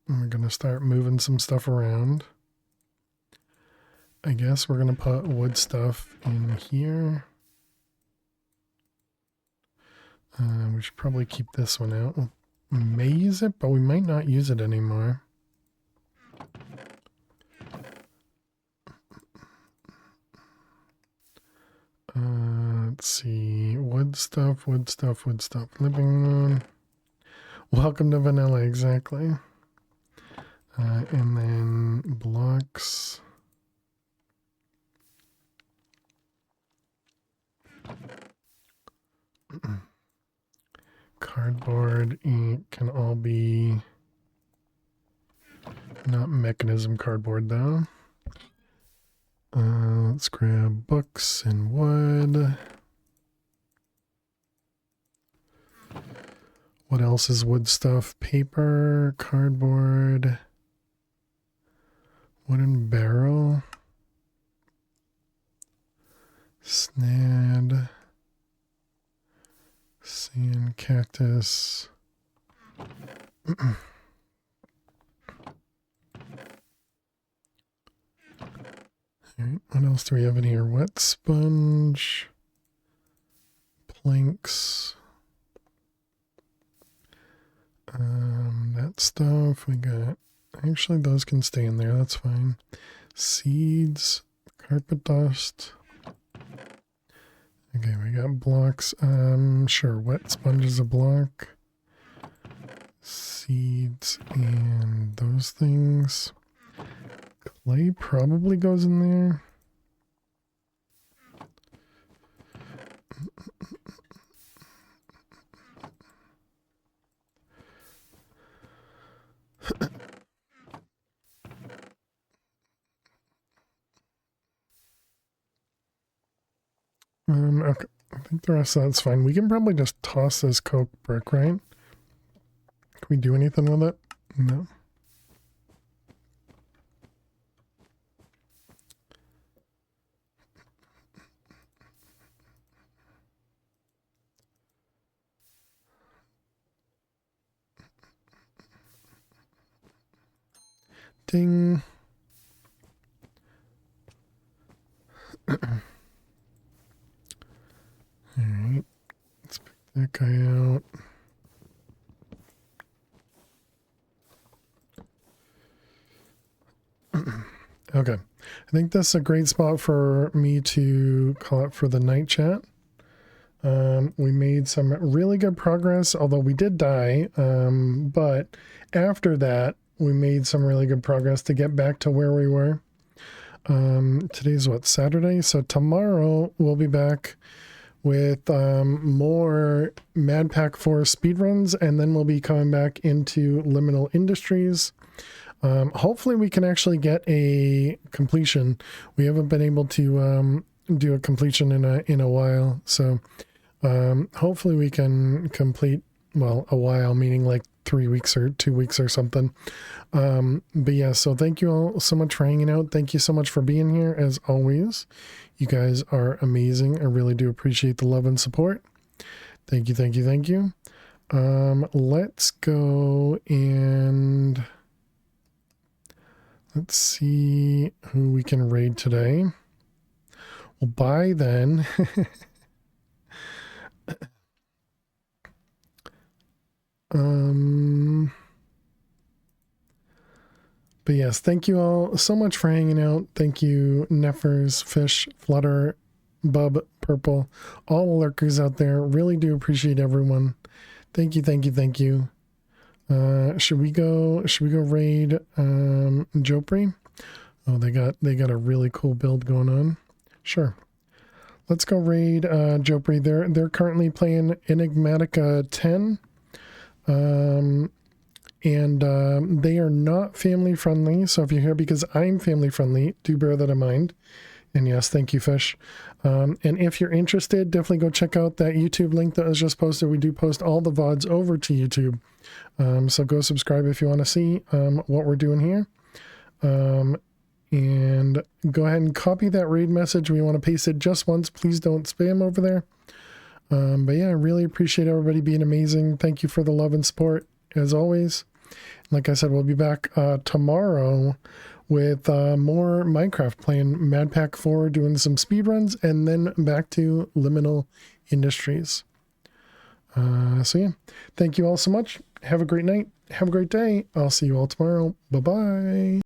we're gonna start moving some stuff around. I guess we're gonna put wood stuff in here. We should probably keep this one out. We may use it, but we might not use it anymore. Let's see. Wood stuff, wood stuff, wood stuff. Living room. Welcome to vanilla, exactly. And then blocks. Cardboard, ink can all be not mechanism cardboard though. Let's grab books and wood. What else is wood stuff? Paper, cardboard, wooden barrel, snad, sand cactus. Alright, what else do we have in here? Wet sponge, planks, that stuff we got. Actually, those can stay in there, that's fine. Seeds, carpet dust. Okay, we got blocks. Sure, wet sponge is a block. Seeds and those things. Clay probably goes in there. Okay. I think the rest of that's fine. We can probably just toss this coke brick, right? Can we do anything with it? No. Ding. Alright, let's pick that guy out. Okay, I think that's a great spot for me to call it for the night chat. We made some really good progress, although we did die, but after that, we made some really good progress to get back to where we were. Today's what, Saturday? So tomorrow we'll be back with more Mad Pack 4 speedruns, and then we'll be coming back into Liminal Industries. Hopefully we can actually get a completion. We haven't been able to do a completion in a while, so hopefully we can complete, well, a while, meaning like 3 weeks or 2 weeks or something. But yeah, so thank you all so much for hanging out. Thank you so much for being here, as always. You guys are amazing. I really do appreciate the love and support. Thank you, thank you, thank you. Let's go and let's see who we can raid today. Well, bye then. But yes, thank you all so much for hanging out. Thank you, Neffers, Fish, Flutter, Bub, Purple, all the lurkers out there. Really do appreciate everyone. Thank you, thank you, thank you. Should we go raid Jopri? Oh, they got a really cool build going on. Sure. Let's go raid Jopri. They're currently playing Enigmatica 10. And they are not family friendly. So if you're here because I'm family friendly, do bear that in mind. And yes, thank you, Fish. And if you're interested, definitely go check out that YouTube link that was just posted. We do post all the VODs over to YouTube. So go subscribe if you want to see what we're doing here. And go ahead and copy that raid message. We want to paste it just once. Please don't spam over there. But yeah, I really appreciate everybody being amazing. Thank you for the love and support, as always. Like I said, we'll be back tomorrow with more Minecraft, playing Mad Pack 4, doing some speedruns, and then back to Liminal Industries. So yeah, thank you all so much. Have a great night. Have a great day. I'll see you all tomorrow. Bye-bye.